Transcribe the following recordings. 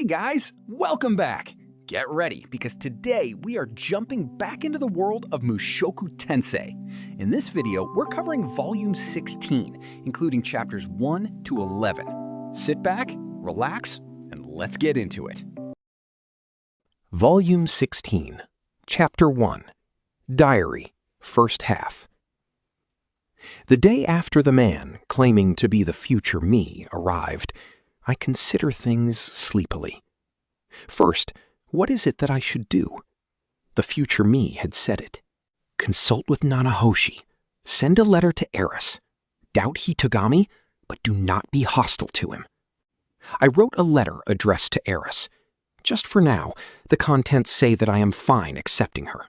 Hey guys, welcome back! Get ready, because today we are jumping back into the world of Mushoku Tensei. In this video, we're covering Volume 16, including Chapters 1 to 11. Sit back, relax, and let's get into it. Volume 16, Chapter 1, Diary, First Half. The day after the man, claiming to be the future me, arrived, I consider things sleepily. First, what is it that I should do? The future me had said it. Consult with Nanahoshi. Send a letter to Eris. Doubt Hitogami, but do not be hostile to him. I wrote a letter addressed to Eris. Just for now, the contents say that I am fine accepting her.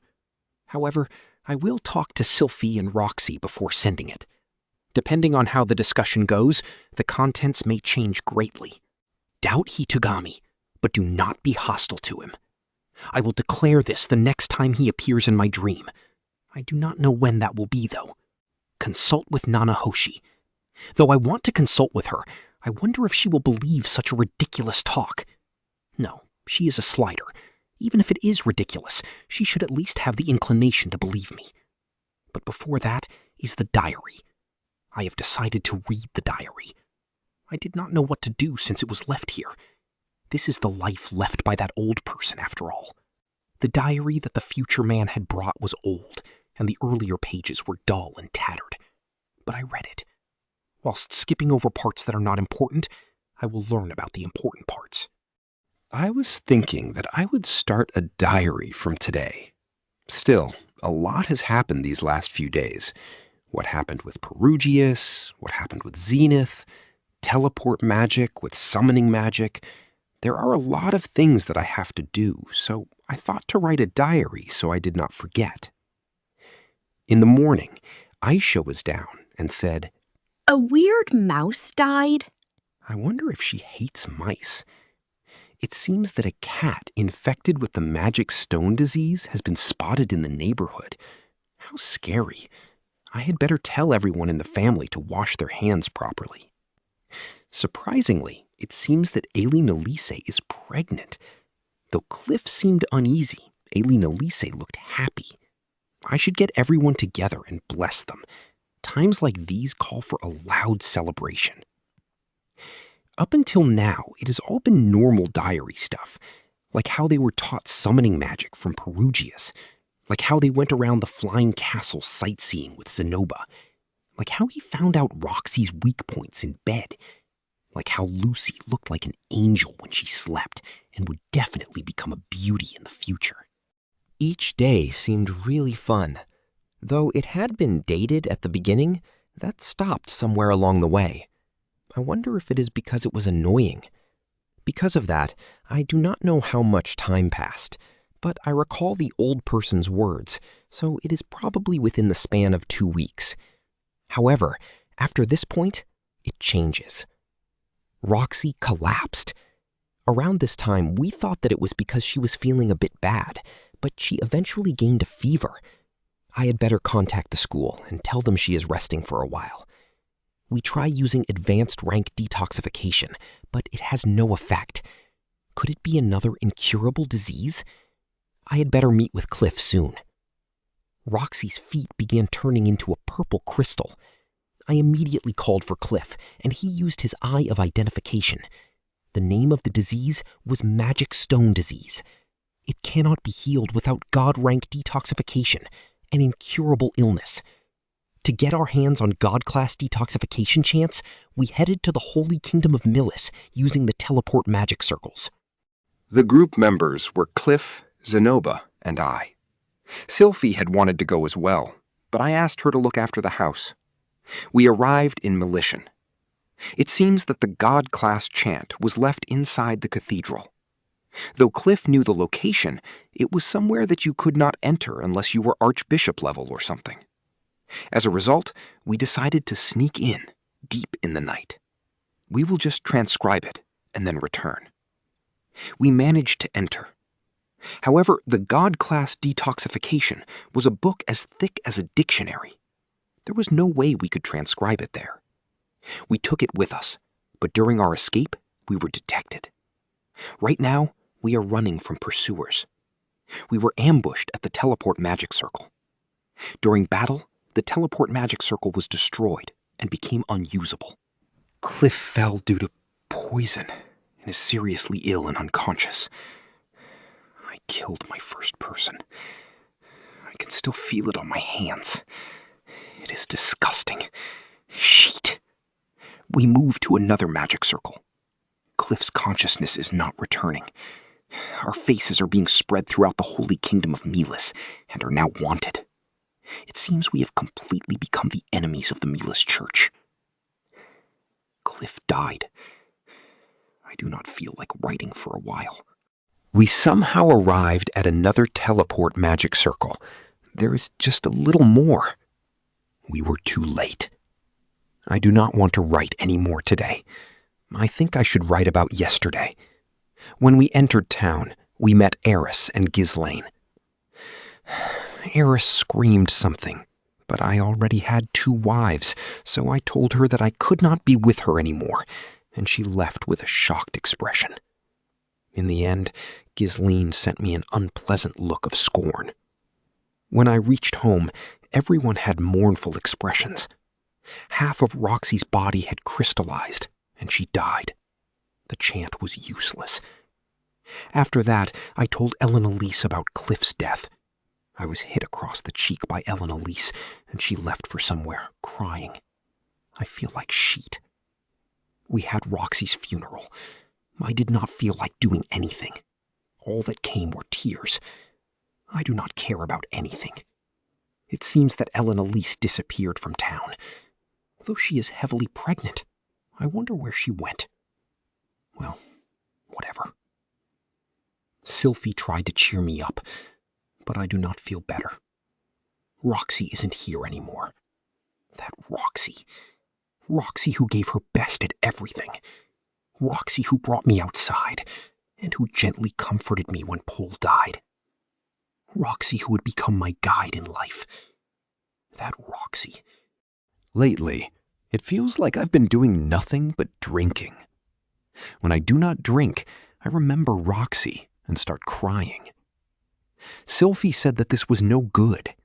However, I will talk to Sylphie and Roxy before sending it. Depending on how the discussion goes, the contents may change greatly. Doubt Hitogami, but do not be hostile to him. I will declare this the next time he appears in my dream. I do not know when that will be, though. Consult with Nanahoshi. Though I want to consult with her, I wonder if she will believe such a ridiculous talk. No, she is a slider. Even if it is ridiculous, she should at least have the inclination to believe me. But before that is the diary. I have decided to read the diary. I did not know what to do since it was left here. This is the life left by that old person, after all. The diary that the future man had brought was old, and the earlier pages were dull and tattered. But I read it. Whilst skipping over parts that are not important, I will learn about the important parts. I was thinking that I would start a diary from today. Still, a lot has happened these last few days. What happened with Perugius, what happened with Zenith, teleport magic with summoning magic. There are a lot of things that I have to do, so I thought to write a diary so I did not forget. In the morning, Aisha was down and said, "A weird mouse died." I wonder if she hates mice. It seems that a cat infected with the magic stone disease has been spotted in the neighborhood. How scary. I had better tell everyone in the family to wash their hands properly. Surprisingly, it seems that Aileen Elise is pregnant. Though Cliff seemed uneasy, Aileen Elise looked happy. I should get everyone together and bless them. Times like these call for a loud celebration. Up until now, it has all been normal diary stuff, like how they were taught summoning magic from Perugius, like how they went around the flying castle sightseeing with Zenoba, like how he found out Roxy's weak points in bed, like how Lucy looked like an angel when she slept and would definitely become a beauty in the future. Each day seemed really fun. Though it had been dated at the beginning, that stopped somewhere along the way. I wonder if it is because it was annoying. Because of that, I do not know how much time passed, but I recall the old person's words, so it is probably within the span of 2 weeks. However, after this point, it changes. Roxy collapsed. Around this time, we thought that it was because she was feeling a bit bad, but she eventually gained a fever. I had better contact the school and tell them she is resting for a while. We try using advanced rank detoxification, but it has no effect. Could it be another incurable disease? I had better meet with Cliff soon. Roxy's feet began turning into a purple crystal. I immediately called for Cliff, and he used his eye of identification. The name of the disease was magic stone disease. It cannot be healed without God-rank detoxification, an incurable illness. To get our hands on God-class detoxification chance, we headed to the Holy Kingdom of Millis using the teleport magic circles. The group members were Cliff, Zenoba, and I. Sylphie had wanted to go as well, but I asked her to look after the house. We arrived in Militian. It seems that the God-class chant was left inside the cathedral. Though Cliff knew the location, it was somewhere that you could not enter unless you were Archbishop level or something. As a result, we decided to sneak in, deep in the night. We will just transcribe it and then return. We managed to enter. However, the God-class detoxification was a book as thick as a dictionary. There was no way we could transcribe it there. We took it with us, but during our escape, we were detected. Right now, we are running from pursuers. We were ambushed at the teleport magic circle. During battle, the teleport magic circle was destroyed and became unusable. Cliff fell due to poison and is seriously ill and unconscious. I killed my first person. I can still feel it on my hands. It is disgusting. Sheet. We move to another magic circle. Cliff's consciousness is not returning. Our faces are being spread throughout the holy kingdom of Milas and are now wanted. It seems we have completely become the enemies of the Milas Church. Cliff died. I do not feel like writing for a while. We somehow arrived at another teleport magic circle. There is just a little more. We were too late. I do not want to write any more today. I think I should write about yesterday. When we entered town, we met Eris and Ghislaine. Eris screamed something, but I already had 2 wives, so I told her that I could not be with her anymore, and she left with a shocked expression. In the end, Ghislaine sent me an unpleasant look of scorn. When I reached home, everyone had mournful expressions. Half of Roxy's body had crystallized, and she died. The chant was useless. After that, I told Ellen Elise about Cliff's death. I was hit across the cheek by Ellen Elise, and she left for somewhere, crying. I feel like sheet. We had Roxy's funeral. I did not feel like doing anything. All that came were tears. I do not care about anything. It seems that Ellen Elise disappeared from town. Though she is heavily pregnant, I wonder where she went. Well, whatever. Sylphie tried to cheer me up, but I do not feel better. Roxy isn't here anymore. That Roxy. Roxy who gave her best at everything. Roxy who brought me outside, and who gently comforted me when Paul died. Roxy who would become my guide in life. That Roxy. Lately, it feels like I've been doing nothing but drinking. When I do not drink, I remember Roxy and start crying. Sylphie said that this was no good,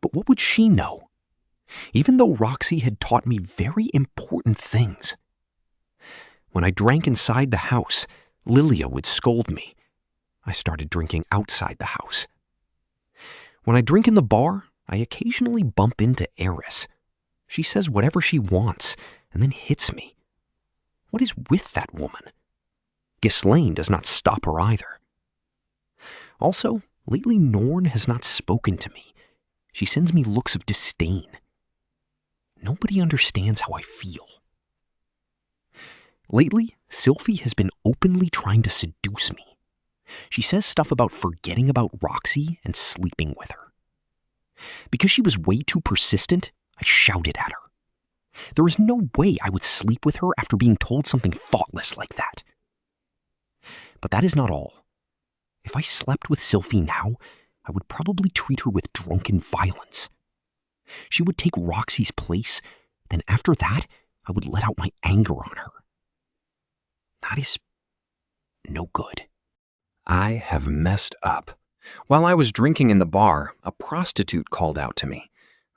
but what would she know? Even though Roxy had taught me very important things. When I drank inside the house, Lilia would scold me. I started drinking outside the house. When I drink in the bar, I occasionally bump into Eris. She says whatever she wants and then hits me. What is with that woman? Ghislaine does not stop her either. Also, lately Norn has not spoken to me. She sends me looks of disdain. Nobody understands how I feel. Lately, Sylphie has been openly trying to seduce me. She says stuff about forgetting about Roxy and sleeping with her. Because she was way too persistent, I shouted at her. There is no way I would sleep with her after being told something thoughtless like that. But that is not all. If I slept with Sylphie now, I would probably treat her with drunken violence. She would take Roxy's place, then after that, I would let out my anger on her. That is no good. I have messed up. While I was drinking in the bar, a prostitute called out to me.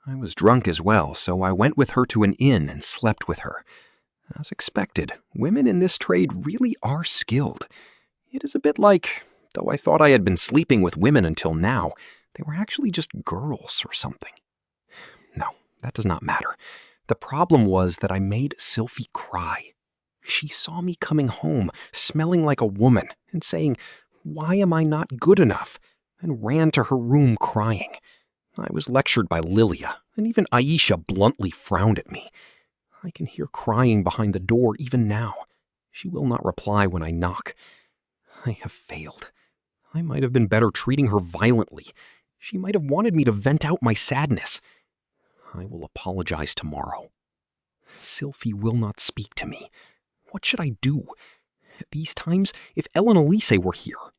I was drunk as well, so I went with her to an inn and slept with her. As expected, women in this trade really are skilled. It is a bit like, though I thought I had been sleeping with women until now, they were actually just girls or something. No, that does not matter. The problem was that I made Sylphie cry. She saw me coming home, smelling like a woman, and saying, "Why am I not good enough?" and ran to her room crying. I was lectured by Lilia, and even Aisha bluntly frowned at me. I can hear crying behind the door even now. She will not reply when I knock. I have failed. I might have been better treating her violently. She might have wanted me to vent out my sadness. I will apologize tomorrow. Sylphie will not speak to me. What should I do? At these times, if Ellen Elise were here.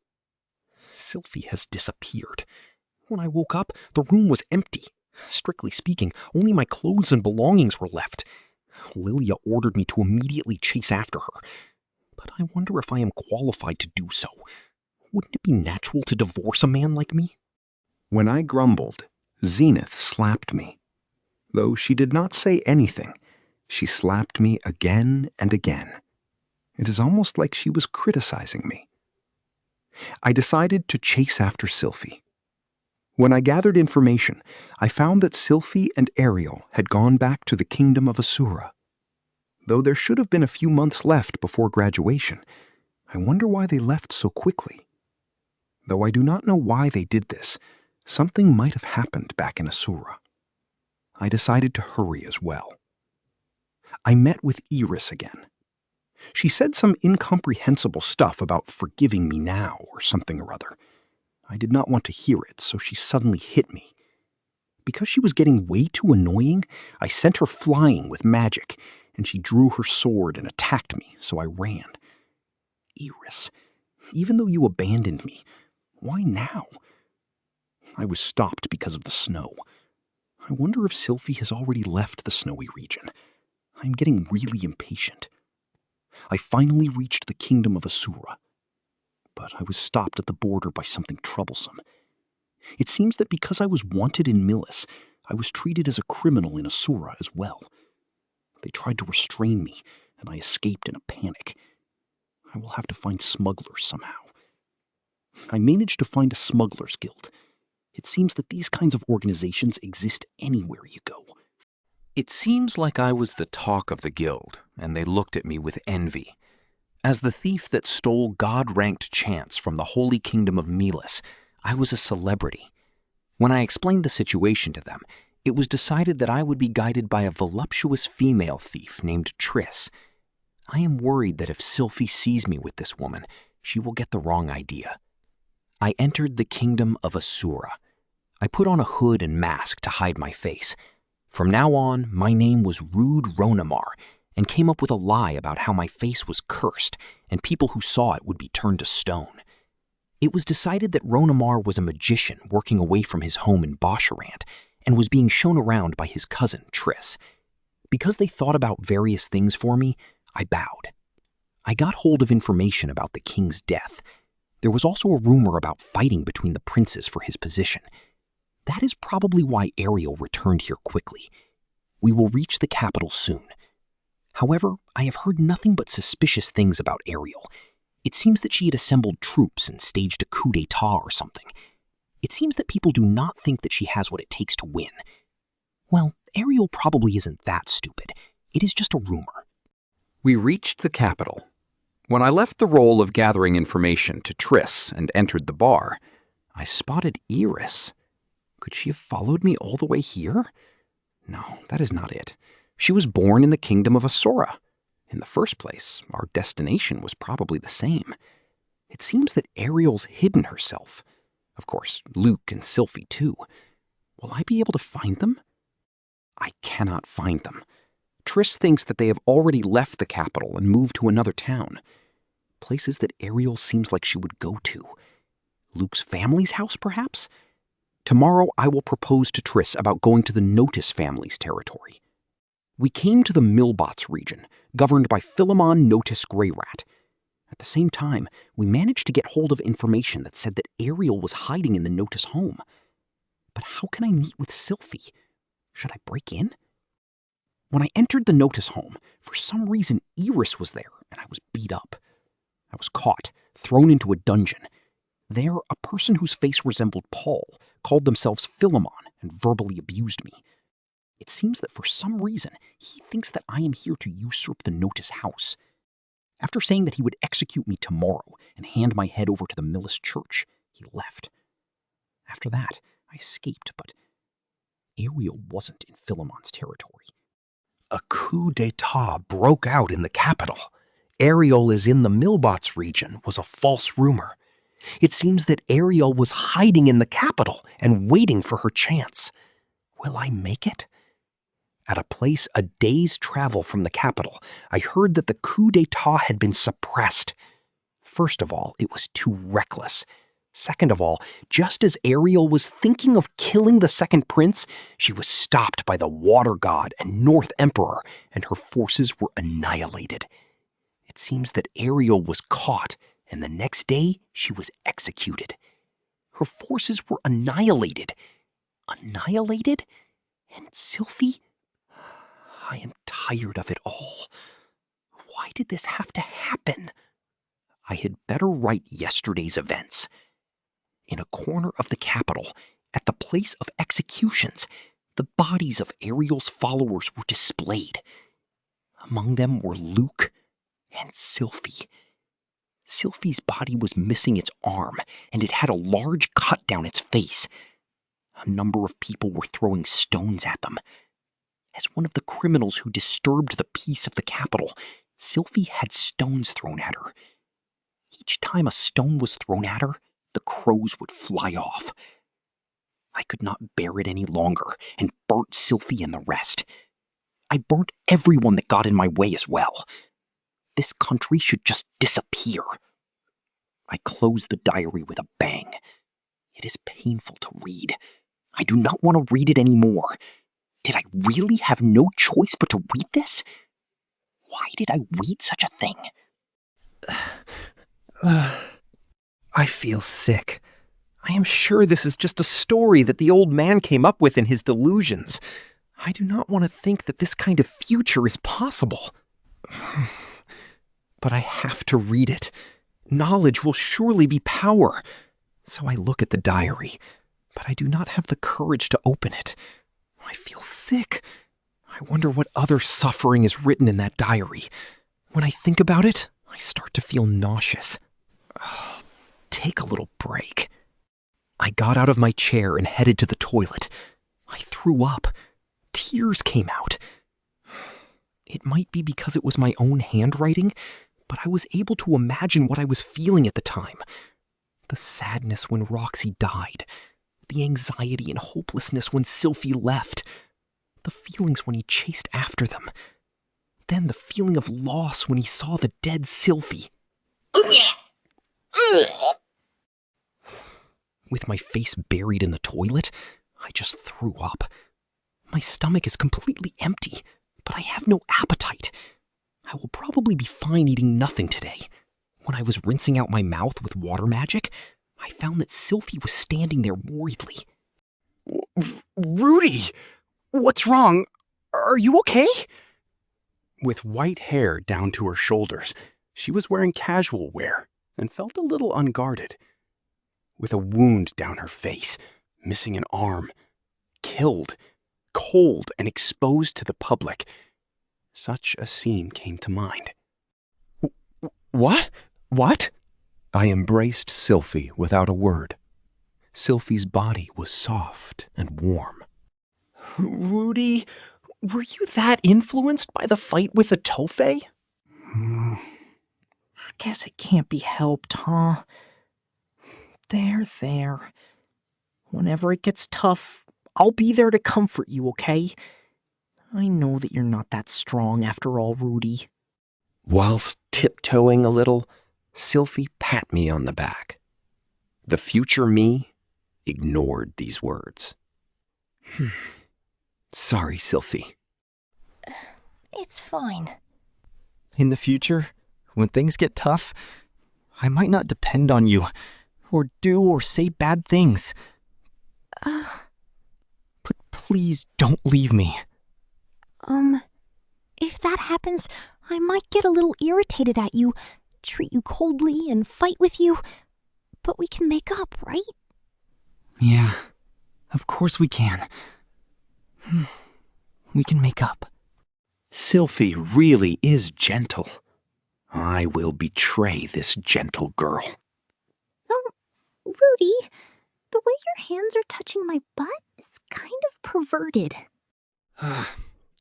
Sylphie has disappeared. When I woke up, the room was empty. Strictly speaking, only my clothes and belongings were left. Lilia ordered me to immediately chase after her. But I wonder if I am qualified to do so. Wouldn't it be natural to divorce a man like me? When I grumbled, Zenith slapped me. Though she did not say anything, she slapped me again and again. It is almost like she was criticizing me. I decided to chase after Sylphie. When I gathered information, I found that Sylphie and Ariel had gone back to the kingdom of Asura. Though there should have been a few months left before graduation, I wonder why they left so quickly. Though I do not know why they did this, something might have happened back in Asura. I decided to hurry as well. I met with Iris again. She said some incomprehensible stuff about forgiving me now or something or other. I did not want to hear it, so she suddenly hit me. Because she was getting way too annoying, I sent her flying with magic, and she drew her sword and attacked me, so I ran. Iris, even though you abandoned me, why now? I was stopped because of the snow. I wonder if Sylphie has already left the snowy region. I'm getting really impatient. I finally reached the kingdom of Asura, but I was stopped at the border by something troublesome. It seems that because I was wanted in Milis, I was treated as a criminal in Asura as well. They tried to restrain me, and I escaped in a panic. I will have to find smugglers somehow. I managed to find a smugglers guild. It seems that these kinds of organizations exist anywhere you go. It seems like I was the talk of the guild, and they looked at me with envy. As the thief that stole God-ranked chants from the holy kingdom of Milis, I was a celebrity. When I explained the situation to them, it was decided that I would be guided by a voluptuous female thief named Triss. I am worried that if Sylphie sees me with this woman, she will get the wrong idea. I entered the kingdom of Asura. I put on a hood and mask to hide my face. From now on, my name was Rude Ronamar, and came up with a lie about how my face was cursed, and people who saw it would be turned to stone. It was decided that Ronamar was a magician working away from his home in Bosharant, and was being shown around by his cousin, Triss. Because they thought about various things for me, I bowed. I got hold of information about the king's death. There was also a rumor about fighting between the princes for his position. That is probably why Ariel returned here quickly. We will reach the capital soon. However, I have heard nothing but suspicious things about Ariel. It seems that she had assembled troops and staged a coup d'etat or something. It seems that people do not think that she has what it takes to win. Well, Ariel probably isn't that stupid. It is just a rumor. We reached the capital. When I left the role of gathering information to Triss and entered the bar, I spotted Iris. Could she have followed me all the way here? No, that is not it. She was born in the kingdom of Asura. In the first place, our destination was probably the same. It seems that Ariel's hidden herself. Of course, Luke and Sylphie too. Will I be able to find them? I cannot find them. Triss thinks that they have already left the capital and moved to another town. Places that Ariel seems like she would go to. Luke's family's house, perhaps? Tomorrow I will propose to Triss about going to the Notice family's territory. We came to the Milbots region, governed by Philemon Notice Greyrat. At the same time, we managed to get hold of information that said that Ariel was hiding in the Notice home. But how can I meet with Sylphie? Should I break in? When I entered the Notice home, for some reason Iris was there and I was beat up. I was caught, thrown into a dungeon. There, a person whose face resembled Paul called themselves Philemon and verbally abused me. It seems that for some reason, he thinks that I am here to usurp the Notice house. After saying that he would execute me tomorrow and hand my head over to the Milis church, he left. After that, I escaped, but Ariel wasn't in Philemon's territory. A coup d'etat broke out in the capital. Ariel is in the Milbots region was a false rumor. It seems that Ariel was hiding in the capital and waiting for her chance. Will I make it? At a place a day's travel from the capital, I heard that the coup d'etat had been suppressed. First of all, it was too reckless. Second of all, just as Ariel was thinking of killing the second prince, she was stopped by the Water God and North Emperor, and her forces were annihilated. It It seems that Ariel was caught, and the next day she was executed. Her forces were annihilated. Annihilated? And Sylphie? I am tired of it all. Why did this have to happen? I had better write yesterday's events. In a corner of the capital, at the place of executions, the bodies of Ariel's followers were displayed. Among them were Luke and Sylphie. Sylphie's body was missing its arm, and it had a large cut down its face. A number of people were throwing stones at them. As one of the criminals who disturbed the peace of the capital, Sylphie had stones thrown at her. Each time a stone was thrown at her, the crows would fly off. I could not bear it any longer and burnt Sylphie and the rest. I burnt everyone that got in my way as well. This country should just disappear. I closed the diary with a bang. It is painful to read. I do not want to read it anymore. Did I really have no choice but to read this? Why did I read such a thing? I feel sick. I am sure this is just a story that the old man came up with in his delusions. I do not want to think that this kind of future is possible. But I have to read it. Knowledge will surely be power. So I look at the diary, but I do not have the courage to open it. I feel sick. I wonder what other suffering is written in that diary. When I think about it, I start to feel nauseous. Take a little break. I got out of my chair and headed to the toilet. I threw up. Tears came out. It might be because it was my own handwriting, but I was able to imagine what I was feeling at the time. The sadness when Roxy died. The anxiety and hopelessness when Sylphie left. The feelings when he chased after them. Then the feeling of loss when he saw the dead Sylphie. With my face buried in the toilet, I just threw up. My stomach is completely empty, but I have no appetite. I will probably be fine eating nothing today. When I was rinsing out my mouth with water magic, I found that Sylphie was standing there worriedly. Rudy! What's wrong? Are you okay? With white hair down to her shoulders, she was wearing casual wear and felt a little unguarded. With a wound down her face, missing an arm, killed, cold, and exposed to the public, such a scene came to mind. What? What? I embraced Sylphie without a word. Sylphie's body was soft and warm. Rudy, were you that influenced by the fight with the Tofei? I guess it can't be helped, huh? There. Whenever it gets tough, I'll be there to comfort you, okay? I know that you're not that strong after all, Rudy. Whilst tiptoeing a little, Sylphie pat me on the back. The future me ignored these words. Sorry, Sylphie. It's fine. In the future, when things get tough, I might not depend on you, or do or say bad things. But please don't leave me. If that happens, I might get a little irritated at you, treat you coldly, and fight with you. But we can make up, right? Yeah, of course we can. We can make up. Sylphie really is gentle. I will betray this gentle girl. Rudy, the way your hands are touching my butt is kind of perverted.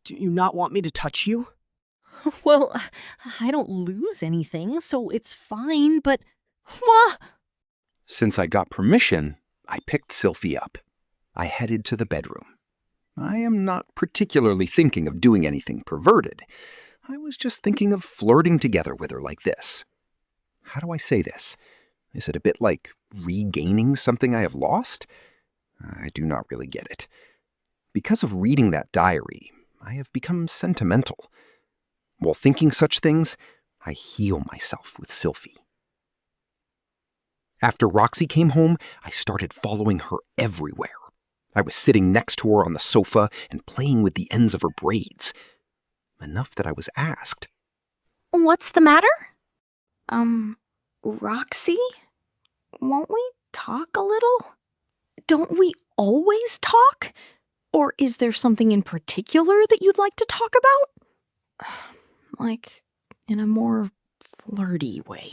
Do you not want me to touch you? Well, I don't lose anything, so it's fine, but... Wah! Since I got permission, I picked Sylphie up. I headed to the bedroom. I am not particularly thinking of doing anything perverted. I was just thinking of flirting together with her like this. How do I say this? Is it a bit like regaining something I have lost? I do not really get it. Because of reading that diary, I have become sentimental. While thinking such things, I heal myself with Sylphie. After Roxy came home, I started following her everywhere. I was sitting next to her on the sofa and playing with the ends of her braids. Enough that I was asked, What's the matter? Roxy? Won't we talk a little? Don't we always talk? Or is there something in particular that you'd like to talk about? Like, in a more flirty way.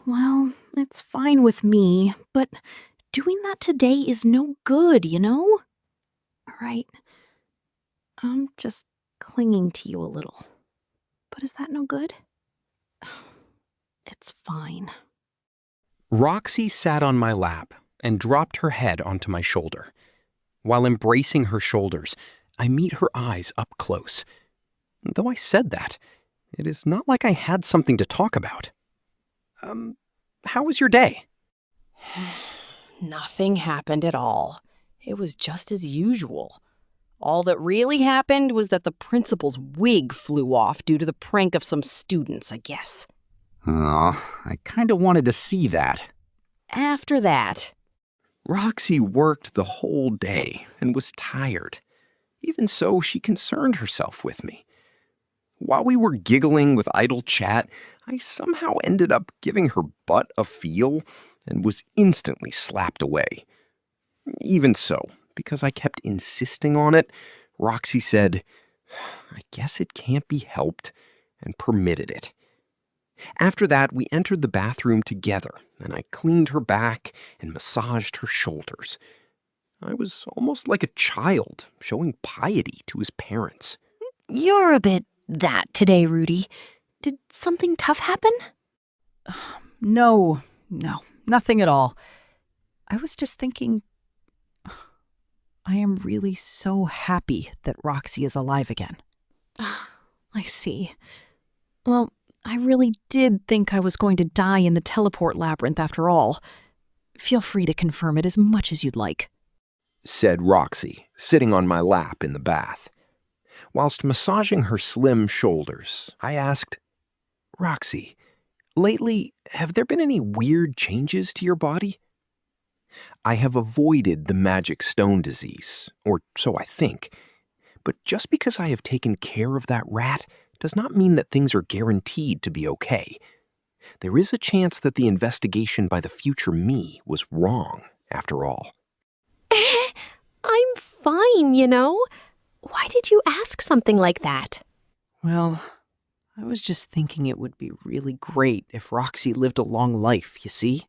Well, it's fine with me, but doing that today is no good, you know? All right. I'm just clinging to you a little. But is that no good? It's fine. Roxy sat on my lap and dropped her head onto my shoulder. While embracing her shoulders, I meet her eyes up close. Though I said that, it is not like I had something to talk about. How was your day? Nothing happened at all. It was just as usual. All that really happened was that the principal's wig flew off due to the prank of some students, I guess. Aw, I kind of wanted to see that. After that, Roxy worked the whole day and was tired. Even so, she concerned herself with me. While we were giggling with idle chat, I somehow ended up giving her butt a feel and was instantly slapped away. Even so, because I kept insisting on it, Roxy said, "I guess it can't be helped," and permitted it. After that, we entered the bathroom together, and I cleaned her back and massaged her shoulders. I was almost like a child, showing piety to his parents. You're a bit that today, Rudy. Did something tough happen? no, nothing at all. I was just thinking, I am really so happy that Roxy is alive again. I see. Well, I really did think I was going to die in the teleport labyrinth after all. Feel free to confirm it as much as you'd like, said Roxy, sitting on my lap in the bath. Whilst massaging her slim shoulders, I asked, "Roxy, lately, have there been any weird changes to your body?" I have avoided the magic stone disease, or so I think. But just because I have taken care of that rat does not mean that things are guaranteed to be okay. There is a chance that the investigation by the future me was wrong, after all. I'm fine, you know. Why did you ask something like that? Well, I was just thinking it would be really great if Roxy lived a long life, you see?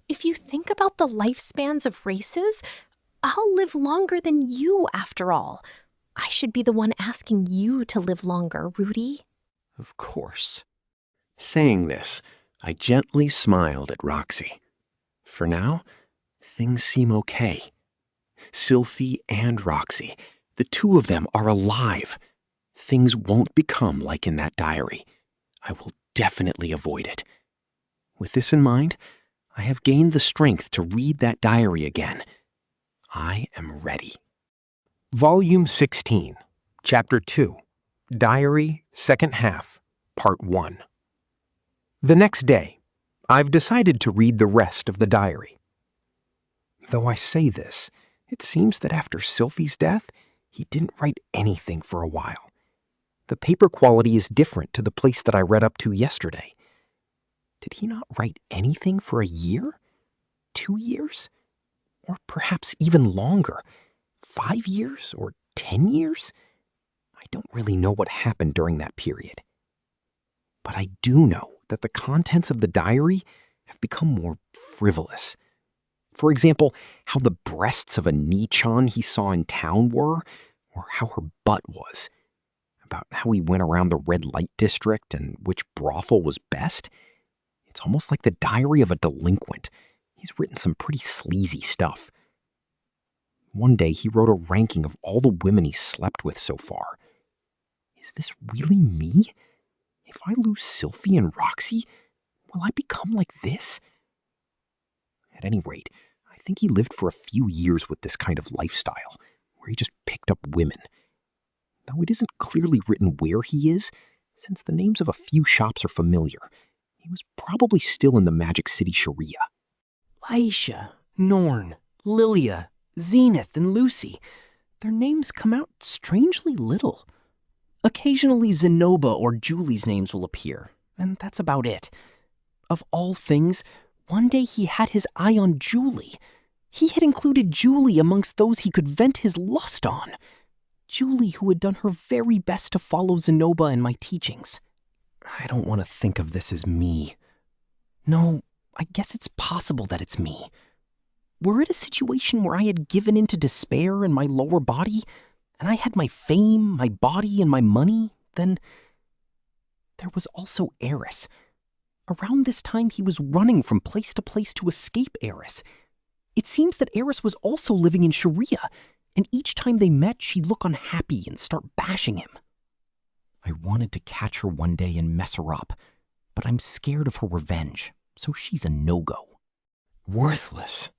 If you think about the lifespans of races, I'll live longer than you after all. I should be the one asking you to live longer, Rudy. Of course. Saying this, I gently smiled at Roxy. For now, things seem okay. Sylphie and Roxy, the two of them are alive. Things won't become like in that diary. I will definitely avoid it. With this in mind, I have gained the strength to read that diary again. I am ready. Volume 16, Chapter 2, Diary, Second Half, Part 1. The next day, I've decided to read the rest of the diary. Though I say this, it seems that after Sylphie's death, he didn't write anything for a while. The paper quality is different to the place that I read up to yesterday. Did he not write anything for a year? 2 years? Or perhaps even longer? 5 years or 10 years? I don't really know what happened during that period. But I do know that the contents of the diary have become more frivolous. For example, how the breasts of a Nichan he saw in town were, or how her butt was. About how he went around the red light district and which brothel was best. It's almost like the diary of a delinquent. He's written some pretty sleazy stuff. One day he wrote a ranking of all the women he slept with so far. Is this really me? If I lose Sylphie and Roxy, will I become like this? At any rate, I think he lived for a few years with this kind of lifestyle, where he just picked up women. Though it isn't clearly written where he is, Since the names of a few shops are familiar, he was probably still in the Magic City Sharia. Laisha, Norn, Lilia, Zenith, and Lucy. Their names come out strangely little. Occasionally Zenoba or Julie's names will appear, and that's about it. Of all things, one day he had his eye on Julie. He had included Julie amongst those he could vent his lust on. Julie, who had done her very best to follow Zenoba and my teachings. I don't want to think of this as me. No, I guess it's possible that it's me. Were it a situation where I had given in to despair in my lower body, and I had my fame, my body, and my money, then there was also Eris. Around this time, he was running from place to place to escape Eris. It seems that Eris was also living in Sharia, and each time they met, she'd look unhappy and start bashing him. I wanted to catch her one day and mess her up, but I'm scared of her revenge, so she's a no-go. Worthless.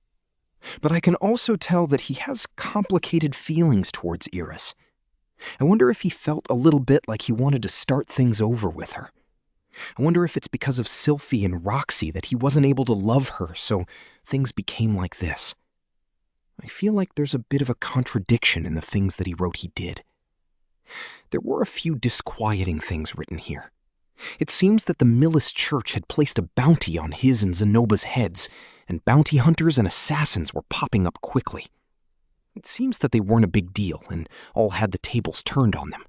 But I can also tell that he has complicated feelings towards Eris. I wonder if he felt a little bit like he wanted to start things over with her. I wonder if it's because of Sylphie and Roxy that he wasn't able to love her, so things became like this. I feel like there's a bit of a contradiction in the things that he wrote he did. There were a few disquieting things written here. It seems that the Millis Church had placed a bounty on his and Zenoba's heads, and bounty hunters and assassins were popping up quickly. It seems that they weren't a big deal, and all had the tables turned on them.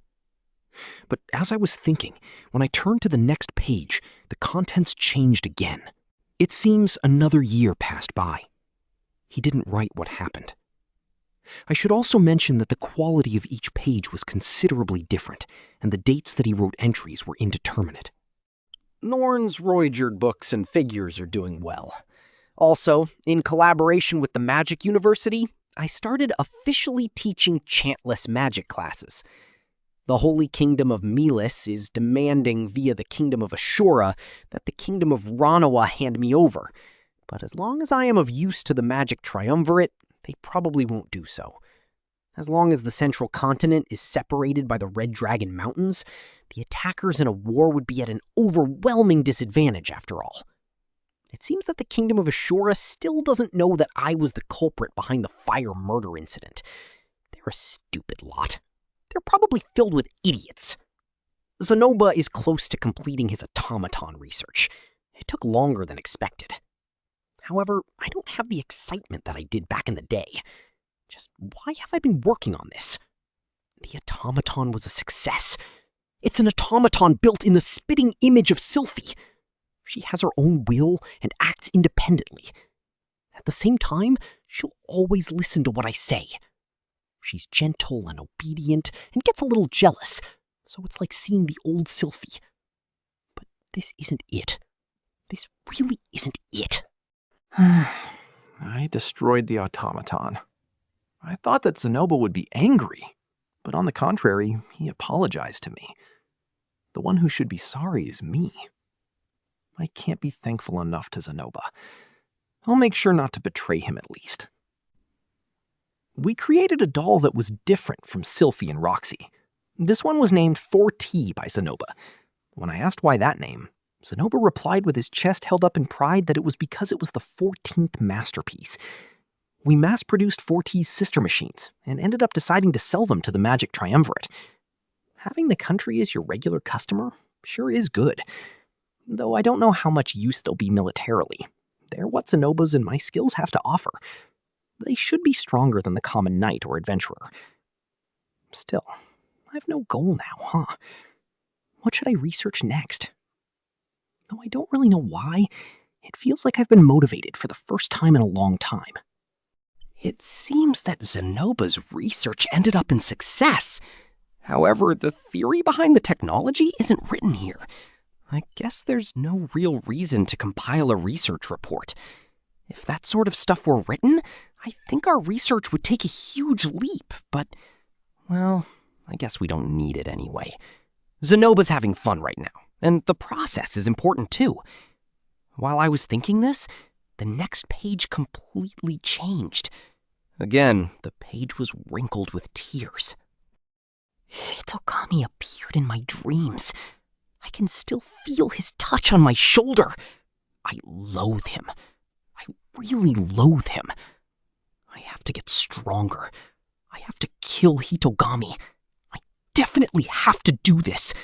But as I was thinking, when I turned to the next page, the contents changed again. It seems another year passed by. He didn't write what happened. I should also mention that the quality of each page was considerably different, and the dates that he wrote entries were indeterminate. Norn's Roigered books and figures are doing well. Also, in collaboration with the Magic University, I started officially teaching chantless magic classes. The Holy Kingdom of Milis is demanding via the Kingdom of Asura that the Kingdom of Ranawa hand me over, but as long as I am of use to the Magic Triumvirate, they probably won't do so. As long as the central continent is separated by the Red Dragon Mountains, the attackers in a war would be at an overwhelming disadvantage after all. It seems that the Kingdom of Asura still doesn't know that I was the culprit behind the fire murder incident. They're a stupid lot. They're probably filled with idiots. Zenoba is close to completing his automaton research. It took longer than expected. However, I don't have the excitement that I did back in the day. Just why have I been working on this? The automaton was a success. It's an automaton built in the spitting image of Sylphie. She has her own will and acts independently. At the same time, she'll always listen to what I say. She's gentle and obedient and gets a little jealous, so it's like seeing the old Sylphie. But this isn't it. This really isn't it. I destroyed the automaton. I thought that Zenoba would be angry, but on the contrary, he apologized to me. The one who should be sorry is me. I can't be thankful enough to Zenoba. I'll make sure not to betray him at least. We created a doll that was different from Sylphie and Roxy. This one was named 4T by Zenoba. When I asked why that name, Zenoba replied with his chest held up in pride that it was because it was the 14th masterpiece. We mass-produced 4T's sister machines and ended up deciding to sell them to the Magic Triumvirate. Having the country as your regular customer sure is good, though I don't know how much use they'll be militarily. They're what Zenoba's and my skills have to offer. They should be stronger than the common knight or adventurer. Still, I have no goal now, huh? What should I research next? Though I don't really know why, it feels like I've been motivated for the first time in a long time. It seems that Zenoba's research ended up in success. However, the theory behind the technology isn't written here. I guess there's no real reason to compile a research report. If that sort of stuff were written, I think our research would take a huge leap, but, well, I guess we don't need it anyway. Zenoba's having fun right now, and the process is important too. While I was thinking this, the next page completely changed. Again, the page was wrinkled with tears. Hitokami appeared in my dreams. I can still feel his touch on my shoulder. I loathe him. I really loathe him. I have to get stronger. I have to kill Hitogami. I definitely have to do this.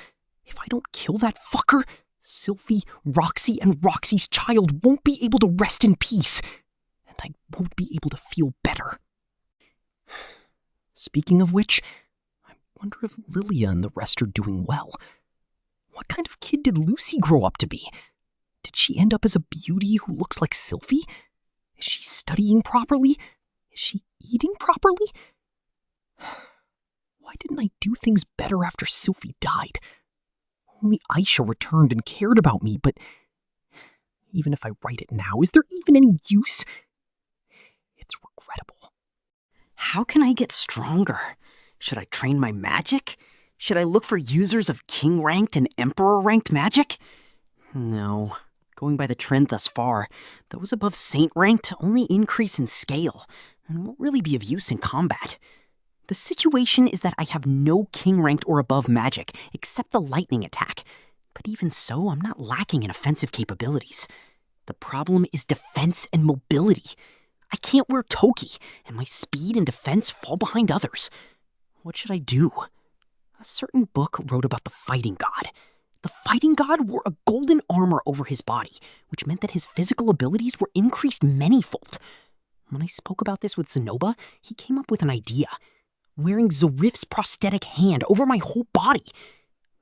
If I don't kill that fucker, Sylphie, Roxy, and Roxy's child won't be able to rest in peace. And I won't be able to feel better. Speaking of which, I wonder if Lilia and the rest are doing well. What kind of kid did Lucy grow up to be? Did she end up as a beauty who looks like Sylphie? Is she studying properly? Is she eating properly? Why didn't I do things better after Sylphie died? Only Aisha returned and cared about me, but even if I write it now, is there even any use? It's regrettable. How can I get stronger? Should I train my magic? Should I look for users of king-ranked and emperor-ranked magic? No. Going by the trend thus far, those above saint-ranked only increase in scale and won't really be of use in combat. The situation is that I have no king-ranked or above magic except the lightning attack. But even so, I'm not lacking in offensive capabilities. The problem is defense and mobility. I can't wear Toki, and my speed and defense fall behind others. What should I do? A certain book wrote about the fighting god. The fighting god wore a golden armor over his body, which meant that his physical abilities were increased manyfold. When I spoke about this with Zenoba, he came up with an idea. Wearing Zarif's prosthetic hand over my whole body.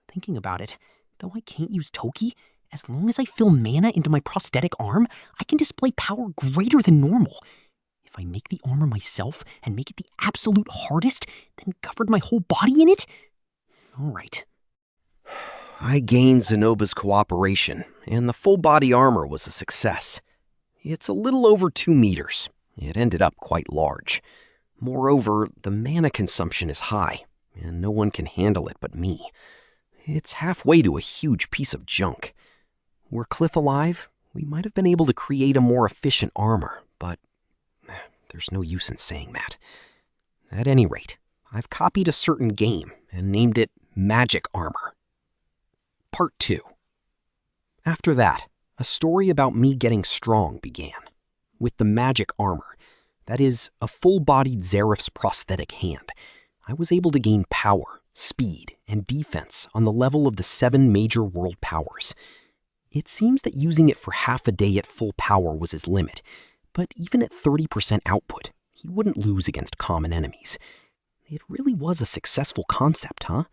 Thinking about it, though I can't use Toki, as long as I fill mana into my prosthetic arm, I can display power greater than normal. If I make the armor myself and make it the absolute hardest, then covered my whole body in it? All right. I gained Zenoba's cooperation, and the full-body armor was a success. It's a little over 2 meters. It ended up quite large. Moreover, the mana consumption is high, and no one can handle it but me. It's halfway to a huge piece of junk. Were Cliff alive, we might have been able to create a more efficient armor, but there's no use in saying that. At any rate, I've copied a certain game and named it Magic Armor. Part 2. After that, a story about me getting strong began. With the magic armor, that is, a full-bodied Zarif's prosthetic hand, I was able to gain power, speed, and defense on the level of the 7 major world powers. It seems that using it for half a day at full power was his limit, but even at 30% output, he wouldn't lose against common enemies. It really was a successful concept, huh?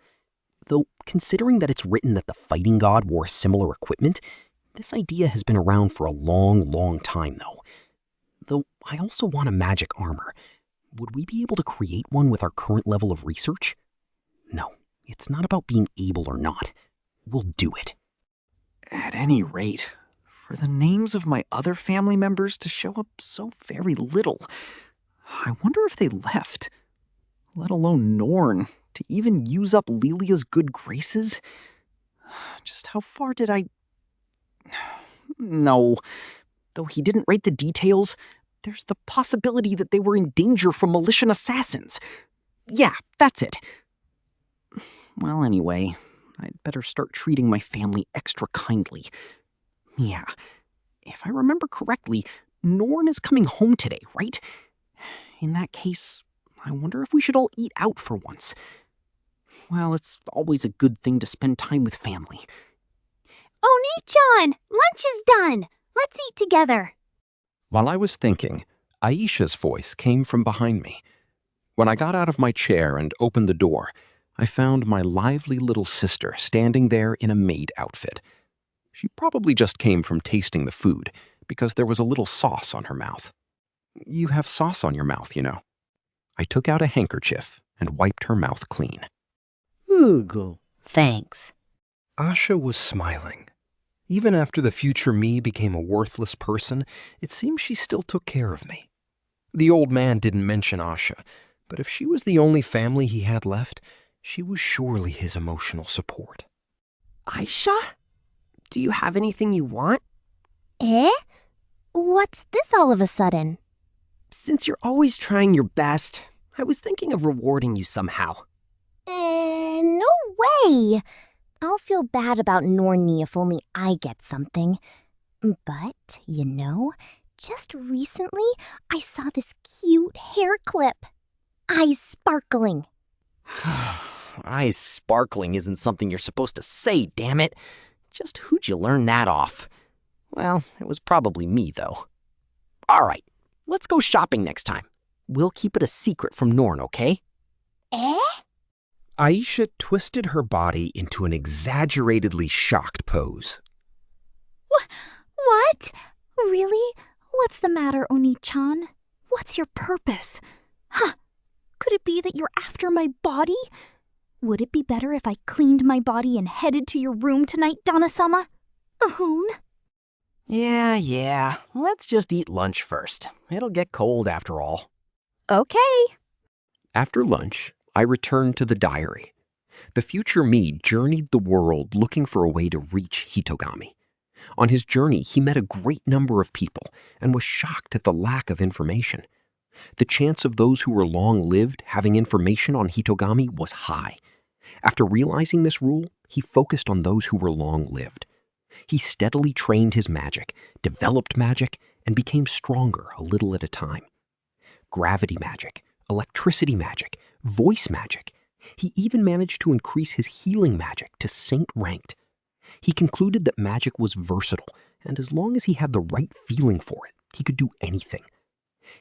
Though, considering that it's written that the fighting god wore similar equipment, this idea has been around for a long, long time, though. Though, I also want a magic armor. Would we be able to create one with our current level of research? No, it's not about being able or not. We'll do it. At any rate, for the names of my other family members to show up so very little, I wonder if they left. Let alone Norn, to even use up Lilia's good graces? Just how far did I... No. Though he didn't write the details, there's the possibility that they were in danger from Militian assassins. Yeah, that's it. Well, anyway, I'd better start treating my family extra kindly. Yeah, if I remember correctly, Norn is coming home today, right? In that case, I wonder if we should all eat out for once. Well, it's always a good thing to spend time with family. Oni-chan, lunch is done. Let's eat together. While I was thinking, Aisha's voice came from behind me. When I got out of my chair and opened the door, I found my lively little sister standing there in a maid outfit. She probably just came from tasting the food, because there was a little sauce on her mouth. You have sauce on your mouth, you know. I took out a handkerchief and wiped her mouth clean. Ugo, thanks. Asha was smiling. Even after the future me became a worthless person, it seems she still took care of me. The old man didn't mention Asha, but if she was the only family he had left, she was surely his emotional support. Aisha? Do you have anything you want? Eh? What's this all of a sudden? Since you're always trying your best, I was thinking of rewarding you somehow. No way. I'll feel bad about Norney if only I get something. But, just recently I saw this cute hair clip. Eyes sparkling. Eyes sparkling isn't something you're supposed to say, damn it. Just who'd you learn that off? Well, it was probably me, though. All right, let's go shopping next time. We'll keep it a secret from Norn, okay? Eh? Aisha twisted her body into an exaggeratedly shocked pose. What? Really? What's the matter, Oni-chan? What's your purpose? Huh? Could it be that you're after my body? Would it be better if I cleaned my body and headed to your room tonight, Donna-sama? Ahoon? Yeah. Let's just eat lunch first. It'll get cold after all. Okay. After lunch, I returned to the diary. The future me journeyed the world looking for a way to reach Hitogami. On his journey, he met a great number of people and was shocked at the lack of information. The chance of those who were long-lived having information on Hitogami was high. After realizing this rule, he focused on those who were long-lived. He steadily trained his magic, developed magic, and became stronger a little at a time. Gravity magic, electricity magic, voice magic. He even managed to increase his healing magic to saint-ranked. He concluded that magic was versatile, and as long as he had the right feeling for it, he could do anything.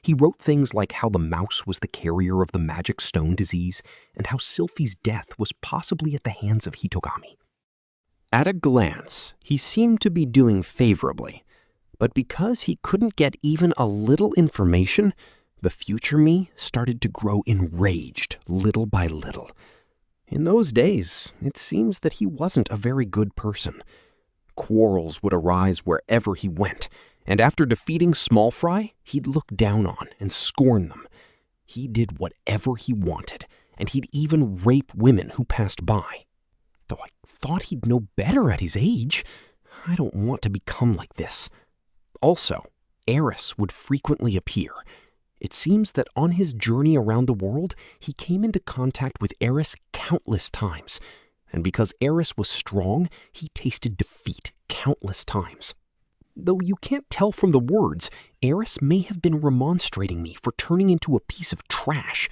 He wrote things like how the mouse was the carrier of the magic stone disease, and how Sylphie's death was possibly at the hands of Hitogami. At a glance, he seemed to be doing favorably, but because he couldn't get even a little information, the future me started to grow enraged little by little. In those days, it seems that he wasn't a very good person. Quarrels would arise wherever he went, and after defeating Small Fry, he'd look down on and scorn them. He did whatever he wanted, and he'd even rape women who passed by. Though I thought he'd know better at his age, I don't want to become like this. Also, Eris would frequently appear. It seems that on his journey around the world, he came into contact with Eris countless times, and because Eris was strong, he tasted defeat countless times. Though you can't tell from the words, Eris may have been remonstrating me for turning into a piece of trash,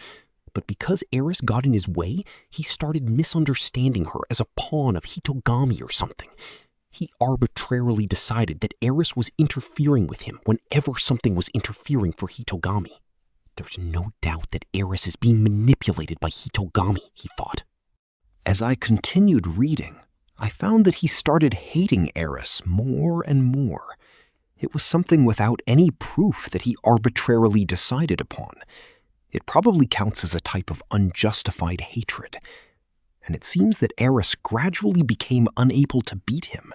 but because Eris got in his way, he started misunderstanding her as a pawn of Hitogami or something. He arbitrarily decided that Eris was interfering with him whenever something was interfering for Hitogami. There's no doubt that Eris is being manipulated by Hitogami, he thought. As I continued reading, I found that he started hating Eris more and more. It was something without any proof that he arbitrarily decided upon. It probably counts as a type of unjustified hatred. And it seems that Eris gradually became unable to beat him.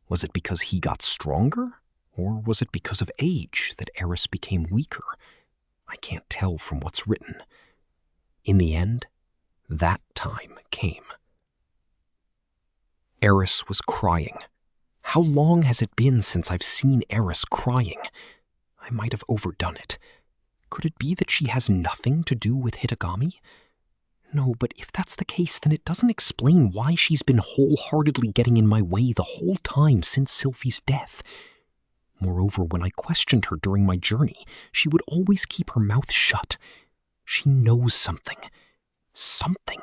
Was it because he got stronger? Or was it because of age that Eris became weaker? I can't tell from what's written. In the end, that time came. Eris was crying. How long has it been since I've seen Eris crying? I might have overdone it. Could it be that she has nothing to do with Hitogami? No, but if that's the case, then it doesn't explain why she's been wholeheartedly getting in my way the whole time since Sylphie's death. Moreover, when I questioned her during my journey, she would always keep her mouth shut. She knows something. Something.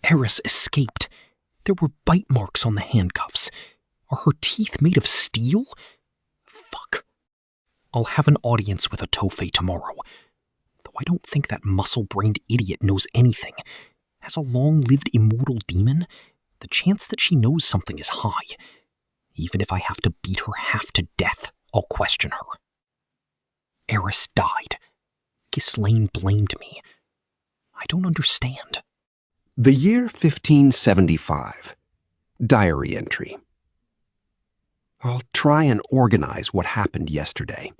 Eris escaped. There were bite marks on the handcuffs. Are her teeth made of steel? Fuck. I'll have an audience with a Tofei tomorrow. Though I don't think that muscle-brained idiot knows anything. As a long-lived immortal demon, the chance that she knows something is high. Even if I have to beat her half to death, I'll question her. Eris died. Ghislaine blamed me. I don't understand. The year 1575. Diary entry. I'll try and organize what happened yesterday.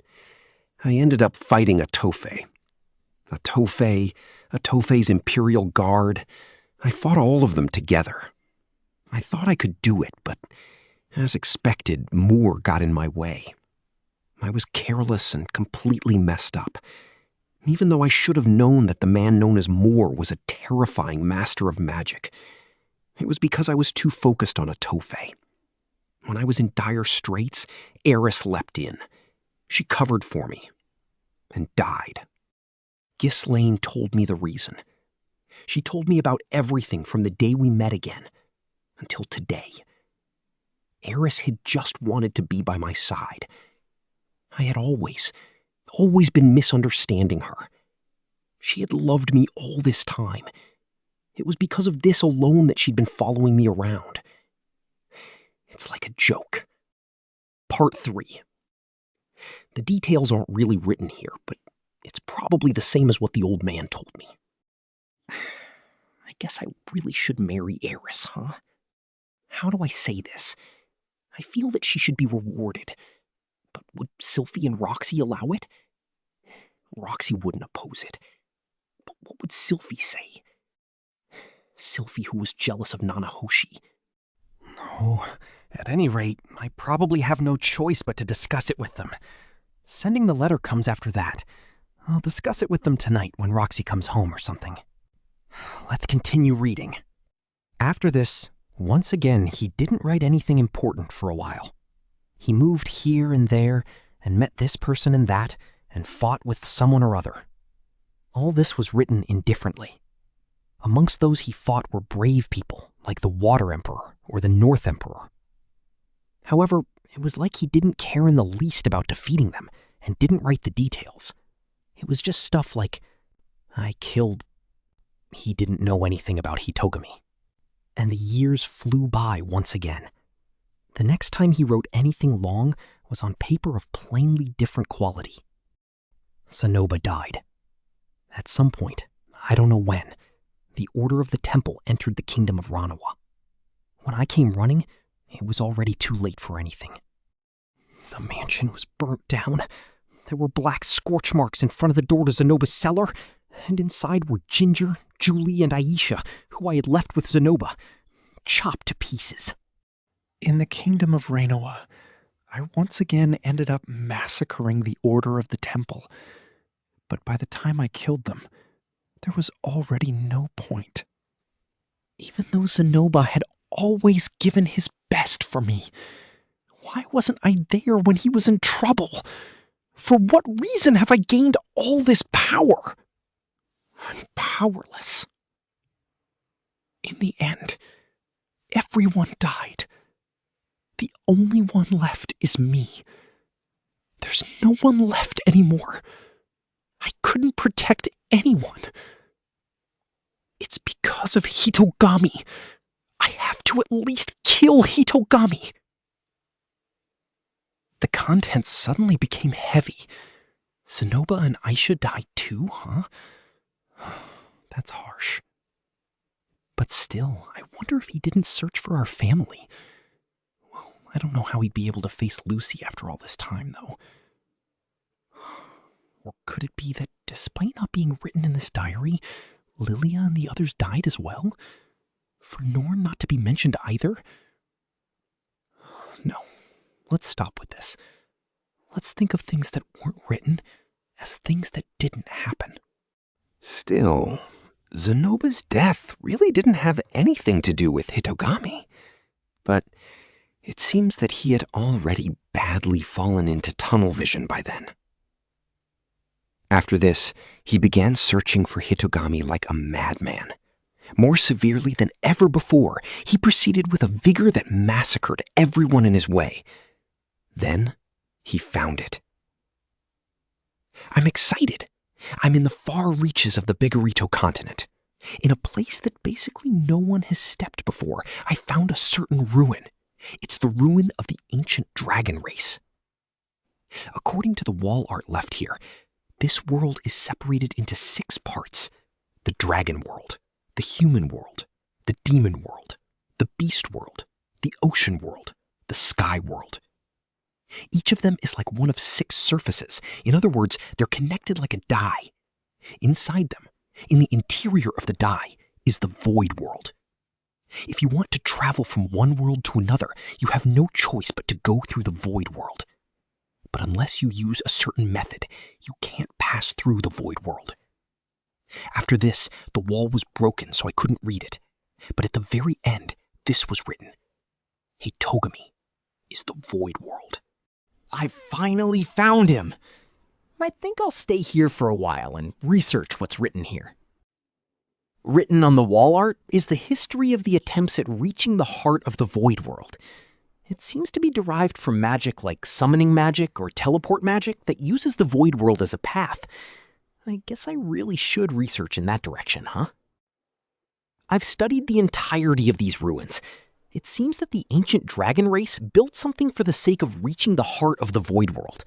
I ended up fighting a Tofei. A Tofei's Imperial Guard. I fought all of them together. I thought I could do it, but as expected, Moore got in my way. I was careless and completely messed up. Even though I should have known that the man known as Moore was a terrifying master of magic. It was because I was too focused on a Tofei. When I was in dire straits, Eris leapt in. She covered for me and died. Ghislaine told me the reason. She told me about everything from the day we met again until today. Eris had just wanted to be by my side. I had always been misunderstanding her. She had loved me all this time. It was because of this alone that she'd been following me around. It's like a joke. Part 3. The details aren't really written here, but it's probably the same as what the old man told me. I guess I really should marry Eris, huh? How do I say this? I feel that she should be rewarded. But would Sylphie and Roxy allow it? Roxy wouldn't oppose it. But what would Sylphie say? Sylphie, who was jealous of Nanahoshi. No, at any rate, I probably have no choice but to discuss it with them. Sending the letter comes after that. I'll discuss it with them tonight when Roxy comes home or something. Let's continue reading. After this, once again, he didn't write anything important for a while. He moved here and there and met this person and that and fought with someone or other. All this was written indifferently. Amongst those he fought were brave people like the Water Emperor or the North Emperor. However, it was like he didn't care in the least about defeating them and didn't write the details. It was just stuff like, I killed... He didn't know anything about Hitogami. And the years flew by once again. The next time he wrote anything long was on paper of plainly different quality. Sonoba died. At some point, I don't know when, the Order of the Temple entered the kingdom of Ranawa. When I came running, it was already too late for anything. The mansion was burnt down. There were black scorch marks in front of the door to Zenoba's cellar, and inside were Ginger, Julie, and Aisha, who I had left with Zenoba, chopped to pieces. In the kingdom of Ranawa, I once again ended up massacring the Order of the Temple. But by the time I killed them, there was already no point. Even though Zenoba had always given his best for me, why wasn't I there when he was in trouble? For what reason have I gained all this power? I'm powerless. In the end, everyone died. The only one left is me. There's no one left anymore. I couldn't protect anyone. It's because of Hitogami. I have to at least kill Hitogami. The contents suddenly became heavy. Zenoba and Aisha died too, huh? That's harsh. But still, I wonder if he didn't search for our family. Well, I don't know how he'd be able to face Lucy after all this time, though. Or could it be that despite not being written in this diary, Lilia and the others died as well? For Norn not to be mentioned either? No, let's stop with this. Let's think of things that weren't written as things that didn't happen. Still, Zenoba's death really didn't have anything to do with Hitogami. But it seems that he had already badly fallen into tunnel vision by then. After this, he began searching for Hitogami like a madman. More severely than ever before, he proceeded with a vigor that massacred everyone in his way. Then, he found it. I'm excited. I'm in the far reaches of the Bigorito continent. In a place that basically no one has stepped before, I found a certain ruin. It's the ruin of the ancient dragon race. According to the wall art left here, this world is separated into 6 parts: the dragon world, the human world, the demon world, the beast world, the ocean world, the sky world. Each of them is like one of 6 surfaces. In other words, they're connected like a die. Inside them, in the interior of the die, is the void world. If you want to travel from one world to another, you have no choice but to go through the void world. But unless you use a certain method, you can't pass through the void world. After this, the wall was broken, so I couldn't read it. But at the very end, this was written. Hitogami is the void world. I finally found him. I think I'll stay here for a while and research what's written here. Written on the wall art is the history of the attempts at reaching the heart of the void world. It seems to be derived from magic like summoning magic or teleport magic that uses the void world as a path. I guess I really should research in that direction, huh? I've studied the entirety of these ruins. It seems that the ancient dragon race built something for the sake of reaching the heart of the void world.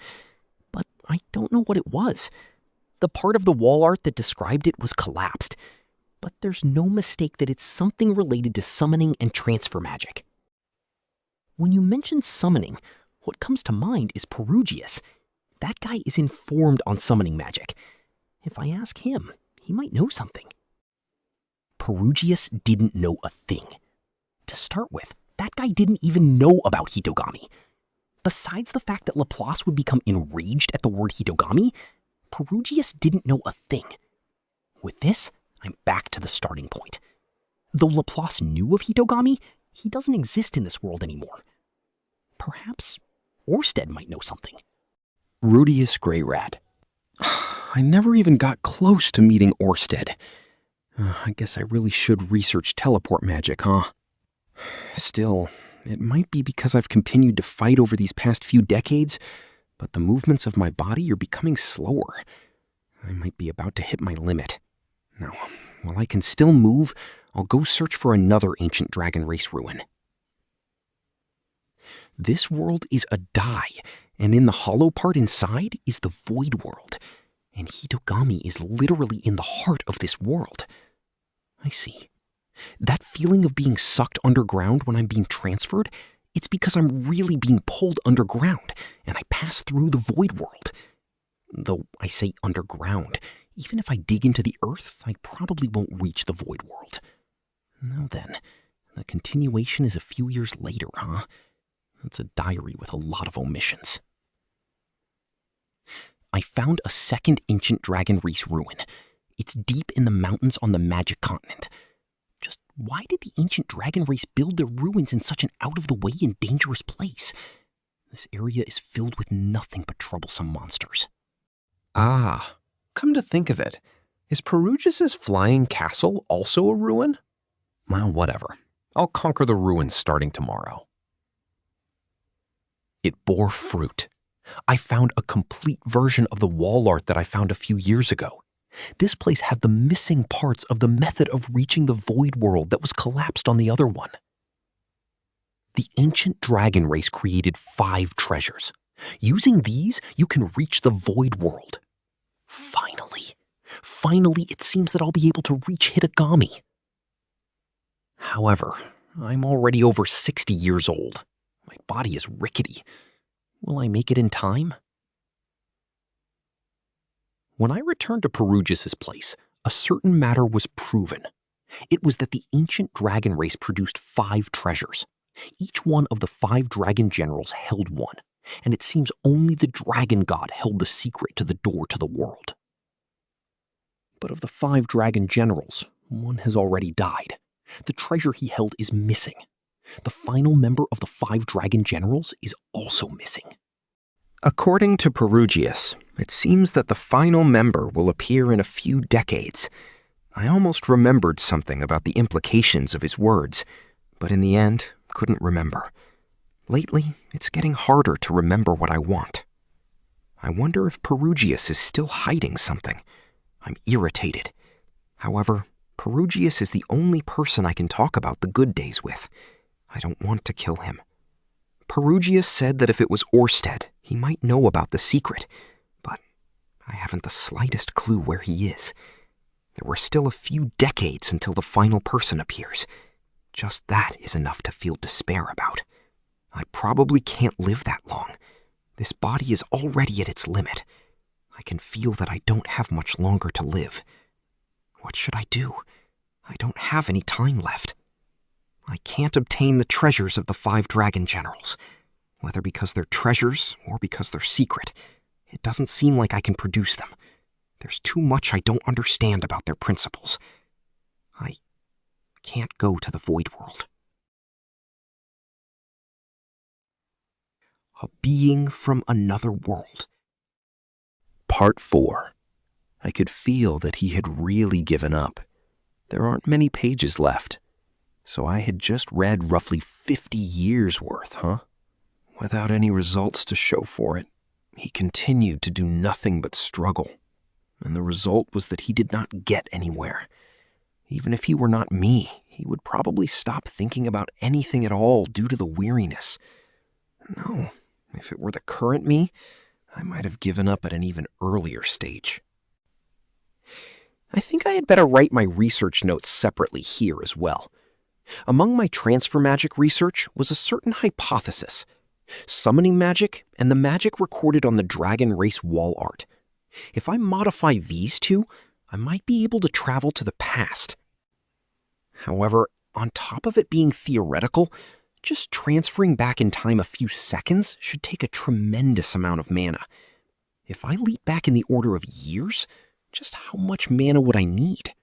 But I don't know what it was. The part of the wall art that described it was collapsed. But there's no mistake that it's something related to summoning and transfer magic. When you mention summoning, what comes to mind is Perugius. That guy is informed on summoning magic. If I ask him, he might know something. Perugius didn't know a thing. To start with, that guy didn't even know about Hitogami. Besides the fact that Laplace would become enraged at the word Hitogami, Perugius didn't know a thing. With this, I'm back to the starting point. Though Laplace knew of Hitogami, he doesn't exist in this world anymore. Perhaps Orsted might know something. Rudeus Greyrat. I never even got close to meeting Orsted. I guess I really should research teleport magic, huh? Still, it might be because I've continued to fight over these past few decades, but the movements of my body are becoming slower. I might be about to hit my limit. Now, while I can still move, I'll go search for another ancient dragon race ruin. This world is a die, and in the hollow part inside is the void world. And Hitogami is literally in the heart of this world. I see. That feeling of being sucked underground when I'm being transferred, it's because I'm really being pulled underground, and I pass through the void world. Though I say underground, even if I dig into the earth, I probably won't reach the void world. Now then, the continuation is a few years later, huh? That's a diary with a lot of omissions. I found a second ancient dragon race ruin. It's deep in the mountains on the Magic Continent. Just why did the ancient dragon race build their ruins in such an out-of-the-way and dangerous place? This area is filled with nothing but troublesome monsters. Ah, come to think of it, is Perugius's flying castle also a ruin? Well, whatever. I'll conquer the ruins starting tomorrow. It bore fruit. I found a complete version of the wall art that I found a few years ago. This place had the missing parts of the method of reaching the void world that was collapsed on the other one. The ancient dragon race created 5 treasures. Using these, you can reach the void world. Finally, it seems that I'll be able to reach Hitogami. However, I'm already over 60 years old. My body is rickety. Will I make it in time? When I returned to Perugius's place, a certain matter was proven. It was that the ancient dragon race produced 5 treasures. Each one of the 5 dragon generals held one, and it seems only the dragon god held the secret to the door to the world. But of the 5 dragon generals, one has already died. The treasure he held is missing. The final member of the 5 dragon generals is also missing. According to Perugius, it seems that the final member will appear in a few decades. I almost remembered something about the implications of his words, but in the end, couldn't remember. Lately, it's getting harder to remember what I want. I wonder if Perugius is still hiding something. I'm irritated. However, Perugius is the only person I can talk about the good days with. I don't want to kill him. Perugius said that if it was Orsted, he might know about the secret, but I haven't the slightest clue where he is. There were still a few decades until the final person appears. Just that is enough to feel despair about. I probably can't live that long. This body is already at its limit. I can feel that I don't have much longer to live. What should I do? I don't have any time left. I can't obtain the treasures of the 5 dragon generals. Whether because they're treasures or because they're secret, it doesn't seem like I can produce them. There's too much I don't understand about their principles. I can't go to the void world. A being from another world. Part 4. I could feel that he had really given up. There aren't many pages left. So I had just read roughly 50 years worth, huh? Without any results to show for it, he continued to do nothing but struggle. And the result was that he did not get anywhere. Even if he were not me, he would probably stop thinking about anything at all due to the weariness. No, if it were the current me, I might have given up at an even earlier stage. I think I had better write my research notes separately here as well. Among my transfer magic research was a certain hypothesis: summoning magic and the magic recorded on the dragon race wall art. If I modify these two, I might be able to travel to the past. However, on top of it being theoretical, just transferring back in time a few seconds should take a tremendous amount of mana. If I leap back in the order of years, just how much mana would I need?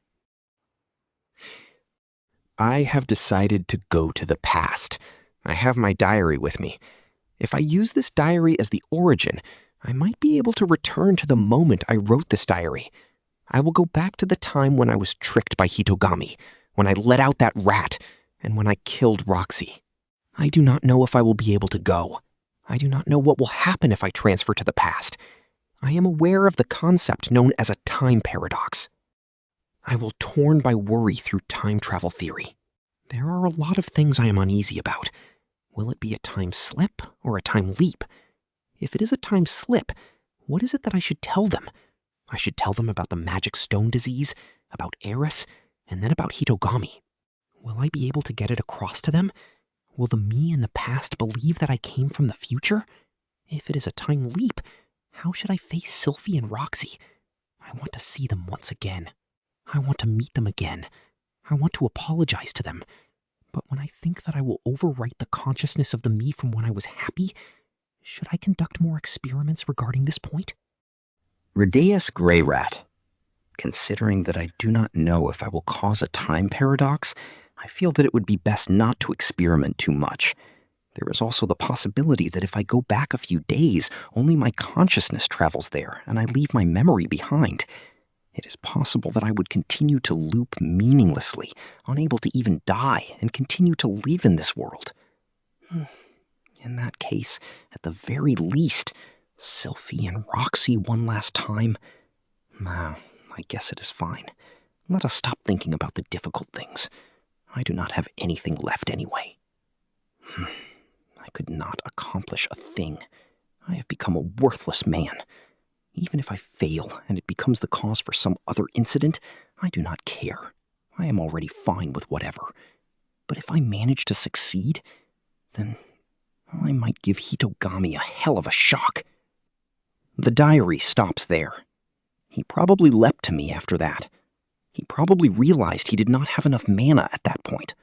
I have decided to go to the past. I have my diary with me. If I use this diary as the origin, I might be able to return to the moment I wrote this diary. I will go back to the time when I was tricked by Hitogami, when I let out that rat, and when I killed Roxy. I do not know if I will be able to go. I do not know what will happen if I transfer to the past. I am aware of the concept known as a time paradox. I will torn by worry through time travel theory. There are a lot of things I am uneasy about. Will it be a time slip or a time leap? If it is a time slip, what is it that I should tell them? I should tell them about the magic stone disease, about Eris, and then about Hitogami. Will I be able to get it across to them? Will the me in the past believe that I came from the future? If it is a time leap, how should I face Sylphie and Roxy? I want to see them once again. I want to meet them again. I want to apologize to them. But when I think that I will overwrite the consciousness of the me from when I was happy, should I conduct more experiments regarding this point? Rudeus Greyrat. Considering that I do not know if I will cause a time paradox, I feel that it would be best not to experiment too much. There is also the possibility that if I go back a few days, only my consciousness travels there, and I leave my memory behind. It is possible that I would continue to loop meaninglessly, unable to even die, and continue to live in this world. In that case, at the very least, Sylphie and Roxy one last time. I guess it is fine. Let us stop thinking about the difficult things. I do not have anything left anyway. I could not accomplish a thing. I have become a worthless man. Even if I fail and it becomes the cause for some other incident, I do not care. I am already fine with whatever. But if I manage to succeed, then I might give Hitogami a hell of a shock. The diary stops there. He probably leapt to me after that. He probably realized he did not have enough mana at that point.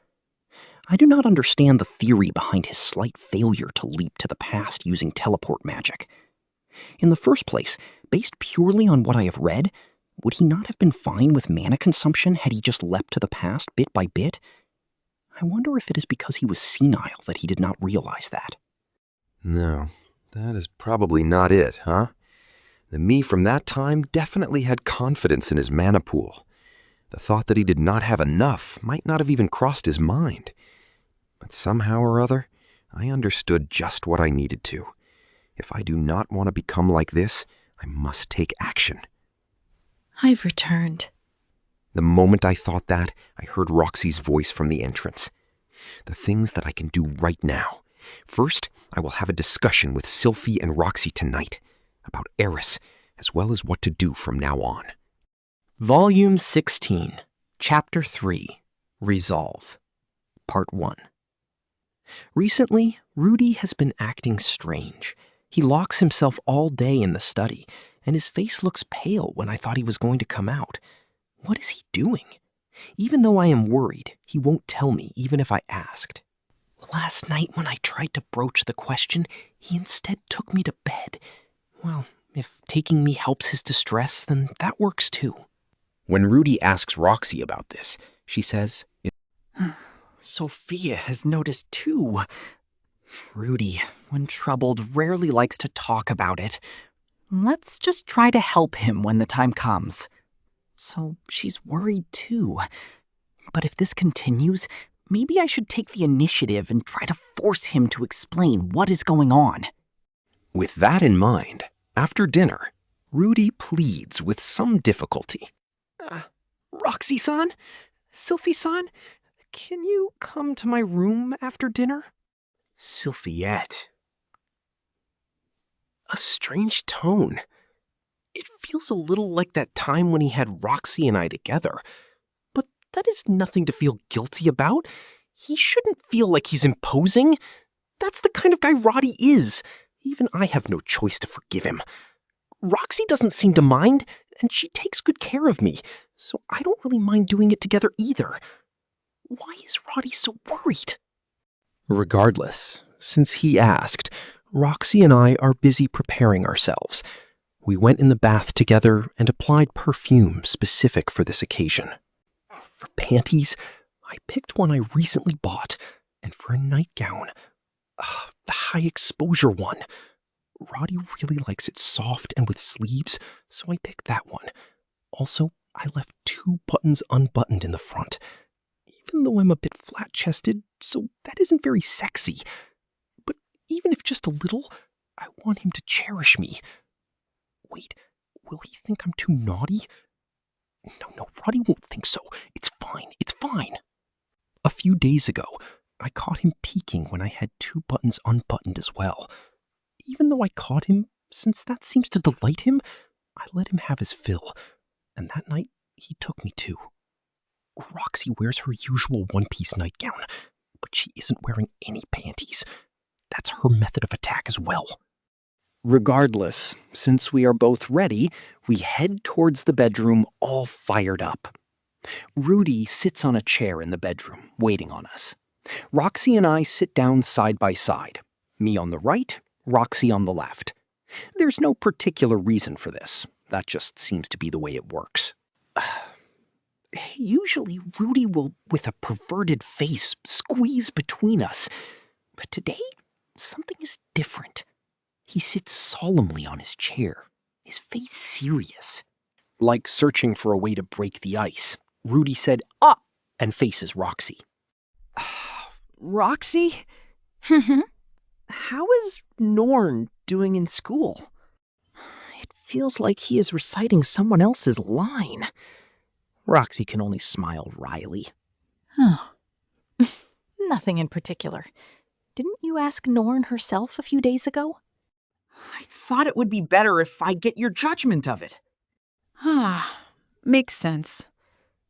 I do not understand the theory behind his slight failure to leap to the past using teleport magic. In the first place, based purely on what I have read, would he not have been fine with mana consumption had he just leapt to the past bit by bit? I wonder if it is because he was senile that he did not realize that. No, that is probably not it, huh? The me from that time definitely had confidence in his mana pool. The thought that he did not have enough might not have even crossed his mind. But somehow or other, I understood just what I needed to. If I do not want to become like this, I must take action. I've returned. The moment I thought that, I heard Roxy's voice from the entrance. The things that I can do right now. First, I will have a discussion with Sylphie and Roxy tonight about Eris, as well as what to do from now on. Volume 16, Chapter 3, Resolve, Part 1. Recently, Rudy has been acting strange. He locks himself all day in the study, and his face looks pale when I thought he was going to come out. What is he doing? Even though I am worried, he won't tell me even if I asked. Last night when I tried to broach the question, he instead took me to bed. Well, if taking me helps his distress, then that works too. When Rudy asks Roxy about this, she says, Sophia has noticed too. Rudy, when troubled, rarely likes to talk about it. Let's just try to help him when the time comes. So she's worried too. But if this continues, maybe I should take the initiative and try to force him to explain what is going on. With that in mind, after dinner, Rudy pleads with some difficulty. Roxy-san? Sylphie-san? Can you come to my room after dinner? Sylphiette. A strange tone. It feels a little like that time when he had Roxy and I together. But that is nothing to feel guilty about. He shouldn't feel like he's imposing. That's the kind of guy Roddy is. Even I have no choice to forgive him. Roxy doesn't seem to mind, and she takes good care of me, so I don't really mind doing it together either. Why is Roddy so worried? Regardless, since he asked, Roxy and I are busy preparing ourselves. We went in the bath together and applied perfume specific for this occasion. For panties, I picked one I recently bought, and for a nightgown, the high exposure one. Roddy really likes it soft and with sleeves, so I picked that one. Also, I left 2 buttons unbuttoned in the front. Even though I'm a bit flat-chested, so that isn't very sexy. But even if just a little, I want him to cherish me. Wait, will he think I'm too naughty? No, Roddy won't think so. It's fine. A few days ago, I caught him peeking when I had 2 buttons unbuttoned as well. Even though I caught him, since that seems to delight him, I let him have his fill. And that night, he took me too. Roxy wears her usual one-piece nightgown, but she isn't wearing any panties. That's her method of attack as well. Regardless, since we are both ready, we head towards the bedroom all fired up. Rudy sits on a chair in the bedroom, waiting on us. Roxy and I sit down side by side. Me on the right, Roxy on the left. There's no particular reason for this. That just seems to be the way it works. Usually, Rudy will, with a perverted face, squeeze between us. But today, something is different. He sits solemnly on his chair, his face serious. Like searching for a way to break the ice, Rudy said, and faces Roxy. Roxy? How is Norn doing in school? It feels like he is reciting someone else's line. Roxy can only smile wryly. Nothing in particular. Didn't you ask Norn herself a few days ago? I thought it would be better if I get your judgment of it. Makes sense.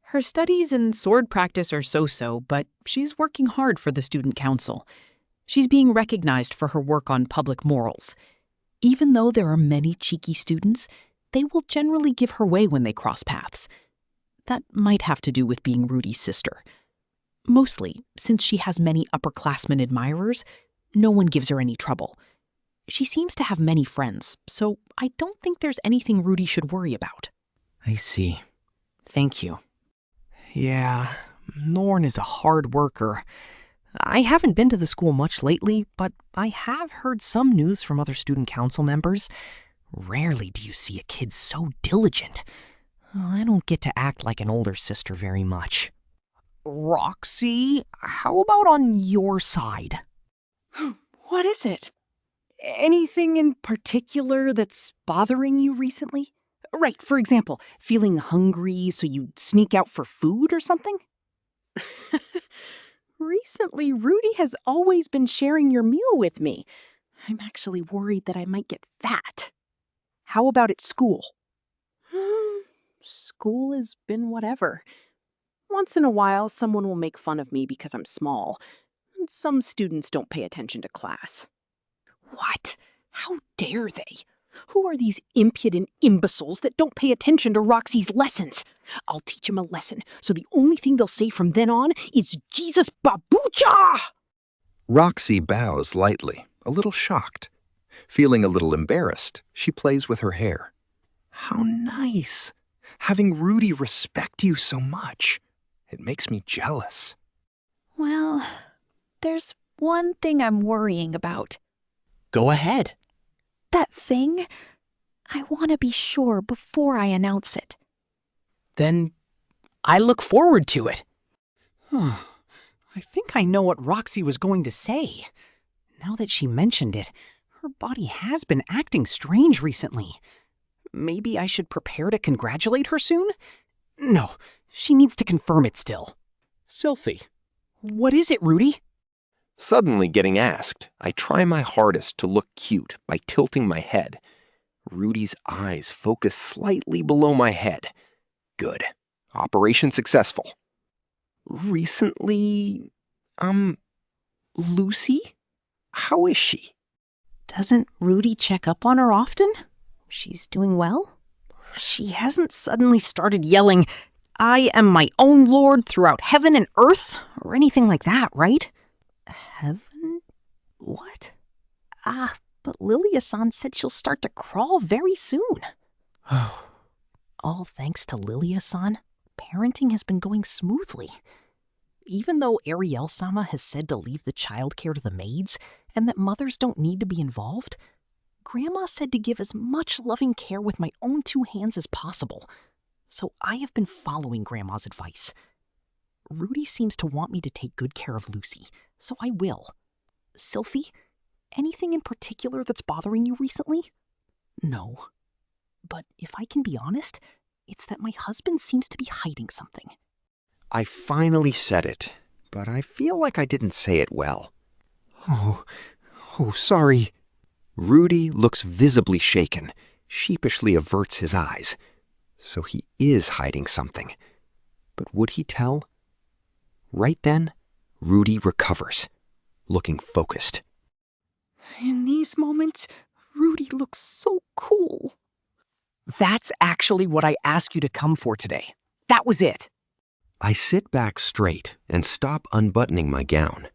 Her studies and sword practice are so-so, but she's working hard for the student council. She's being recognized for her work on public morals. Even though there are many cheeky students, they will generally give her way when they cross paths. That might have to do with being Rudy's sister. Mostly, since she has many upperclassmen admirers, no one gives her any trouble. She seems to have many friends, so I don't think there's anything Rudy should worry about. I see. Thank you. Yeah, Norn is a hard worker. I haven't been to the school much lately, but I have heard some news from other student council members. Rarely do you see a kid so diligent. I don't get to act like an older sister very much. Roxy, how about on your side? What is it? Anything in particular that's bothering you recently? Right, for example, feeling hungry so you sneak out for food or something? Recently, Rudy has always been sharing your meal with me. I'm actually worried that I might get fat. How about at school? School has been whatever. Once in a while, someone will make fun of me because I'm small, and some students don't pay attention to class. What? How dare they? Who are these impudent imbeciles that don't pay attention to Roxy's lessons? I'll teach them a lesson, so the only thing they'll say from then on is Jesus Babucha! Roxy bows lightly, a little shocked. Feeling a little embarrassed, she plays with her hair. How nice! Having Rudy respect you so much. It makes me jealous. Well, there's one thing I'm worrying about. Go ahead. That thing, I want to be sure before I announce it. Then I look forward to it. I think I know what Roxy was going to say. Now that she mentioned it, her body has been acting strange recently. Maybe I should prepare to congratulate her soon? No, she needs to confirm it still. Sylphie, what is it, Rudy? Suddenly getting asked, I try my hardest to look cute by tilting my head. Rudy's eyes focus slightly below my head. Good. Operation successful. Recently, Lucy? How is she? Doesn't Rudy check up on her often? She's doing well? She hasn't suddenly started yelling, "I am my own lord throughout heaven and earth," or anything like that, right? Heaven? What? But Lilia-san said she'll start to crawl very soon. All thanks to Lilia-san, parenting has been going smoothly. Even though Ariel-sama has said to leave the childcare to the maids and that mothers don't need to be involved, Grandma said to give as much loving care with my own 2 hands as possible. So I have been following Grandma's advice. Rudy seems to want me to take good care of Lucy, so I will. Sylphie, anything in particular that's bothering you recently? No. But if I can be honest, it's that my husband seems to be hiding something. I finally said it, but I feel like I didn't say it well. Oh, sorry. Rudy looks visibly shaken, sheepishly averts his eyes. So he is hiding something. But would he tell? Right then, Rudy recovers, looking focused. In these moments, Rudy looks so cool. That's actually what I asked you to come for today. That was it. I sit back straight and stop unbuttoning my gown.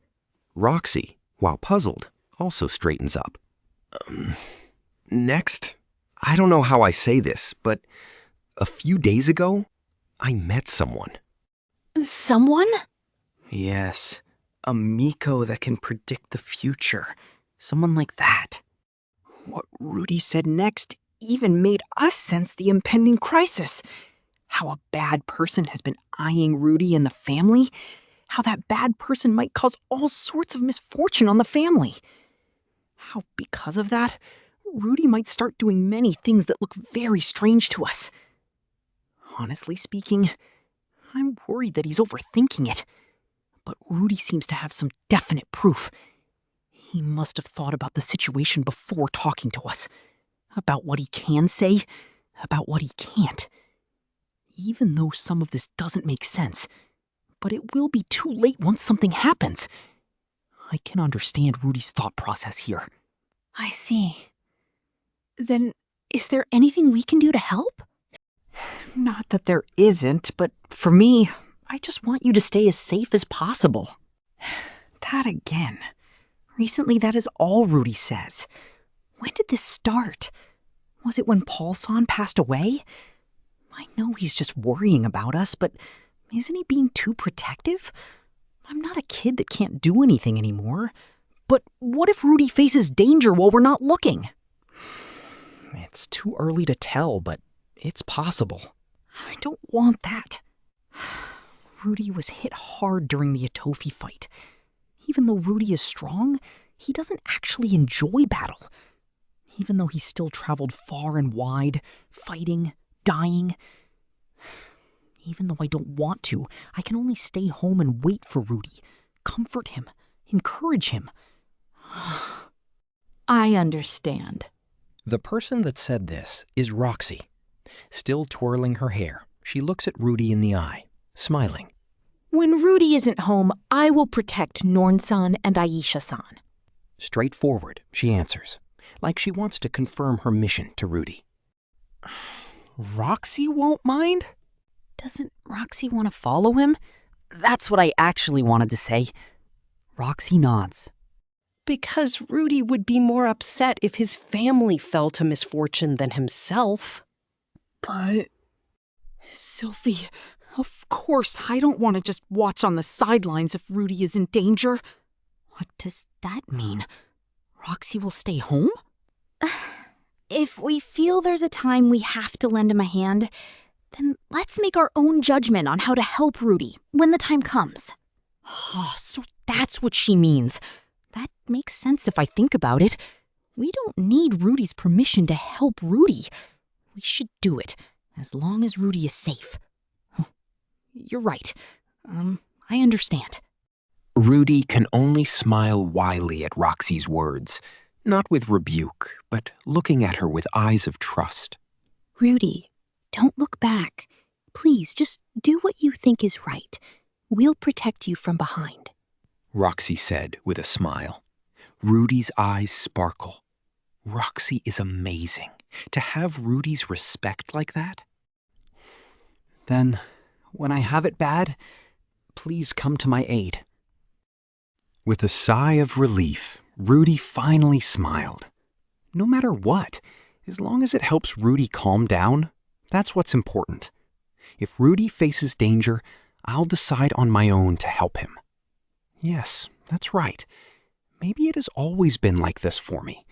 Roxy, while puzzled, also straightens up. Next, I don't know how I say this, but a few days ago, I met someone. Someone? Yes, a Miko that can predict the future. Someone like that. What Rudy said next even made us sense the impending crisis. How a bad person has been eyeing Rudy and the family. How that bad person might cause all sorts of misfortune on the family. How, because of that, Rudy might start doing many things that look very strange to us. Honestly speaking, I'm worried that he's overthinking it. But Rudy seems to have some definite proof. He must have thought about the situation before talking to us. About what he can say, about what he can't. Even though some of this doesn't make sense, but it will be too late once something happens. I can understand Rudy's thought process here. I see. Then, is there anything we can do to help? Not that there isn't, but for me, I just want you to stay as safe as possible. That again. Recently, that is all Rudy says. When did this start? Was it when Paul-san passed away? I know he's just worrying about us, but isn't he being too protective? I'm not a kid that can't do anything anymore. But what if Rudy faces danger while we're not looking? It's too early to tell, but it's possible. I don't want that. Rudy was hit hard during the Atofi fight. Even though Rudy is strong, he doesn't actually enjoy battle. Even though he's still traveled far and wide, fighting, dying. Even though I don't want to, I can only stay home and wait for Rudy, comfort him, encourage him. I understand. The person that said this is Roxy. Still twirling her hair, she looks at Rudy in the eye, smiling. When Rudy isn't home, I will protect Norn-san and Aisha-san. Straightforward, she answers, like she wants to confirm her mission to Rudy. Roxy won't mind? Doesn't Roxy want to follow him? That's what I actually wanted to say. Roxy nods. Because Rudy would be more upset if his family fell to misfortune than himself. But... Sylphie, Of course, I don't want to just watch on the sidelines if Rudy is in danger. What does that mean? Roxy will stay home? If we feel there's a time we have to lend him a hand, then let's make our own judgment on how to help Rudy when the time comes. Oh, so that's what she means. That makes sense if I think about it. We don't need Rudy's permission to help Rudy. We should do it, as long as Rudy is safe. You're right. I understand. Rudy can only smile wryly at Roxy's words, not with rebuke, but looking at her with eyes of trust. Rudy, don't look back. Please, just do what you think is right. We'll protect you from behind. Roxy said with a smile. Rudy's eyes sparkle. Roxy is amazing. To have Rudy's respect like that? Then, when I have it bad, please come to my aid. With a sigh of relief, Rudy finally smiled. No matter what, as long as it helps Rudy calm down, that's what's important. If Rudy faces danger, I'll decide on my own to help him. Yes, that's right. Maybe it has always been like this for me.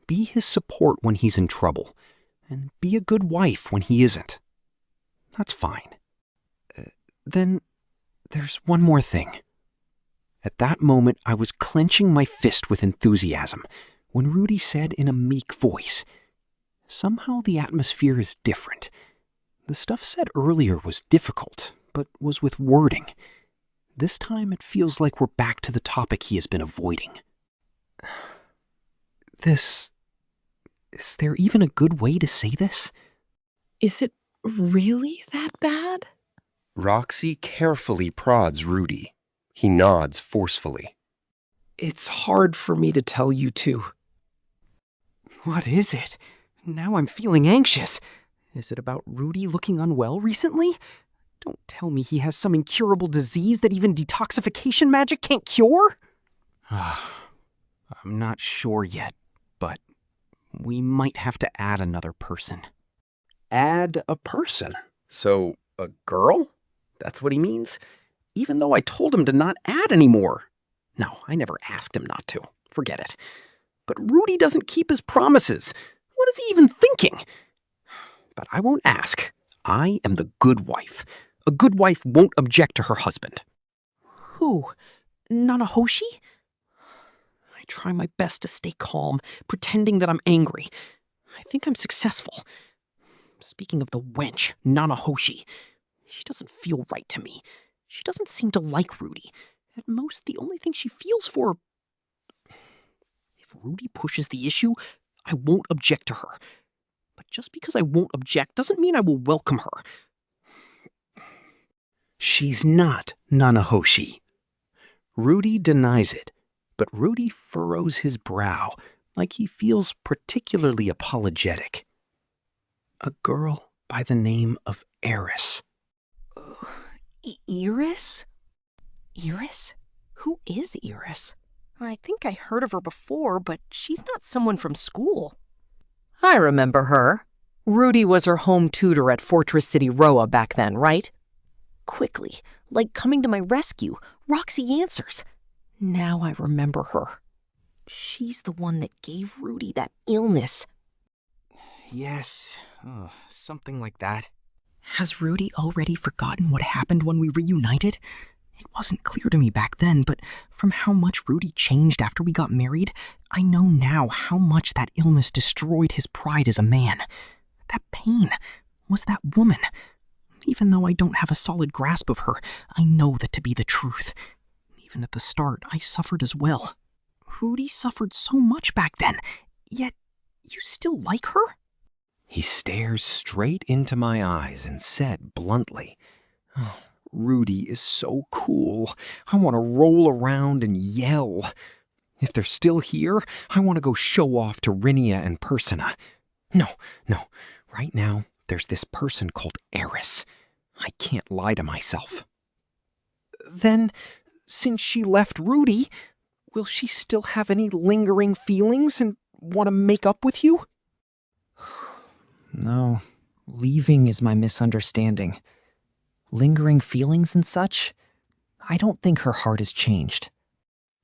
Be his support when he's in trouble, and be a good wife when he isn't. That's fine. Then there's one more thing. At that moment, I was clenching my fist with enthusiasm when Rudy said in a meek voice, "Somehow the atmosphere is different. The stuff said earlier was difficult, but was with wording. This time it feels like we're back to the topic he has been avoiding." Is there even a good way to say this? Is it really that bad? Roxy carefully prods Rudy. He nods forcefully. It's hard for me to tell you too. What is it? Now I'm feeling anxious. Is it about Rudy looking unwell recently? Don't tell me he has some incurable disease that even detoxification magic can't cure? I'm not sure yet, but we might have to add another person. Add a person? So, a girl? That's what he means? Even though I told him to not add anymore. No, I never asked him not to. Forget it. But Rudy doesn't keep his promises. What is he even thinking? But I won't ask. I am the good wife. A good wife won't object to her husband. Who? Nanahoshi? I try my best to stay calm, pretending that I'm angry. I think I'm successful. Speaking of the wench, Nanahoshi, she doesn't feel right to me. She doesn't seem to like Rudy. At most, the only thing she feels for... If Rudy pushes the issue, I won't object to her. But just because I won't object doesn't mean I will welcome her. She's not Nanahoshi. Rudy denies it, but Rudy furrows his brow like he feels particularly apologetic. A girl by the name of Eris. Iris? Iris? Who is Iris? I think I heard of her before, but she's not someone from school. I remember her. Rudy was her home tutor at Fortress City Roa back then, right? Quickly, like coming to my rescue, Roxy answers. Now I remember her. She's the one that gave Rudy that illness. Yes, something like that. Has Rudy already forgotten what happened when we reunited? It wasn't clear to me back then, but from how much Rudy changed after we got married, I know now how much that illness destroyed his pride as a man. That pain was that woman. Even though I don't have a solid grasp of her, I know that to be the truth. Even at the start, I suffered as well. Rudy suffered so much back then, yet you still like her? He stares straight into my eyes and said bluntly, "Oh, Rudy is so cool. I want to roll around and yell. If they're still here, I want to go show off to Rinia and Persona. No. Right now, there's this person called Eris. I can't lie to myself." "Then, since she left Rudy, will she still have any lingering feelings and want to make up with you?" No, leaving is my misunderstanding. lingering feelings and such. I don't think her heart has changed.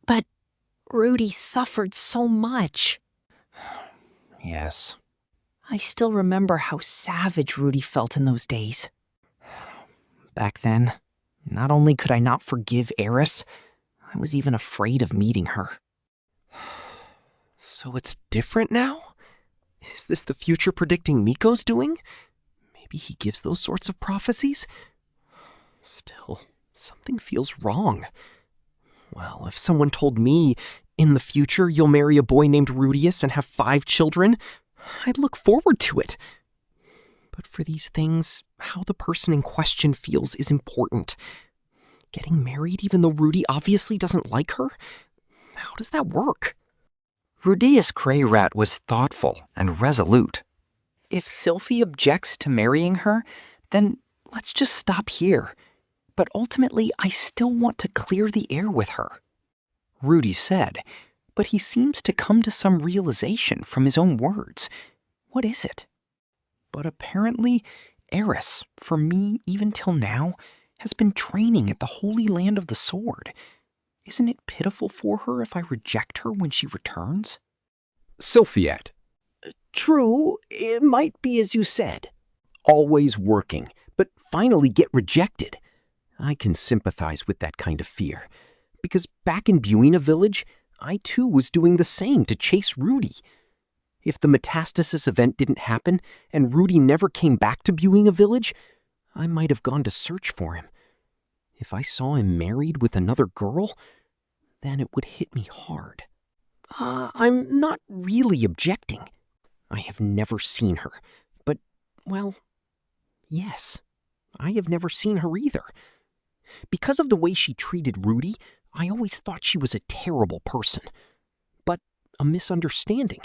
But Rudy suffered so much. Yes. I still remember how savage Rudy felt in those days. Back then, not only could I not forgive Eris, I was even afraid of meeting her. So it's different now? Is this the future predicting Miko's doing? Maybe he gives those sorts of prophecies? Still, something feels wrong. Well, if someone told me, in the future you'll marry a boy named Rudeus and have 5 children, I'd look forward to it. But for these things, how the person in question feels is important. Getting married even though Rudy obviously doesn't like her? How does that work? Rudeus Greyrat was thoughtful and resolute. If Sylphie objects to marrying her, then let's just stop here. But ultimately, I still want to clear the air with her. Rudy said, but he seems to come to some realization from his own words. What is it? But apparently, Eris, for me even till now, has been training at the Holy Land of the Sword. Isn't it pitiful for her if I reject her when she returns? Sylphiette. True, it might be as you said. Always working, but finally get rejected. I can sympathize with that kind of fear, because back in Buena Village, I too was doing the same to chase Rudy. If the metastasis event didn't happen and Rudy never came back to Buena Village, I might have gone to search for him. If I saw him married with another girl, then it would hit me hard. I'm not really objecting. I have never seen her, but, well, yes, I have never seen her either. Because of the way she treated Rudy, I always thought she was a terrible person. But a misunderstanding.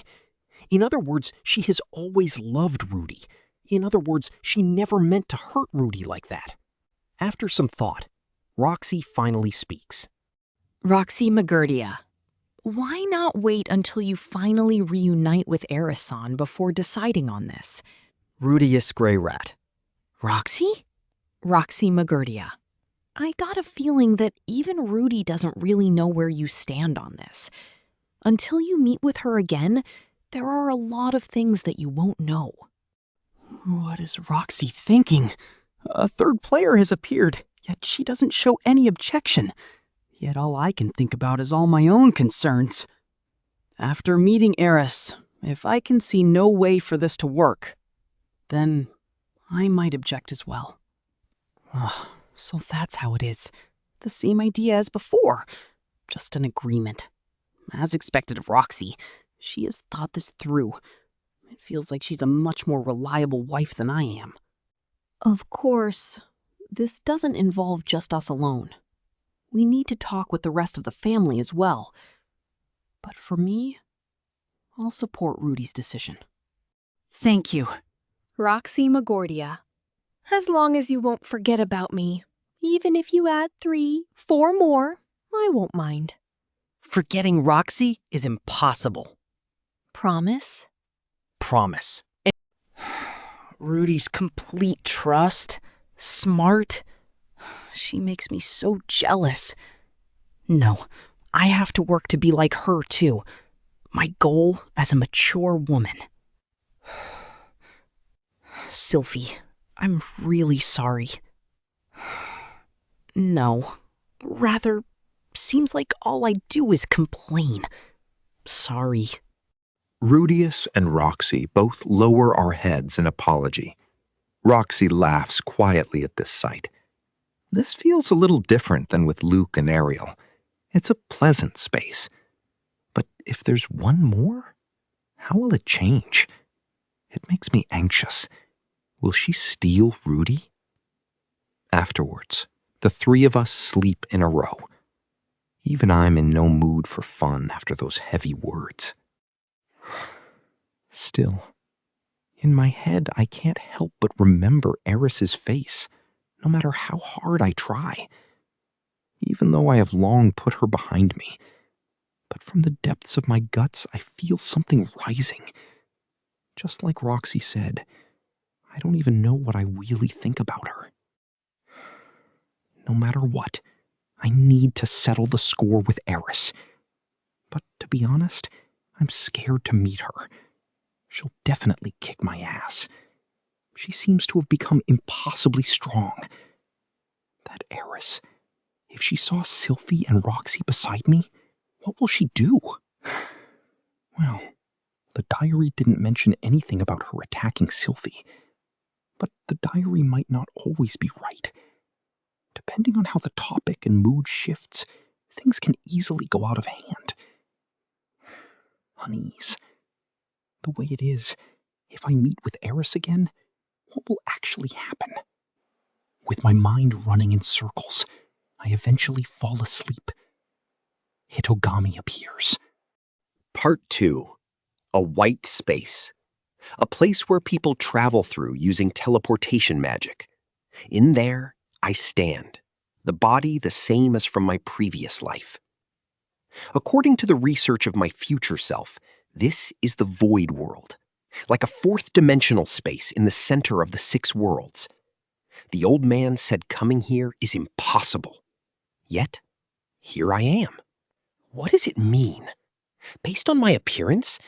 In other words, she has always loved Rudy. In other words, she never meant to hurt Rudy like that. After some thought, Roxy finally speaks. Roxy Magurdia, why not wait until you finally reunite with Eris-san before deciding on this? Rudeus Greyrat. Roxy? Roxy Magurdia. I got a feeling that even Rudy doesn't really know where you stand on this. Until you meet with her again, there are a lot of things that you won't know. What is Roxy thinking? A third player has appeared, yet she doesn't show any objection. Yet all I can think about is all my own concerns. After meeting Eris, if I can see no way for this to work, then I might object as well. So that's how it is. The same idea as before. Just an agreement. As expected of Roxy, she has thought this through. It feels like she's a much more reliable wife than I am. Of course, this doesn't involve just us alone. We need to talk with the rest of the family as well. But for me, I'll support Rudy's decision. Thank you. Roxy Magordia. As long as you won't forget about me, even if you add 3, 4 more, I won't mind. Forgetting Roxy is impossible. Promise? Promise. Rudy's complete trust, smart. She makes me so jealous. No, I have to work to be like her too. My goal as a mature woman. Sylphie, I'm really sorry. No, rather, seems like all I do is complain. Sorry. Rudeus and Roxy both lower our heads in apology. Roxy laughs quietly at this sight. This feels a little different than with Luke and Ariel. It's a pleasant space. But if there's one more, how will it change? It makes me anxious. Will she steal Rudy? Afterwards, the 3 of us sleep in a row. Even I'm in no mood for fun after those heavy words. Still, in my head, I can't help but remember Eris's face, no matter how hard I try. Even though I have long put her behind me. But from the depths of my guts, I feel something rising. Just like Roxy said, I don't even know what I really think about her. No matter what, I need to settle the score with Eris. But to be honest, I'm scared to meet her. She'll definitely kick my ass. She seems to have become impossibly strong. That Eris, if she saw Sylphie and Roxy beside me, what will she do? Well, the diary didn't mention anything about her attacking Sylphie. But the diary might not always be right. Depending on how the topic and mood shifts, things can easily go out of hand. Unease. The way it is, if I meet with Eris again, what will actually happen? With my mind running in circles, I eventually fall asleep. Hitogami appears. Part 2. A White Space. A place where people travel through using teleportation magic. In there, I stand, the body the same as from my previous life. According to the research of my future self, this is the void world, like a fourth-dimensional space in the center of the 6 worlds. The old man said coming here is impossible. Yet, here I am. What does it mean? Based on my appearance,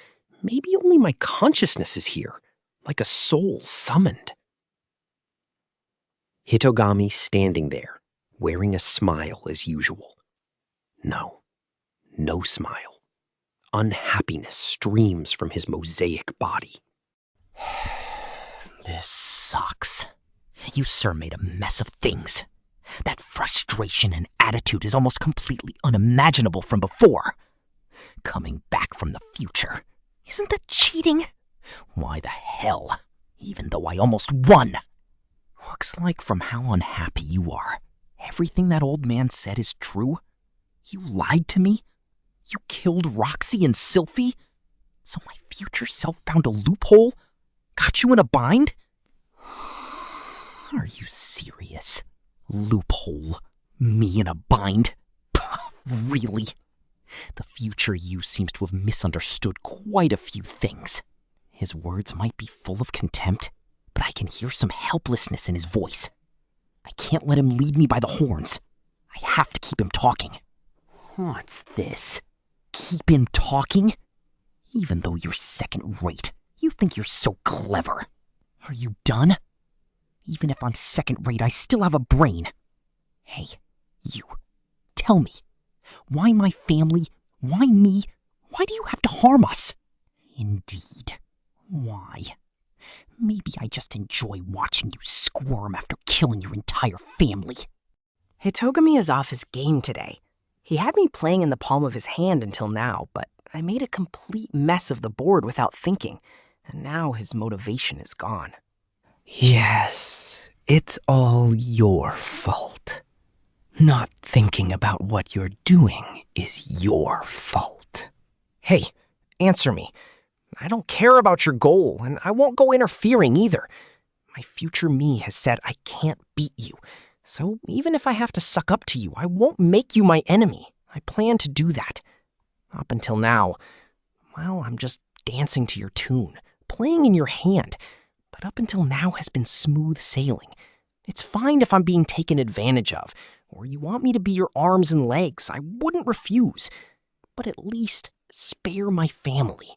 maybe only my consciousness is here, like a soul summoned. Hitogami standing there, wearing a smile as usual. No smile. Unhappiness streams from his mosaic body. This sucks. You, sir, made a mess of things. That frustration and attitude is almost completely unimaginable from before. Coming back from the future. Isn't that cheating? Why the hell? Even though I almost won. Looks like from how unhappy you are, everything that old man said is true. You lied to me. You killed Roxy and Sylphie. So my future self found a loophole? Got you in a bind? Are you serious? Loophole? Me in a bind? Really? The future you seems to have misunderstood quite a few things. His words might be full of contempt, but I can hear some helplessness in his voice. I can't let him lead me by the horns. I have to keep him talking. What's this? Keep him talking? Even though you're second-rate, you think you're so clever. Are you done? Even if I'm second-rate, I still have a brain. Hey, you. Tell me. Why my family? Why me? Why do you have to harm us? Indeed. Why? Maybe I just enjoy watching you squirm after killing your entire family. Hitogami is off his game today. He had me playing in the palm of his hand until now, but I made a complete mess of the board without thinking, and now his motivation is gone. Yes, it's all your fault. Not thinking about what you're doing is your fault. Hey, answer me. I don't care about your goal, and I won't go interfering either. My future me has said I can't beat you, so even if I have to suck up to you, I won't make you my enemy. I plan to do that. Up until now, well, I'm just dancing to your tune, playing in your hand, but up until now has been smooth sailing. It's fine if I'm being taken advantage of, or you want me to be your arms and legs. I wouldn't refuse, but at least spare my family.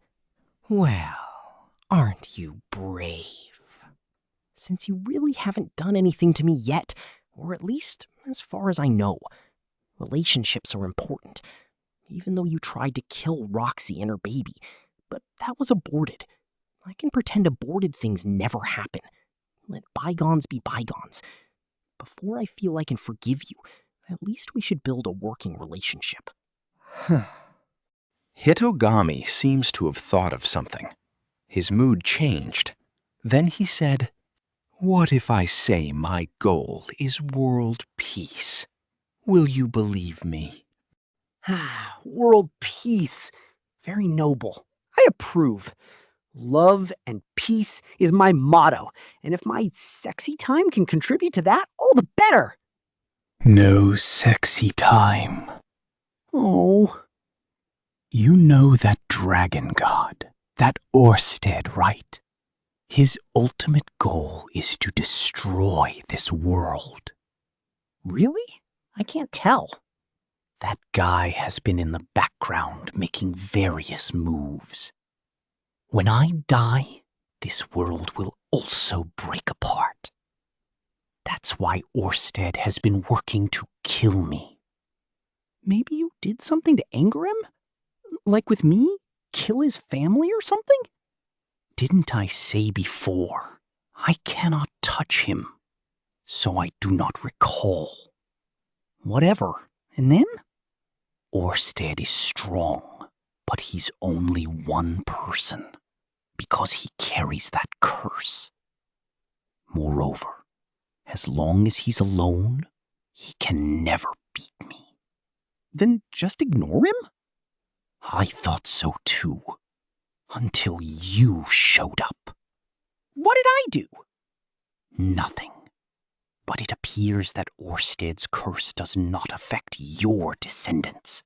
Well, aren't you brave? Since you really haven't done anything to me yet, or at least as far as I know, relationships are important, even though you tried to kill Roxy and her baby, but that was aborted. I can pretend aborted things never happen. Let bygones be bygones. Before I feel I can forgive you, at least we should build a working relationship. Hitogami seems to have thought of something. His mood changed. Then he said, "What if I say my goal is world peace? Will you believe me?" World peace. Very noble. I approve. Love and peace is my motto, and if my sexy time can contribute to that, all the better. No sexy time. Oh. You know that dragon god, that Orsted, right? His ultimate goal is to destroy this world. Really? I can't tell. That guy has been in the background making various moves. When I die, this world will also break apart. That's why Orsted has been working to kill me. Maybe you did something to anger him? Like with me? Kill his family or something? Didn't I say before, I cannot touch him, so I do not recall. Whatever. And then? Orsted is strong, but he's only one person, because he carries that curse. Moreover, as long as he's alone, he can never beat me. Then just ignore him? I thought so too, until you showed up. What did I do? Nothing. But it appears that Orsted's curse does not affect your descendants.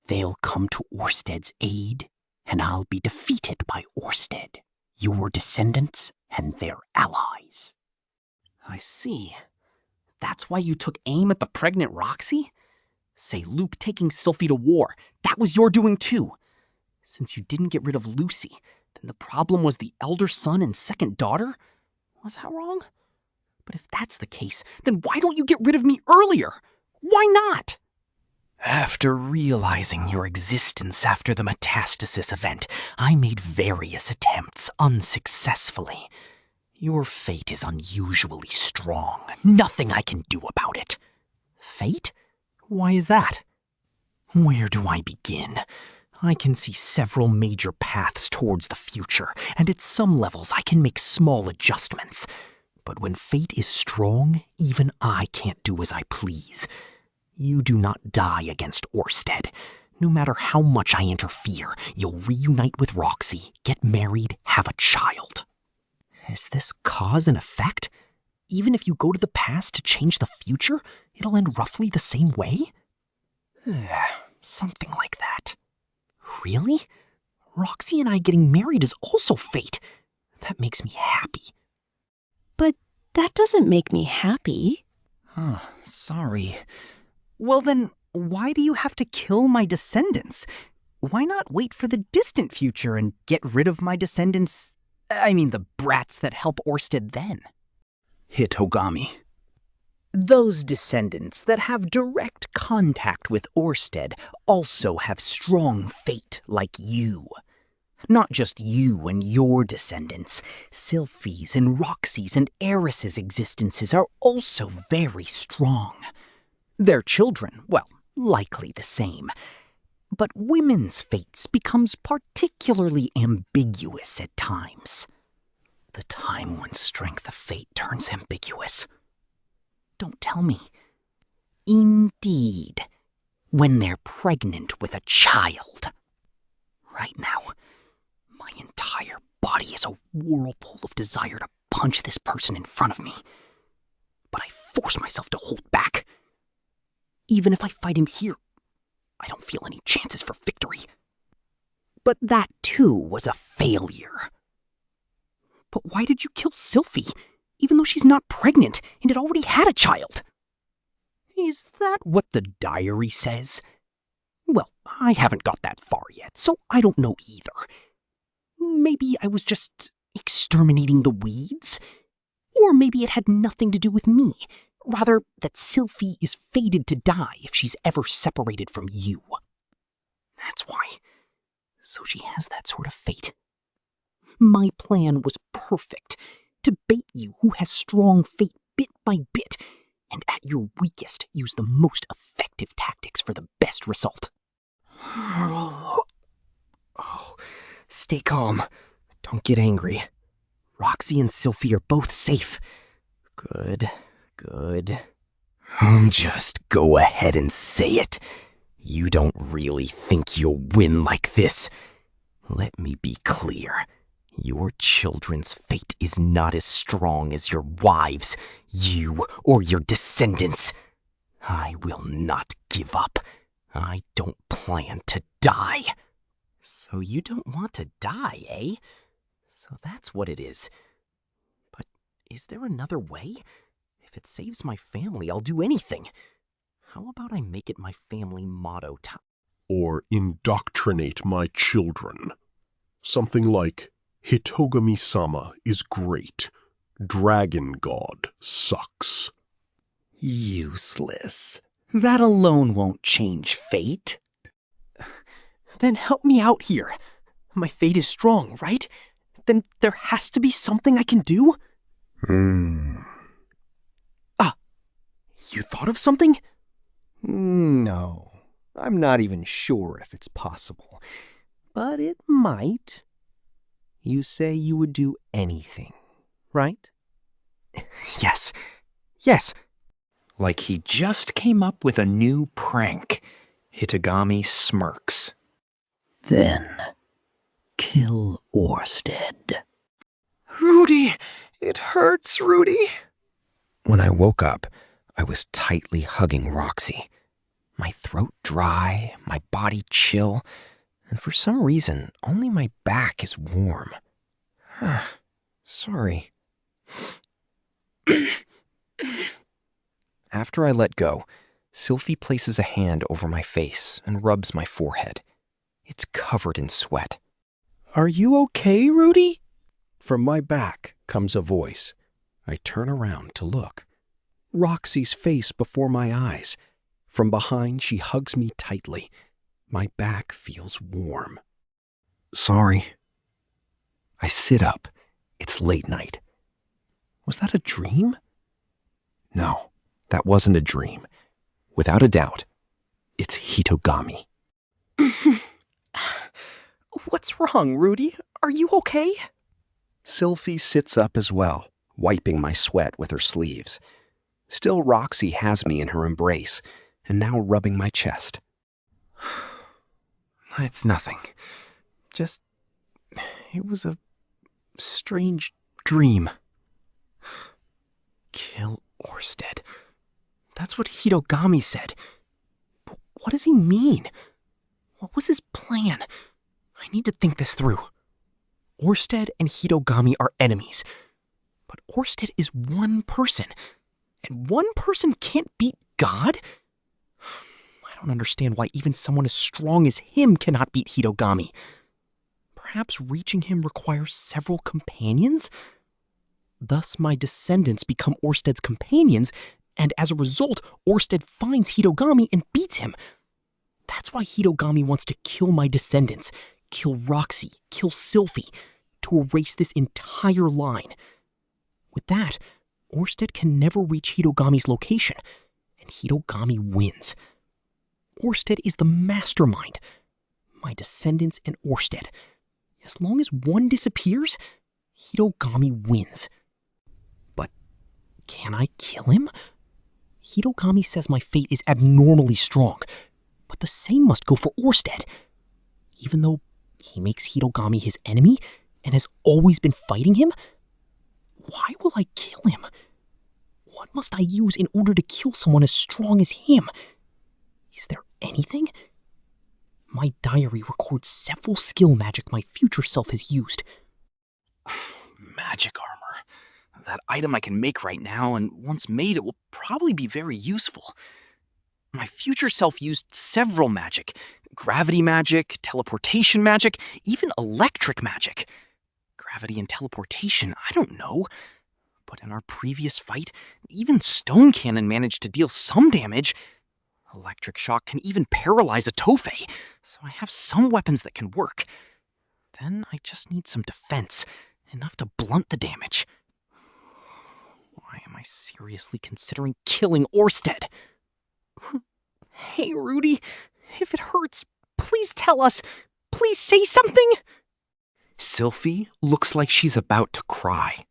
They'll come to Orsted's aid, and I'll be defeated by Orsted, your descendants, and their allies. I see. That's why you took aim at the pregnant Roxy? Say, Luke taking Sylphie to war, that was your doing too. Since you didn't get rid of Lucy, then the problem was the elder son and second daughter? Was that wrong? But if that's the case, then why don't you get rid of me earlier? Why not? After realizing your existence after the metastasis event, I made various attempts unsuccessfully. Your fate is unusually strong. Nothing I can do about it. Fate? Why is that? Where do I begin? I can see several major paths towards the future, and at some levels I can make small adjustments. But when fate is strong, even I can't do as I please. You do not die against Orsted. No matter how much I interfere, you'll reunite with Roxy, get married, have a child. Is this cause and effect? Even if you go to the past to change the future, it'll end roughly the same way? Something like that. Really? Roxy and I getting married is also fate. That makes me happy. But that doesn't make me happy. Sorry. Well then, why do you have to kill my descendants? Why not wait for the distant future and get rid of my descendants? I mean, the brats that help Orsted then. Hitogami. Those descendants that have direct contact with Orsted also have strong fate like you. Not just you and your descendants. Sylphie's and Roxy's and Eris's existences are also very strong. Their children, well, likely the same. But women's fates becomes particularly ambiguous at times. The time when strength of fate turns ambiguous. Don't tell me. Indeed. When they're pregnant with a child. Right now, my entire body is a whirlpool of desire to punch this person in front of me. But I force myself to hold back. Even if I fight him here, I don't feel any chances for victory. But that too was a failure. But why did you kill Sylphie, even though she's not pregnant and had already had a child? Is that what the diary says? Well, I haven't got that far yet, so I don't know either. Maybe I was just exterminating the weeds? Or maybe it had nothing to do with me. Rather, that Sylphie is fated to die if she's ever separated from you. That's why. So she has that sort of fate. My plan was perfect. To bait you who has strong fate bit by bit, and at your weakest use the most effective tactics for the best result. Oh, stay calm. Don't get angry. Roxy and Sylphie are both safe. Good. Just go ahead and say it. You don't really think you'll win like this. Let me be clear. Your children's fate is not as strong as your wives, you, or your descendants. I will not give up. I don't plan to die. So you don't want to die, eh? So that's what it is. But is there another way? If it saves my family, I'll do anything. How about I make it my family motto? Or indoctrinate my children. Something like, Hitogami-sama is great. Dragon God sucks. Useless. That alone won't change fate. Then help me out here. My fate is strong, right? Then there has to be something I can do? You thought of something? No, I'm not even sure if it's possible. But it might. You say you would do anything, right? Yes. Like he just came up with a new prank. Hitogami smirks. Then, kill Orsted. Rudy! It hurts, Rudy! When I woke up, I was tightly hugging Roxy. My throat dry, my body chill, and for some reason, only my back is warm. Sorry. After I let go, Sylphie places a hand over my face and rubs my forehead. It's covered in sweat. Are you okay, Rudy? From my back comes a voice. I turn around to look. Roxy's face before my eyes. From behind, she hugs me tightly. My back feels warm. Sorry. I sit up. It's late night. Was that a dream? No, that wasn't a dream. Without a doubt, it's Hitogami. What's wrong, Rudy? Are you okay? Sylphie sits up as well, wiping my sweat with her sleeves. Still, Roxy has me in her embrace, and now rubbing my chest. It's nothing. Just, it was a strange dream. Kill Orsted. That's what Hitogami said. But what does he mean? What was his plan? I need to think this through. Orsted and Hitogami are enemies. But Orsted is one person. And one person can't beat God? I don't understand why even someone as strong as him cannot beat Hitogami. Perhaps reaching him requires several companions? Thus my descendants become Orsted's companions, and as a result, Orsted finds Hitogami and beats him. That's why Hitogami wants to kill my descendants, kill Roxy, kill Sylphie, to erase this entire line. With that, Orsted can never reach Hitogami's location, and Hitogami wins. Orsted is the mastermind. My descendants and Orsted. As long as one disappears, Hitogami wins. But can I kill him? Hitogami says my fate is abnormally strong, but the same must go for Orsted. Even though he makes Hitogami his enemy and has always been fighting him, why will I kill him? What must I use in order to kill someone as strong as him? Is there anything? My diary records several skill magic my future self has used. Magic armor. That item I can make right now, and once made it will probably be very useful. My future self used several magic. Gravity magic, teleportation magic, even electric magic. Gravity and teleportation, I don't know. But in our previous fight, even Stone Cannon managed to deal some damage. Electric shock can even paralyze a Tofei, so I have some weapons that can work. Then I just need some defense, enough to blunt the damage. Why am I seriously considering killing Orsted? Hey, Rudy, if it hurts, please tell us. Please say something. Sylphie looks like she's about to cry.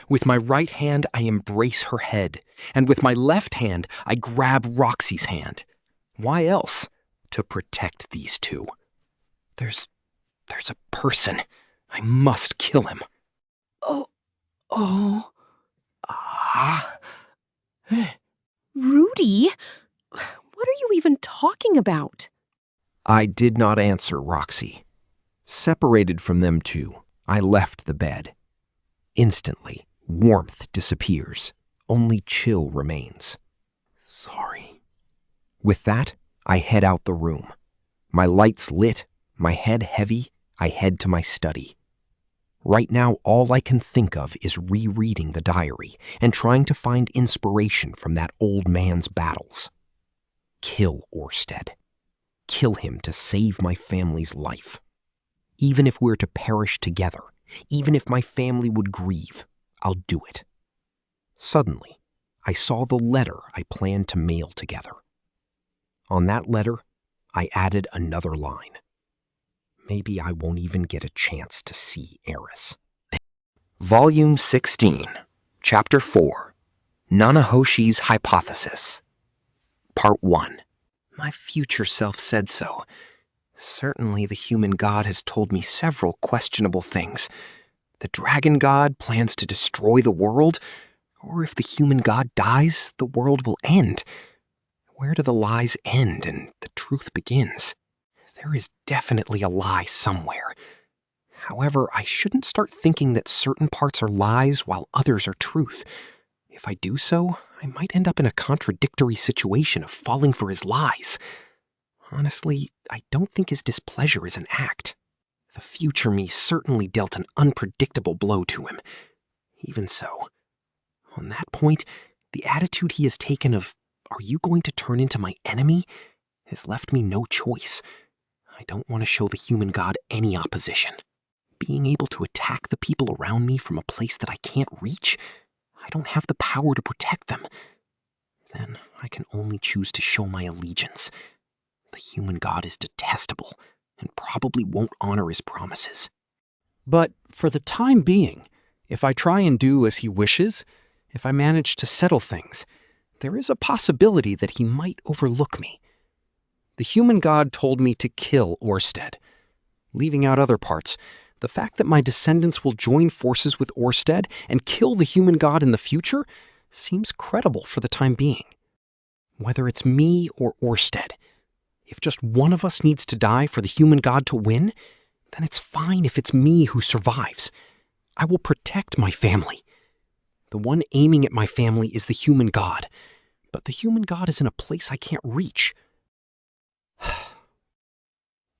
With my right hand, I embrace her head, and with my left hand, I grab Roxy's hand. Why else? To protect these two. There's a person. I must kill him. Rudy? What are you even talking about? I did not answer Roxy. Separated from them two, I left the bed. Instantly, warmth disappears. Only chill remains. Sorry. With that, I head out the room. My lights lit, my head heavy, I head to my study. Right now, all I can think of is rereading the diary and trying to find inspiration from that old man's battles. Kill Orsted. Kill him to save my family's life. Even if we're to perish together, even if my family would grieve, I'll do it. Suddenly, I saw the letter I planned to mail together. On that letter, I added another line. Maybe I won't even get a chance to see Eris. Volume 16, Chapter 4, Nanahoshi's Hypothesis. Part 1. My future self said so. Certainly the human god has told me several questionable things. The dragon god plans to destroy the world, or if the human god dies, the world will end. Where do the lies end and the truth begins? There is definitely a lie somewhere. However, I shouldn't start thinking that certain parts are lies while others are truth. If I do so, I might end up in a contradictory situation of falling for his lies. Honestly, I don't think his displeasure is an act. The future me certainly dealt an unpredictable blow to him. Even so, on that point, the attitude he has taken of, "Are you going to turn into my enemy?" has left me no choice. I don't want to show the human god any opposition. Being able to attack the people around me from a place that I can't reach, I don't have the power to protect them. Then I can only choose to show my allegiance. The human god is detestable and probably won't honor his promises. But for the time being, if I try and do as he wishes, if I manage to settle things, there is a possibility that he might overlook me. The human god told me to kill Orsted. Leaving out other parts, the fact that my descendants will join forces with Orsted and kill the human god in the future seems credible for the time being. Whether it's me or Orsted, if just one of us needs to die for the human god to win, then it's fine if it's me who survives. I will protect my family. The one aiming at my family is the human god, but the human god is in a place I can't reach.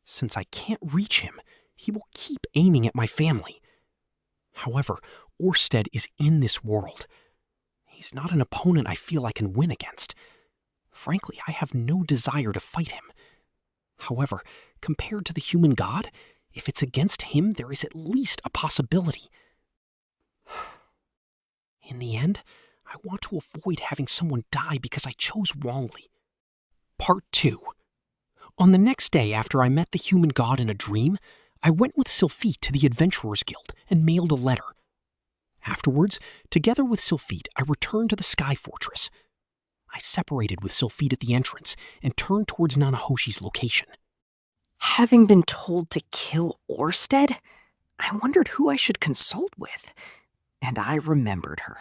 Since I can't reach him, he will keep aiming at my family. However, Orsted is in this world. He's not an opponent I feel I can win against. Frankly, I have no desire to fight him. However, compared to the human god, if it's against him, there is at least a possibility. In the end, I want to avoid having someone die because I chose wrongly. Part 2. On the next day after I met the human god in a dream, I went with Sylphite to the Adventurers Guild and mailed a letter. Afterwards, together with Sylphite, I returned to the Sky Fortress. I separated with Sylphite at the entrance and turned towards Nanahoshi's location. Having been told to kill Orsted, I wondered who I should consult with. And I remembered her.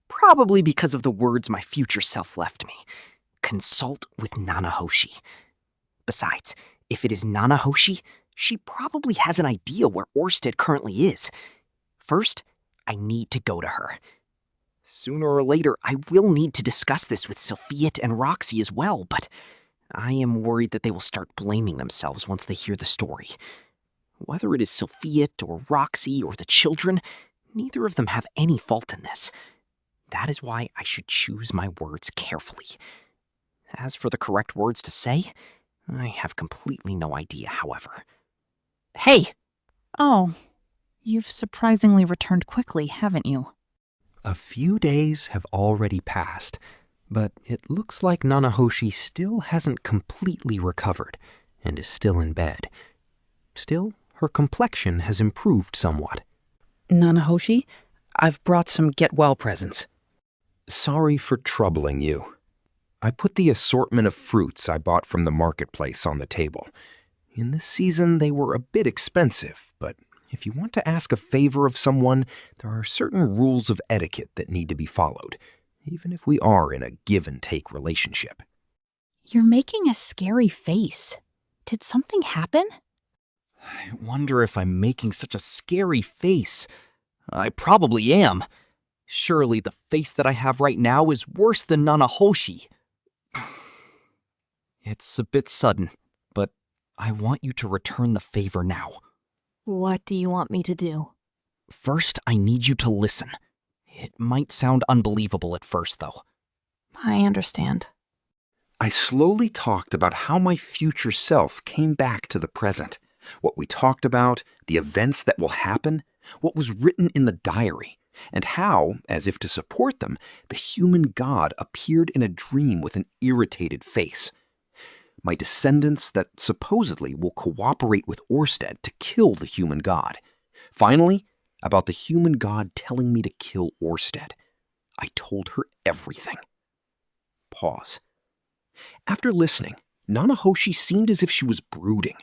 Probably because of the words my future self left me. Consult with Nanahoshi. Besides, if it is Nanahoshi, she probably has an idea where Orsted currently is. First, I need to go to her. Sooner or later, I will need to discuss this with Sylphite and Roxy as well, but I am worried that they will start blaming themselves once they hear the story. Whether it is Sylphite or Roxy or the children, neither of them have any fault in this. That is why I should choose my words carefully. As for the correct words to say, I have completely no idea, however. Hey! Oh, you've surprisingly returned quickly, haven't you? A few days have already passed, but it looks like Nanahoshi still hasn't completely recovered and is still in bed. Still, her complexion has improved somewhat. Nanahoshi, I've brought some get-well presents. Sorry for troubling you. I put the assortment of fruits I bought from the marketplace on the table. In this season, they were a bit expensive, but if you want to ask a favor of someone, there are certain rules of etiquette that need to be followed, even if we are in a give-and-take relationship. You're making a scary face. Did something happen? I wonder if I'm making such a scary face. I probably am. Surely the face that I have right now is worse than Nanahoshi. It's a bit sudden, but I want you to return the favor now. What do you want me to do? First, I need you to listen. It might sound unbelievable at first, though. I understand. I slowly talked about how my future self came back to the present, what we talked about, the events that will happen, what was written in the diary, and how, as if to support them, the human god appeared in a dream with an irritated face. My descendants that supposedly will cooperate with Orsted to kill the human god. Finally, about the human god telling me to kill Orsted. I told her everything. Pause. After listening, Nanahoshi seemed as if she was brooding,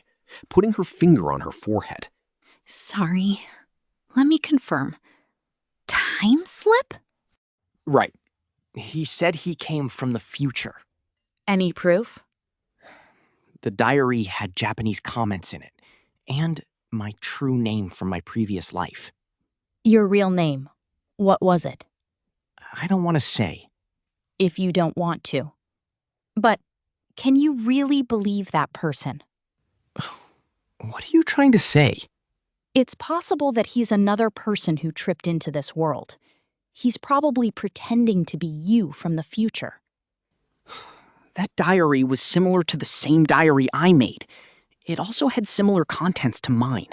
putting her finger on her forehead. Sorry. Let me confirm. Time slip? Right. He said he came from the future. Any proof? The diary had Japanese comments in it, and my true name from my previous life. Your real name. What was it? I don't want to say. If you don't want to. But can you really believe that person? What are you trying to say? It's possible that he's another person who tripped into this world. He's probably pretending to be you from the future. That diary was similar to the same diary I made. It also had similar contents to mine.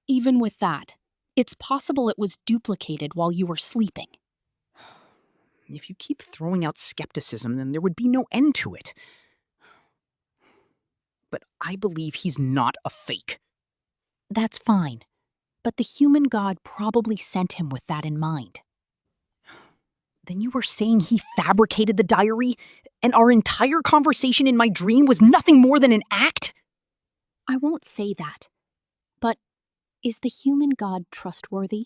Even with that, it's possible it was duplicated while you were sleeping. If you keep throwing out skepticism, then there would be no end to it. But I believe he's not a fake. That's fine. But the human god probably sent him with that in mind. Then you were saying he fabricated the diary, and our entire conversation in my dream was nothing more than an act? I won't say that. But is the human god trustworthy?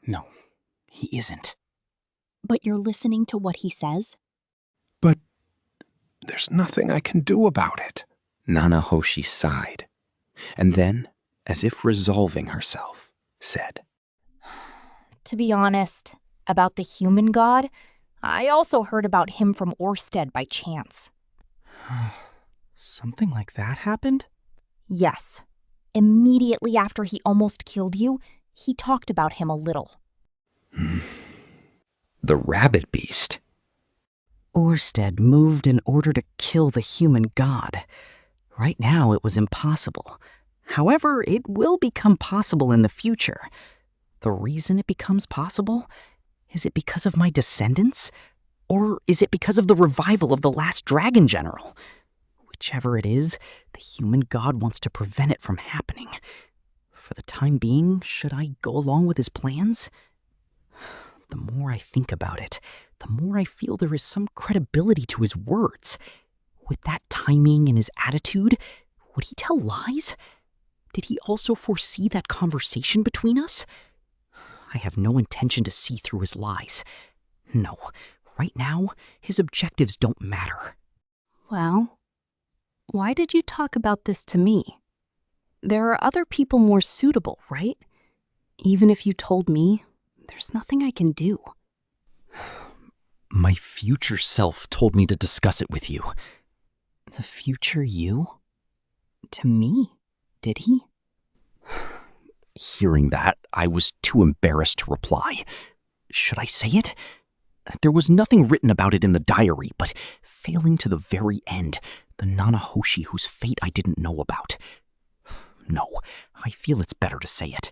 No, he isn't. But you're listening to what he says? But there's nothing I can do about it. Nanahoshi sighed, and then, as if resolving herself, said, To be honest, about the human god, I also heard about him from Orsted by chance. Something like that happened? Yes. Immediately after he almost killed you, he talked about him a little. The rabbit beast. Orsted moved in order to kill the human god. Right now, it was impossible. However, it will become possible in the future. The reason it becomes possible? Is it because of my descendants? Or is it because of the revival of the last dragon general? Whichever it is, the human god wants to prevent it from happening. For the time being, should I go along with his plans? The more I think about it, the more I feel there is some credibility to his words. With that timing and his attitude, would he tell lies? Did he also foresee that conversation between us? I have no intention to see through his lies. No, right now, his objectives don't matter. Well, why did you talk about this to me? There are other people more suitable, right? Even if you told me, there's nothing I can do. My future self told me to discuss it with you. The future you? To me, did he? Hearing that, I was too embarrassed to reply. Should I say it? There was nothing written about it in the diary, but failing to the very end, the Nanahoshi whose fate I didn't know about. No, I feel it's better to say it.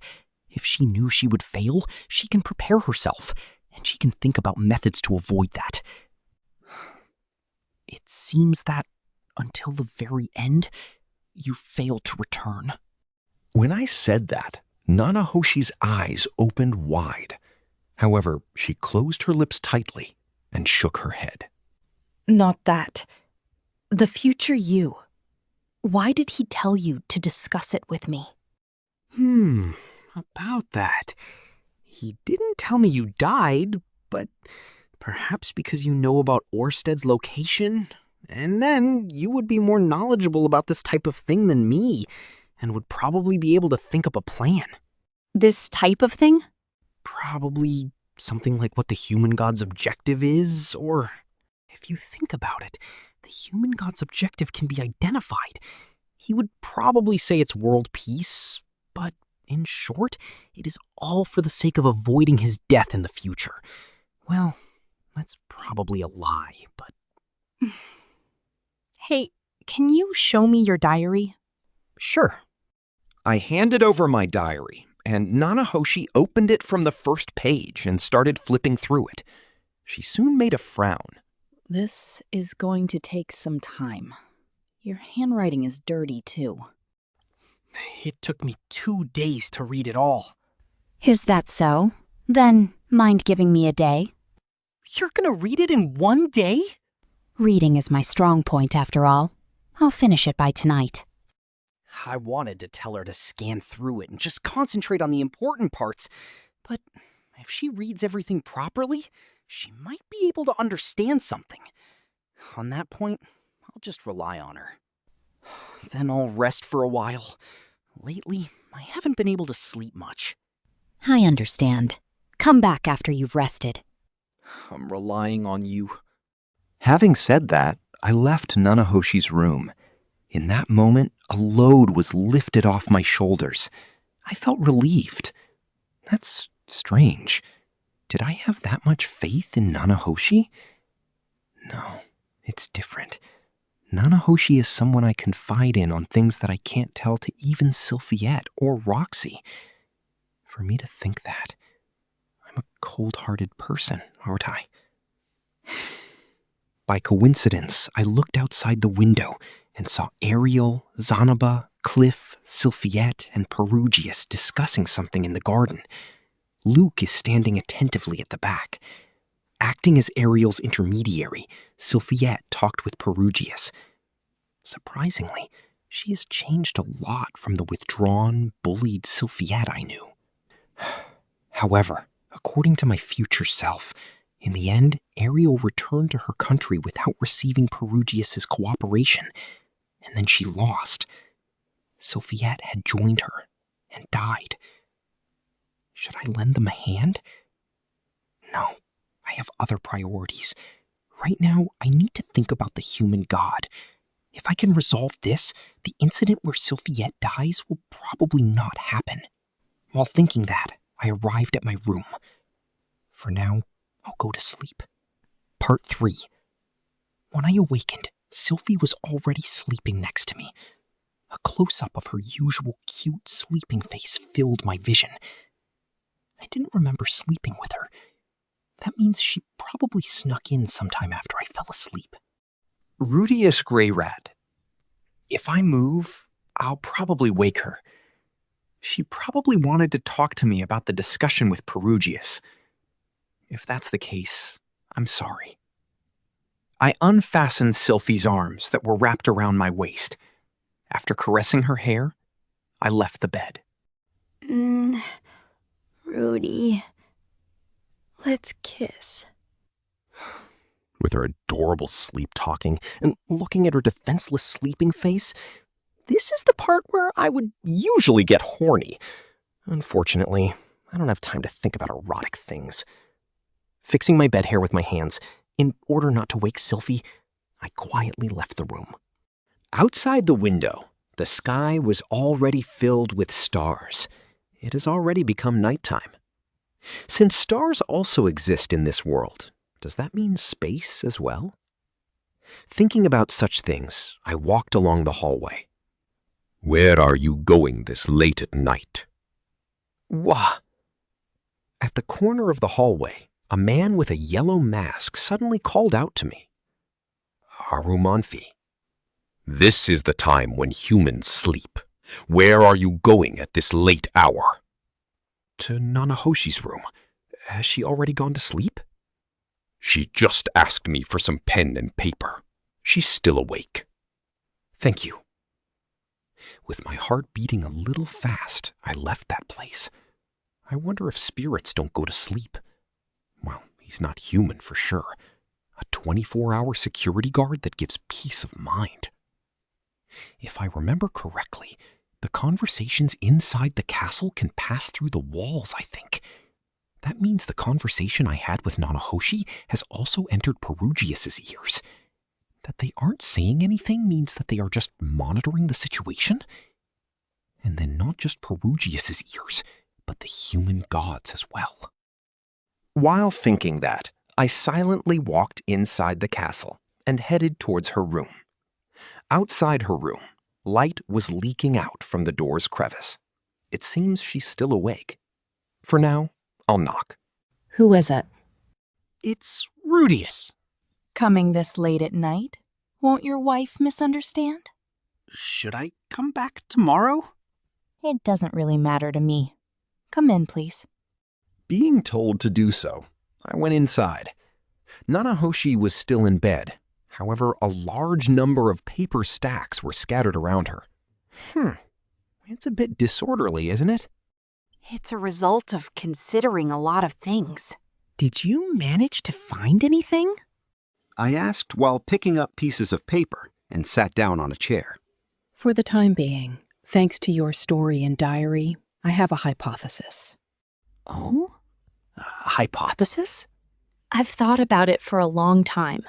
If she knew she would fail, she can prepare herself, and she can think about methods to avoid that. It seems that, until the very end, you failed to return. When I said that, Nanahoshi's eyes opened wide. However, she closed her lips tightly and shook her head. Not that. The future you. Why did he tell you to discuss it with me? About that. He didn't tell me you died, but perhaps because you know about Orsted's location? And then you would be more knowledgeable about this type of thing than me, and would probably be able to think up a plan. This type of thing? Probably something like what the human god's objective is, or if you think about it, the human god's objective can be identified. He would probably say it's world peace, but in short, it is all for the sake of avoiding his death in the future. Well, that's probably a lie, but... Hey, can you show me your diary? Sure. I handed over my diary, and Nanahoshi opened it from the first page and started flipping through it. She soon made a frown. This is going to take some time. Your handwriting is dirty, too. It took me 2 days to read it all. Is that so? Then, mind giving me a day? You're gonna read it in 1 day? Reading is my strong point, after all. I'll finish it by tonight. I wanted to tell her to scan through it and just concentrate on the important parts, but if she reads everything properly, she might be able to understand something. On that point, I'll just rely on her. Then I'll rest for a while. Lately, I haven't been able to sleep much. I understand. Come back after you've rested. I'm relying on you. Having said that, I left Nanahoshi's room. In that moment, a load was lifted off my shoulders. I felt relieved. That's strange. Did I have that much faith in Nanahoshi? No, it's different. Nanahoshi is someone I confide in on things that I can't tell to even Sylphiette or Roxy. For me to think that, I'm a cold-hearted person, aren't I? By coincidence, I looked outside the window and saw Ariel, Zanaba, Cliff, Sylphiette, and Perugius discussing something in the garden. Luke is standing attentively at the back. Acting as Ariel's intermediary, Sylphiette talked with Perugius. Surprisingly, she has changed a lot from the withdrawn, bullied Sylphiette I knew. However, according to my future self, in the end, Ariel returned to her country without receiving Perugius's cooperation, and then she lost. Sylphiette had joined her and died. Should I lend them a hand? No, I have other priorities. Right now, I need to think about the human god. If I can resolve this, the incident where Sylphiette dies will probably not happen. While thinking that, I arrived at my room. For now, I'll go to sleep. Part 3. When I awakened, Sylphie was already sleeping next to me. A close-up of her usual cute sleeping face filled my vision. I didn't remember sleeping with her. That means she probably snuck in sometime after I fell asleep. Rudeus Greyrat. If I move, I'll probably wake her. She probably wanted to talk to me about the discussion with Perugius. If that's the case, I'm sorry. I unfastened Sylphie's arms that were wrapped around my waist. After caressing her hair, I left the bed. Rudy, let's kiss. With her adorable sleep-talking and looking at her defenseless sleeping face, this is the part where I would usually get horny. Unfortunately, I don't have time to think about erotic things. Fixing my bed hair with my hands, in order not to wake Sylphie, I quietly left the room. Outside the window, the sky was already filled with stars. It has already become nighttime. Since stars also exist in this world, does that mean space as well? Thinking about such things, I walked along the hallway. Where are you going this late at night? Wah! At the corner of the hallway, a man with a yellow mask suddenly called out to me. Arumanfi. This is the time when humans sleep. Where are you going at this late hour? To Nanahoshi's room. Has she already gone to sleep? She just asked me for some pen and paper. She's still awake. Thank you. With my heart beating a little fast, I left that place. I wonder if spirits don't go to sleep. Well, he's not human for sure. A 24-hour security guard that gives peace of mind. If I remember correctly, the conversations inside the castle can pass through the walls, I think. That means the conversation I had with Nanahoshi has also entered Perugius's ears. That they aren't saying anything means that they are just monitoring the situation? And then not just Perugius's ears, but the human gods as well. While thinking that, I silently walked inside the castle and headed towards her room. Outside her room, light was leaking out from the door's crevice. It seems she's still awake. For now, I'll knock. Who is it? It's Rudeus. Coming this late at night? Won't your wife misunderstand? Should I come back tomorrow? It doesn't really matter to me. Come in, please. Being told to do so, I went inside. Nanahoshi was still in bed. However, a large number of paper stacks were scattered around her. It's a bit disorderly, isn't it? It's a result of considering a lot of things. Did you manage to find anything? I asked while picking up pieces of paper and sat down on a chair. For the time being, thanks to your story and diary, I have a hypothesis. Oh? A hypothesis? I've thought about it for a long time.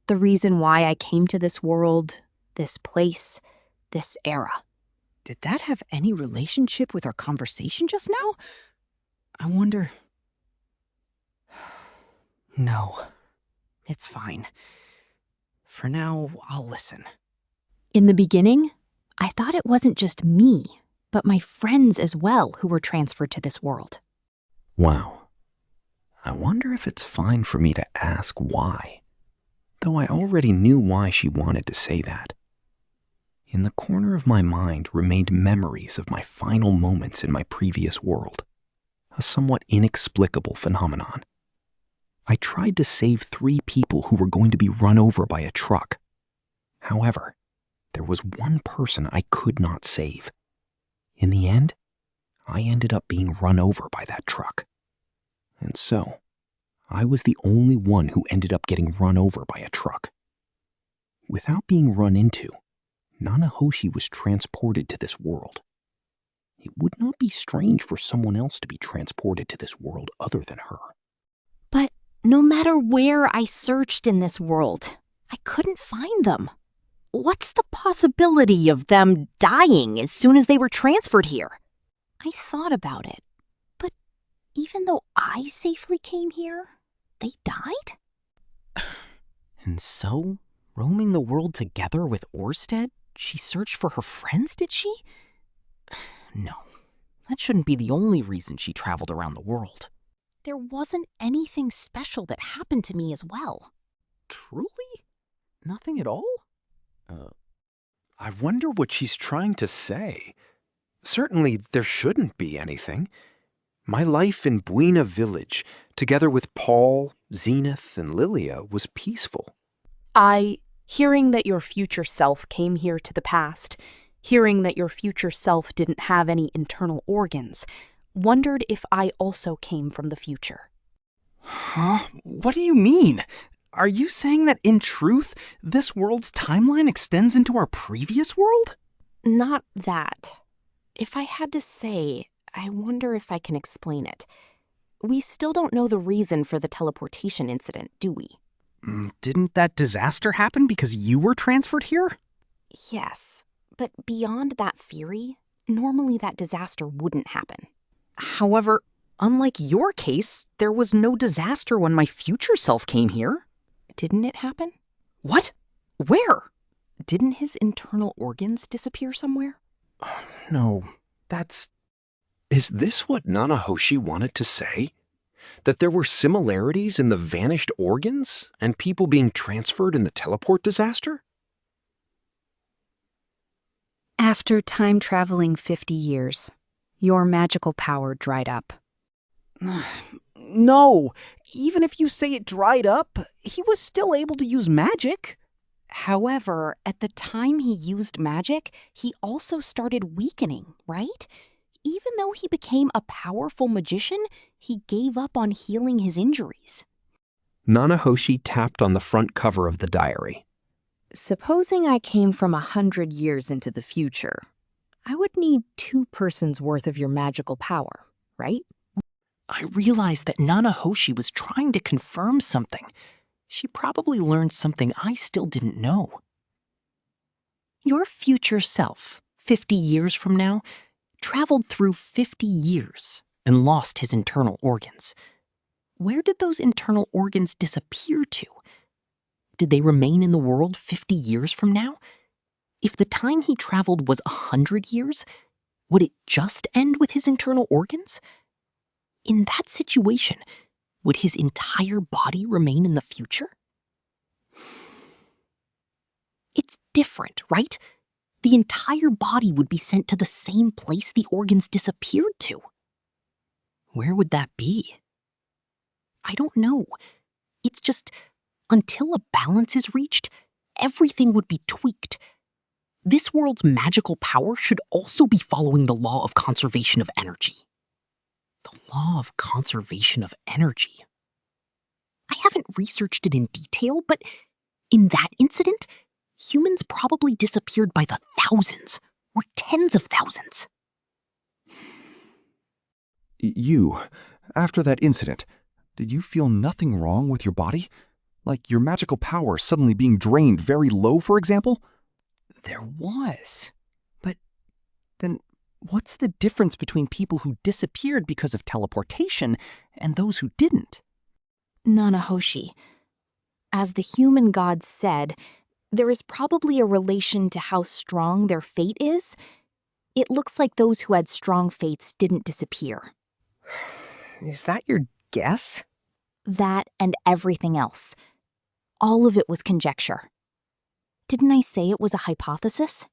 The reason why I came to this world, this place, this era. Did that have any relationship with our conversation just now? I wonder... No, it's fine. For now, I'll listen. In the beginning, I thought it wasn't just me, but my friends as well who were transferred to this world. Wow. I wonder if it's fine for me to ask why. Though I already knew why she wanted to say that. In the corner of my mind remained memories of my final moments in my previous world, a somewhat inexplicable phenomenon. I tried to save 3 people who were going to be run over by a truck. However, there was one person I could not save. In the end, I ended up being run over by that truck. And so, I was the only one who ended up getting run over by a truck. Without being run into, Nanahoshi was transported to this world. It would not be strange for someone else to be transported to this world other than her. But no matter where I searched in this world, I couldn't find them. What's the possibility of them dying as soon as they were transferred here? I thought about it, but even though I safely came here, they died? And so, roaming the world together with Orsted, she searched for her friends, did she? No, that shouldn't be the only reason she traveled around the world. There wasn't anything special that happened to me as well. Truly? Nothing at all? I wonder what she's trying to say. Certainly, there shouldn't be anything. My life in Buena Village, together with Paul, Zenith, and Lilia, was peaceful. Hearing that your future self came here to the past, hearing that your future self didn't have any internal organs, wondered if I also came from the future. Huh? What do you mean? Are you saying that, in truth, this world's timeline extends into our previous world? Not that. If I had to say, I wonder if I can explain it. We still don't know the reason for the teleportation incident, do we? Didn't that disaster happen because you were transferred here? Yes, but beyond that theory, normally that disaster wouldn't happen. However, unlike your case, there was no disaster when my future self came here. Didn't it happen? What? Where? Didn't his internal organs disappear somewhere? No, that's... Is this what Nanahoshi wanted to say? That there were similarities in the vanished organs and people being transferred in the teleport disaster? After time-traveling 50 years, your magical power dried up. No, even if you say it dried up, he was still able to use magic. However, at the time he used magic, he also started weakening, right? Even though he became a powerful magician, he gave up on healing his injuries. Nanahoshi tapped on the front cover of the diary. Supposing I came from 100 years into the future, I would need 2 persons' worth of your magical power, right? I realized that Nanahoshi was trying to confirm something. She probably learned something I still didn't know. Your future self, 50 years from now, traveled through 50 years and lost his internal organs. Where did those internal organs disappear to? Did they remain in the world 50 years from now? If the time he traveled was 100 years, would it just end with his internal organs? In that situation, would his entire body remain in the future? It's different, right? The entire body would be sent to the same place the organs disappeared to. Where would that be? I don't know. It's just, until a balance is reached, everything would be tweaked. This world's magical power should also be following the law of conservation of energy. The law of conservation of energy. I haven't researched it in detail, but in that incident, humans probably disappeared by the thousands or tens of thousands. You, after that incident, did you feel nothing wrong with your body? Like your magical power suddenly being drained very low, for example? There was. But then what's the difference between people who disappeared because of teleportation and those who didn't? Nanahoshi, as the human gods said, there is probably a relation to how strong their fate is. It looks like those who had strong fates didn't disappear. Is that your guess? That and everything else. All of it was conjecture. Didn't I say it was a hypothesis?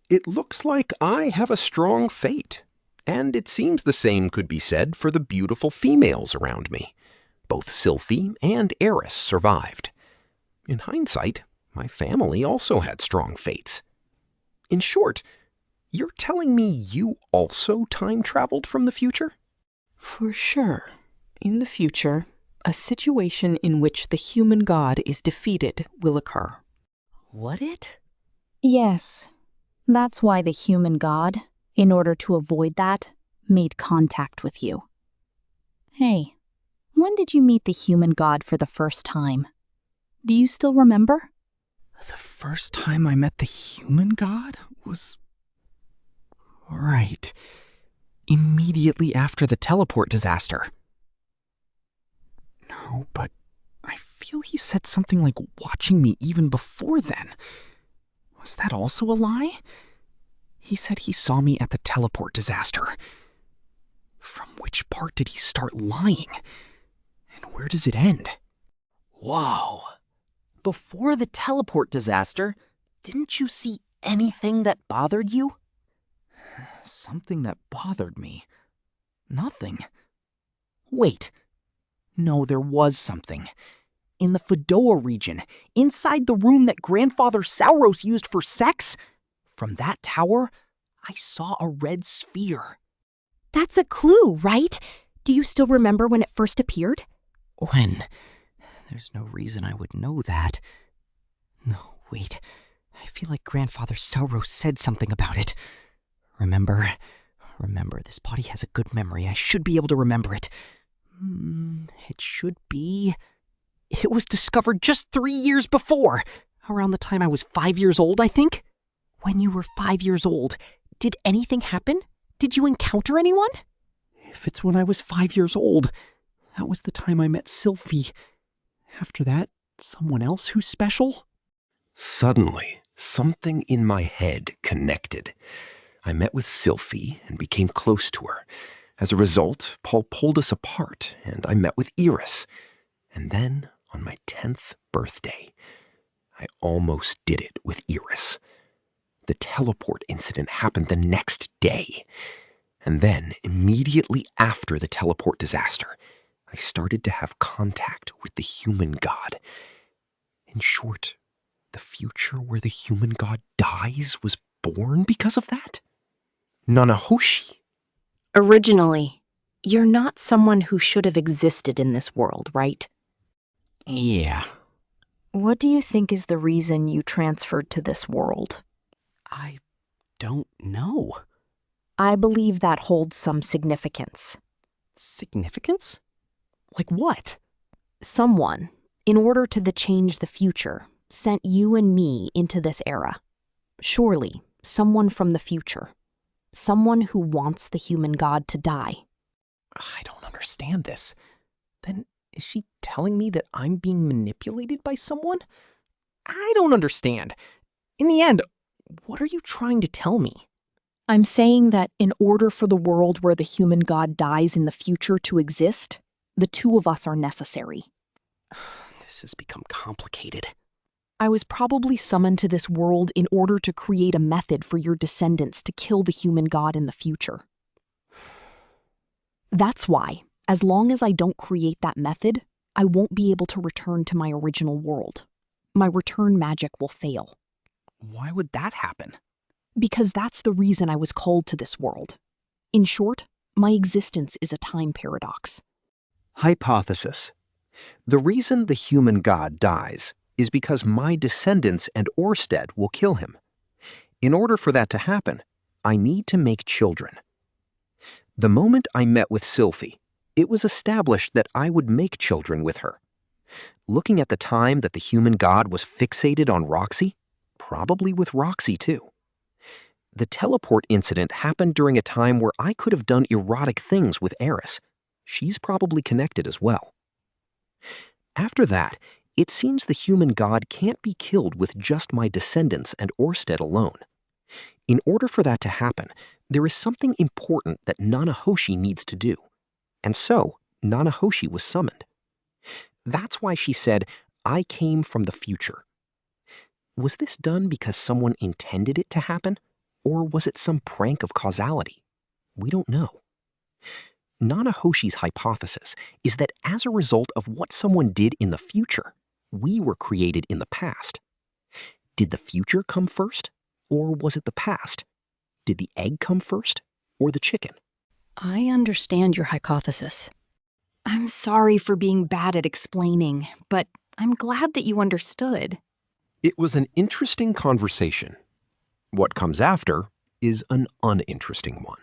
It looks like I have a strong fate, and it seems the same could be said for the beautiful females around me. Both Sylphie and Eris survived. In hindsight, my family also had strong fates. In short, you're telling me you also time-traveled from the future? For sure. In the future, a situation in which the human god is defeated will occur. Would it? Yes. That's why the human god, in order to avoid that, made contact with you. Hey, when did you meet the human god for the first time? Do you still remember? The first time I met the human god was... Right. Immediately after the teleport disaster. No, but I feel he said something like watching me even before then. Was that also a lie? He said he saw me at the teleport disaster. From which part did he start lying? And where does it end? Whoa. Before the teleport disaster, didn't you see anything that bothered you? Something that bothered me? Nothing. Wait. No, there was something. In the Fedoa region, inside the room that Grandfather Sauros used for sex, from that tower, I saw a red sphere. That's a clue, right? Do you still remember when it first appeared? When? There's no reason I would know that. No, wait. I feel like Grandfather Sauros said something about it. Remember, this body has a good memory. I should be able to remember it. It should be... It was discovered just 3 years before, around the time I was 5 years old, I think. When you were 5 years old, did anything happen? Did you encounter anyone? If it's when I was 5 years old, that was the time I met Sylphie. After that, someone else who's special? Suddenly, something in my head connected. I met with Sylphie and became close to her. As a result, Paul pulled us apart, and I met with Eris. And then, on my 10th birthday, I almost did it with Eris. The teleport incident happened the next day. And then, immediately after the teleport disaster, I started to have contact with the human god. In short, the future where the human god dies was born because of that? Nanahoshi. Originally, you're not someone who should have existed in this world, right? Yeah. What do you think is the reason you transferred to this world? I don't know. I believe that holds some significance. Significance? Like what? Someone, in order to change the future, sent you and me into this era. Surely, someone from the future. Someone who wants the human god to die. I don't understand this. Then is she telling me that I'm being manipulated by someone? I don't understand. In the end, what are you trying to tell me? I'm saying that in order for the world where the human god dies in the future to exist, the two of us are necessary. This has become complicated. I was probably summoned to this world in order to create a method for your descendants to kill the human god in the future. That's why, as long as I don't create that method, I won't be able to return to my original world. My return magic will fail. Why would that happen? Because that's the reason I was called to this world. In short, my existence is a time paradox. Hypothesis. The reason the human god dies is because my descendants and Orsted will kill him. In order for that to happen, I need to make children. The moment I met with Sylphie, it was established that I would make children with her. Looking at the time that the human god was fixated on Roxy, probably with Roxy too. The teleport incident happened during a time where I could have done erotic things with Eris. She's probably connected as well. After that, it seems the human god can't be killed with just my descendants and Orsted alone. In order for that to happen, there is something important that Nanahoshi needs to do. And so, Nanahoshi was summoned. That's why she said, I came from the future. Was this done because someone intended it to happen? Or was it some prank of causality? We don't know. Nanahoshi's hypothesis is that as a result of what someone did in the future, we were created in the past. Did the future come first? Or was it the past? Did the egg come first? Or the chicken? I understand your hypothesis. I'm sorry for being bad at explaining, but I'm glad that you understood. It was an interesting conversation. What comes after is an uninteresting one.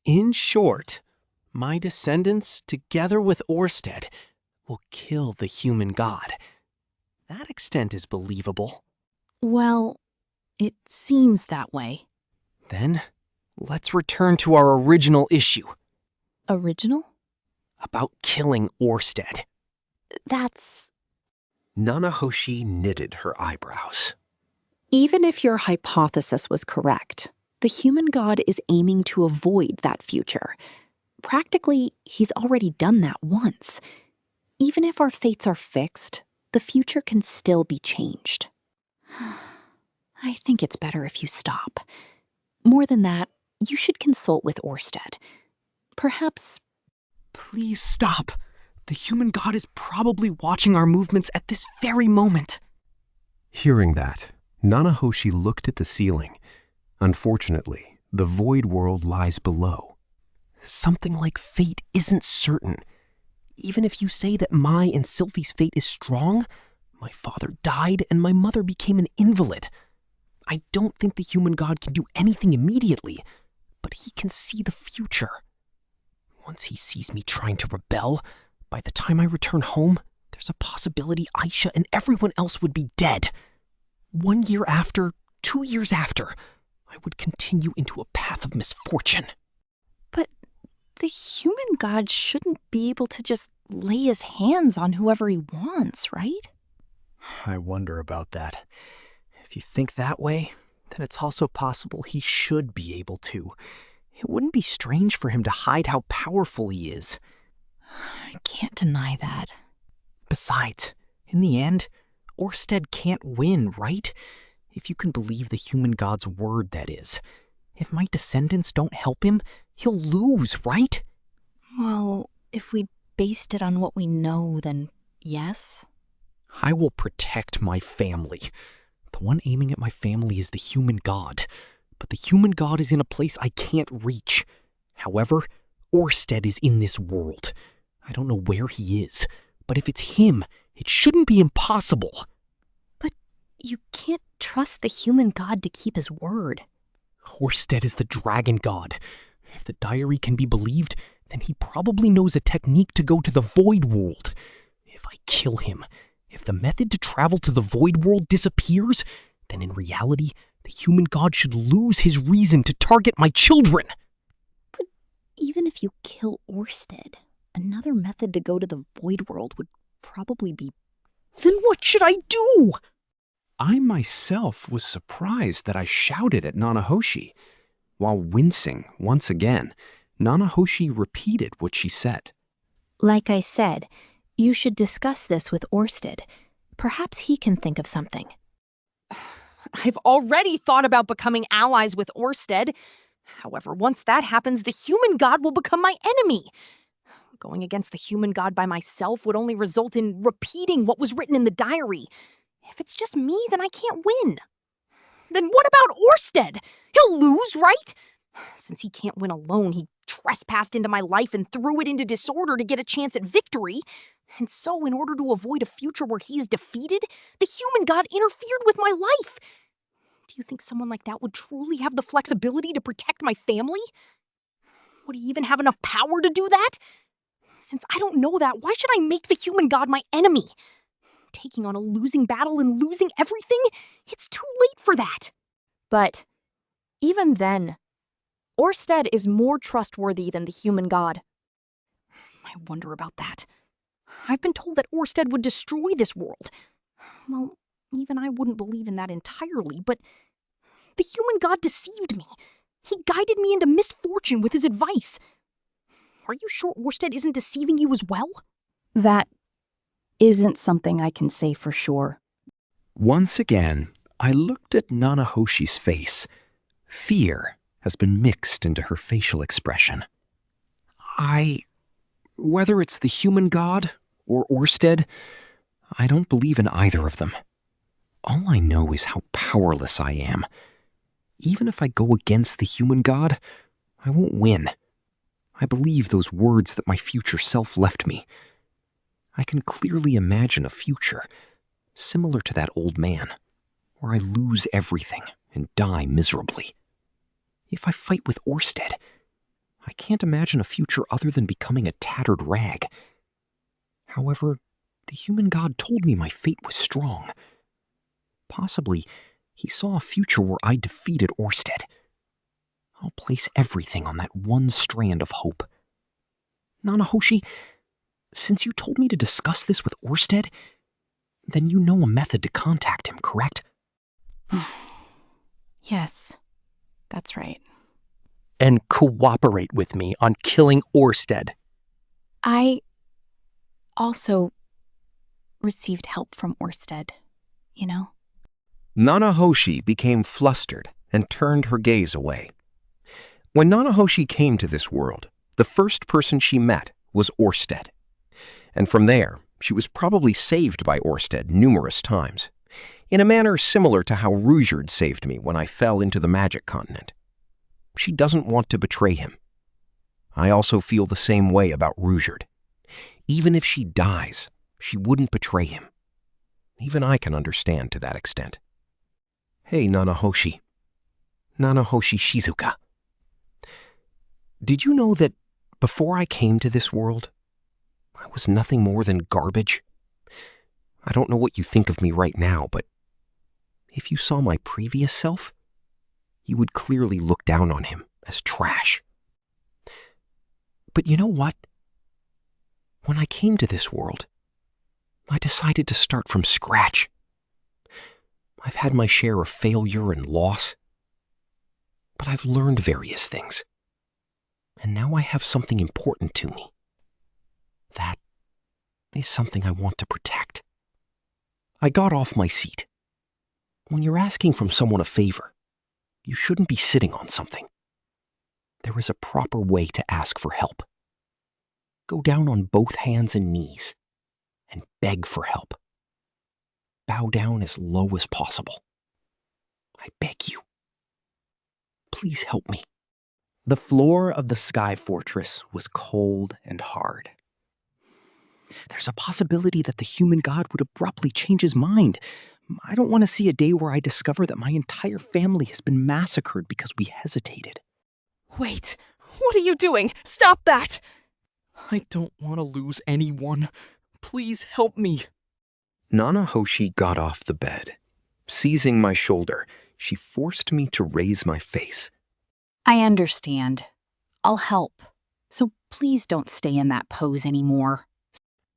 In short, my descendants, together with Orsted, will kill the human god. That extent is believable. Well, it seems that way. Then, let's return to our original issue. Original? About killing Orsted. That's... Nanahoshi knitted her eyebrows. Even if your hypothesis was correct, the human god is aiming to avoid that future. Practically, he's already done that once. Even if our fates are fixed, the future can still be changed. I think it's better if you stop. More than that, you should consult with Orsted. Perhaps... Please stop. The human god is probably watching our movements at this very moment. Hearing that, Nanahoshi looked at the ceiling. Unfortunately, the void world lies below. Something like fate isn't certain. Even if you say that my and Sylphie's fate is strong, my father died and my mother became an invalid. I don't think the human god can do anything immediately, but he can see the future. Once he sees me trying to rebel, by the time I return home, there's a possibility Aisha and everyone else would be dead. 1 year after, 2 years after, I would continue into a path of misfortune. But the human god shouldn't be able to just lay his hands on whoever he wants, right? I wonder about that. If you think that way, then it's also possible he should be able to. It wouldn't be strange for him to hide how powerful he is. I can't deny that. Besides, in the end, Orsted can't win, right? If you can believe the human god's word, that is. If my descendants don't help him, he'll lose, right? Well, if we based it on what we know, then yes. I will protect my family. The one aiming at my family is the human god. But the human god is in a place I can't reach. However, Orsted is in this world. I don't know where he is, but if it's him, it shouldn't be impossible. But you can't trust the human god to keep his word. Orsted is the dragon god. If the diary can be believed, then he probably knows a technique to go to the Void World. If I kill him, if the method to travel to the Void World disappears, then in reality, the human god should lose his reason to target my children. But even if you kill Orsted, another method to go to the Void World would probably be... Then what should I do? I myself was surprised that I shouted at Nanahoshi. While wincing once again, Nanahoshi repeated what she said. Like I said, you should discuss this with Orsted. Perhaps he can think of something. I've already thought about becoming allies with Orsted. However, once that happens, the human god will become my enemy. Going against the human god by myself would only result in repeating what was written in the diary. If it's just me, then I can't win. Then what about Orsted? He'll lose, right? Since he can't win alone, he trespassed into my life and threw it into disorder to get a chance at victory. And so, in order to avoid a future where he's defeated, the human god interfered with my life. Do you think someone like that would truly have the flexibility to protect my family? Would he even have enough power to do that? Since I don't know that, why should I make the human god my enemy? Taking on a losing battle and losing everything? It's too late for that. But even then, Orsted is more trustworthy than the human god. I wonder about that. I've been told that Orsted would destroy this world. Well, even I wouldn't believe in that entirely, but the human god deceived me. He guided me into misfortune with his advice. Are you sure Orsted isn't deceiving you as well? That isn't something I can say for sure. Once again, I looked at Nanahoshi's face. Fear has been mixed into her facial expression. Whether it's the human god or Orsted, I don't believe in either of them. All I know is how powerless I am. Even if I go against the human god, I won't win. I believe those words that my future self left me. I can clearly imagine a future, similar to that old man, where I lose everything and die miserably. If I fight with Orsted, I can't imagine a future other than becoming a tattered rag. However, the human god told me my fate was strong. Possibly, he saw a future where I defeated Orsted. I'll place everything on that one strand of hope. Nanahoshi, since you told me to discuss this with Orsted, then you know a method to contact him, correct? Yes, that's right. And cooperate with me on killing Orsted. I also received help from Orsted, you know? Nanahoshi became flustered and turned her gaze away. When Nanahoshi came to this world, the first person she met was Orsted. And from there, she was probably saved by Orsted numerous times, in a manner similar to how Rudeus saved me when I fell into the magic continent. She doesn't want to betray him. I also feel the same way about Rudeus. Even if she dies, she wouldn't betray him. Even I can understand to that extent. Hey, Nanahoshi. Nanahoshi Shizuka. Did you know that before I came to this world, I was nothing more than garbage? I don't know what you think of me right now, but if you saw my previous self, you would clearly look down on him as trash. But you know what? When I came to this world, I decided to start from scratch. I've had my share of failure and loss, but I've learned various things. And now I have something important to me. That is something I want to protect. I got off my seat. When you're asking from someone a favor, you shouldn't be sitting on something. There is a proper way to ask for help. Go down on both hands and knees and beg for help. Bow down as low as possible. I beg you. Please help me. The floor of the Sky Fortress was cold and hard. There's a possibility that the human god would abruptly change his mind. I don't want to see a day where I discover that my entire family has been massacred because we hesitated. Wait, what are you doing? Stop that! I don't want to lose anyone. Please help me. Nanahoshi got off the bed. Seizing my shoulder, she forced me to raise my face. I understand. I'll help. So please don't stay in that pose anymore.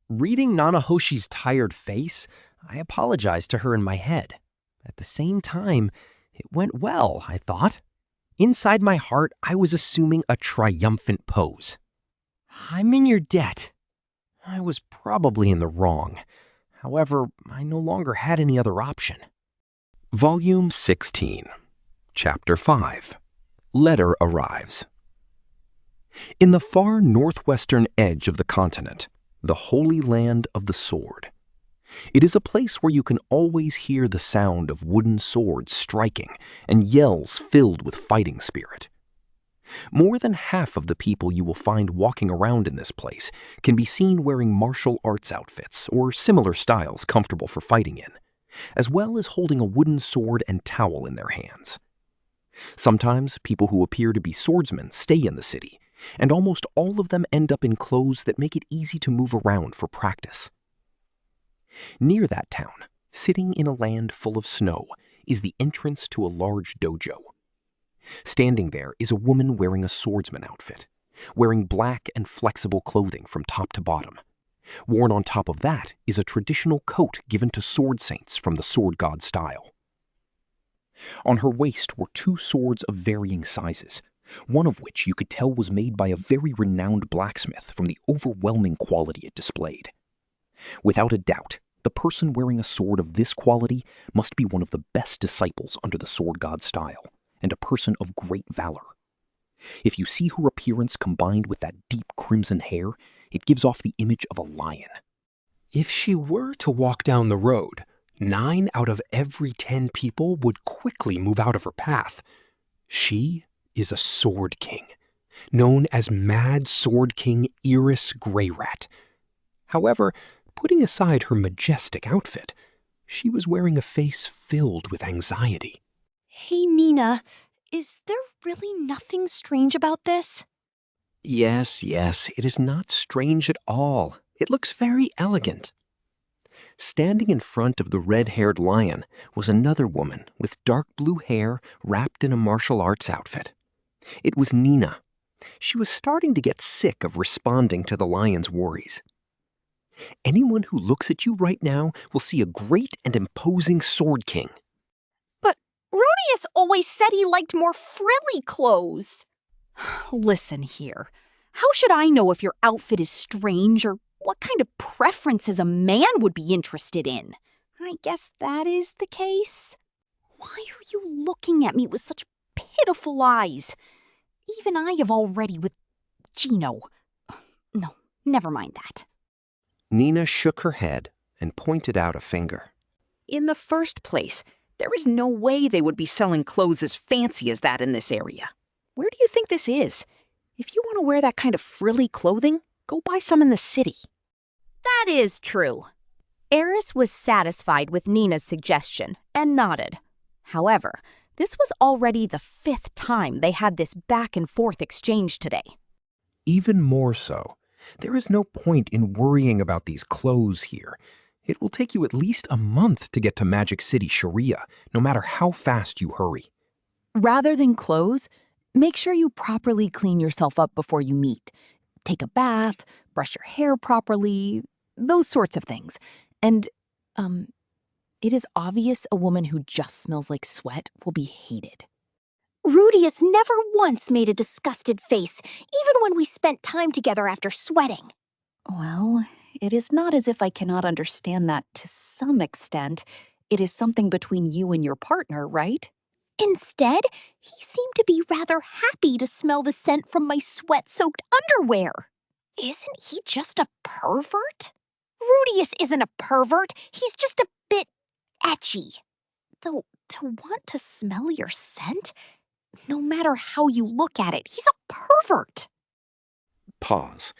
Reading Nanahoshi's tired face, I apologized to her in my head. At the same time, it went well, I thought. Inside my heart, I was assuming a triumphant pose. I'm in your debt. I was probably in the wrong. However, I no longer had any other option. Volume 16, Chapter 5. Letter arrives. In the far northwestern edge of the continent, the Holy Land of the Sword. It is a place where you can always hear the sound of wooden swords striking and yells filled with fighting spirit. More than half of the people you will find walking around in this place can be seen wearing martial arts outfits or similar styles comfortable for fighting in, as well as holding a wooden sword and towel in their hands. Sometimes people who appear to be swordsmen stay in the city, and almost all of them end up in clothes that make it easy to move around for practice. Near that town, sitting in a land full of snow, is the entrance to a large dojo. Standing there is a woman wearing a swordsman outfit, wearing black and flexible clothing from top to bottom. Worn on top of that is a traditional coat given to sword saints from the sword god style. On her waist were two swords of varying sizes, one of which you could tell was made by a very renowned blacksmith from the overwhelming quality it displayed. Without a doubt, the person wearing a sword of this quality must be one of the best disciples under the sword god style, and a person of great valor. If you see her appearance combined with that deep crimson hair, it gives off the image of a lion. If she were to walk down the road, 9 out of every 10 people would quickly move out of her path. She is a Sword King, known as Mad Sword King Rudeus Greyrat. However, putting aside her majestic outfit, she was wearing a face filled with anxiety. Hey, Nina, is there really nothing strange about this? Yes, it is not strange at all. It looks very elegant. Standing in front of the red-haired lion was another woman with dark blue hair wrapped in a martial arts outfit. It was Nina. She was starting to get sick of responding to the lion's worries. Anyone who looks at you right now will see a great and imposing Sword King. But Rudeus always said he liked more frilly clothes. Listen here. How should I know if your outfit is strange or what kind of preferences a man would be interested in? I guess that is the case. Why are you looking at me with such pitiful eyes? Even I have already with Gino. No, never mind that. Nina shook her head and pointed out a finger. In the first place, there is no way they would be selling clothes as fancy as that in this area. Where do you think this is? If you want to wear that kind of frilly clothing, go buy some in the city. That is true. Eris was satisfied with Nina's suggestion and nodded. However, this was already the 5th time they had this back-and-forth exchange today. Even more so, there is no point in worrying about these clothes here. It will take you at least a month to get to Magic City, Sharia, no matter how fast you hurry. Rather than clothes, make sure you properly clean yourself up before you meet. Take a bath, brush your hair properly, those sorts of things. And, it is obvious a woman who just smells like sweat will be hated. Rudeus never once made a disgusted face, even when we spent time together after sweating. Well, it is not as if I cannot understand that to some extent. It is something between you and your partner, right? Instead, he seemed to be rather happy to smell the scent from my sweat-soaked underwear. Isn't he just a pervert? Rudeus isn't a pervert. He's just a bit etchy. Though, to want to smell your scent, no matter how you look at it, he's a pervert. Pause.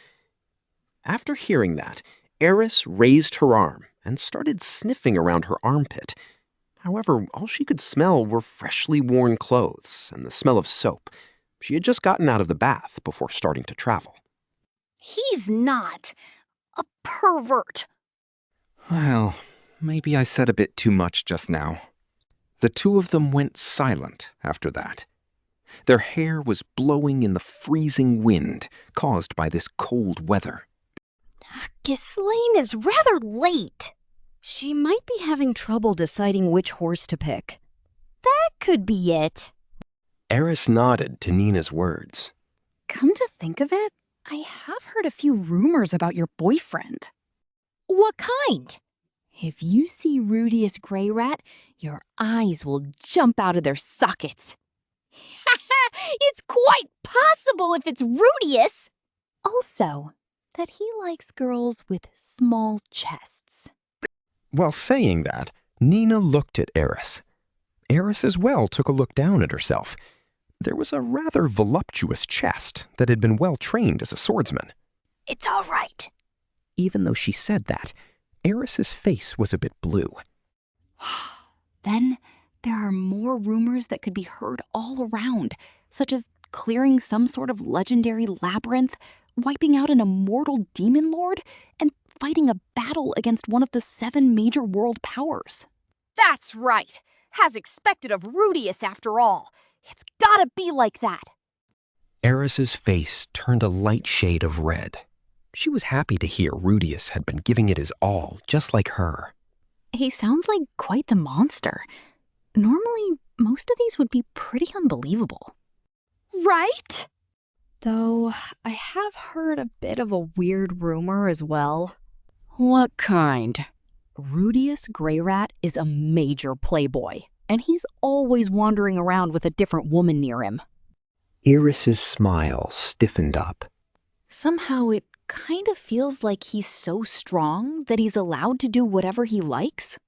After hearing that, Eris raised her arm and started sniffing around her armpit. However, all she could smell were freshly worn clothes and the smell of soap. She had just gotten out of the bath before starting to travel. He's not a pervert. Well, maybe I said a bit too much just now. The two of them went silent after that. Their hair was blowing in the freezing wind caused by this cold weather. Ghislaine is rather late. She might be having trouble deciding which horse to pick. That could be it. Eris nodded to Nina's words. Come to think of it, I have heard a few rumors about your boyfriend. What kind? If you see Rudeus Greyrat, your eyes will jump out of their sockets. It's quite possible if it's Rudeus. Also, that he likes girls with small chests. While saying that, Nina looked at Eris. Eris as well took a look down at herself. There was a rather voluptuous chest that had been well trained as a swordsman. It's all right. Even though she said that, Eris's face was a bit blue. Then there are more rumors that could be heard all around, such as clearing some sort of legendary labyrinth, wiping out an immortal demon lord, and fighting a battle against one of the 7 major world powers. That's right. As expected of Rudeus, after all. It's gotta be like that. Eris's face turned a light shade of red. She was happy to hear Rudeus had been giving it his all, just like her. He sounds like quite the monster. Normally, most of these would be pretty unbelievable. Right? Though, I have heard a bit of a weird rumor as well. What kind? Rudeus Greyrat is a major playboy, and he's always wandering around with a different woman near him. Iris's smile stiffened up. Somehow it kind of feels like he's so strong that he's allowed to do whatever he likes.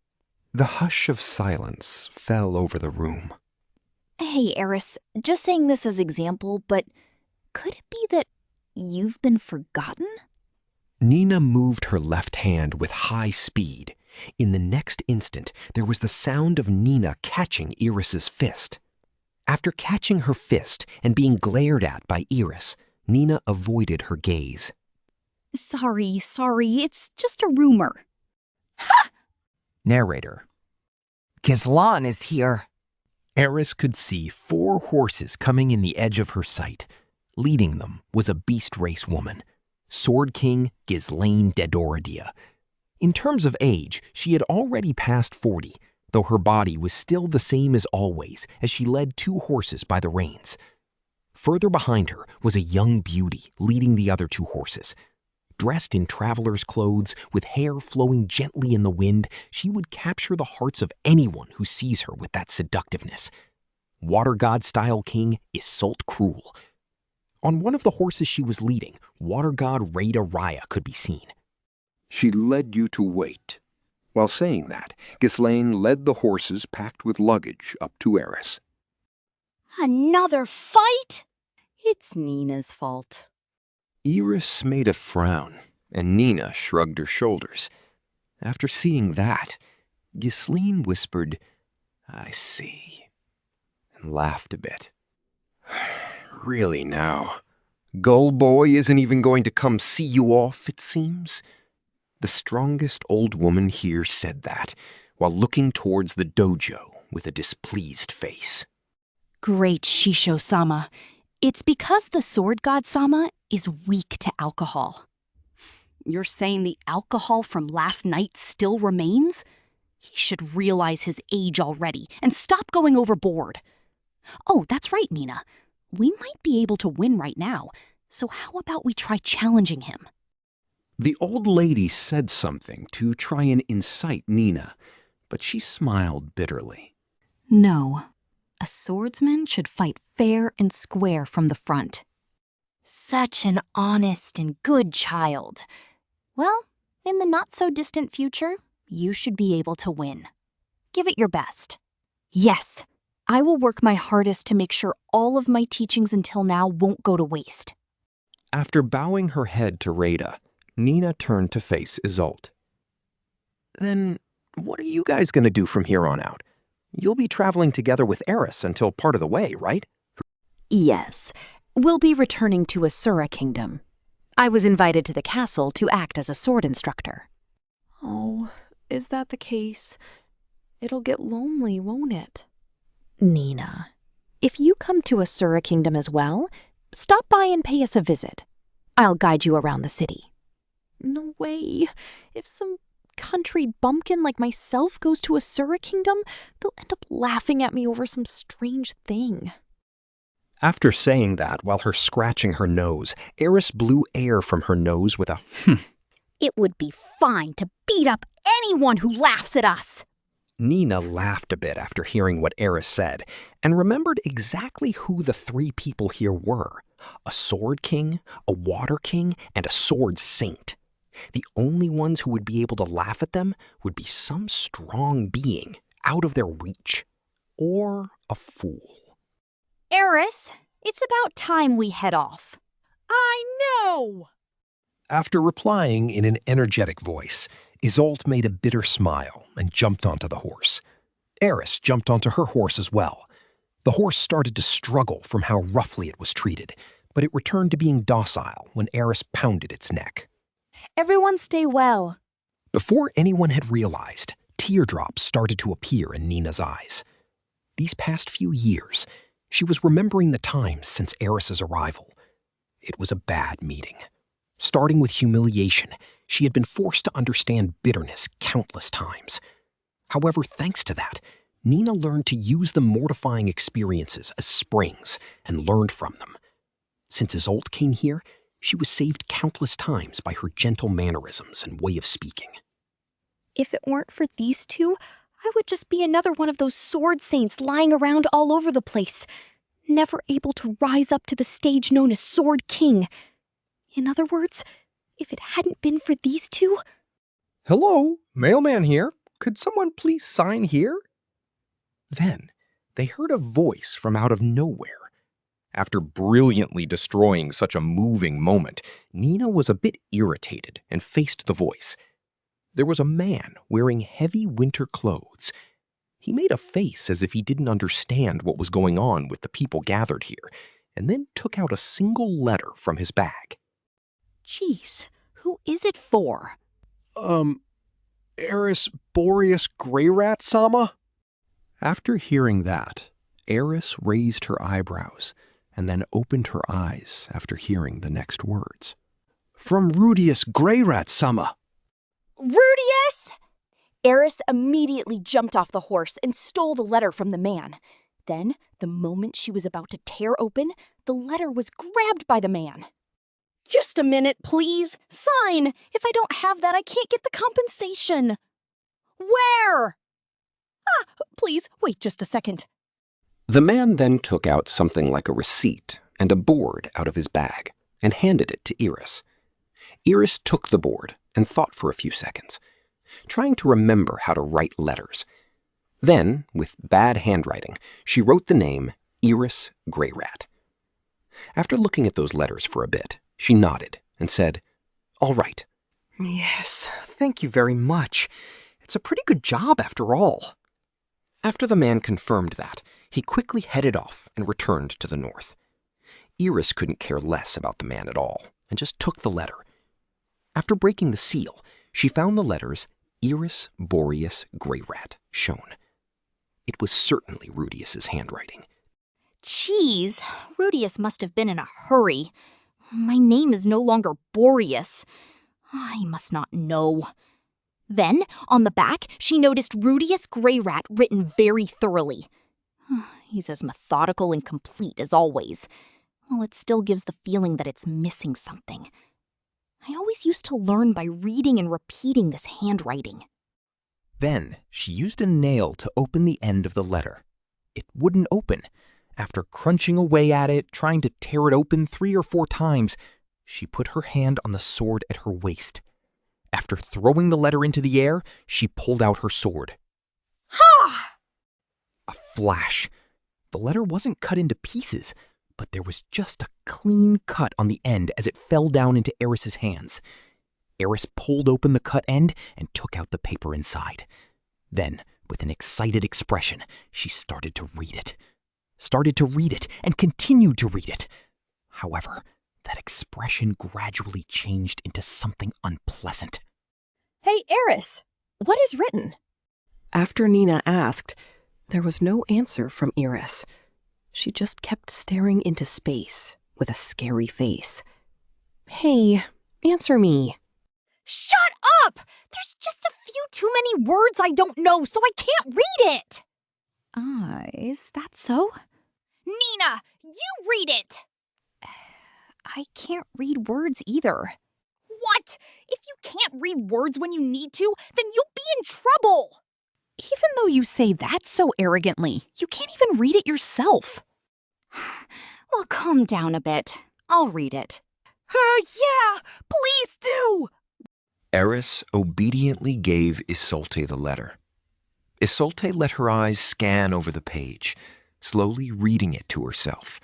The hush of silence fell over the room. Hey, Eris, just saying this as example, but could it be that you've been forgotten? Nina moved her left hand with high speed. In the next instant, there was the sound of Nina catching Iris's fist. After catching her fist and being glared at by Iris, Nina avoided her gaze. Sorry, it's just a rumor. Ha! Narrator. Ghislaine is here. Eris could see 4 horses coming in the edge of her sight. Leading them was a beast race woman, Sword King Ghislaine Dedoridia. In terms of age, she had already passed 40, though her body was still the same as always as she led 2 horses by the reins. Further behind her was a young beauty leading the other 2 horses. Dressed in traveler's clothes, with hair flowing gently in the wind, she would capture the hearts of anyone who sees her with that seductiveness. Water God-style King Iseult Cruel. On one of the horses she was leading, Water God Rada Raya could be seen. She led you to wait. While saying that, Ghislaine led the horses packed with luggage up to Eris. Another fight? It's Nina's fault. Iris made a frown, and Nina shrugged her shoulders. After seeing that, Ghislaine whispered, "I see," and laughed a bit. Really now, Gull Boy isn't even going to come see you off, it seems? The strongest old woman here said that, while looking towards the dojo with a displeased face. Great Shisho-sama. It's because the Sword God-sama is weak to alcohol. You're saying the alcohol from last night still remains? He should realize his age already and stop going overboard. Oh, that's right, Nina. We might be able to win right now, so how about we try challenging him? The old lady said something to try and incite Nina, but she smiled bitterly. No. A swordsman should fight fair and square from the front. Such an honest and good child. Well, in the not-so-distant future, you should be able to win. Give it your best. Yes, I will work my hardest to make sure all of my teachings until now won't go to waste. After bowing her head to Rada, Nina turned to face Iseult. Then, what are you guys going to do from here on out? You'll be traveling together with Eris until part of the way, right? Yes. We'll be returning to Asura Kingdom. I was invited to the castle to act as a sword instructor. Oh, is that the case? It'll get lonely, won't it? Nina, if you come to Asura Kingdom as well, stop by and pay us a visit. I'll guide you around the city. No way. If some country bumpkin like myself goes to Asura Kingdom, they'll end up laughing at me over some strange thing. After saying that, while her scratching her nose, Eris blew air from her nose with a It would be fine to beat up anyone who laughs at us. Nina laughed a bit after hearing what Eris said, and remembered exactly who the three people here were. A sword king, a water king, and a sword saint. The only ones who would be able to laugh at them would be some strong being out of their reach. Or a fool. Eris, it's about time we head off. I know! After replying in an energetic voice, Isolde made a bitter smile and jumped onto the horse. Eris jumped onto her horse as well. The horse started to struggle from how roughly it was treated, but it returned to being docile when Eris pounded its neck. Everyone stay well. Before anyone had realized, teardrops started to appear in Nina's eyes. These past few years, she was remembering the times since Eris's arrival. It was a bad meeting. Starting with humiliation, she had been forced to understand bitterness countless times. However, thanks to that, Nina learned to use the mortifying experiences as springs and learned from them. Since Isolde came here, she was saved countless times by her gentle mannerisms and way of speaking. If it weren't for these two, I would just be another one of those sword saints lying around all over the place, never able to rise up to the stage known as Sword King. In other words, if it hadn't been for these two... Hello, mailman here. Could someone please sign here? Then they heard a voice from out of nowhere. After brilliantly destroying such a moving moment, Nina was a bit irritated and faced the voice. There was a man wearing heavy winter clothes. He made a face as if he didn't understand what was going on with the people gathered here, and then took out a single letter from his bag. Jeez, who is it for? Eris Boreas Greyrat-sama? After hearing that, Eris raised her eyebrows and then opened her eyes after hearing the next words. From Rudeus Greyrat-sama. Rudeus! Eris immediately jumped off the horse and stole the letter from the man. Then, the moment she was about to tear open, the letter was grabbed by the man. Just a minute, please. Sign. If I don't have that, I can't get the compensation. Where? Please, wait just a second. The man then took out something like a receipt and a board out of his bag and handed it to Eris. Eris took the board and thought for a few seconds, trying to remember how to write letters. Then, with bad handwriting, she wrote the name Rudeus Greyrat. After looking at those letters for a bit, she nodded and said, "All right." Yes, thank you very much. It's a pretty good job after all. After the man confirmed that, he quickly headed off and returned to the north. Eris couldn't care less about the man at all and just took the letter. After breaking the seal, she found the letters Rudeus Boreas Greyrat shown. It was certainly Rudeus's handwriting. Geez, Rudeus must have been in a hurry. My name is no longer Boreas. He must not know. Then, on the back, she noticed Rudeus Greyrat written very thoroughly. He's as methodical and complete as always. Well, it still gives the feeling that it's missing something. I always used to learn by reading and repeating this handwriting. Then she used a nail to open the end of the letter. It wouldn't open. After crunching away at it, trying to tear it open 3 or 4 times, she put her hand on the sword at her waist. After throwing the letter into the air, she pulled out her sword. Ha! A flash. The letter wasn't cut into pieces, but there was just a clean cut on the end as it fell down into Eris's hands. Eris pulled open the cut end and took out the paper inside. Then, with an excited expression, she started to read it and continued to read it. However, That expression gradually changed into something unpleasant. Hey, Eris, what is written? After Nina asked, there was no answer from Eris. She just kept staring into space with a scary face. Hey, answer me. Shut up! There's just a few too many words I don't know, so I can't read it! Is that so? Nina, you read it! I can't read words either. What? If you can't read words when you need to, then you'll be in trouble! Even though you say that so arrogantly, you can't even read it yourself. Well, calm down a bit. I'll read it. Yeah! Please do! Eris obediently gave Iseult the letter. Iseult let her eyes scan over the page, slowly reading it to herself.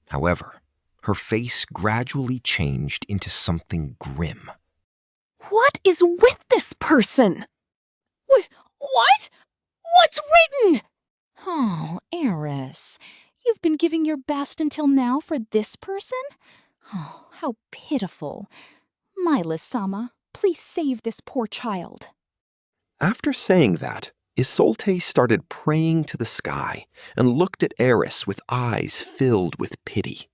However, her face gradually changed into something grim. What is with this person? What? What's written? Oh, Eris, you've been giving your best until now for this person? Oh, how pitiful. Myla-sama, please save this poor child. After saying that, Iseult started praying to the sky and looked at Eris with eyes filled with pity.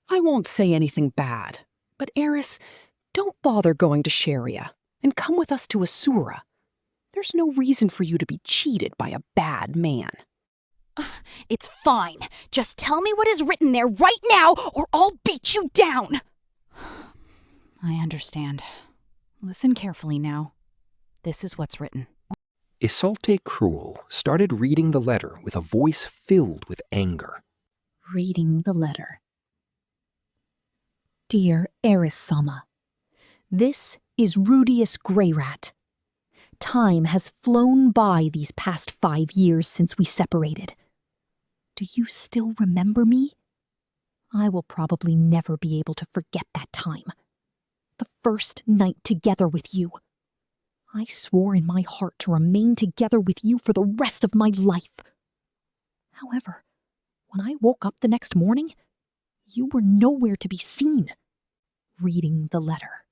I won't say anything bad, but Eris, don't bother going to Sharia and come with us to Asura. There's no reason for you to be cheated by a bad man. It's fine. Just tell me what is written there right now, or I'll beat you down. I understand. Listen carefully now. This is what's written. Iseult Cruel started reading the letter with a voice filled with anger. Reading the letter. Dear Eris-sama, this is Rudeus Greyrat. Time has flown by these past 5 years since we separated. Do you still remember me? I will probably never be able to forget that time. The first night together with you. I swore in my heart to remain together with you for the rest of my life. However, when I woke up the next morning, you were nowhere to be seen. Reading the letter.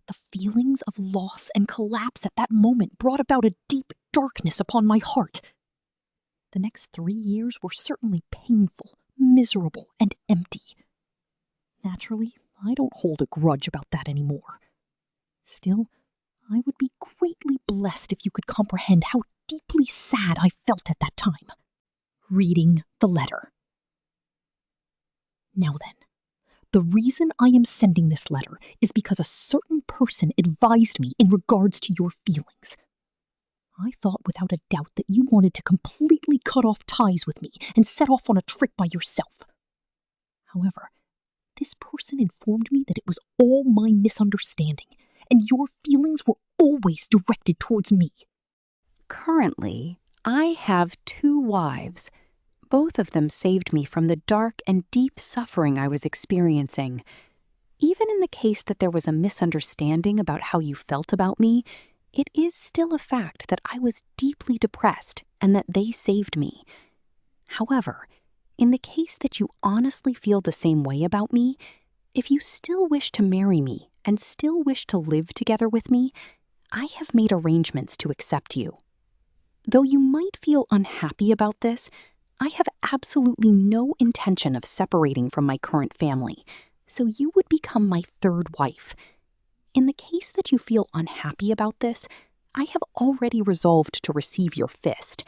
The feelings of loss and collapse at that moment brought about a deep darkness upon my heart. The next 3 years were certainly painful, miserable, and empty. Naturally, I don't hold a grudge about that anymore. Still, I would be greatly blessed if you could comprehend how deeply sad I felt at that time. Reading the letter. Now then, the reason I am sending this letter is because a certain person advised me in regards to your feelings. I thought without a doubt that you wanted to completely cut off ties with me and set off on a trip by yourself. However, this person informed me that it was all my misunderstanding, and your feelings were always directed towards me. Currently, I have 2 wives. Both of them saved me from the dark and deep suffering I was experiencing. Even in the case that there was a misunderstanding about how you felt about me, it is still a fact that I was deeply depressed and that they saved me. However, in the case that you honestly feel the same way about me, if you still wish to marry me and still wish to live together with me, I have made arrangements to accept you. Though you might feel unhappy about this, I have absolutely no intention of separating from my current family, so you would become my 3rd wife. In the case that you feel unhappy about this, I have already resolved to receive your fist.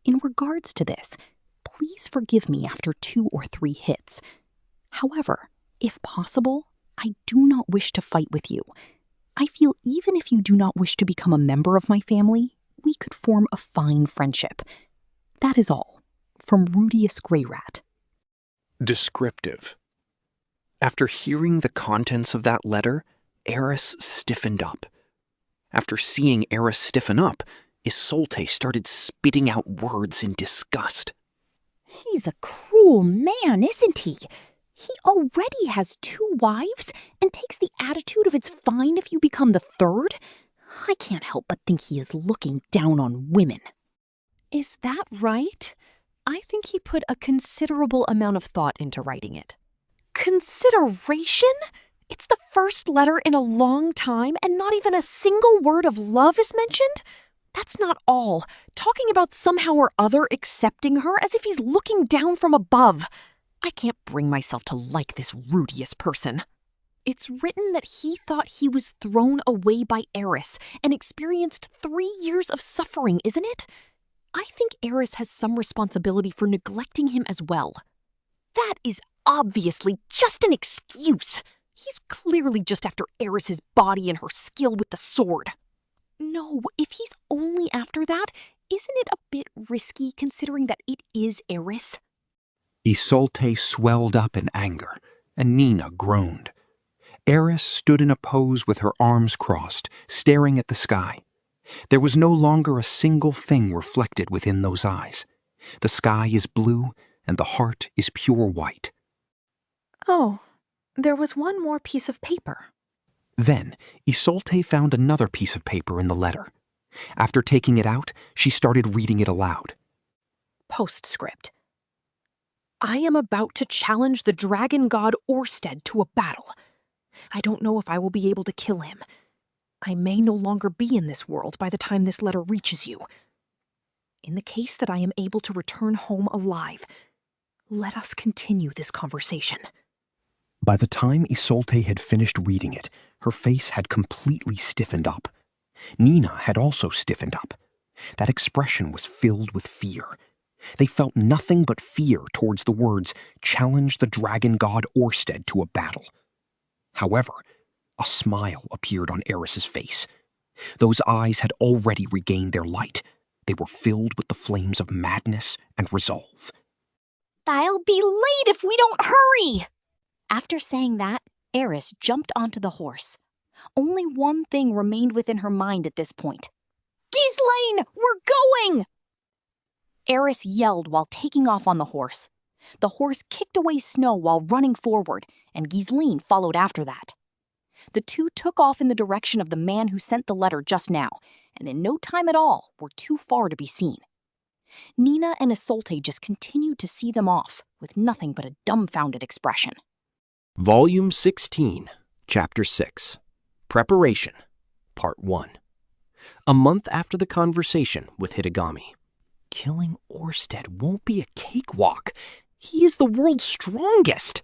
In regards to this, please forgive me after 2 or 3 hits. However, if possible, I do not wish to fight with you. I feel even if you do not wish to become a member of my family, we could form a fine friendship. That is all. From Rudeus Greyrat. Descriptive. After hearing the contents of that letter, Eris stiffened up. After seeing Eris stiffen up, Iseult started spitting out words in disgust. He's a cruel man, isn't he? He already has 2 wives and takes the attitude of it's fine if you become the 3rd. I can't help but think he is looking down on women. Is that right? I think he put a considerable amount of thought into writing it. Consideration? It's the first letter in a long time and not even a single word of love is mentioned? That's not all. Talking about somehow or other accepting her as if he's looking down from above. I can't bring myself to like this Rudeus person. It's written that he thought he was thrown away by Eris and experienced 3 years of suffering, isn't it? I think Eris has some responsibility for neglecting him as well. That is obviously just an excuse. He's clearly just after Eris's body and her skill with the sword. No, if he's only after that, isn't it a bit risky considering that it is Eris? Iseult swelled up in anger, and Nina groaned. Eris stood in a pose with her arms crossed, staring at the sky. There was no longer a single thing reflected within those eyes. The sky is blue, and the heart is pure white. Oh, there was one more piece of paper. Then, Iseult found another piece of paper in the letter. After taking it out, she started reading it aloud. Postscript. I am about to challenge the dragon god Orsted to a battle. I don't know if I will be able to kill him. I may no longer be in this world by the time this letter reaches you. In the case that I am able to return home alive, let us continue this conversation. By the time Iseult had finished reading it, her face had completely stiffened up. Nina had also stiffened up. That expression was filled with fear. They felt nothing but fear towards the words, "Challenge the dragon god Orsted to a battle." However, a smile appeared on Eris's face. Those eyes had already regained their light. They were filled with the flames of madness and resolve. I'll be late if we don't hurry! After saying that, Eris jumped onto the horse. Only one thing remained within her mind at this point. Ghislaine, we're going! Eris yelled while taking off on the horse. The horse kicked away snow while running forward, and Ghislaine followed after that. The two took off in the direction of the man who sent the letter just now, and in no time at all were too far to be seen. Nina and Iseult just continued to see them off, with nothing but a dumbfounded expression. Volume 16, Chapter 6, Preparation, Part 1. A month after the conversation with Hitagami. Killing Orsted won't be a cakewalk. He is the world's strongest.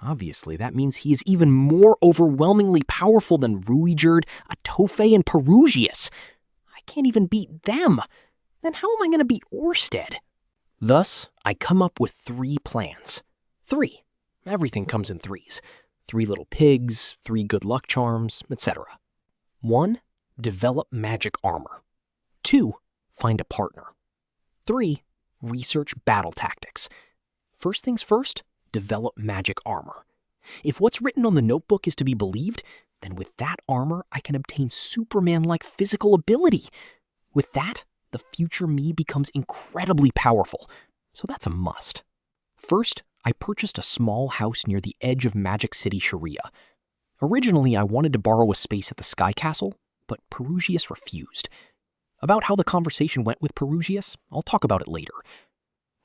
Obviously, that means he is even more overwhelmingly powerful than Rufujin, Atofe, and Perugius. I can't even beat them. Then how am I going to beat Orsted? Thus, I come up with 3 plans. 3. Everything comes in 3s. 3 little pigs, 3 good luck charms, etc. 1. Develop magic armor. 2. Find a partner. 3. Research battle tactics. First things first, develop magic armor. If what's written on the notebook is to be believed, then with that armor I can obtain Superman-like physical ability. With that, the future me becomes incredibly powerful, so that's a must. First, I purchased a small house near the edge of Magic City, Sharia. Originally, I wanted to borrow a space at the Sky Castle, but Perugius refused. About how the conversation went with Perugius, I'll talk about it later.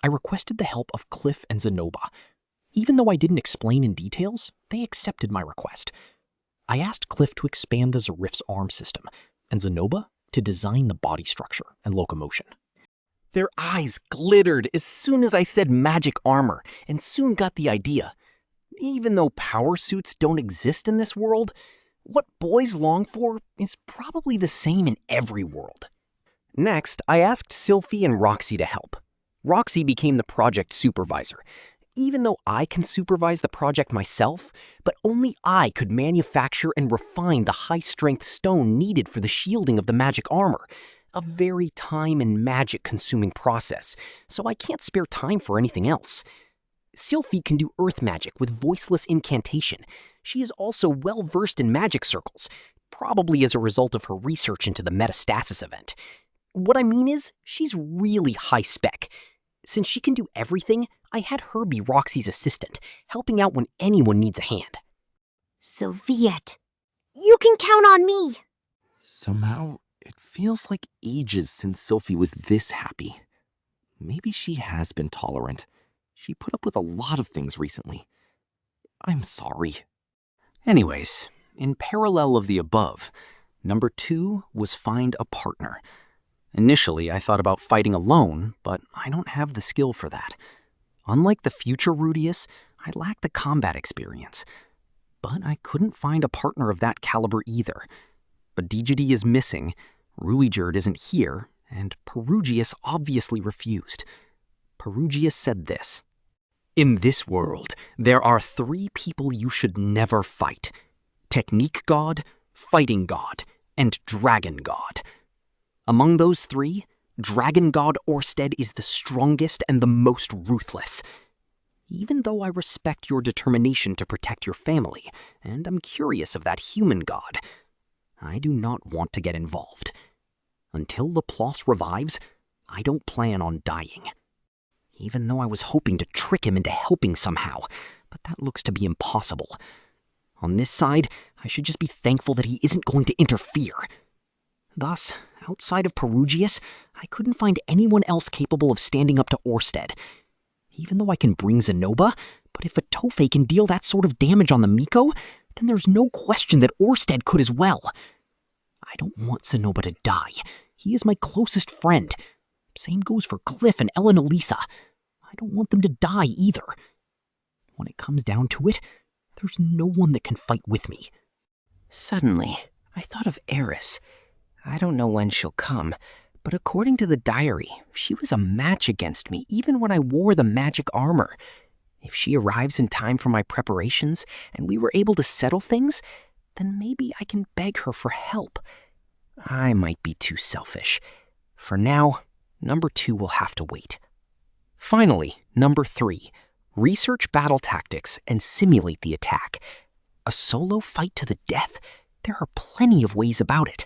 I requested the help of Cliff and Zenoba. Even though I didn't explain in details, they accepted my request. I asked Cliff to expand the Zarif's arm system, and Zenoba to design the body structure and locomotion. Their eyes glittered as soon as I said magic armor, and soon got the idea. Even though power suits don't exist in this world, what boys long for is probably the same in every world. Next, I asked Sylphie and Roxy to help. Roxy became the project supervisor, even though I can supervise the project myself, but only I could manufacture and refine the high-strength stone needed for the shielding of the magic armor. A very time and magic-consuming process, so I can't spare time for anything else. Sylphie can do earth magic with voiceless incantation. She is also well-versed in magic circles, probably as a result of her research into the metastasis event. What I mean is, she's really high-spec. Since she can do everything, I had her be Roxy's assistant, helping out when anyone needs a hand. Soviet, you can count on me! Somehow, it feels like ages since Sylphie was this happy. Maybe she has been tolerant. She put up with a lot of things recently. I'm sorry. Anyways, in parallel of the above, number 2 was find a partner. Initially, I thought about fighting alone, but I don't have the skill for that. Unlike the future Rudeus, I lack the combat experience. But I couldn't find a partner of that caliber either. But Dijidi is missing, Ruijerd isn't here, and Perugius obviously refused. Perugius said this: "In this world, there are 3 people you should never fight: Technique God, Fighting God, and Dragon God. Among those 3, Dragon God Orsted is the strongest and the most ruthless. Even though I respect your determination to protect your family, and I'm curious of that human god, I do not want to get involved. Until Laplace revives, I don't plan on dying. Even though I was hoping to trick him into helping somehow, but that looks to be impossible. On this side, I should just be thankful that he isn't going to interfere. Thus, outside of Perugius, I couldn't find anyone else capable of standing up to Orsted. Even though I can bring Zenoba, but if a Tofei can deal that sort of damage on the Miko, then there's no question that Orsted could as well. I don't want Zenoba to die. He is my closest friend. Same goes for Cliff and Ellen Elisa. I don't want them to die either. When it comes down to it, there's no one that can fight with me." Suddenly, I thought of Eris. I don't know when she'll come, but according to the diary, she was a match against me even when I wore the magic armor. If she arrives in time for my preparations and we were able to settle things, then maybe I can beg her for help. I might be too selfish. For now, number 2 will have to wait. Finally, number 3, research battle tactics and simulate the attack. A solo fight to the death? There are plenty of ways about it.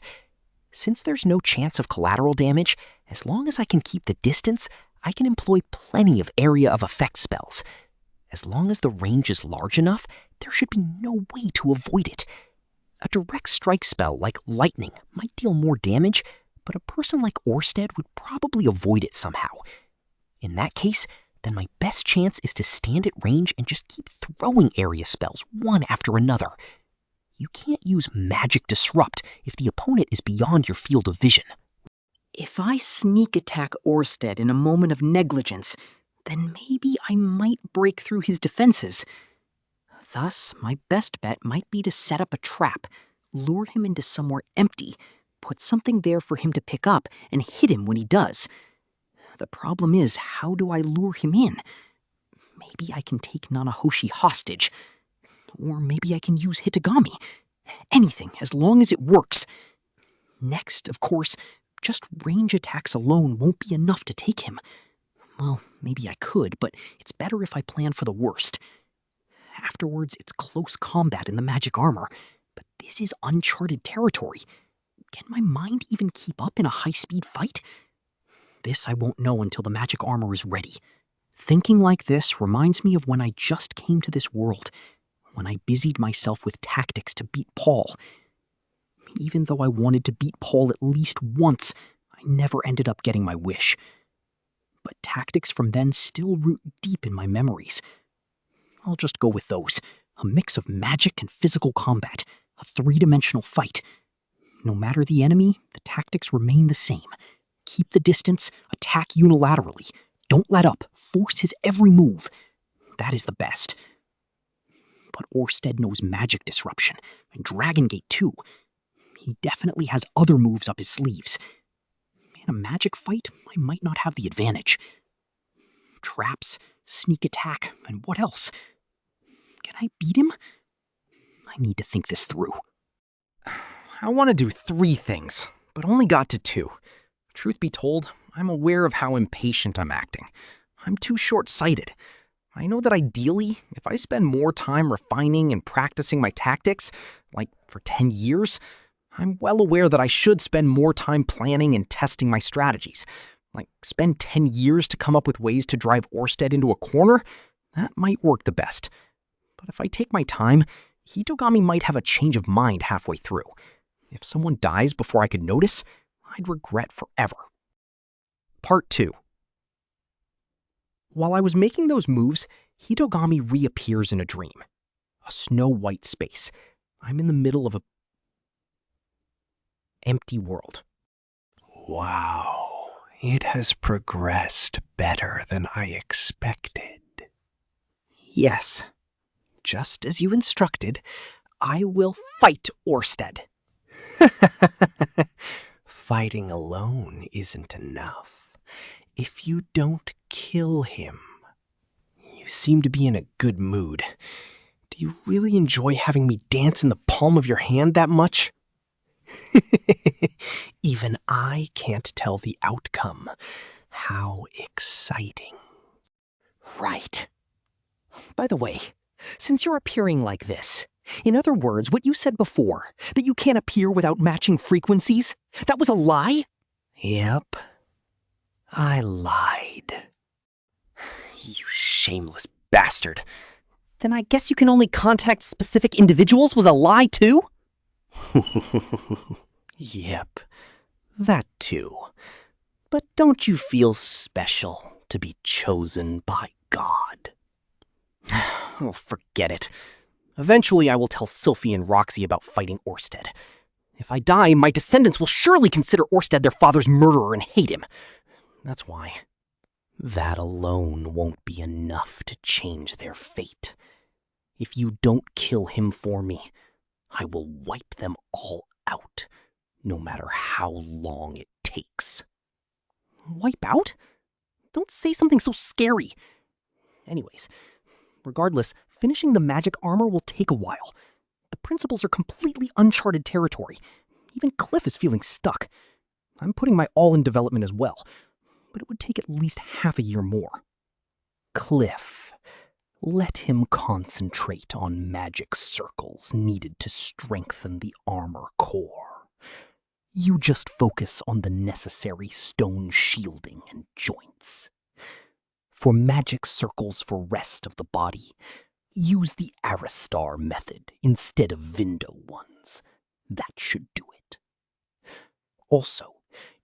Since there's no chance of collateral damage, as long as I can keep the distance, I can employ plenty of area of effect spells. As long as the range is large enough, there should be no way to avoid it. A direct strike spell like lightning might deal more damage, but a person like Orsted would probably avoid it somehow. In that case, then my best chance is to stand at range and just keep throwing area spells one after another. You can't use Magic Disrupt if the opponent is beyond your field of vision. If I sneak attack Orsted in a moment of negligence, then maybe I might break through his defenses. Thus, my best bet might be to set up a trap, lure him into somewhere empty, put something there for him to pick up, and hit him when he does. The problem is, how do I lure him in? Maybe I can take Nanahoshi hostage. Or maybe I can use Hitagami. Anything, as long as it works. Next, of course, just range attacks alone won't be enough to take him. Well, maybe I could, but it's better if I plan for the worst. Afterwards, it's close combat in the magic armor, but this is uncharted territory. Can my mind even keep up in a high-speed fight? This I won't know until the magic armor is ready. Thinking like this reminds me of when I just came to this world, when I busied myself with tactics to beat Paul. Even though I wanted to beat Paul at least once, I never ended up getting my wish. But tactics from then still root deep in my memories. I'll just go with those. A mix of magic and physical combat. A 3-dimensional fight. No matter the enemy, the tactics remain the same. Keep the distance, attack unilaterally. Don't let up, force his every move. That is the best. But Orsted knows magic disruption, and Dragon Gate too. He definitely has other moves up his sleeves. In a magic fight, I might not have the advantage. Traps, sneak attack, and what else? Can I beat him? I need to think this through. I want to do 3 things, but only got to 2. Truth be told, I'm aware of how impatient I'm acting. I'm too short-sighted. I know that ideally, if I spend more time refining and practicing my tactics, like for 10 years, I'm well aware that I should spend more time planning and testing my strategies. Like, spend 10 years to come up with ways to drive Orsted into a corner? That might work the best. But if I take my time, Hitogami might have a change of mind halfway through. If someone dies before I could notice, I'd regret forever. Part 2. While I was making those moves, Hitogami reappears in a dream. A snow-white space. I'm in the middle of a empty world. Wow, it has progressed better than I expected. Yes, just as you instructed, I will fight Orsted. Fighting alone isn't enough. If you don't kill him... You seem to be in a good mood. Do you really enjoy having me dance in the palm of your hand that much? Even I can't tell the outcome. How exciting. Right. By the way, since you're appearing like this, in other words, what you said before, that you can't appear without matching frequencies, that was a lie? Yep. I lied. You shameless bastard. Then I guess you can only contact specific individuals was a lie too? Yep, that too. But don't you feel special to be chosen by God? Oh, forget it. Eventually I will tell Sylphie and Roxy about fighting Orsted. If I die, my descendants will surely consider Orsted their father's murderer and hate him. That's why. That alone won't be enough to change their fate. If you don't kill him for me, I will wipe them all out, no matter how long it takes. Wipe out? Don't say something so scary. Anyways, regardless, finishing the magic armor will take a while. The principles are completely uncharted territory. Even Cliff is feeling stuck. I'm putting my all in development as well, but it would take at least half a year more. Cliff, let him concentrate on magic circles needed to strengthen the armor core. You just focus on the necessary stone shielding and joints. For magic circles for rest of the body, use the Aristar method instead of Vindo ones. That should do it. Also,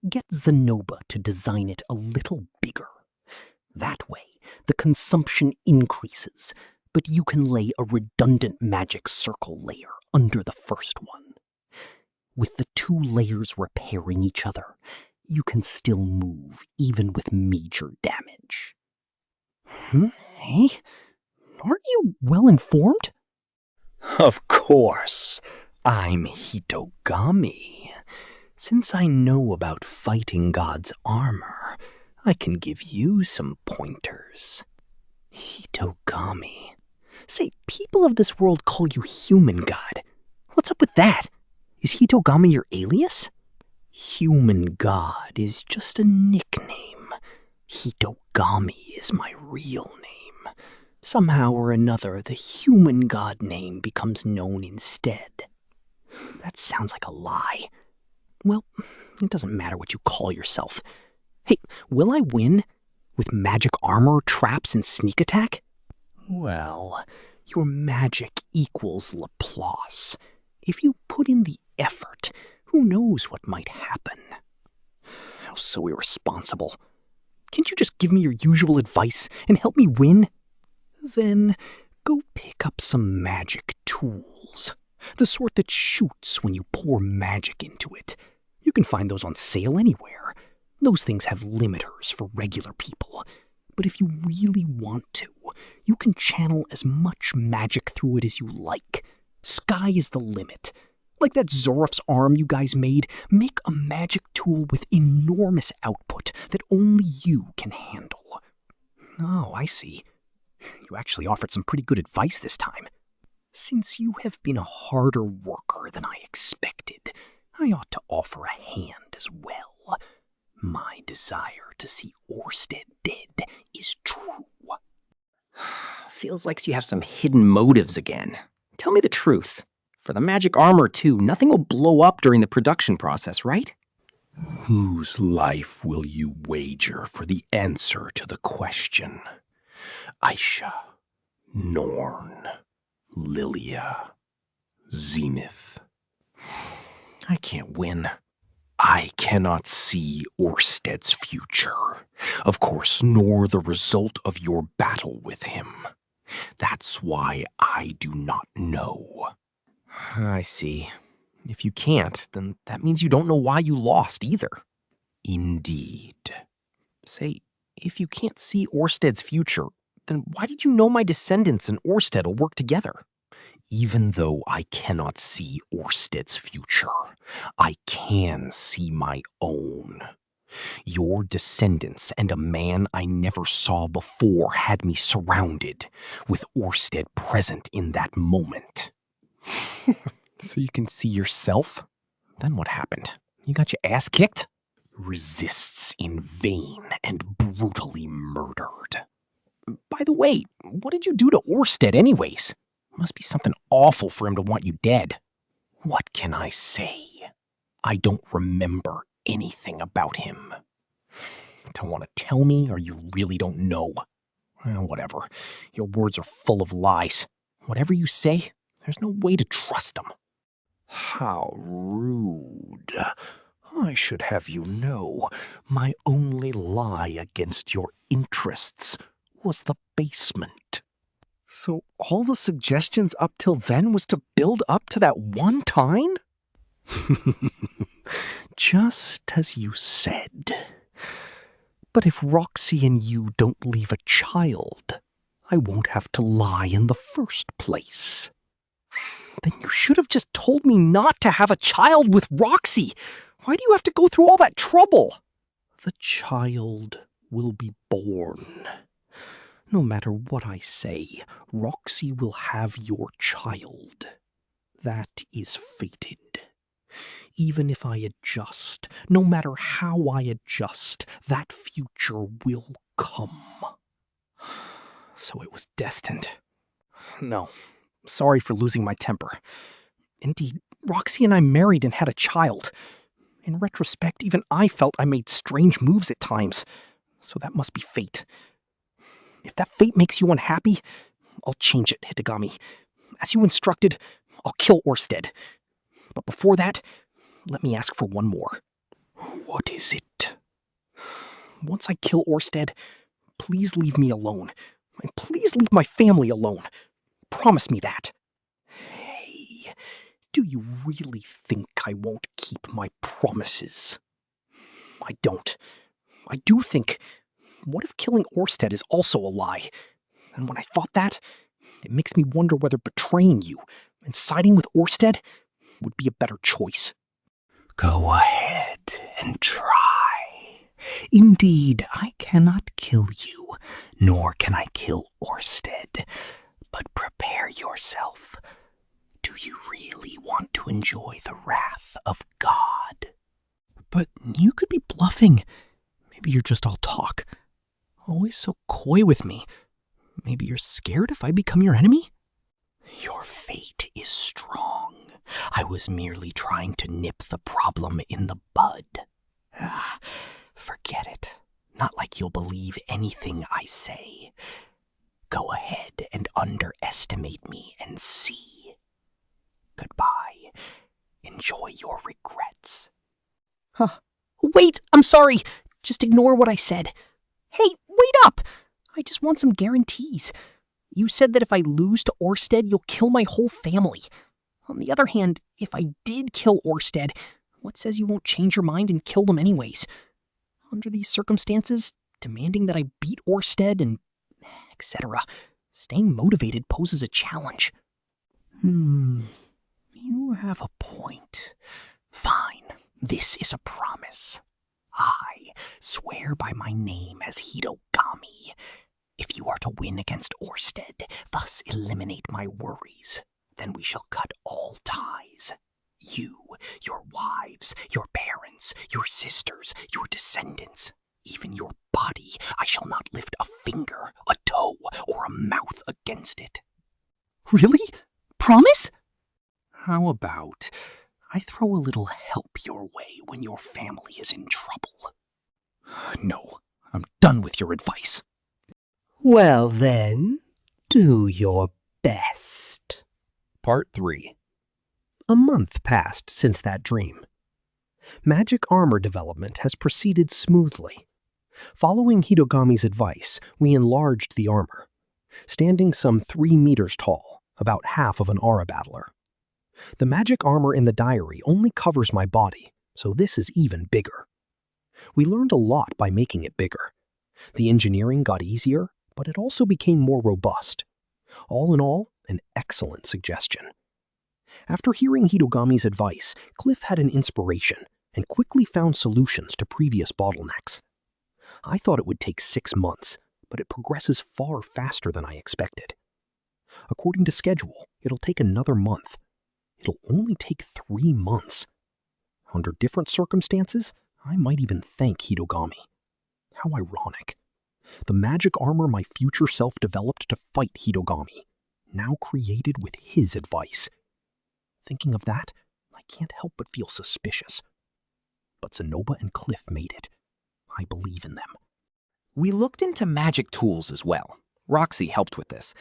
get Zenoba to design it a little bigger. That way, the consumption increases, but you can lay a redundant magic circle layer under the first one. With the two layers repairing each other, you can still move even with major damage. Hey? Aren't you well informed? Of course, I'm Hitogami. Since I know about fighting God's armor, I can give you some pointers. Hitogami. Say, people of this world call you Human God. What's up with that? Is Hitogami your alias? Human God is just a nickname. Hitogami is my real name. Somehow or another, the Human God name becomes known instead. That sounds like a lie. Well, it doesn't matter what you call yourself. Hey, will I win? With magic armor, traps, and sneak attack? Well, your magic equals Laplace. If you put in the effort, who knows what might happen? How so irresponsible. Can't you just give me your usual advice and help me win? Then go pick up some magic tools. The sort that shoots when you pour magic into it. You can find those on sale anywhere. Those things have limiters for regular people. But if you really want to, you can channel as much magic through it as you like. Sky is the limit. Like that Zorof's arm you guys made, make a magic tool with enormous output that only you can handle. Oh, I see. You actually offered some pretty good advice this time. Since you have been a harder worker than I expected, I ought to offer a hand as well. My desire to see Orsted dead is true. Feels like you have some hidden motives again. Tell me the truth. For the magic armor, too, nothing will blow up during the production process, right? Whose life will you wager for the answer to the question? Aisha, Norn, Lilia, Zenith. I can't win. I cannot see Orsted's future. Of course, nor the result of your battle with him. That's why I do not know. I see. If you can't, then that means you don't know why you lost either. Indeed. Say, if you can't see Orsted's future, then why did you know my descendants and Orsted will work together? Even though I cannot see Orsted's future, I can see my own. Your descendants and a man I never saw before had me surrounded, with Orsted present in that moment. So you can see yourself? Then what happened? You got your ass kicked? Resists in vain and brutally murdered. By the way, what did you do to Orsted anyways? Must be something awful for him to want you dead. What can I say? I don't remember anything about him. Don't want to tell me, or you really don't know? Well, whatever. Your words are full of lies. Whatever you say, there's no way to trust them. How rude. I should have you know, my only lie against your interests was the basement. So all the suggestions up till then was to build up to that one time? Just as you said. But if Roxy and you don't leave a child, I won't have to lie in the first place. Then you should have just told me not to have a child with Roxy. Why do you have to go through all that trouble? The child will be born. No matter what I say, Roxy will have your child. That is fated. Even if I adjust, no matter how I adjust, that future will come. So it was destined. No, sorry for losing my temper. Indeed, Roxy and I married and had a child. In retrospect, even I felt I made strange moves at times, so that must be fate. If that fate makes you unhappy, I'll change it, Hitagami. As you instructed, I'll kill Orsted. But before that, let me ask for one more. What is it? Once I kill Orsted, please leave me alone. And please leave my family alone. Promise me that. Hey, do you really think I won't keep my promises? I don't. I do think, what if killing Orsted is also a lie? And when I thought that, it makes me wonder whether betraying you and siding with Orsted would be a better choice. Go ahead and try. Indeed, I cannot kill you, nor can I kill Orsted. But prepare yourself. Do you really want to enjoy the wrath of God? But you could be bluffing. Maybe you're just all talk. Always so coy with me. Maybe you're scared if I become your enemy? Your fate is strong. I was merely trying to nip the problem in the bud. Forget it. Not like you'll believe anything I say. Go ahead and underestimate me and see. Goodbye. Enjoy your regrets. Huh. Wait, I'm sorry. Just ignore what I said. Hey, wait up! I just want some guarantees. You said that if I lose to Orsted, you'll kill my whole family. On the other hand, if I did kill Orsted, what says you won't change your mind and kill them anyways? Under these circumstances, demanding that I beat Orsted and etc., staying motivated poses a challenge. You have a point. Fine, this is a promise. I swear by my name as Hitogami. If you are to win against Orsted, thus eliminate my worries, then we shall cut all ties. You, your wives, your parents, your sisters, your descendants, even your body, I shall not lift a finger, a toe, or a mouth against it. Really? Promise? How about I throw a little help your way when your family is in trouble? No, I'm done with your advice. Well then, do your best. Part 3. A month passed since that dream. Magic armor development has proceeded smoothly. Following Hitogami's advice, we enlarged the armor, standing some 3 meters tall, about half of an aura battler. The magic armor in the diary only covers my body, so this is even bigger. We learned a lot by making it bigger. The engineering got easier, but it also became more robust. All in all, an excellent suggestion. After hearing Hitogami's advice, Cliff had an inspiration and quickly found solutions to previous bottlenecks. I thought it would take 6 months, but it progresses far faster than I expected. According to schedule, it'll take another month. It'll only take 3 months. Under different circumstances, I might even thank Hitogami. How ironic. The magic armor my future self developed to fight Hitogami, now created with his advice. Thinking of that, I can't help but feel suspicious. But Sonoba and Cliff made it. I believe in them. We looked into magic tools as well. Roxy helped with this.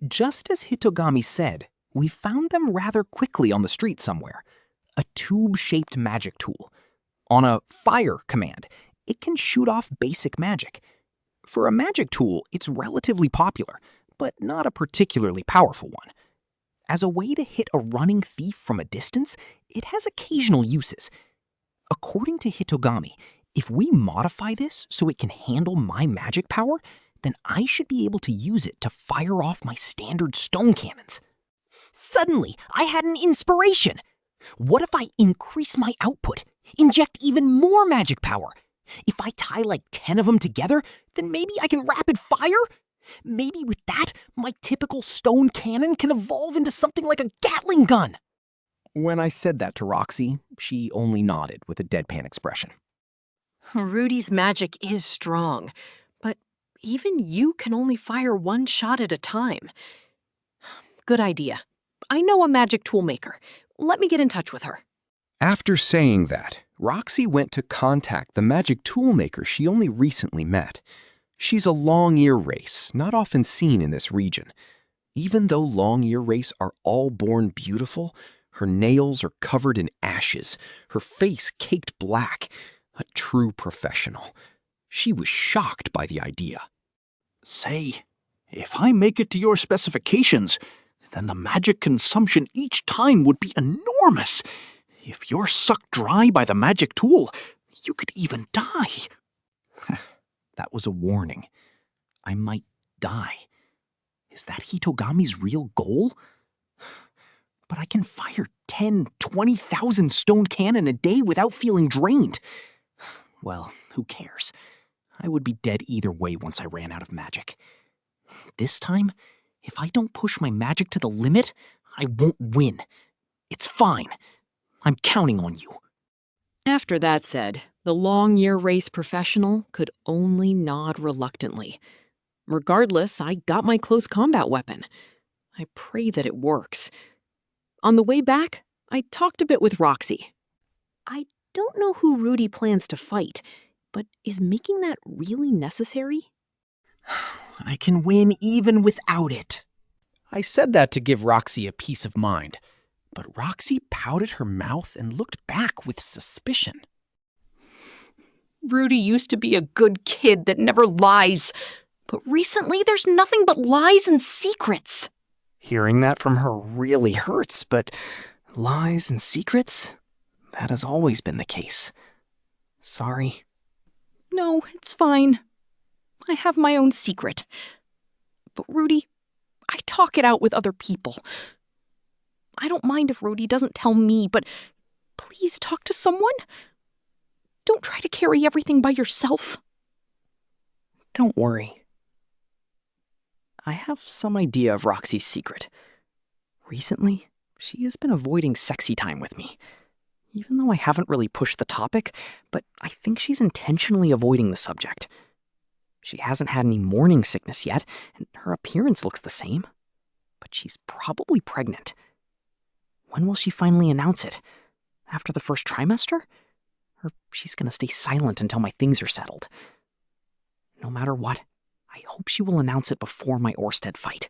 Just as Hitogami said, we found them rather quickly on the street somewhere. A tube-shaped magic tool. On a fire command, it can shoot off basic magic. For a magic tool, it's relatively popular, but not a particularly powerful one. As a way to hit a running thief from a distance, it has occasional uses. According to Hitogami, if we modify this so it can handle my magic power, then I should be able to use it to fire off my standard stone cannons. Suddenly, I had an inspiration. What if I increase my output, inject even more magic power? If I tie like 10 of them together, then maybe I can rapid fire? Maybe with that, my typical stone cannon can evolve into something like a Gatling gun. When I said that to Roxy, she only nodded with a deadpan expression. Rudy's magic is strong, but even you can only fire 1 shot at a time. Good idea. I know a magic tool maker. Let me get in touch with her. After saying that, Roxy went to contact the magic toolmaker she only recently met. She's a long-ear race, not often seen in this region. Even though long-ear race are all born beautiful, her nails are covered in ashes, her face caked black. A true professional. She was shocked by the idea. Say, if I make it to your specifications, then the magic consumption each time would be enormous. If you're sucked dry by the magic tool, you could even die. That was a warning. I might die. Is that Hitogami's real goal? But I can fire 10, 20,000 stone cannon a day without feeling drained. Well, who cares? I would be dead either way once I ran out of magic. This time, if I don't push my magic to the limit, I won't win. It's fine. I'm counting on you. After that said, the long-year race professional could only nod reluctantly. Regardless, I got my close combat weapon. I pray that it works. On the way back, I talked a bit with Roxy. I don't know who Rudy plans to fight, but is making that really necessary? I can win even without it. I said that to give Roxy a peace of mind, but Roxy pouted her mouth and looked back with suspicion. Rudy used to be a good kid that never lies, but recently there's nothing but lies and secrets. Hearing that from her really hurts, but lies and secrets? That has always been the case. Sorry. No, it's fine. I have my own secret. But Rudy, I talk it out with other people. I don't mind if Rudy doesn't tell me, but please talk to someone. Don't try to carry everything by yourself. Don't worry. I have some idea of Roxy's secret. Recently, she has been avoiding sexy time with me. Even though I haven't really pushed the topic, but I think she's intentionally avoiding the subject. She hasn't had any morning sickness yet, and her appearance looks the same. But she's probably pregnant. When will she finally announce it? After the first trimester? Or she's gonna stay silent until my things are settled. No matter what, I hope she will announce it before my Orsted fight.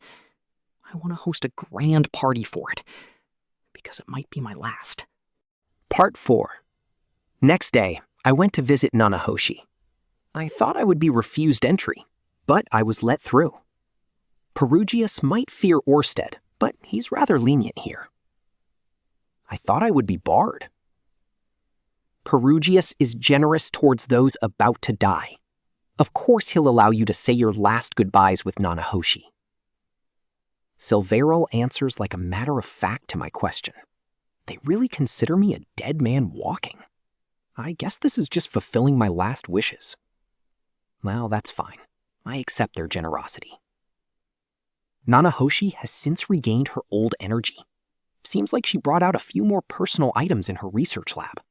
I want to host a grand party for it, because it might be my last. Part 4. Next day, I went to visit Nanahoshi. I thought I would be refused entry, but I was let through. Perugius might fear Orsted, but he's rather lenient here. I thought I would be barred. Perugius is generous towards those about to die. Of course he'll allow you to say your last goodbyes with Nanahoshi. Silveral answers like a matter of fact to my question. They really consider me a dead man walking. I guess this is just fulfilling my last wishes. Well, that's fine. I accept their generosity. Nanahoshi has since regained her old energy. Seems like she brought out a few more personal items in her research lab.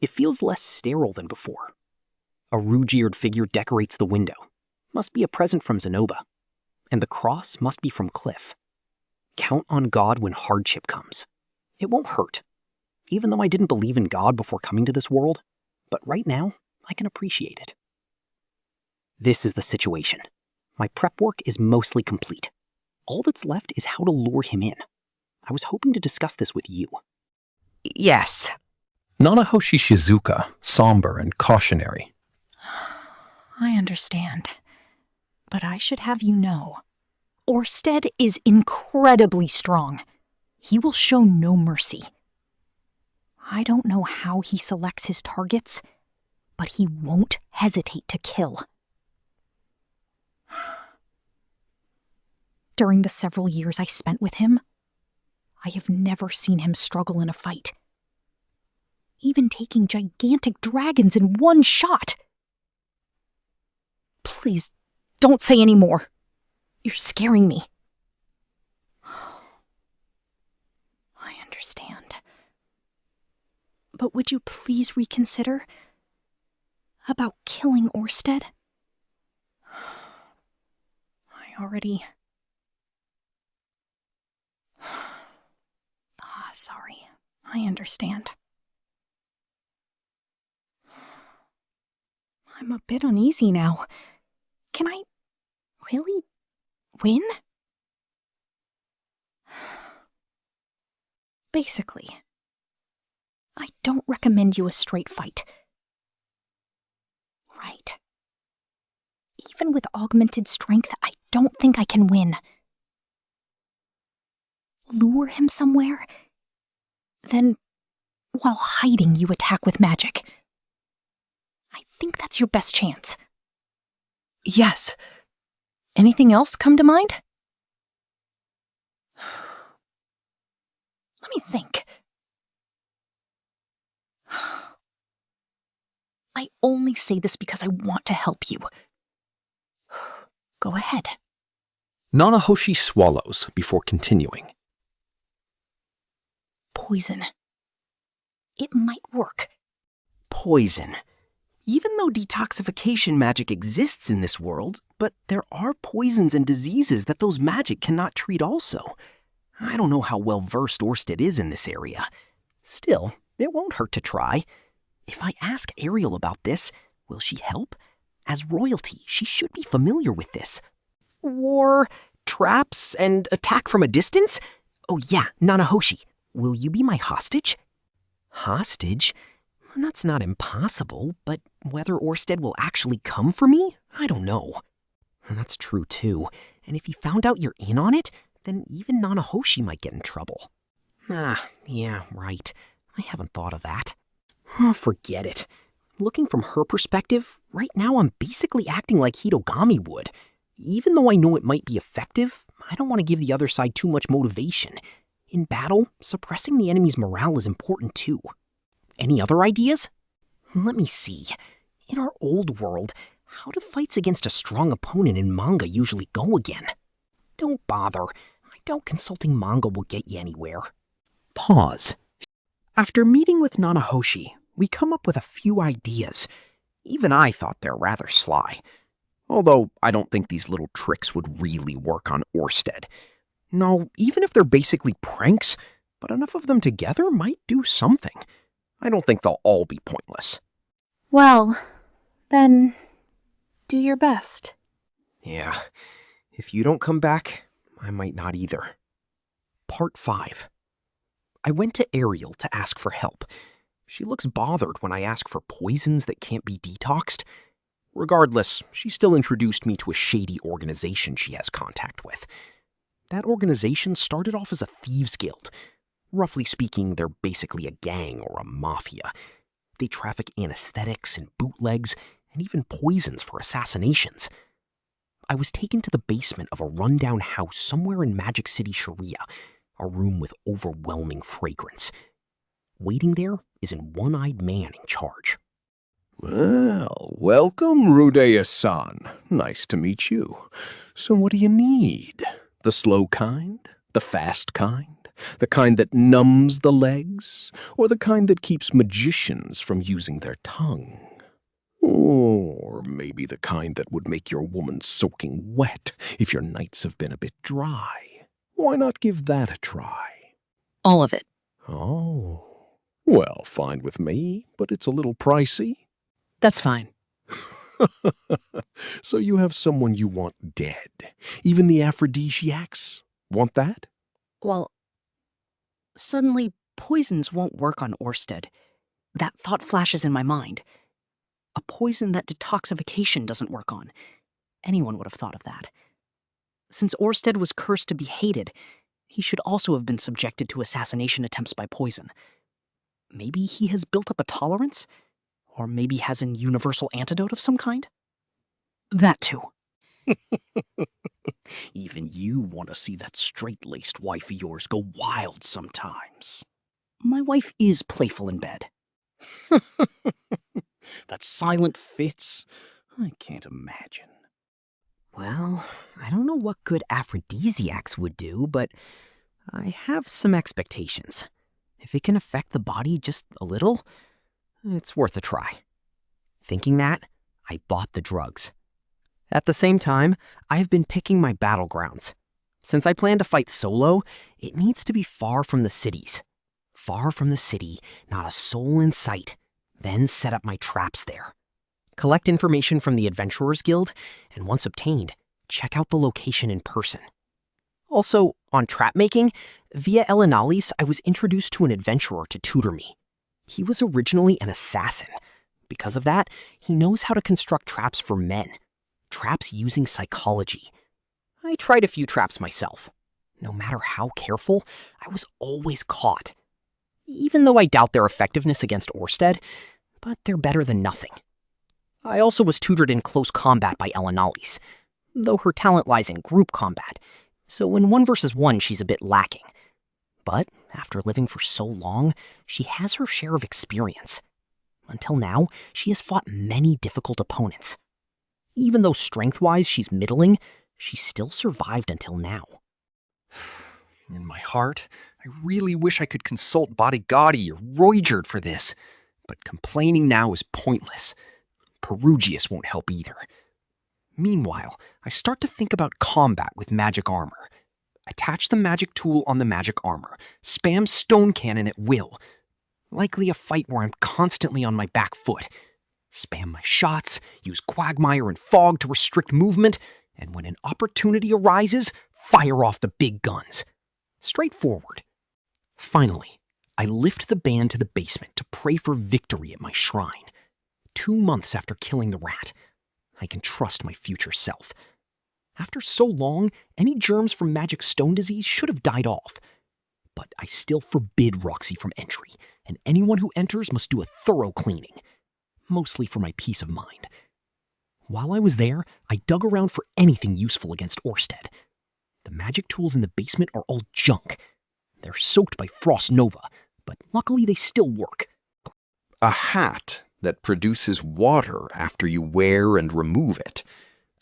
It feels less sterile than before. A rouge-eared figure decorates the window. Must be a present from Zenoba. And the cross must be from Cliff. Count on God when hardship comes. It won't hurt. Even though I didn't believe in God before coming to this world, but right now, I can appreciate it. This is the situation. My prep work is mostly complete. All that's left is how to lure him in. I was hoping to discuss this with you. Yes. Nanahoshi Shizuka, somber and cautionary. I understand. But I should have you know, Orsted is incredibly strong. He will show no mercy. I don't know how he selects his targets, but he won't hesitate to kill. During the several years I spent with him, I have never seen him struggle in a fight. Even taking gigantic dragons in one shot. Please, don't say any more. You're scaring me. I understand. But would you please reconsider about killing Orsted? I already... Sorry. I understand. I'm a bit uneasy now. Can I really win? Basically, I don't recommend you a straight fight. Right. Even with augmented strength, I don't think I can win. Lure him somewhere, then, while hiding, you attack with magic. I think that's your best chance. Yes. Anything else come to mind? Let me think. I only say this because I want to help you. Go ahead. Nanahoshi swallows before continuing. Poison. It might work. Poison. Even though detoxification magic exists in this world, but there are poisons and diseases that those magic cannot treat also. I don't know how well versed Orsted is in this area. Still, it won't hurt to try. If I ask Ariel about this, will she help? As royalty, she should be familiar with this. War, traps, and attack from a distance? Oh yeah, Nanahoshi, will you be my hostage? Hostage? That's not impossible, but whether Orsted will actually come for me, I don't know. That's true too, and if he found out you're in on it, then even Nanahoshi might get in trouble. Yeah, right. I haven't thought of that. Oh, forget it. Looking from her perspective, right now I'm basically acting like Hitogami would. Even though I know it might be effective, I don't want to give the other side too much motivation. In battle, suppressing the enemy's morale is important too. Any other ideas? Let me see. In our old world, how do fights against a strong opponent in manga usually go again? Don't bother. I doubt consulting manga will get you anywhere. Pause. After meeting with Nanahoshi, we come up with a few ideas. Even I thought they're rather sly. Although I don't think these little tricks would really work on Orsted. No, even if they're basically pranks, but enough of them together might do something. I don't think they'll all be pointless. Well, then, do your best. Yeah, if you don't come back, I might not either. Part 5. I went to Ariel to ask for help. She looks bothered when I ask for poisons that can't be detoxed. Regardless, she still introduced me to a shady organization she has contact with. That organization started off as a thieves' guild. Roughly speaking, they're basically a gang or a mafia. They traffic anesthetics and bootlegs and even poisons for assassinations. I was taken to the basement of a rundown house somewhere in Magic City, Sharia, a room with overwhelming fragrance. Waiting there is a one-eyed man in charge. Well, welcome, Rudeus-san. Nice to meet you. So what do you need? The slow kind? The fast kind? The kind that numbs the legs? Or the kind that keeps magicians from using their tongue? Or maybe the kind that would make your woman soaking wet if your nights have been a bit dry? Why not give that a try? All of it. Oh, well, fine with me, but it's a little pricey. That's fine. So you have someone you want dead. Even the aphrodisiacs? Want that? Well, suddenly poisons won't work on Orsted. That thought flashes in my mind. A poison that detoxification doesn't work on. Anyone would have thought of that. Since Orsted was cursed to be hated, he should also have been subjected to assassination attempts by poison. Maybe he has built up a tolerance? Or maybe has a universal antidote of some kind? That too. Even you want to see that straight-laced wife of yours go wild sometimes. My wife is playful in bed. That silent fits, I can't imagine. Well, I don't know what good aphrodisiacs would do, but I have some expectations. If it can affect the body just a little, it's worth a try. Thinking that, I bought the drugs. At the same time, I've been picking my battlegrounds. Since I plan to fight solo, it needs to be far from the cities. Far from the city, not a soul in sight. Then set up my traps there. Collect information from the Adventurers Guild, and once obtained, check out the location in person. Also, on trap making, via Elinalis, I was introduced to an adventurer to tutor me. He was originally an assassin. Because of that, he knows how to construct traps for men. Traps using psychology. I tried a few traps myself. No matter how careful, I was always caught. Even though I doubt their effectiveness against Orsted, but they're better than nothing. I also was tutored in close combat by Elinalis, though her talent lies in group combat, so in 1 versus 1 she's a bit lacking. But after living for so long, she has her share of experience. Until now, she has fought many difficult opponents. Even though strength-wise she's middling, she still survived until now. In my heart, I really wish I could consult Bodygotti or Roygerd for this, but complaining now is pointless. Perugius won't help either. Meanwhile, I start to think about combat with magic armor. Attach the magic tool on the magic armor, spam stone cannon at will. Likely a fight where I'm constantly on my back foot. Spam my shots, use Quagmire and Fog to restrict movement, and when an opportunity arises, fire off the big guns. Straightforward. Finally, I lift the band to the basement to pray for victory at my shrine. 2 months after killing the rat, I can trust my future self. After so long, any germs from magic stone disease should have died off. But I still forbid Roxy from entry, and anyone who enters must do a thorough cleaning. Mostly for my peace of mind. While I was there, I dug around for anything useful against Orsted. The magic tools in the basement are all junk. They're soaked by Frost Nova, but luckily they still work. A hat that produces water after you wear and remove it.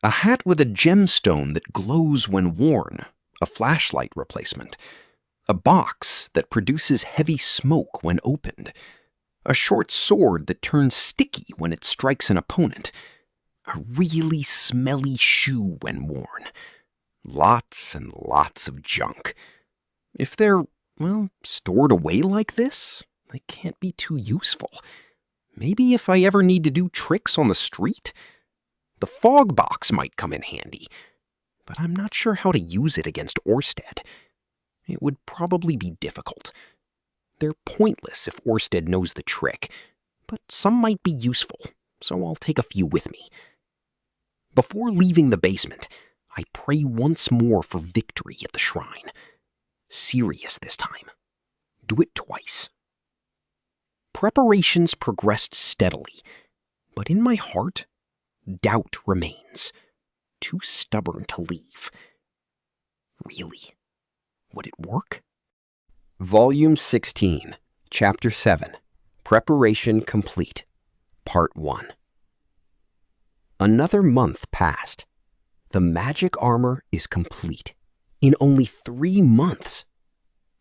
A hat with a gemstone that glows when worn. A flashlight replacement. A box that produces heavy smoke when opened. A short sword that turns sticky when it strikes an opponent. A really smelly shoe when worn. Lots and lots of junk. If they're, well, stored away like this, they can't be too useful. Maybe if I ever need to do tricks on the street? The fog box might come in handy, but I'm not sure how to use it against Orsted. It would probably be difficult. They're pointless if Orsted knows the trick, but some might be useful, so I'll take a few with me. Before leaving the basement, I pray once more for victory at the shrine. Serious this time. Do it twice. Preparations progressed steadily, but in my heart, doubt remains. Too stubborn to leave. Really? Would it work? Volume 16, Chapter 7, Preparation Complete, Part 1. Another month passed. The magic armor is complete. In only 3 months.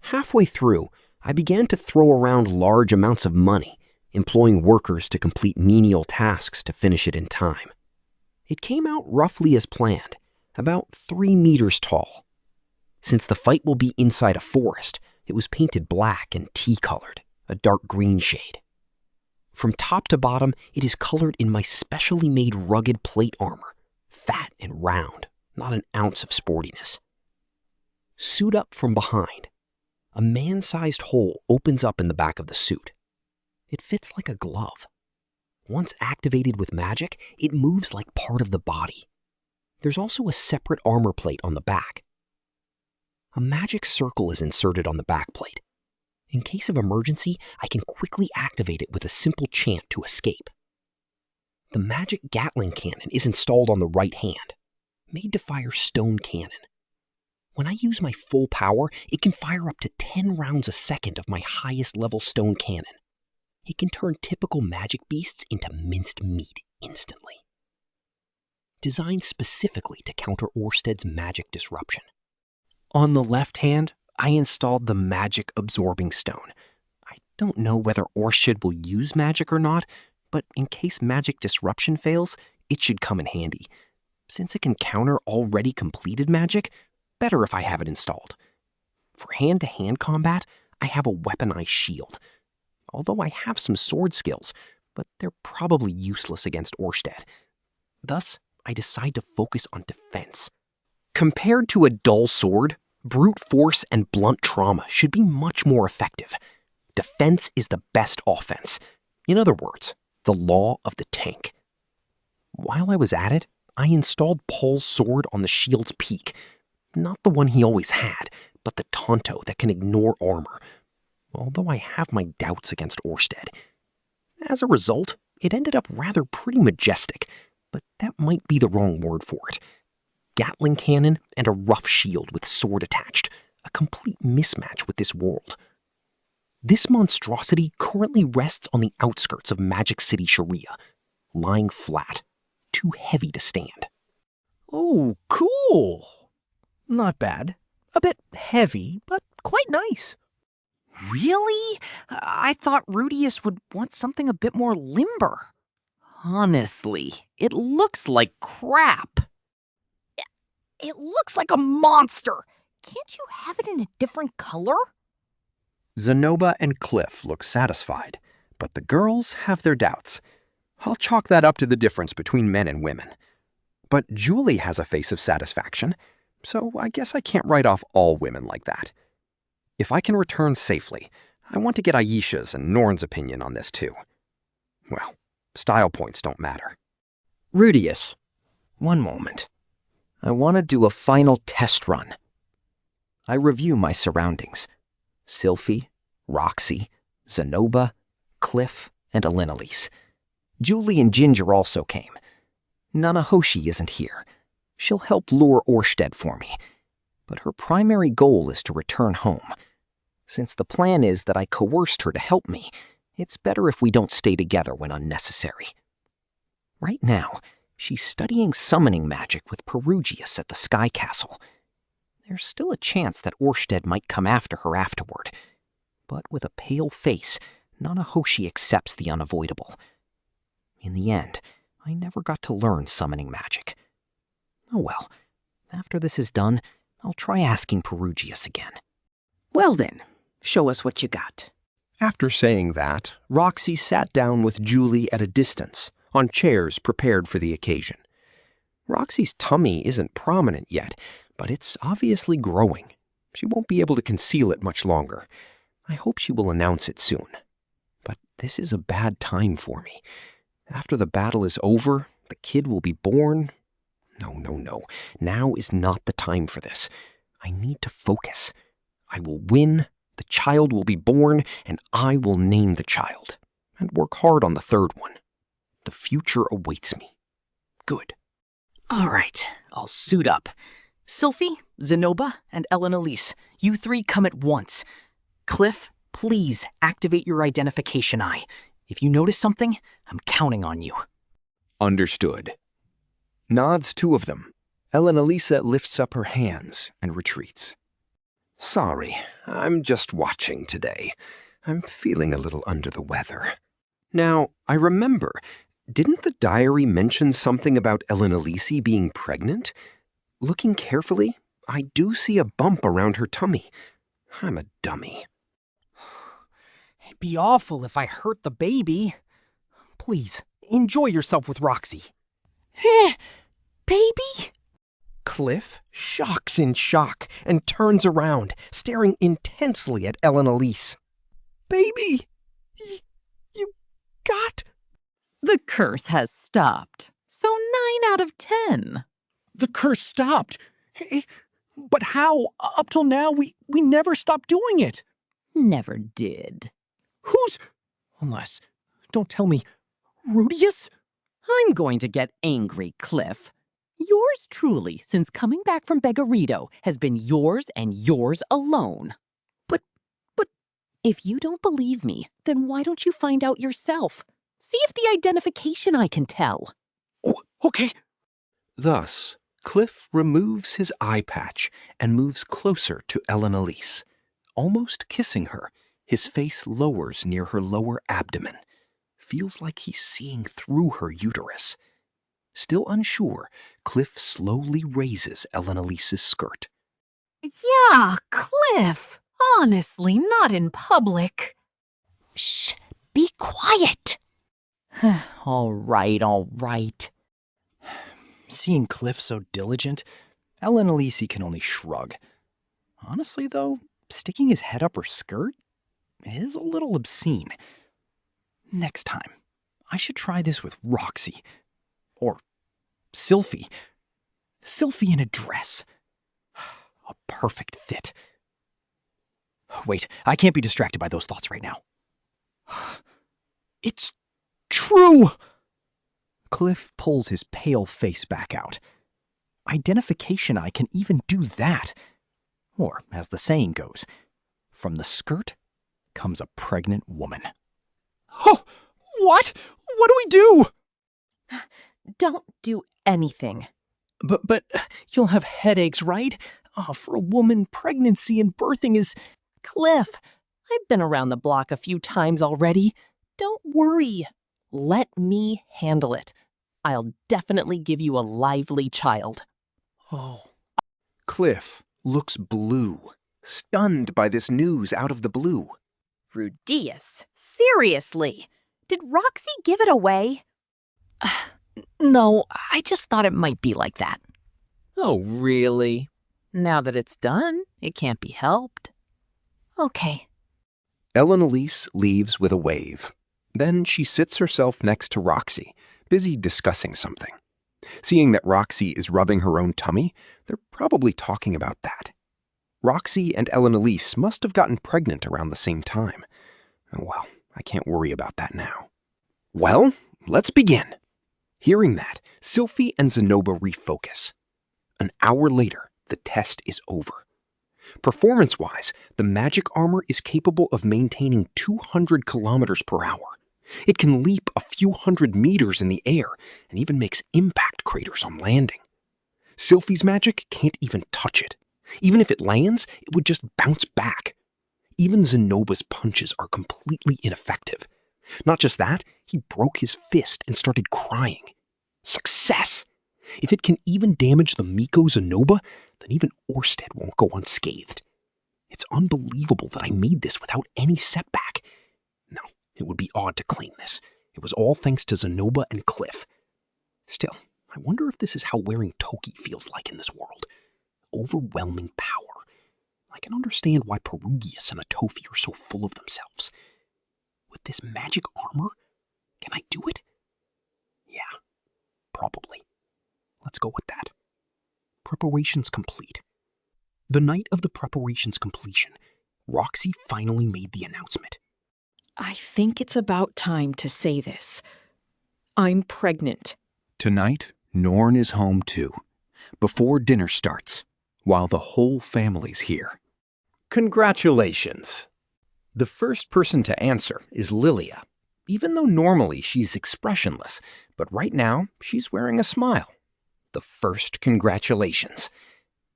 Halfway through, I began to throw around large amounts of money, employing workers to complete menial tasks to finish it in time. It came out roughly as planned, about 3 meters tall. Since the fight will be inside a forest, it was painted black and tea-colored, a dark green shade. From top to bottom, it is colored in my specially made rugged plate armor, fat and round, not an ounce of sportiness. Suit up from behind. A man-sized hole opens up in the back of the suit. It fits like a glove. Once activated with magic, it moves like part of the body. There's also a separate armor plate on the back. A magic circle is inserted on the back plate. In case of emergency, I can quickly activate it with a simple chant to escape. The magic Gatling cannon is installed on the right hand, made to fire stone cannon. When I use my full power, it can fire up to 10 rounds a second of my highest level stone cannon. It can turn typical magic beasts into minced meat instantly. Designed specifically to counter Orsted's magic disruption. On the left hand, I installed the magic absorbing stone. I don't know whether Orsted will use magic or not, but in case magic disruption fails, it should come in handy. Since it can counter already completed magic, better if I have it installed. For hand-to-hand combat, I have a weaponized shield. Although I have some sword skills, but they're probably useless against Orsted. Thus, I decide to focus on defense. Compared to a dull sword, brute force and blunt trauma should be much more effective. Defense is the best offense. In other words, the law of the tank. While I was at it, I installed Paul's sword on the shield's peak. Not the one he always had, but the Tonto that can ignore armor. Although I have my doubts against Orsted. As a result, it ended up rather pretty majestic, but that might be the wrong word for it. Gatling cannon and a rough shield with sword attached, a complete mismatch with this world. This monstrosity currently rests on the outskirts of Magic City, Sharia, lying flat, too heavy to stand. Oh, cool! Not bad. A bit heavy, but quite nice. Really? I thought Rudeus would want something a bit more limber. Honestly, it looks like crap. It looks like a monster. Can't you have it in a different color? Zenoba and Cliff look satisfied, but the girls have their doubts. I'll chalk that up to the difference between men and women. But Julie has a face of satisfaction, so I guess I can't write off all women like that. If I can return safely, I want to get Aisha's and Norn's opinion on this too. Well, style points don't matter. Rudeus, one moment. I want to do a final test run. I review my surroundings. Sylphie, Roxy, Zenoba, Cliff, and Alinalise. Julie and Ginger also came. Nanahoshi isn't here. She'll help lure Orsted for me. But her primary goal is to return home. Since the plan is that I coerced her to help me, it's better if we don't stay together when unnecessary. Right now, she's studying summoning magic with Perugius at the Sky Castle. There's still a chance that Orsted might come after her afterward. But with a pale face, Nanahoshi accepts the unavoidable. In the end, I never got to learn summoning magic. Oh well, after this is done, I'll try asking Perugius again. Well then, show us what you got. After saying that, Roxy sat down with Julie at a distance, on chairs prepared for the occasion. Roxy's tummy isn't prominent yet, but it's obviously growing. She won't be able to conceal it much longer. I hope she will announce it soon. But this is a bad time for me. After the battle is over, the kid will be born. No. Now is not the time for this. I need to focus. I will win, the child will be born, and I will name the child. And work hard on the third one. The future awaits me. Good. All right, I'll suit up. Sylphie, Zenoba, and Ellen Elise, you three come at once. Cliff, please activate your identification eye. If you notice something, I'm counting on you. Understood. Nods two of them. Ellen Elisa lifts up her hands and retreats. Sorry, I'm just watching today. I'm feeling a little under the weather. Now, I remember, didn't the diary mention something about Ellen Elise being pregnant? Looking carefully, I do see a bump around her tummy. I'm a dummy. It'd be awful if I hurt the baby. Please, enjoy yourself with Roxy. Baby? Cliff shocks in shock and turns around, staring intensely at Ellen Elise. Baby, you got... The curse has stopped. So 9 out of 10. The curse stopped. But how? Up till now, we never stopped doing it. Never did. Unless, don't tell me, Rudeus? I'm going to get angry, Cliff. Yours truly, since coming back from Begarito, has been yours and yours alone. But, if you don't believe me, then why don't you find out yourself? See if the identification eye can tell. Oh, okay. Thus, Cliff removes his eye patch and moves closer to Ellen Elise. Almost kissing her, his face lowers near her lower abdomen. Feels like he's seeing through her uterus. Still unsure, Cliff slowly raises Ellen Elise's skirt. Yeah, Cliff. Honestly, not in public. Shh, be quiet. All right. Seeing Cliff so diligent, Ellen Elise can only shrug. Honestly, though, sticking his head up her skirt is a little obscene. Next time, I should try this with Roxy. Or Sylphie. Sylphie in a dress. A perfect fit. Wait, I can't be distracted by those thoughts right now. It's true! Cliff pulls his pale face back out. Identification eye can even do that. Or, as the saying goes, from the skirt comes a pregnant woman. Oh, what? What do we do? Don't do anything. But you'll have headaches, right? Oh, for a woman, pregnancy and birthing is... Cliff, I've been around the block a few times already. Don't worry. Let me handle it. I'll definitely give you a lively child. Oh. Cliff looks blue, stunned by this news out of the blue. Rudeus, seriously? Did Roxy give it away? No, I just thought it might be like that. Oh, really? Now that it's done, it can't be helped. Okay. Ellen Elise leaves with a wave. Then she sits herself next to Roxy, busy discussing something. Seeing that Roxy is rubbing her own tummy, they're probably talking about that. Roxy and Ellen Elise must have gotten pregnant around the same time. Oh, well, I can't worry about that now. Well, let's begin. Hearing that, Sylphie and Zenoba refocus. An hour later, the test is over. Performance-wise, the magic armor is capable of maintaining 200 kilometers per hour. It can leap a few hundred meters in the air and even makes impact craters on landing. Sylphie's magic can't even touch it. Even if it lands, it would just bounce back. Even Zenoba's punches are completely ineffective. Not just that, he broke his fist and started crying. Success! If it can even damage the Miko Zenoba, then even Orsted won't go unscathed. It's unbelievable that I made this without any setback. No, it would be odd to claim this. It was all thanks to Zenoba and Cliff. Still, I wonder if this is how wearing Toki feels like in this world. Overwhelming power. I can understand why Perugius and Atofi are so full of themselves. With this magic armor, can I do it? Yeah, probably. Let's go with that. Preparations complete. The night of the preparations completion, Roxy finally made the announcement. I think it's about time to say this. I'm pregnant. Tonight, Norn is home too, before dinner starts, while the whole family's here. Congratulations. The first person to answer is Lilia, even though normally she's expressionless, but right now she's wearing a smile. The first congratulations.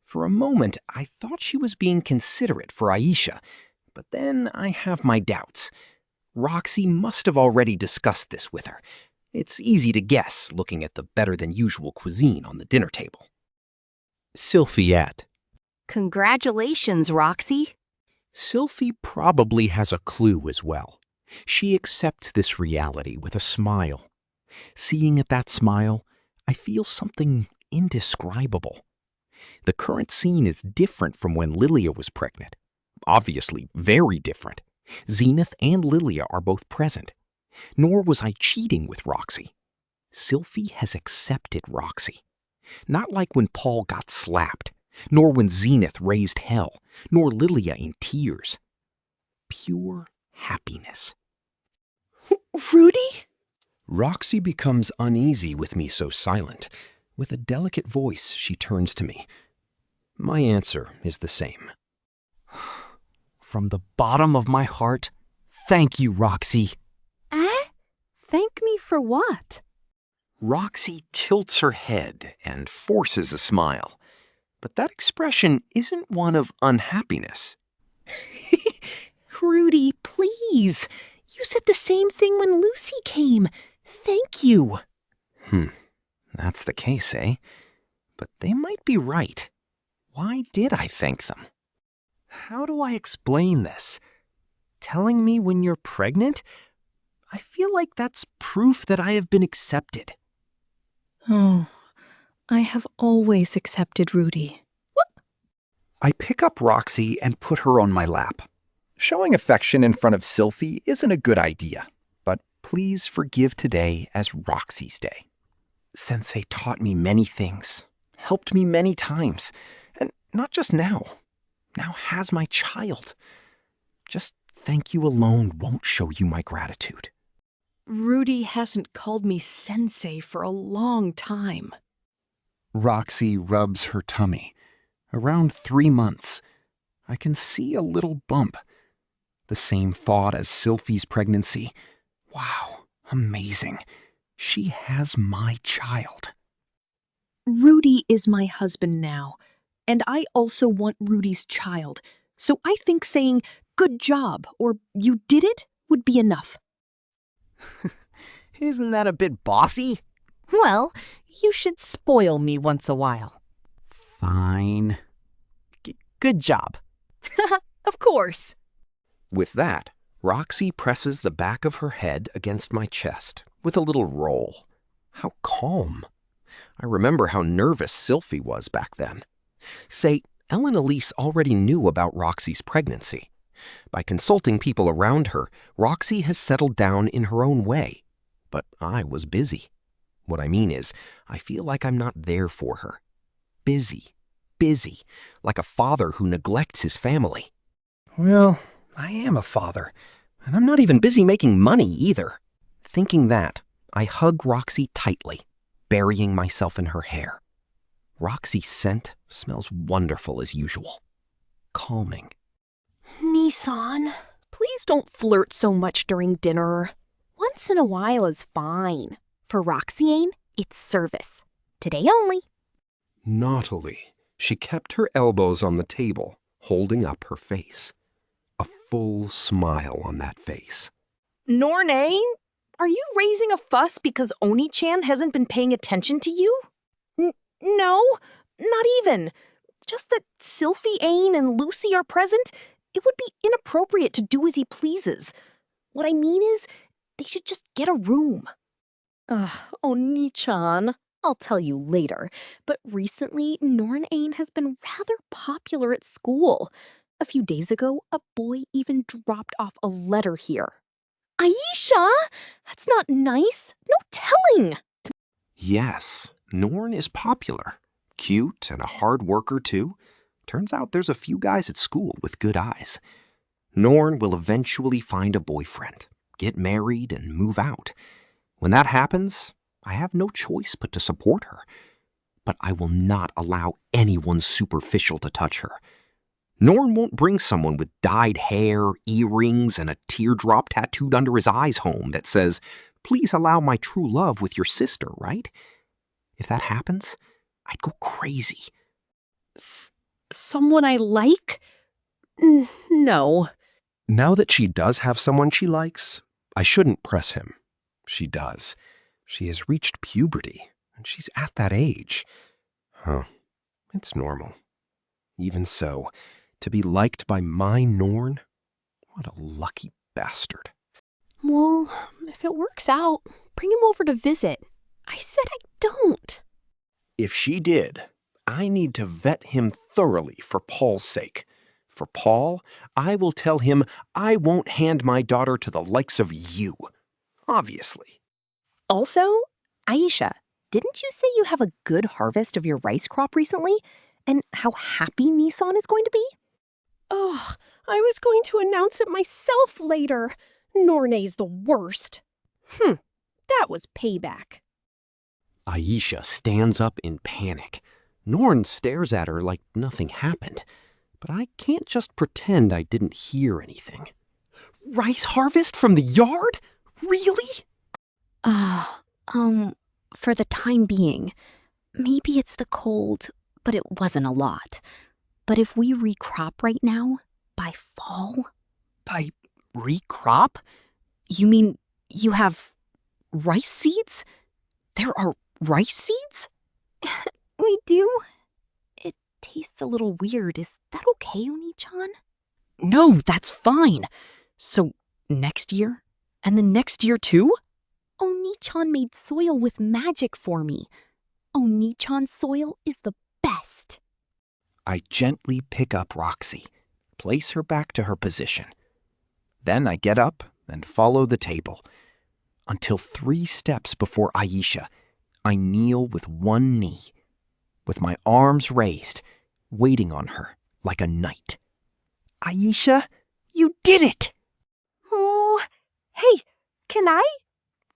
For a moment, I thought she was being considerate for Aisha, but then I have my doubts. Roxy must have already discussed this with her. It's easy to guess looking at the better-than-usual cuisine on the dinner table. Sylphiette. Congratulations, Roxy. Sylphie probably has a clue as well. She accepts this reality with a smile. Seeing at that smile, I feel something indescribable. The current scene is different from when Lilia was pregnant. Obviously, very different. Zenith and Lilia are both present. Nor was I cheating with Roxy. Sylphie has accepted Roxy. Not like when Paul got slapped, nor when Zenith raised hell, nor Lilia in tears. Pure happiness. Rudy? Roxy becomes uneasy with me so silent. With a delicate voice, she turns to me. My answer is the same. From the bottom of my heart, thank you, Roxy. Thank me for what? Roxy tilts her head and forces a smile, but that expression isn't one of unhappiness. Rudy, please. You said the same thing when Lucy came. Thank you. That's the case, eh? But they might be right. Why did I thank them? How do I explain this? Telling me when you're pregnant? I feel like that's proof that I have been accepted. Oh, I have always accepted Rudy. I pick up Roxy and put her on my lap. Showing affection in front of Sylphie isn't a good idea, but please forgive today as Roxy's day. Sensei taught me many things, helped me many times, and not just now. Now has my child. Just thank you alone won't show you my gratitude. Rudy hasn't called me sensei for a long time. Roxy rubs her tummy. Around 3 months. I can see a little bump. The same thought as Sylphie's pregnancy. Wow, amazing. She has my child. Rudy is my husband now, and I also want Rudy's child. So I think saying, good job, or you did it, would be enough. Isn't that a bit bossy? Well, you should spoil me once a while. Fine. Good job. Of course. With that, Roxy presses the back of her head against my chest with a little roll. How calm. I remember how nervous Sylphie was back then. Say, Ellen Elise already knew about Roxy's pregnancy. By consulting people around her, Roxy has settled down in her own way. But I was busy. What I mean is, I feel like I'm not there for her. Busy, like a father who neglects his family. Well, I am a father, and I'm not even busy making money either. Thinking that, I hug Roxy tightly, burying myself in her hair. Roxy's scent smells wonderful as usual. Calming. Nissan, please don't flirt so much during dinner. Once in a while is fine. For Roxane, it's service. Today only. Naughtily, she kept her elbows on the table, holding up her face. A full smile on that face. Nornane, are you raising a fuss because Oni-chan hasn't been paying attention to you? No, not even. Just that Sylphie, Ain, and Lucy are present, it would be inappropriate to do as he pleases. What I mean is, they should just get a room. Oni-chan, I'll tell you later, but recently Norn-Ain has been rather popular at school. A few days ago, a boy even dropped off a letter here. Aisha! That's not nice. No telling! Yes, Norn is popular. Cute and a hard worker, too. Turns out there's a few guys at school with good eyes. Norn will eventually find a boyfriend, get married, and move out. When that happens, I have no choice but to support her. But I will not allow anyone superficial to touch her. Norn won't bring someone with dyed hair, earrings, and a teardrop tattooed under his eyes home that says, "Please allow my true love with your sister," right? If that happens, I'd go crazy. Someone I like? No. Now that she does have someone she likes, I shouldn't press him. She does. She has reached puberty, and she's at that age. Huh. It's normal. Even so, to be liked by my Norn? What a lucky bastard. Well, if it works out, bring him over to visit. I said I don't. If she did, I need to vet him thoroughly for Paul's sake. For Paul, I will tell him I won't hand my daughter to the likes of you. Obviously. Also, Aisha, didn't you say you have a good harvest of your rice crop recently? And how happy Nissan is going to be? Oh, I was going to announce it myself later. Norne's the worst. That was payback. Aisha stands up in panic. Norn stares at her like nothing happened. But I can't just pretend I didn't hear anything. Rice harvest from the yard? Really? For the time being. Maybe it's the cold, but it wasn't a lot. But if we recrop right now, by fall... By recrop? You mean you have rice seeds? There are rice seeds? We do? It tastes a little weird. Is that okay, Oni-chan? No, that's fine. So, next year? And the next year too? Oni-chan made soil with magic for me. Oni-chan's soil is the best. I gently pick up Roxy, place her back to her position. Then I get up and follow the table. Until 3 steps before Aisha, I kneel with one knee, with my arms raised, waiting on her like a knight. Aisha, you did it! Oh, hey, can I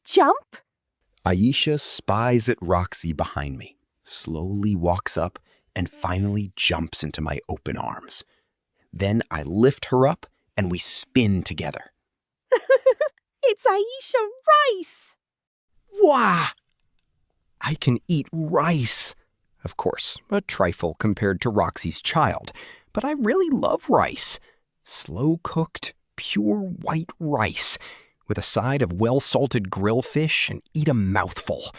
jump? Aisha spies at Roxy behind me, slowly walks up, and finally jumps into my open arms. Then I lift her up and we spin together. It's Aisha Rice! Wow! I can eat rice. Of course, a trifle compared to Roxy's child, but I really love rice. Slow-cooked, pure white rice, with a side of well-salted grill fish, and eat a mouthful.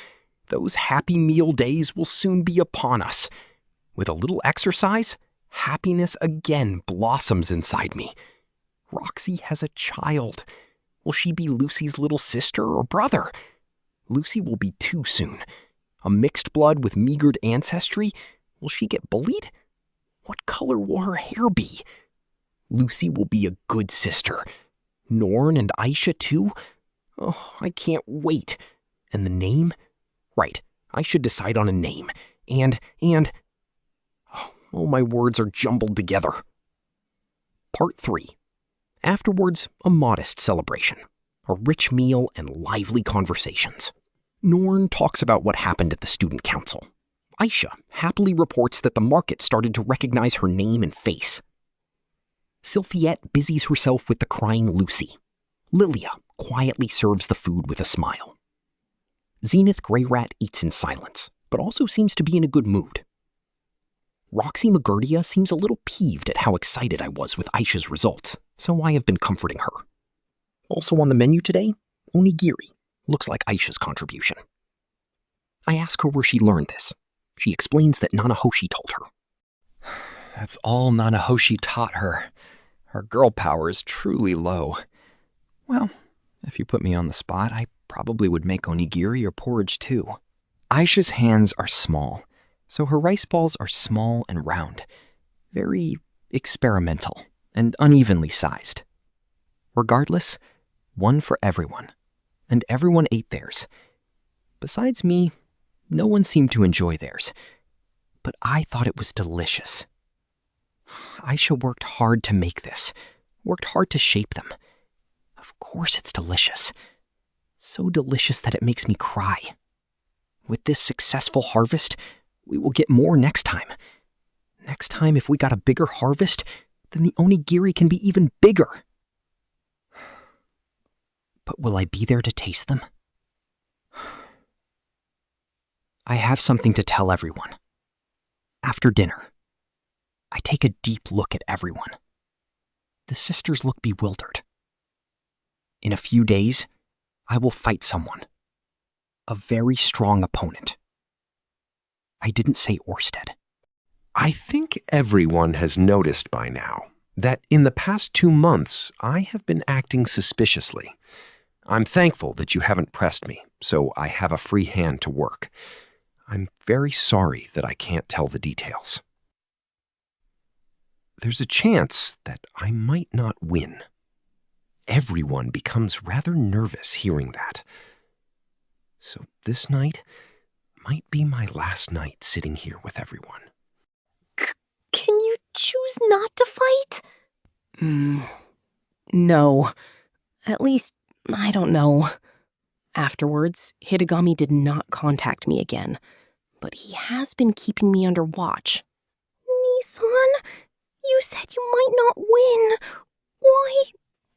Those Happy Meal days will soon be upon us. With a little exercise, happiness again blossoms inside me. Roxy has a child. Will she be Lucy's little sister or brother? Lucy will be 2 soon. A mixed blood with meagered ancestry? Will she get bullied? What color will her hair be? Lucy will be a good sister. Norn and Aisha too? Oh, I can't wait. And the name? Right, I should decide on a name. And... Oh, my words are jumbled together. Part 3. Afterwards, a modest celebration. A rich meal and lively conversations. Norn talks about what happened at the student council. Aisha happily reports that the market started to recognize her name and face. Sylphiette busies herself with the crying Lucy. Lilia quietly serves the food with a smile. Zenith Greyrat eats in silence, but also seems to be in a good mood. Roxy Magurdia seems a little peeved at how excited I was with Aisha's results, so I have been comforting her. Also on the menu today, onigiri. Looks like Aisha's contribution. I ask her where she learned this. She explains that Nanahoshi told her. That's all Nanahoshi taught her. Her girl power is truly low. Well, if you put me on the spot, I probably would make onigiri or porridge too. Aisha's hands are small, so her rice balls are small and round. Very experimental. and unevenly sized. Regardless, one for everyone, and everyone ate theirs. Besides me, no one seemed to enjoy theirs, but I thought it was delicious. Aisha worked hard to make this, worked hard to shape them. Of course it's delicious. So delicious that it makes me cry. With this successful harvest, we will get more next time. Next time, if we got a bigger harvest, then the onigiri can be even bigger. But will I be there to taste them? I have something to tell everyone. After dinner, I take a deep look at everyone. The sisters look bewildered. In a few days, I will fight someone. A very strong opponent. I didn't say Orsted. I think everyone has noticed by now that in the past 2 months, I have been acting suspiciously. I'm thankful that you haven't pressed me, so I have a free hand to work. I'm very sorry that I can't tell the details. There's a chance that I might not win. Everyone becomes rather nervous hearing that. So this night might be my last night sitting here with everyone. Can you choose not to fight? No. At least, I don't know. Afterwards, Hitagami did not contact me again, but he has been keeping me under watch. Nissan, you said you might not win.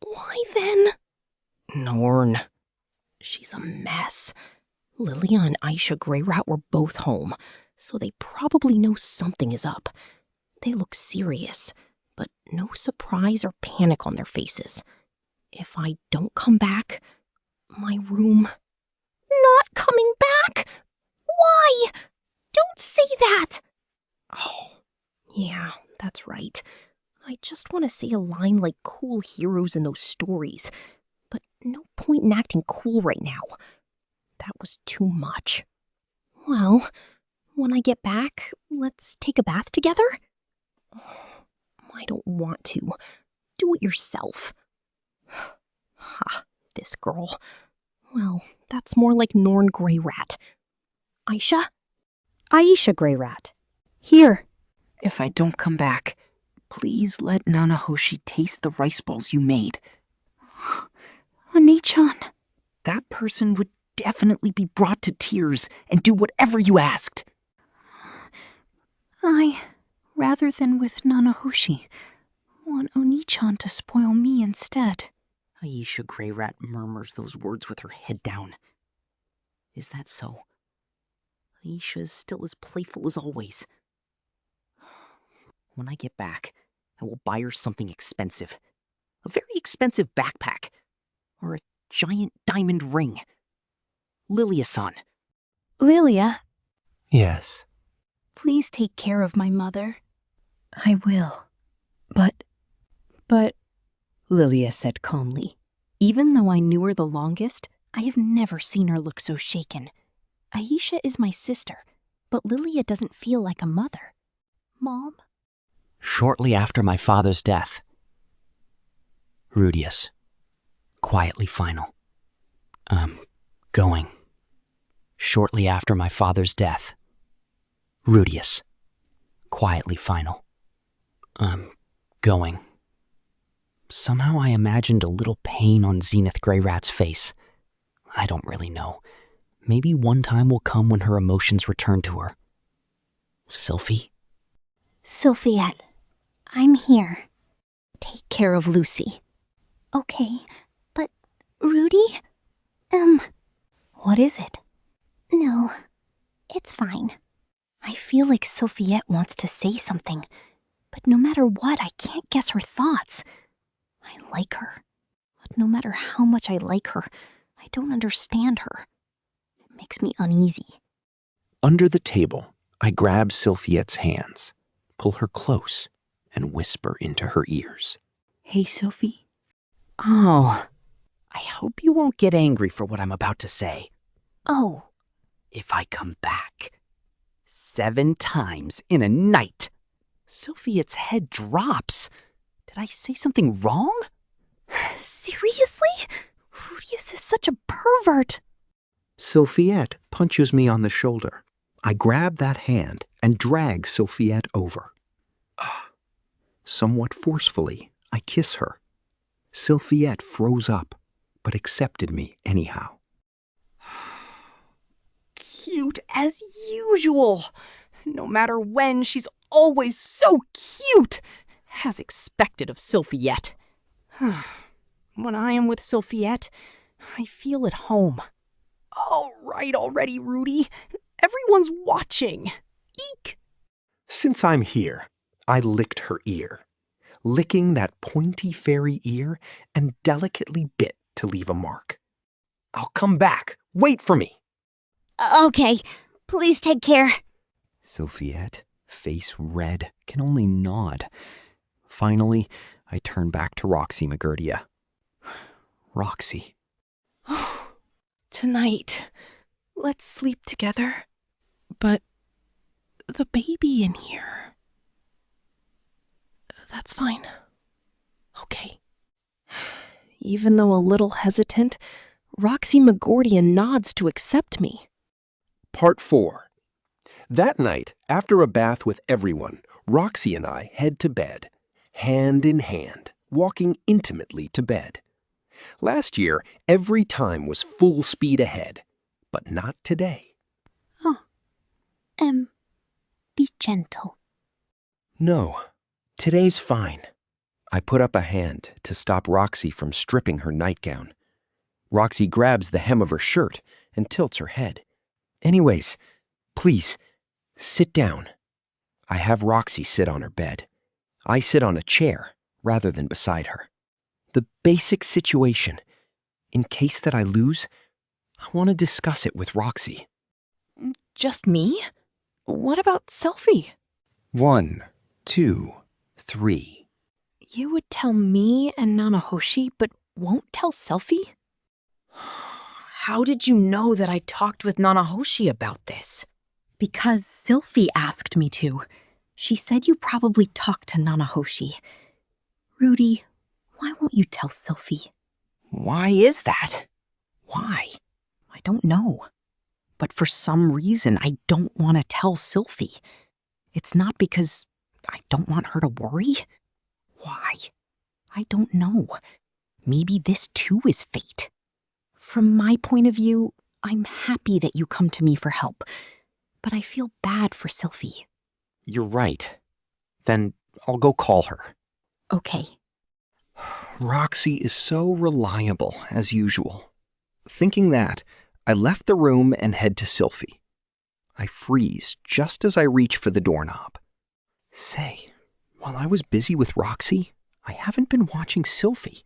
Why then? Norn. She's a mess. Lilia and Aisha Greyrat were both home, so they probably know something is up. They look serious, but no surprise or panic on their faces. If I don't come back, my room... Not coming back? Why? Don't say that! Oh, yeah, that's right. I just want to say a line like cool heroes in those stories, but no point in acting cool right now. That was too much. Well, when I get back, let's take a bath together? I don't want to. Do it yourself. Ha, this girl. Well, that's more like Norn Greyrat. Aisha? Aisha Greyrat. Here. If I don't come back, please let Nanahoshi taste the rice balls you made. Oni-chan. That person would definitely be brought to tears and do whatever you asked. Rather than with Nanahoshi, want Oni-chan to spoil me instead. Aisha Greyrat murmurs those words with her head down. Is that so? Aisha is still as playful as always. When I get back, I will buy her something expensive. A very expensive backpack. Or a giant diamond ring. Lilia-san. Lilia. Yes. Please take care of my mother. I will. But... Lilia said calmly. Even though I knew her the longest, I have never seen her look so shaken. Aisha is my sister, but Lilia doesn't feel like a mother. Mom? Shortly after my father's death, Rudeus, quietly final. Going. Shortly after my father's death, Rudeus, quietly final. Going. Somehow I imagined a little pain on Zenith Greyrat's face. I don't really know. Maybe one time will come when her emotions return to her. Sylphie? Sylphiette, I'm here. Take care of Lucy. Okay, but Rudy? What is it? No, it's fine. I feel like Sylphiette wants to say something, but no matter what, I can't guess her thoughts. I like her, but no matter how much I like her, I don't understand her. It makes me uneasy. Under the table, I grab Sylphiette's hands, pull her close, and whisper into her ears. Hey, Sophie. Oh, I hope you won't get angry for what I'm about to say. Oh. If I come back 7 times in a night, Sylphiette's head drops. Did I say something wrong? Seriously? Rudeus is such a pervert. Sylphiette punches me on the shoulder. I grab that hand and drag Sylphiette over. Somewhat forcefully, I kiss her. Sylphiette froze up, but accepted me anyhow. Cute as usual. No matter when, she's always so cute. As expected of Sylphiette. When I am with Sylphiette, I feel at home. All right already, Rudy. Everyone's watching. Eek! Since I'm here, I licked her ear, licking that pointy fairy ear and delicately bit to leave a mark. I'll come back. Wait for me. Okay, please take care. Sylphiette, face red, can only nod. Finally, I turn back to Roxy Magurdia. Roxy. Tonight, let's sleep together. But the baby in here. That's fine. Okay. Even though a little hesitant, Roxy Magordia nods to accept me. Part 4. That night, after a bath with everyone, Roxy and I head to bed, hand in hand, walking intimately to bed. Last year, every time was full speed ahead, but not today. Be gentle. No, today's fine. I put up a hand to stop Roxy from stripping her nightgown. Roxy grabs the hem of her shirt and tilts her head. Anyways, please, sit down. I have Roxy sit on her bed. I sit on a chair rather than beside her. The basic situation. In case that I lose, I want to discuss it with Roxy. Just me? What about Selfie? 1, 2, 3. You would tell me and Nanahoshi, but won't tell Selfie? How did you know that I talked with Nanahoshi about this? Because Sylphie asked me to. She said you probably talked to Nanahoshi. Rudy, why won't you tell Sylphie? Why is that? Why? I don't know. But for some reason, I don't want to tell Sylphie. It's not because I don't want her to worry. Why? I don't know. Maybe this too is fate. From my point of view, I'm happy that you come to me for help, but I feel bad for Sylphie. You're right. Then I'll go call her. Okay. Roxy is so reliable, as usual. Thinking that, I left the room and head to Sylphie. I freeze just as I reach for the doorknob. Say, while I was busy with Roxy, I haven't been watching Sylphie.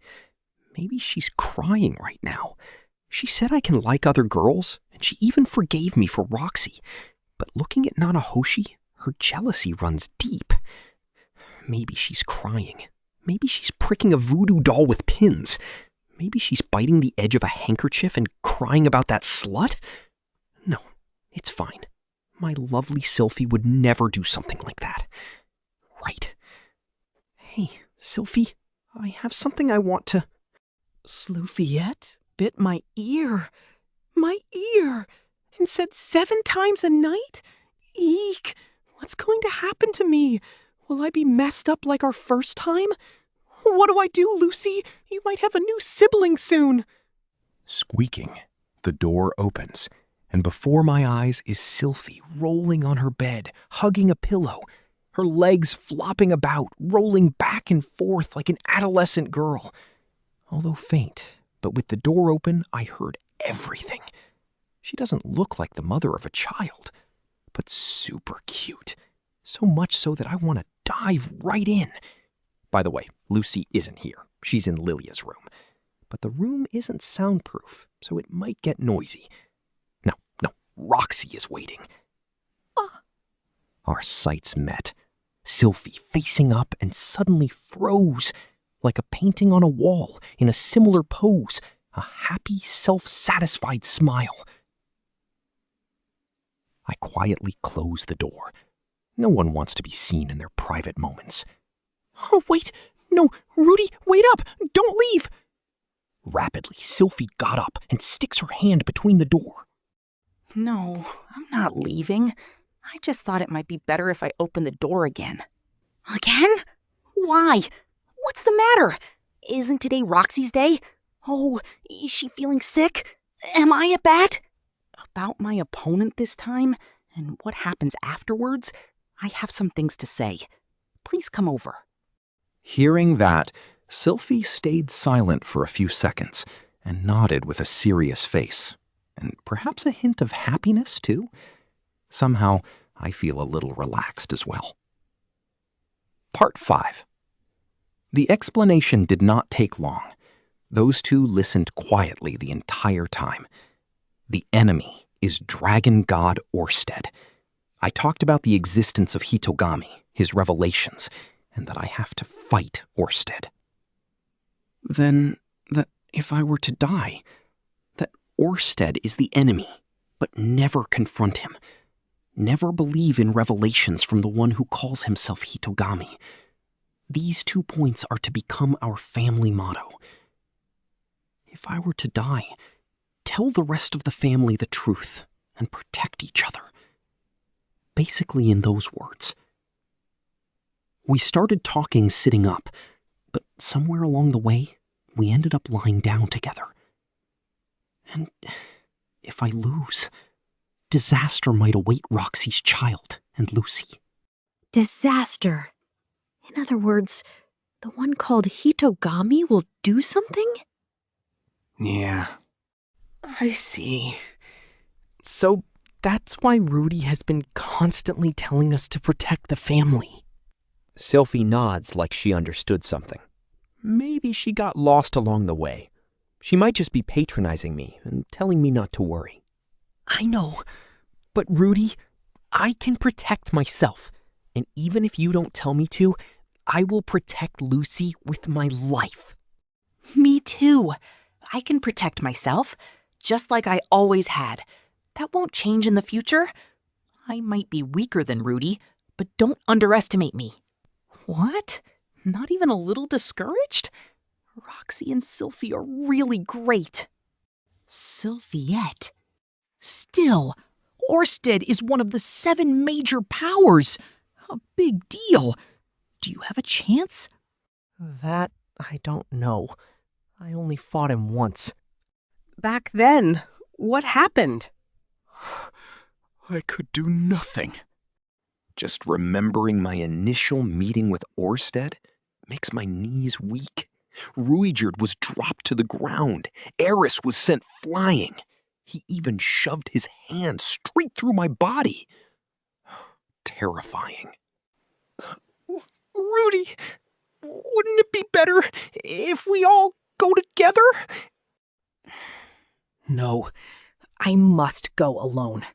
Maybe she's crying right now. She said I can like other girls, and she even forgave me for Roxy. But looking at Nanahoshi, her jealousy runs deep. Maybe she's crying. Maybe she's pricking a voodoo doll with pins. Maybe she's biting the edge of a handkerchief and crying about that slut? No, it's fine. My lovely Sylphie would never do something like that. Right. Hey, Sylphie, I have something I want to... Sylphiette bit my ear. My ear! And said 7 times a night? Eek! What's going to happen to me? Will I be messed up like our first time? What do I do, Lucy? You might have a new sibling soon. Squeaking, the door opens, and before my eyes is Sylphie rolling on her bed, hugging a pillow, her legs flopping about, rolling back and forth like an adolescent girl. Although faint, but with the door open, I heard everything. She doesn't look like the mother of a child, but super cute. So much so that I want to dive right in. By the way, Lucy isn't here. She's in Lilia's room. But the room isn't soundproof, so it might get noisy. No, Roxy is waiting. Our sights met. Sylphie facing up and suddenly froze, like a painting on a wall in a similar pose, a happy, self-satisfied smile. I quietly closed the door. No one wants to be seen in their private moments. Oh, wait, No, Rudy, wait up! Don't leave! Rapidly, Sylphie got up and sticks her hand between the door. No, I'm not leaving. I just thought it might be better if I opened the door again. Again? Why? What's the matter? Isn't today Roxy's day? Oh, is she feeling sick? Am I a bat? About my opponent this time, and what happens afterwards, I have some things to say. Please come over. Hearing that, Sylphie stayed silent for a few seconds and nodded with a serious face, and perhaps a hint of happiness, too. Somehow, I feel a little relaxed as well. Part 5. The explanation did not take long. Those two listened quietly the entire time. The enemy is Dragon God Orsted. I talked about the existence of Hitogami, his revelations, and that I have to fight Orsted. Then, that if I were to die, that Orsted is the enemy, but never confront him. Never believe in revelations from the one who calls himself Hitogami. These 2 points are to become our family motto. If I were to die, tell the rest of the family the truth and protect each other. Basically in those words. We started talking sitting up, but somewhere along the way, we ended up lying down together. And if I lose, disaster might await Roxy's child and Lucy. Disaster? In other words, the one called Hitogami will do something? Yeah. I see. So that's why Rudy has been constantly telling us to protect the family. Sylphie nods like she understood something. Maybe she got lost along the way. She might just be patronizing me and telling me not to worry. I know, but Rudy, I can protect myself. And even if you don't tell me to, I will protect Lucy with my life. Me too. I can protect myself, just like I always had. That won't change in the future. I might be weaker than Rudy, but don't underestimate me. What? Not even a little discouraged? Roxy and Sylphie are really great. Sylphiette? Still, Orsted is one of the 7 major powers. A big deal. Do you have a chance? That I don't know. I only fought him once. Back then, what happened? I could do nothing. Just remembering my initial meeting with Orsted makes my knees weak. Ruijerd was dropped to the ground. Eris was sent flying. He even shoved his hand straight through my body. Terrifying. Rudy, wouldn't it be better if we all go together? No, I must go alone.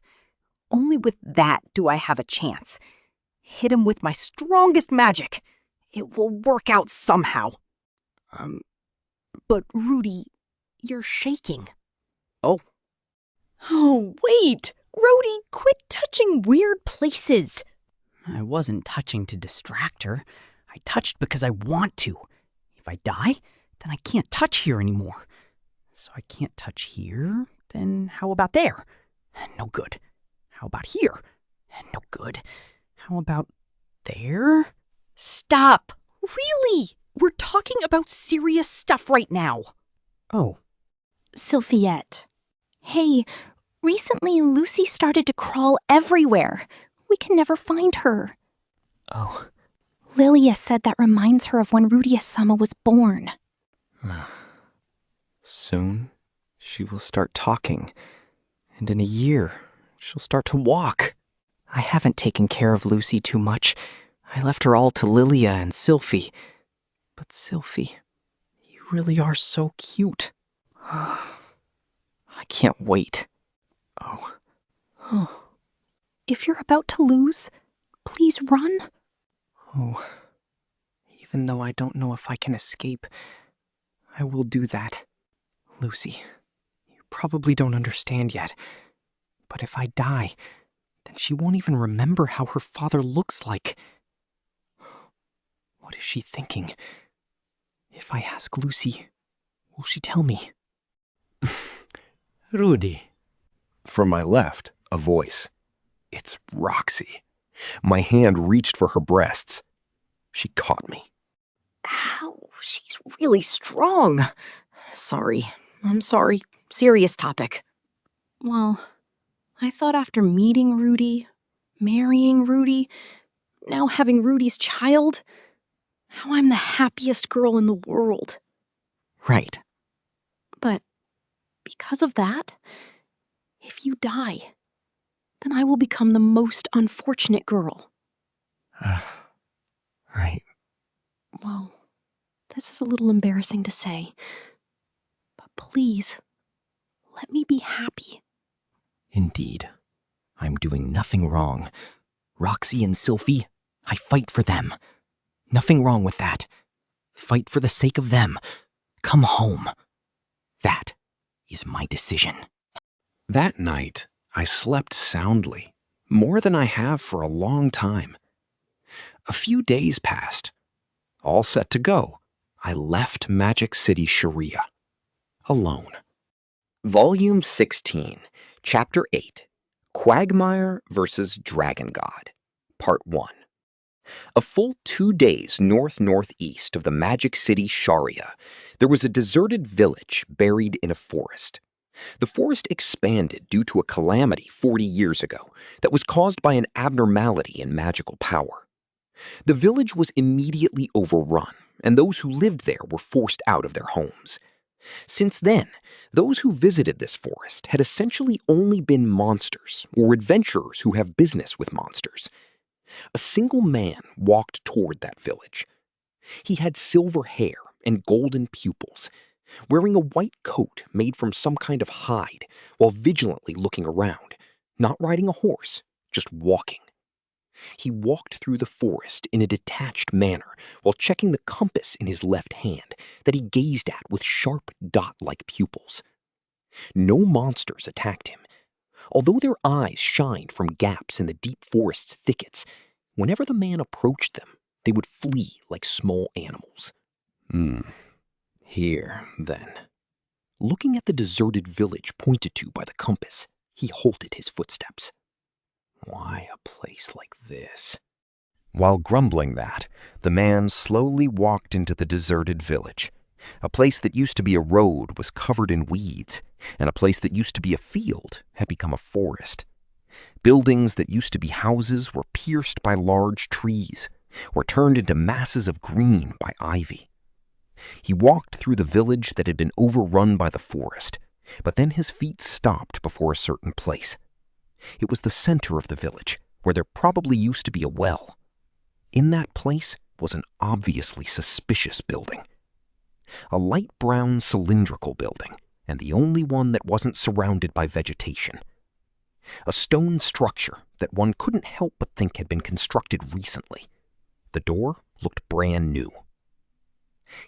Only with that do I have a chance. Hit him with my strongest magic. It will work out somehow. But Rudy, you're shaking. Oh, wait! Rhodey, quit touching weird places. I wasn't touching to distract her. I touched because I want to. If I die, then I can't touch here anymore. So I can't touch here, then how about there? No good. How about here? No good. How about there? Stop! Really? We're talking about serious stuff right now. Oh. Sylphiette. Hey, recently Lucy started to crawl everywhere. We can never find her. Oh. Lilia said that reminds her of when Rudeus-sama was born. Soon, she will start talking, and in a year, she'll start to walk. I haven't taken care of Lucy too much. I left her all to Lilia and Sylphie. But Sylphie, you really are so cute. I can't wait. Oh. If you're about to lose, please run. Oh. Even though I don't know if I can escape, I will do that. Lucy, you probably don't understand yet. But if I die, then she won't even remember how her father looks like. What is she thinking? If I ask Lucy, will she tell me? Rudy. From my left, a voice. It's Roxy. My hand reached for her breasts. She caught me. Ow, she's really strong. Sorry. I'm sorry. Serious topic. Well, I thought after meeting Rudy, marrying Rudy, now having Rudy's child, how I'm the happiest girl in the world. Right. But because of that, if you die, then I will become the most unfortunate girl. Right. Well, this is a little embarrassing to say, but please, let me be happy. Indeed. I'm doing nothing wrong. Roxy and Sylphie, I fight for them. Nothing wrong with that. Fight for the sake of them. Come home. That is my decision. That night, I slept soundly, more than I have for a long time. A few days passed. All set to go, I left Magic City Sharia. Alone. Volume 16, Chapter 8, Quagmire vs. Dragon God, Part 1. A full 2 days north-northeast of the Magic City Sharia, there was a deserted village buried in a forest. The forest expanded due to a calamity 40 years ago that was caused by an abnormality in magical power. The village was immediately overrun, and those who lived there were forced out of their homes. Since then, those who visited this forest had essentially only been monsters or adventurers who have business with monsters. A single man walked toward that village. He had silver hair and golden pupils, wearing a white coat made from some kind of hide while vigilantly looking around, not riding a horse, just walking. He walked through the forest in a detached manner while checking the compass in his left hand that he gazed at with sharp dot-like pupils. No monsters attacked him. Although their eyes shined from gaps in the deep forest's thickets, whenever the man approached them, they would flee like small animals. Here, then. Looking at the deserted village pointed to by the compass, he halted his footsteps. Why a place like this? While grumbling that, the man slowly walked into the deserted village. A place that used to be a road was covered in weeds, and a place that used to be a field had become a forest. Buildings that used to be houses were pierced by large trees, or turned into masses of green by ivy. He walked through the village that had been overrun by the forest, but then his feet stopped before a certain place. It was the center of the village, where there probably used to be a well. In that place was an obviously suspicious building. A light brown cylindrical building, and the only one that wasn't surrounded by vegetation. A stone structure that one couldn't help but think had been constructed recently. The door looked brand new.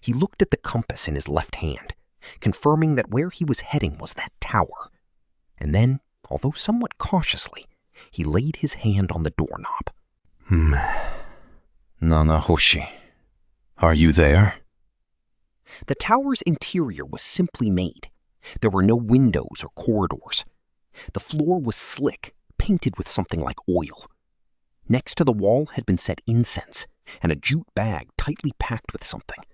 He looked at the compass in his left hand, confirming that where he was heading was that tower. And then, although somewhat cautiously, he laid his hand on the doorknob. Nanahoshi, are you there? The tower's interior was simply made. There were no windows or corridors. The floor was slick, painted with something like oil. Next to the wall had been set incense, and a jute bag tightly packed with something.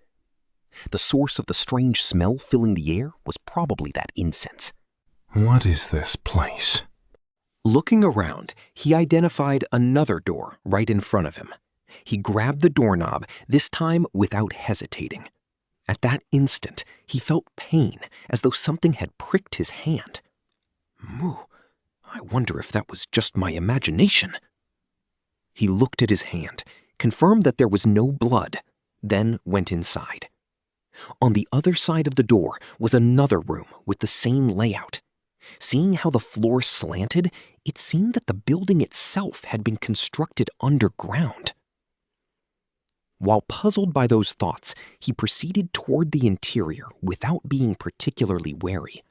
The source of the strange smell filling the air was probably that incense. What is this place? Looking around, he identified another door right in front of him. He grabbed the doorknob, this time without hesitating. At that instant, he felt pain, as though something had pricked his hand. I wonder if that was just my imagination. He looked at his hand, confirmed that there was no blood, then went inside. On the other side of the door was another room with the same layout. Seeing how the floor slanted, it seemed that the building itself had been constructed underground. While puzzled by those thoughts, he proceeded toward the interior without being particularly wary.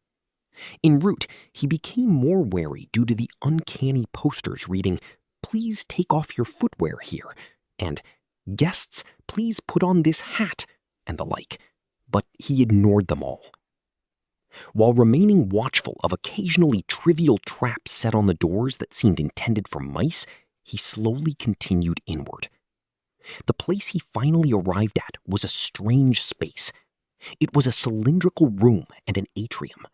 En route, he became more wary due to the uncanny posters reading, "Please take off your footwear here," and "Guests, please put on this hat," and the like. but he ignored them all. While remaining watchful of occasionally trivial traps set on the doors that seemed intended for mice, he slowly continued inward. The place he finally arrived at was a strange space. It was a cylindrical room and an atrium.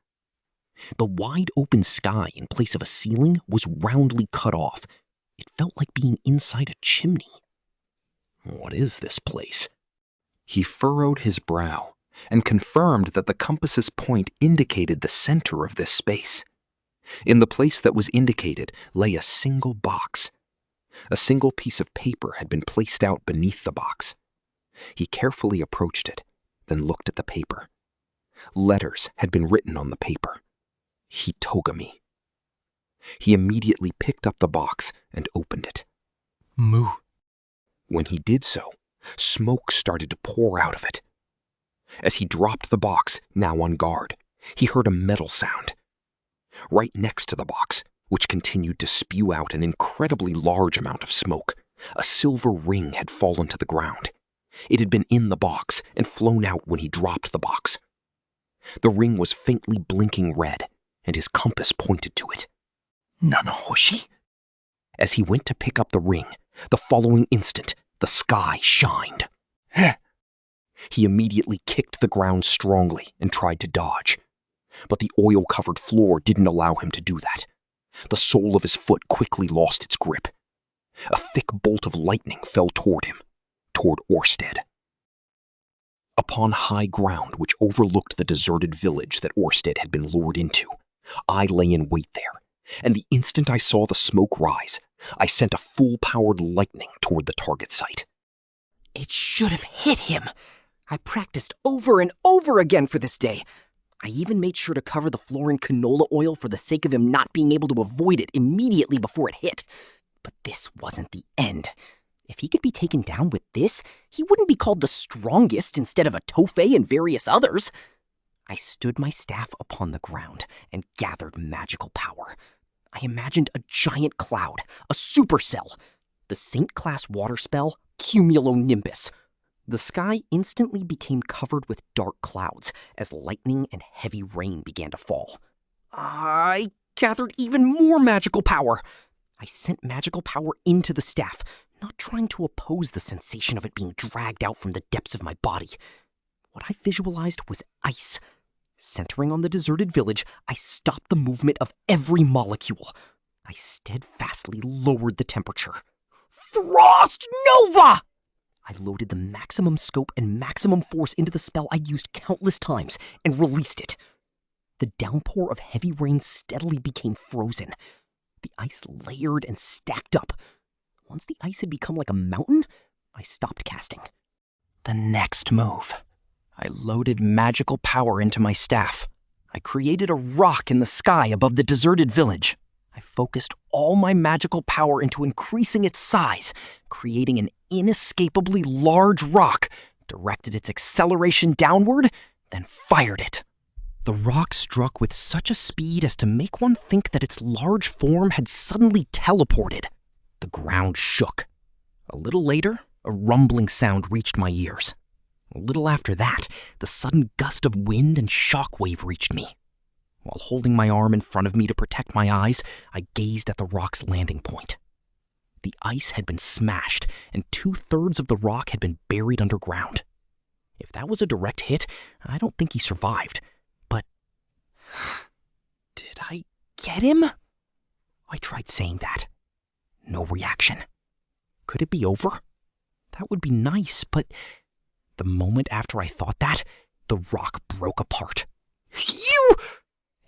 The wide open sky in place of a ceiling was roundly cut off. It felt like being inside a chimney. What is this place? He furrowed his brow and confirmed that the compass's point indicated the center of this space. In the place that was indicated lay a single box. A single piece of paper had been placed out beneath the box. He carefully approached it, then looked at the paper. Letters had been written on the paper. Hitogami. He immediately picked up the box and opened it. Moo. When he did so, smoke started to pour out of it. As he dropped the box, now on guard, he heard a metal sound. Right next to the box, which continued to spew out an incredibly large amount of smoke, a silver ring had fallen to the ground. It had been in the box and flown out when he dropped the box. The ring was faintly blinking red, and his compass pointed to it. Nanahoshi? As he went to pick up the ring, the following instant, the sky shined. He immediately kicked the ground strongly and tried to dodge. But the oil-covered floor didn't allow him to do that. The sole of his foot quickly lost its grip. A thick bolt of lightning fell toward him, toward Orsted. Upon high ground which overlooked the deserted village that Orsted had been lured into, I lay in wait there, and the instant I saw the smoke rise, I sent a full-powered lightning toward the target site. It should have hit him. I practiced over and over again for this day. I even made sure to cover the floor in canola oil for the sake of him not being able to avoid it immediately before it hit. But this wasn't the end. If he could be taken down with this, he wouldn't be called the strongest instead of a Tofei and various others. I stood my staff upon the ground and gathered magical power. I imagined a giant cloud, a supercell, the Saint-class water spell, Cumulonimbus. The sky instantly became covered with dark clouds as lightning and heavy rain began to fall. I gathered even more magical power. I sent magical power into the staff, not trying to oppose the sensation of it being dragged out from the depths of my body. What I visualized was ice. Centering on the deserted village, I stopped the movement of every molecule. I steadfastly lowered the temperature. Frost Nova! I loaded the maximum scope and maximum force into the spell I'd used countless times and released it. The downpour of heavy rain steadily became frozen. The ice layered and stacked up. Once the ice had become like a mountain, I stopped casting. The next move. I loaded magical power into my staff. I created a rock in the sky above the deserted village. I focused all my magical power into increasing its size, creating an inescapably large rock, directed its acceleration downward, then fired it. The rock struck with such a speed as to make one think that its large form had suddenly teleported. The ground shook. A little later, a rumbling sound reached my ears. A little after that, the sudden gust of wind and shockwave reached me. While holding my arm in front of me to protect my eyes, I gazed at the rock's landing point. The ice had been smashed, and 2/3 of the rock had been buried underground. If that was a direct hit, I don't think he survived. But did I get him? I tried saying that. No reaction. Could it be over? That would be nice, but the moment after I thought that, the rock broke apart. You!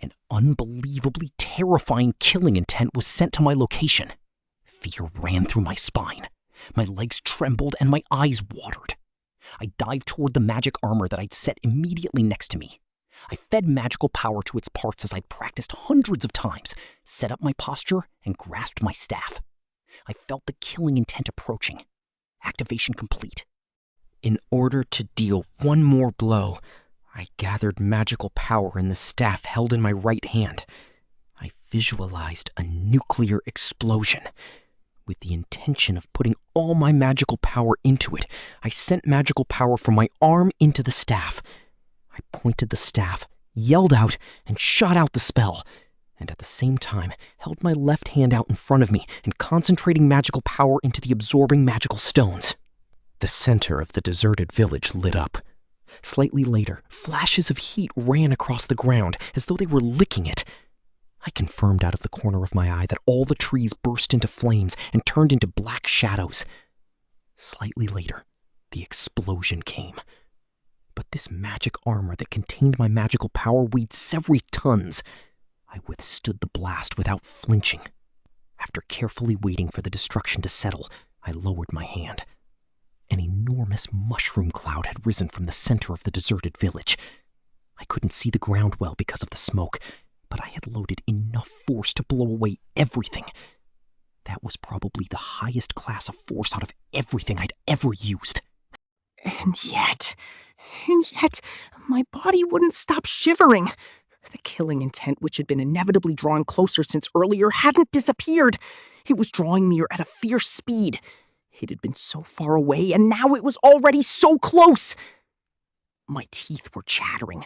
An unbelievably terrifying killing intent was sent to my location. Fear ran through my spine. My legs trembled and my eyes watered. I dived toward the magic armor that I'd set immediately next to me. I fed magical power to its parts as I'd practiced hundreds of times, set up my posture, and grasped my staff. I felt the killing intent approaching. Activation complete. In order to deal one more blow, I gathered magical power in the staff held in my right hand. I visualized a nuclear explosion. With the intention of putting all my magical power into it, I sent magical power from my arm into the staff. I pointed the staff, yelled out, and shot out the spell, and at the same time held my left hand out in front of me and concentrating magical power into the absorbing magical stones. The center of the deserted village lit up. Slightly later, flashes of heat ran across the ground as though they were licking it. I confirmed out of the corner of my eye that all the trees burst into flames and turned into black shadows. Slightly later, the explosion came. But this magic armor that contained my magical power weighed several tons. I withstood the blast without flinching. After carefully waiting for the destruction to settle, I lowered my hand. An enormous mushroom cloud had risen from the center of the deserted village. I couldn't see the ground well because of the smoke, but I had loaded enough force to blow away everything. That was probably the highest class of force out of everything I'd ever used. And yet, my body wouldn't stop shivering. The killing intent, which had been inevitably drawn closer since earlier, hadn't disappeared. It was drawing near at a fierce speed. It had been so far away, and now it was already so close. My teeth were chattering.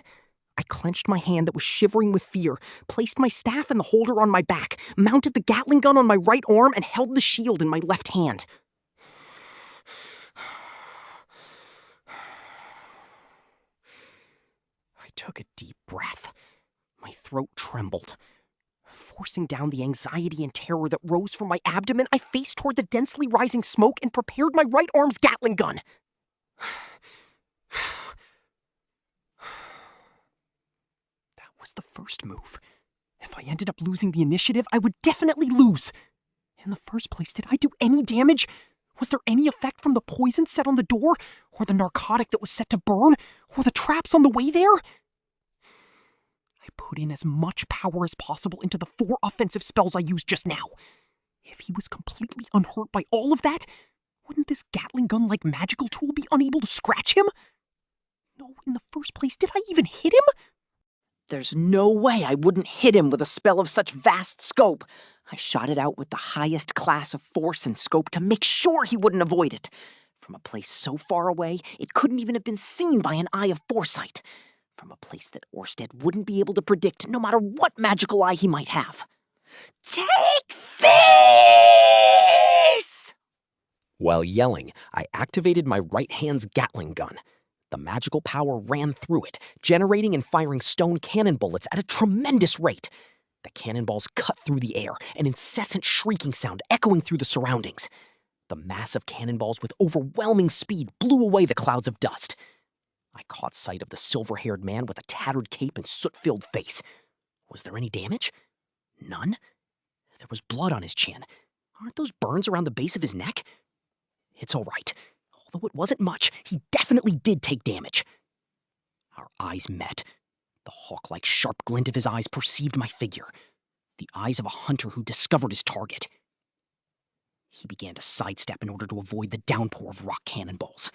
I clenched my hand that was shivering with fear, placed my staff in the holder on my back, mounted the Gatling gun on my right arm, and held the shield in my left hand. I took a deep breath. My throat trembled. Forcing down the anxiety and terror that rose from my abdomen, I faced toward the densely rising smoke and prepared my right arm's Gatling gun. That was the first move. If I ended up losing the initiative, I would definitely lose. In the first place, did I do any damage? Was there any effect from the poison set on the door, or the narcotic that was set to burn, or the traps on the way there? I put in as much power as possible into the 4 offensive spells I used just now. If he was completely unhurt by all of that, wouldn't this Gatling gun-like magical tool be unable to scratch him? No, in the first place, did I even hit him? There's no way I wouldn't hit him with a spell of such vast scope. I shot it out with the highest class of force and scope to make sure he wouldn't avoid it. From a place so far away, it couldn't even have been seen by an eye of foresight. From a place that Orsted wouldn't be able to predict no matter what magical eye he might have. Take this! While yelling, I activated my right hand's Gatling gun. The magical power ran through it, generating and firing stone cannon bullets at a tremendous rate. The cannonballs cut through the air, an incessant shrieking sound echoing through the surroundings. The massive cannonballs with overwhelming speed blew away the clouds of dust. I caught sight of the silver-haired man with a tattered cape and soot-filled face. Was there any damage? None? There was blood on his chin. Aren't those burns around the base of his neck? It's all right. Although it wasn't much, he definitely did take damage. Our eyes met. The hawk-like sharp glint of his eyes perceived my figure. The eyes of a hunter who discovered his target. He began to sidestep in order to avoid the downpour of rock cannonballs.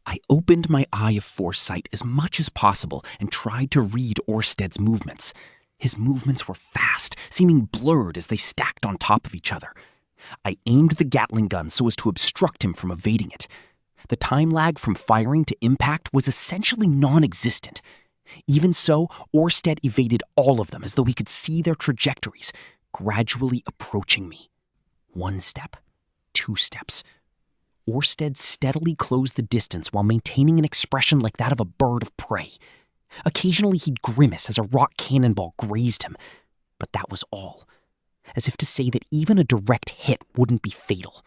I opened my eye of foresight as much as possible and tried to read Orsted's movements. His movements were fast, seeming blurred as they stacked on top of each other. I aimed the Gatling gun so as to obstruct him from evading it. The time lag from firing to impact was essentially non-existent. Even so, Orsted evaded all of them as though he could see their trajectories, gradually approaching me. 1 step, 2 steps. Orsted steadily closed the distance while maintaining an expression like that of a bird of prey. Occasionally he'd grimace as a rock cannonball grazed him, but that was all. As if to say that even a direct hit wouldn't be fatal.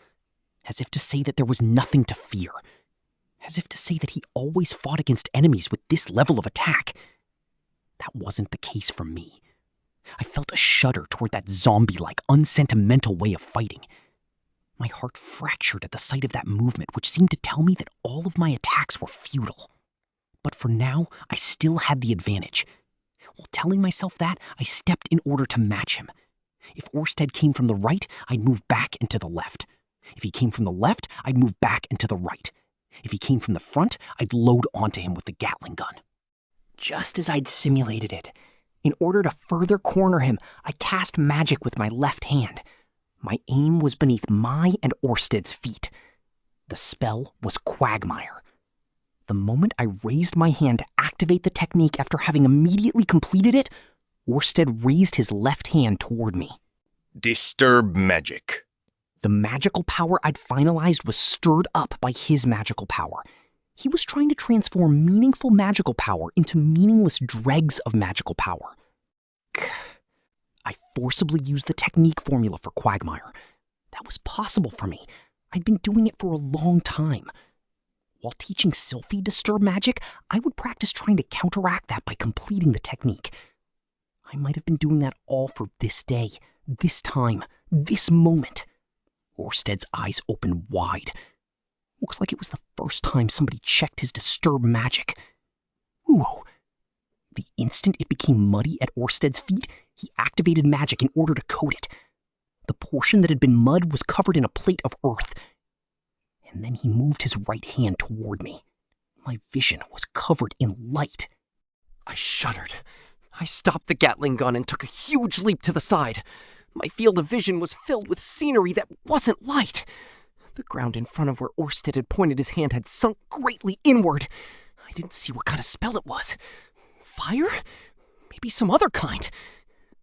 As if to say that there was nothing to fear. As if to say that he always fought against enemies with this level of attack. That wasn't the case for me. I felt a shudder toward that zombie-like, unsentimental way of fighting. My heart fractured at the sight of that movement, which seemed to tell me that all of my attacks were futile. But for now, I still had the advantage. While telling myself that, I stepped in order to match him. If Orsted came from the right, I'd move back and to the left. If he came from the left, I'd move back and to the right. If he came from the front, I'd load onto him with the Gatling gun. Just as I'd simulated it, in order to further corner him, I cast magic with my left hand. My aim was beneath my and Orsted's feet. The spell was Quagmire. The moment I raised my hand to activate the technique after having immediately completed it, Orsted raised his left hand toward me. Disturb magic. The magical power I'd finalized was stirred up by his magical power. He was trying to transform meaningful magical power into meaningless dregs of magical power. I forcibly used the technique formula for Quagmire. That was possible for me. I'd been doing it for a long time. While teaching Sylphie disturb magic, I would practice trying to counteract that by completing the technique. I might have been doing that all for this day, this time, this moment. Orsted's eyes opened wide. Looks like it was the first time somebody checked his disturb magic. Ooh. The instant it became muddy at Orsted's feet, he activated magic in order to coat it. The portion that had been mud was covered in a plate of earth. And then he moved his right hand toward me. My vision was covered in light. I shuddered. I stopped the Gatling gun and took a huge leap to the side. My field of vision was filled with scenery that wasn't light. The ground in front of where Orsted had pointed his hand had sunk greatly inward. I didn't see what kind of spell it was. Fire? Maybe some other kind.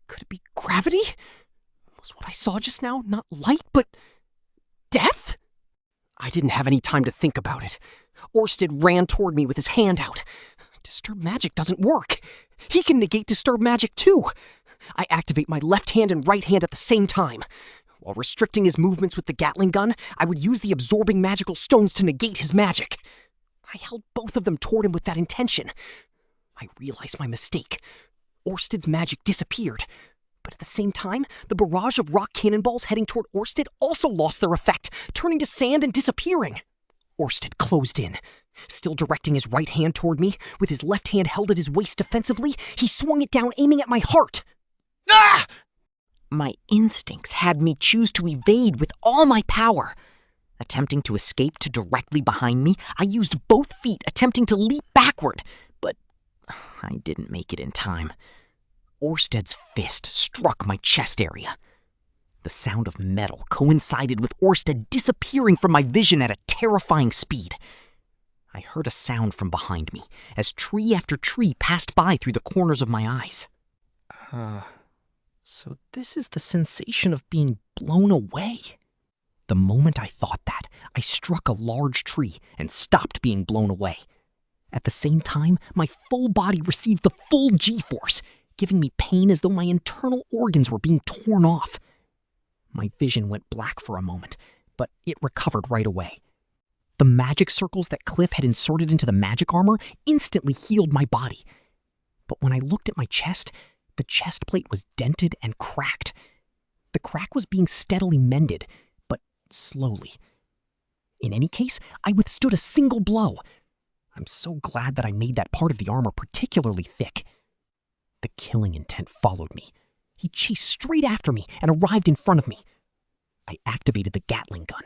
Could it be gravity? Was what I saw just now not light, but death? I didn't have any time to think about it. Orsted ran toward me with his hand out. Disturb magic doesn't work. He can negate disturb magic too. I activate my left hand and right hand at the same time. While restricting his movements with the Gatling gun, I would use the absorbing magical stones to negate his magic. I held both of them toward him with that intention. I realized my mistake. Orsted's magic disappeared. But at the same time, the barrage of rock cannonballs heading toward Orsted also lost their effect, turning to sand and disappearing. Orsted closed in. Still directing his right hand toward me, with his left hand held at his waist defensively, he swung it down, aiming at my heart. Ah! My instincts had me choose to evade with all my power. Attempting to escape to directly behind me, I used both feet attempting to leap backward, but I didn't make it in time. Orsted's fist struck my chest area. The sound of metal coincided with Orsted disappearing from my vision at a terrifying speed. I heard a sound from behind me as tree after tree passed by through the corners of my eyes. So this is the sensation of being blown away. The moment I thought that, I struck a large tree and stopped being blown away. At the same time, my full body received the full G-force, giving me pain as though my internal organs were being torn off. My vision went black for a moment, but it recovered right away. The magic circles that Cliff had inserted into the magic armor instantly healed my body. But when I looked at my chest, the chest plate was dented and cracked. The crack was being steadily mended, but slowly. In any case, I withstood a single blow. I'm so glad that I made that part of the armor particularly thick. The killing intent followed me. He chased straight after me and arrived in front of me. I activated the Gatling gun.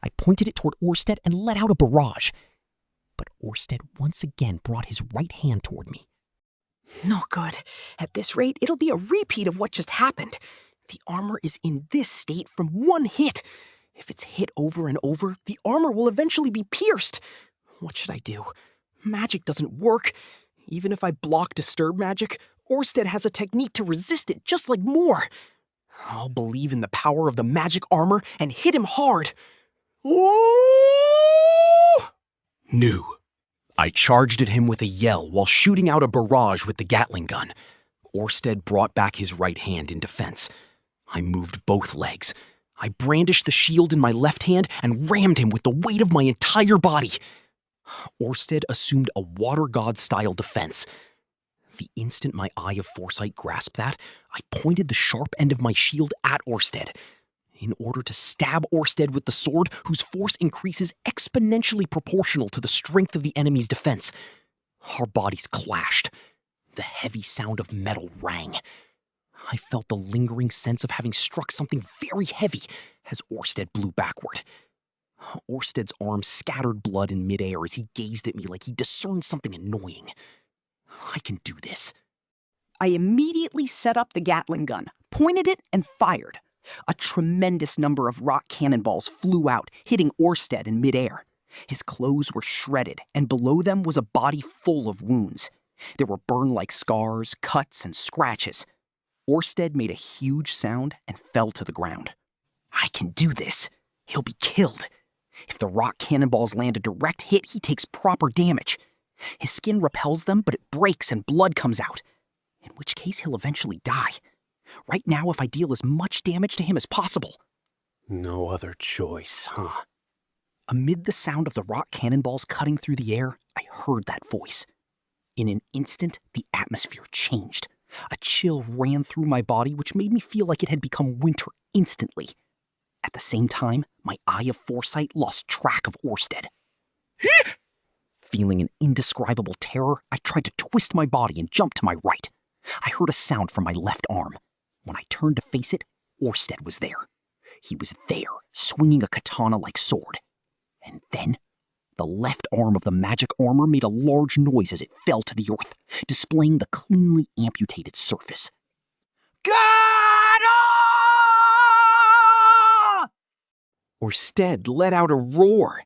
I pointed it toward Orsted and let out a barrage. But Orsted once again brought his right hand toward me. No good. At this rate, it'll be a repeat of what just happened. The armor is in this state from one hit. If it's hit over and over, the armor will eventually be pierced. What should I do? Magic doesn't work. Even if I block disturb magic, Orsted has a technique to resist it just like Moore. I'll believe in the power of the magic armor and hit him hard. Ooh! New. I charged at him with a yell while shooting out a barrage with the Gatling gun. Orsted brought back his right hand in defense. I moved both legs. I brandished the shield in my left hand and rammed him with the weight of my entire body. Orsted assumed a water god-style defense. The instant my eye of foresight grasped that, I pointed the sharp end of my shield at Orsted, in order to stab Orsted with the sword whose force increases exponentially proportional to the strength of the enemy's defense. Our bodies clashed. The heavy sound of metal rang. I felt the lingering sense of having struck something very heavy as Orsted blew backward. Orsted's arm scattered blood in midair as he gazed at me like he discerned something annoying. I can do this. I immediately set up the Gatling gun, pointed it, and fired. A tremendous number of rock cannonballs flew out, hitting Orsted in midair. His clothes were shredded, and below them was a body full of wounds. There were burn-like scars, cuts, and scratches. Orsted made a huge sound and fell to the ground. I can do this. He'll be killed. If the rock cannonballs land a direct hit, he takes proper damage. His skin repels them, but it breaks and blood comes out, in which case he'll eventually die. Right now, if I deal as much damage to him as possible. No other choice, huh? Amid the sound of the rock cannonballs cutting through the air, I heard that voice. In an instant, the atmosphere changed. A chill ran through my body, which made me feel like it had become winter instantly. At the same time, my eye of foresight lost track of Orsted. Feeling an indescribable terror, I tried to twist my body and jump to my right. I heard a sound from my left arm. When I turned to face it, Orsted was there. He was there, swinging a katana-like sword. And then, the left arm of the magic armor made a large noise as it fell to the earth, displaying the cleanly amputated surface. Orsted let out a roar.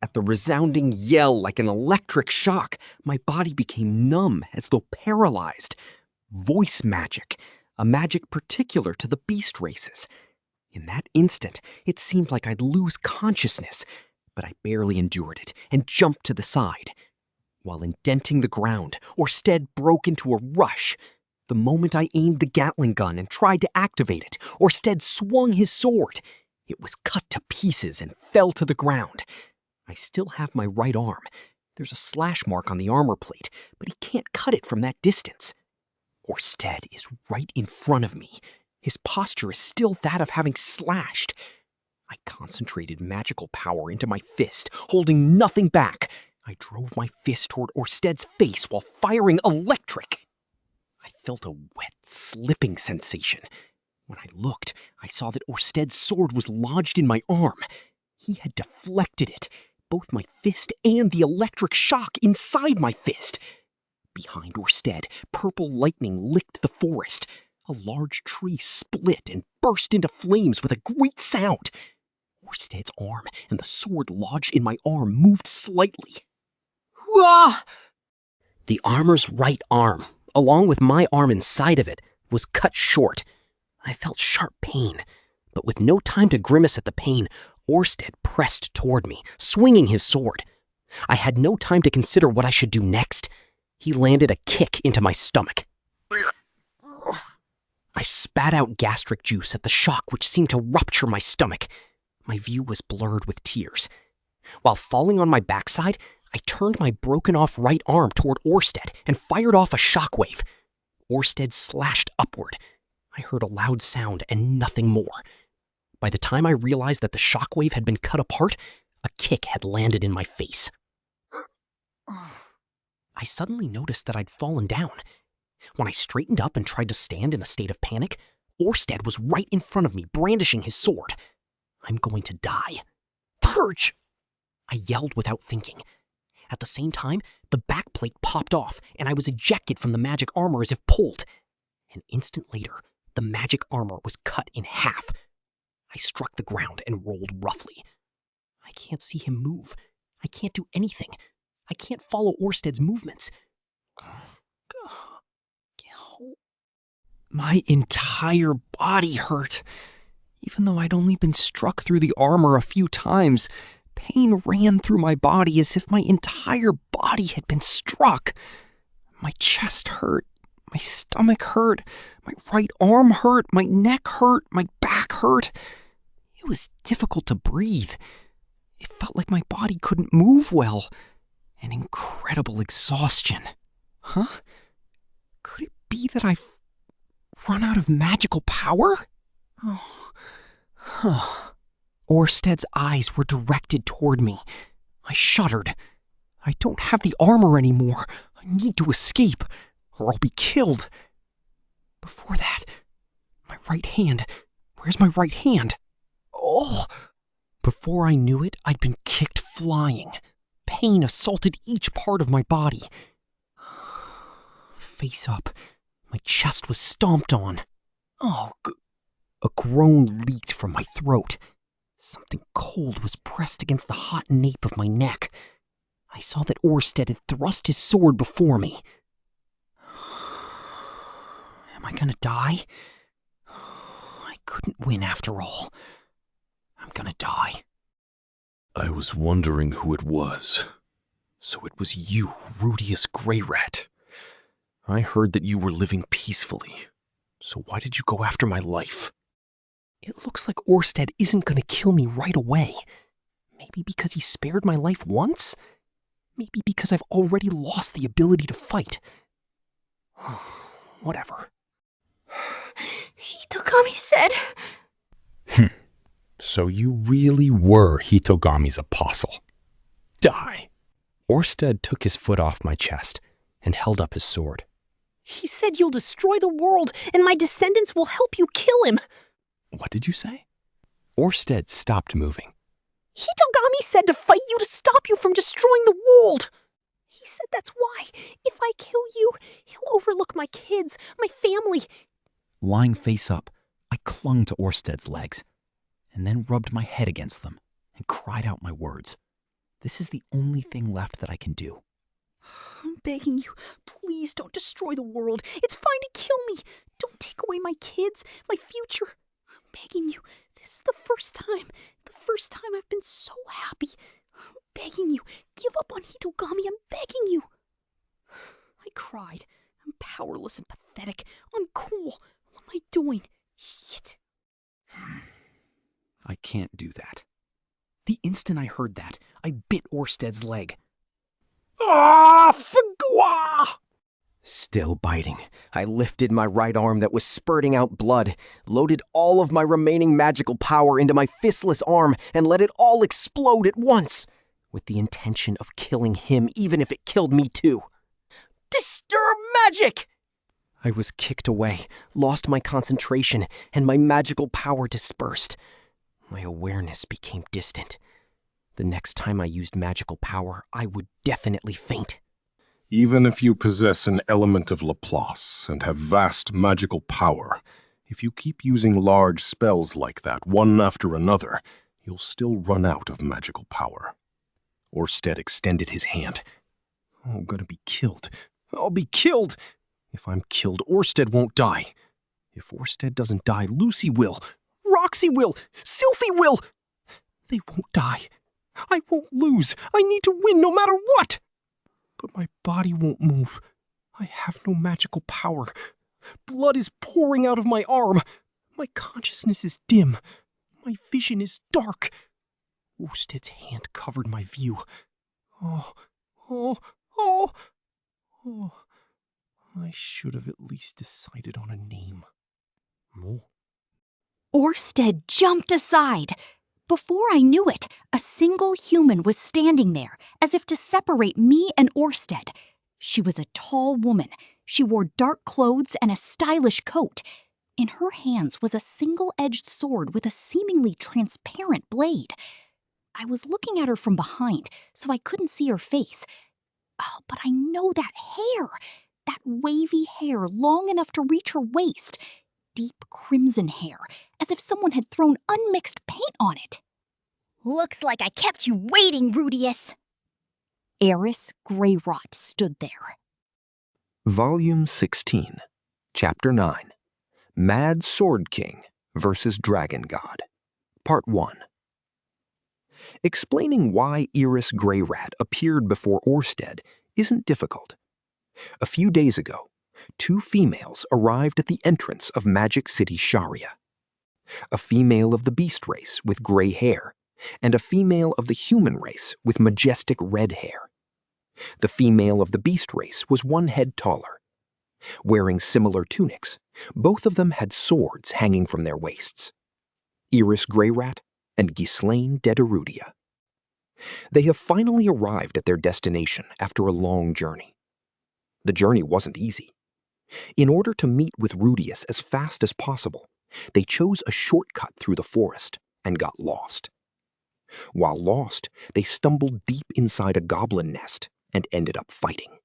At the resounding yell like an electric shock, my body became numb as though paralyzed. Voice magic, a magic particular to the beast races. In that instant, it seemed like I'd lose consciousness, but I barely endured it and jumped to the side. While indenting the ground, Orsted broke into a rush. The moment I aimed the Gatling gun and tried to activate it, Orsted swung his sword. It was cut to pieces and fell to the ground. I still have my right arm. There's a slash mark on the armor plate, but he can't cut it from that distance. Orsted is right in front of me. His posture is still that of having slashed. I concentrated magical power into my fist, holding nothing back. I drove my fist toward Orsted's face while firing electric. I felt a wet, slipping sensation. When I looked, I saw that Orsted's sword was lodged in my arm. He had deflected it, both my fist and the electric shock inside my fist. Behind Orsted, purple lightning licked the forest. A large tree split and burst into flames with a great sound. Orsted's arm and the sword lodged in my arm moved slightly. Wah! The armor's right arm, along with my arm inside of it, was cut short. I felt sharp pain, but with no time to grimace at the pain, Orsted pressed toward me, swinging his sword. I had no time to consider what I should do next. He landed a kick into my stomach. I spat out gastric juice at the shock which seemed to rupture my stomach. My view was blurred with tears. While falling on my backside, I turned my broken-off right arm toward Orsted and fired off a shockwave. Orsted slashed upward. I heard a loud sound and nothing more. By the time I realized that the shockwave had been cut apart, a kick had landed in my face. I suddenly noticed that I'd fallen down. When I straightened up and tried to stand in a state of panic, Orsted was right in front of me, brandishing his sword. I'm going to die. Purge! I yelled without thinking. At the same time, the backplate popped off, and I was ejected from the magic armor as if pulled. An instant later, the magic armor was cut in half. I struck the ground and rolled roughly. I can't see him move. I can't do anything. I can't follow Orsted's movements. My entire body hurt. Even though I'd only been struck through the armor a few times, pain ran through my body as if my entire body had been struck. My chest hurt. My stomach hurt. My right arm hurt. My neck hurt. My back hurt. It was difficult to breathe. It felt like my body couldn't move well. An incredible exhaustion. Huh? Could it be that I've run out of magical power? Oh. Orsted's eyes were directed toward me. I shuddered. I don't have the armor anymore. I need to escape, or I'll be killed. Before that, my right hand. Where's my right hand? Oh! Before I knew it, I'd been kicked flying. Pain assaulted each part of my body. Face up, my chest was stomped on. Oh, a groan leaked from my throat. Something cold was pressed against the hot nape of my neck. I saw that Orsted had thrust his sword before me. Am I gonna die? I couldn't win after all. I'm gonna die. I was wondering who it was. So it was you, Rudeus Greyrat. I heard that you were living peacefully. So why did you go after my life? It looks like Orsted isn't gonna kill me right away. Maybe because he spared my life once? Maybe because I've already lost the ability to fight. Whatever. Hitogami said... So you really were Hitogami's apostle. Die. Orsted took his foot off my chest and held up his sword. He said you'll destroy the world and my descendants will help you kill him. What did you say? Orsted stopped moving. Hitogami said to fight you to stop you from destroying the world. He said that's why, if I kill you, he'll overlook my kids, my family. Lying face up, I clung to Orsted's legs, and then rubbed my head against them and cried out my words. This is the only thing left that I can do. I'm begging you, please don't destroy the world. It's fine to kill me. Don't take away my kids, my future. I'm begging you. This is the first time I've been so happy. I'm begging you, give up on Hitogami. I'm begging you. I cried. I'm powerless and pathetic, uncool. What am I doing? Shit. I can't do that. The instant I heard that, I bit Orsted's leg. Fagua! Still biting, I lifted my right arm that was spurting out blood, loaded all of my remaining magical power into my fistless arm, and let it all explode at once, with the intention of killing him even if it killed me too. Disturb magic! I was kicked away, lost my concentration, and my magical power dispersed. My awareness became distant. The next time I used magical power, I would definitely faint. Even if you possess an element of Laplace and have vast magical power, if you keep using large spells like that, one after another, you'll still run out of magical power. Orsted extended his hand. Oh, I'm gonna be killed. I'll be killed! If I'm killed, Orsted won't die. If Orsted doesn't die, Lucy will. Roxy will. Sylphie will. They won't die. I won't lose. I need to win no matter what. But my body won't move. I have no magical power. Blood is pouring out of my arm. My consciousness is dim. My vision is dark. Orsted's hand covered my view. Oh. I should have at least decided on a name. Oh. Orsted jumped aside. Before I knew it, a single human was standing there, as if to separate me and Orsted. She was a tall woman. She wore dark clothes and a stylish coat. In her hands was a single-edged sword with a seemingly transparent blade. I was looking at her from behind, so I couldn't see her face. Oh, but I know that hair! That wavy hair long enough to reach her waist. Deep crimson hair, as if someone had thrown unmixed paint on it. Looks like I kept you waiting, Rudeus. Rudeus Greyrat stood there. Volume 16, Chapter 9, Mad Sword King versus Dragon God, Part 1. Explaining why Rudeus Greyrat appeared before Orsted isn't difficult. A few days ago, 2 females arrived at the entrance of Magic City Sharia. A female of the beast race with gray hair, and a female of the human race with majestic red hair. The female of the beast race was 1 head taller. Wearing similar tunics, both of them had swords hanging from their waists. Rudeus Greyrat and Ghislaine Dedirudia. They have finally arrived at their destination after a long journey. The journey wasn't easy. In order to meet with Rudeus as fast as possible, they chose a shortcut through the forest and got lost. While lost, they stumbled deep inside a goblin nest and ended up fighting.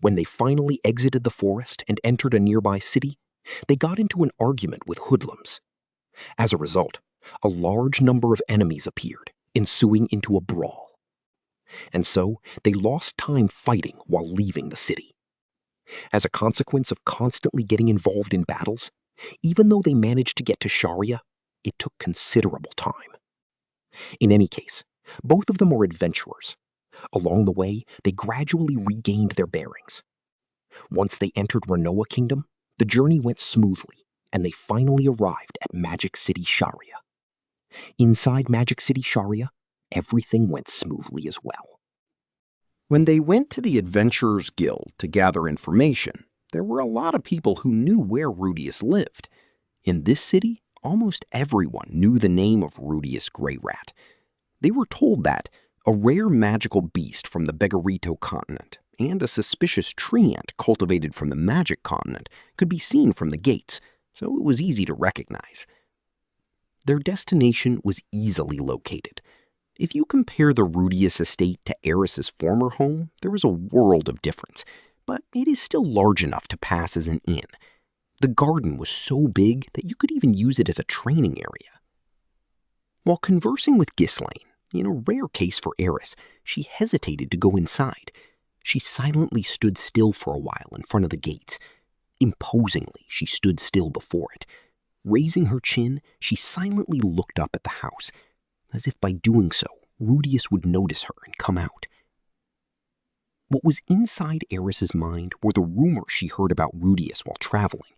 When they finally exited the forest and entered a nearby city, they got into an argument with hoodlums. As a result, a large number of enemies appeared, ensuing into a brawl. And so they lost time fighting while leaving the city. As a consequence of constantly getting involved in battles, even though they managed to get to Sharia, it took considerable time. In any case, both of them were adventurers. Along the way, they gradually regained their bearings. Once they entered Renoa Kingdom, the journey went smoothly, and they finally arrived at Magic City Sharia. Inside Magic City Sharia, everything went smoothly as well. When they went to the Adventurers Guild to gather information, there were a lot of people who knew where Rudeus lived. In this city, almost everyone knew the name of Rudeus Greyrat. They were told that a rare magical beast from the Begarito continent and a suspicious tree ant cultivated from the Magic continent could be seen from the gates, so it was easy to recognize. Their destination was easily located. If you compare the Rudeus estate to Eris's former home, there is a world of difference, but it is still large enough to pass as an inn. The garden was so big that you could even use it as a training area. While conversing with Ghislaine, in a rare case for Eris, she hesitated to go inside. She silently stood still for a while in front of the gates. Imposingly, she stood still before it. Raising her chin, she silently looked up at the house, as if by doing so, Rudeus would notice her and come out. What was inside Eris's mind were the rumors she heard about Rudeus while traveling.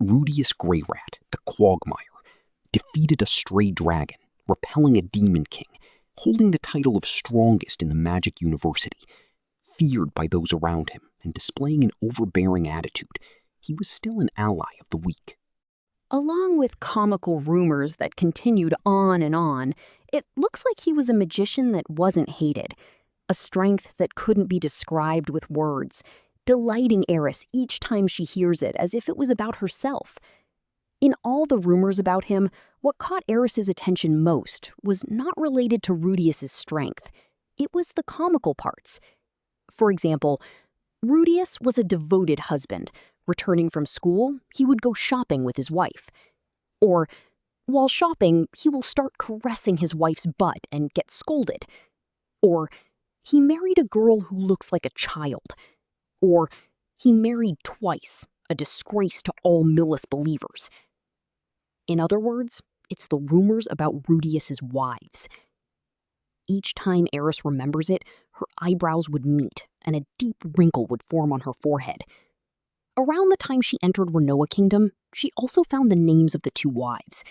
Rudeus Greyrat, the Quagmire, defeated a stray dragon, repelling a demon king, holding the title of strongest in the Magic University. Feared by those around him and displaying an overbearing attitude, he was still an ally of the weak. Along with comical rumors that continued on and on, it looks like he was a magician that wasn't hated, a strength that couldn't be described with words, delighting Eris each time she hears it as if it was about herself. In all the rumors about him, what caught Eris's attention most was not related to Rudeus's strength. It was the comical parts. For example, Rudeus was a devoted husband. Returning from school, he would go shopping with his wife. Or, while shopping, he will start caressing his wife's butt and get scolded. Or, he married a girl who looks like a child. Or, he married twice, a disgrace to all Millis believers. In other words, it's the rumors about Rudeus's wives. Each time Eris remembers it, her eyebrows would meet and a deep wrinkle would form on her forehead. Around the time she entered Renoa Kingdom, she also found the names of the two wives,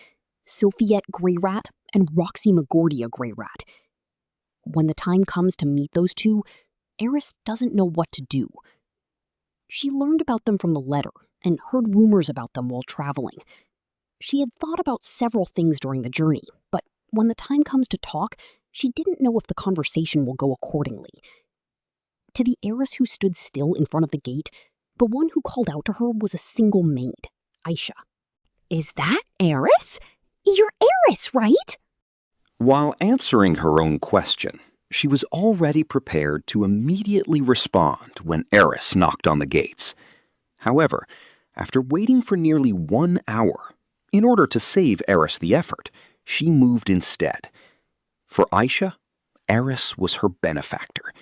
Sylphiette Greyrat and Roxy Magordia Greyrat. When the time comes to meet those two, Eris doesn't know what to do. She learned about them from the letter and heard rumors about them while traveling. She had thought about several things during the journey, but when the time comes to talk, she didn't know if the conversation will go accordingly. To the Eris who stood still in front of the gate, the one who called out to her was a single maid, Aisha. Is that Eris? You're Eris, right? While answering her own question, she was already prepared to immediately respond when Eris knocked on the gates. However, after waiting for nearly 1 hour, in order to save Eris the effort, she moved instead. For Aisha, Eris was her benefactor.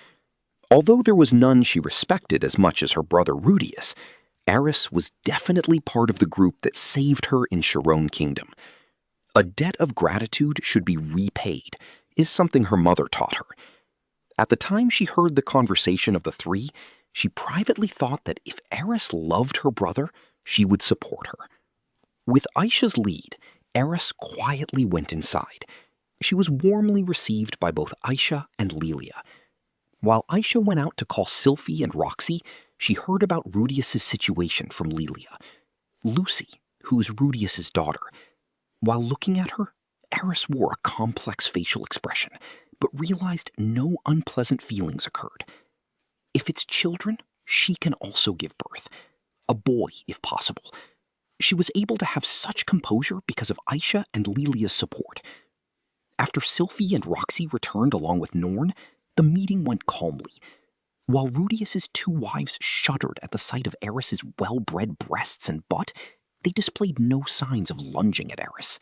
Although there was none she respected as much as her brother Rudeus, Eris was definitely part of the group that saved her in Sharon Kingdom. A debt of gratitude should be repaid, is something her mother taught her. At the time she heard the conversation of the three, she privately thought that if Eris loved her brother, she would support her. With Aisha's lead, Eris quietly went inside. She was warmly received by both Aisha and Lilia. While Aisha went out to call Sylphie and Roxy, she heard about Rudeus's situation from Lilia. Lucy, who is Rudeus's daughter. While looking at her, Eris wore a complex facial expression, but realized no unpleasant feelings occurred. If it's children, she can also give birth. A boy, if possible. She was able to have such composure because of Aisha and Lilia's support. After Sylphie and Roxy returned along with Norn, the meeting went calmly. While Rudeus's two wives shuddered at the sight of Eris's well-bred breasts and butt, they displayed no signs of lunging at Eris.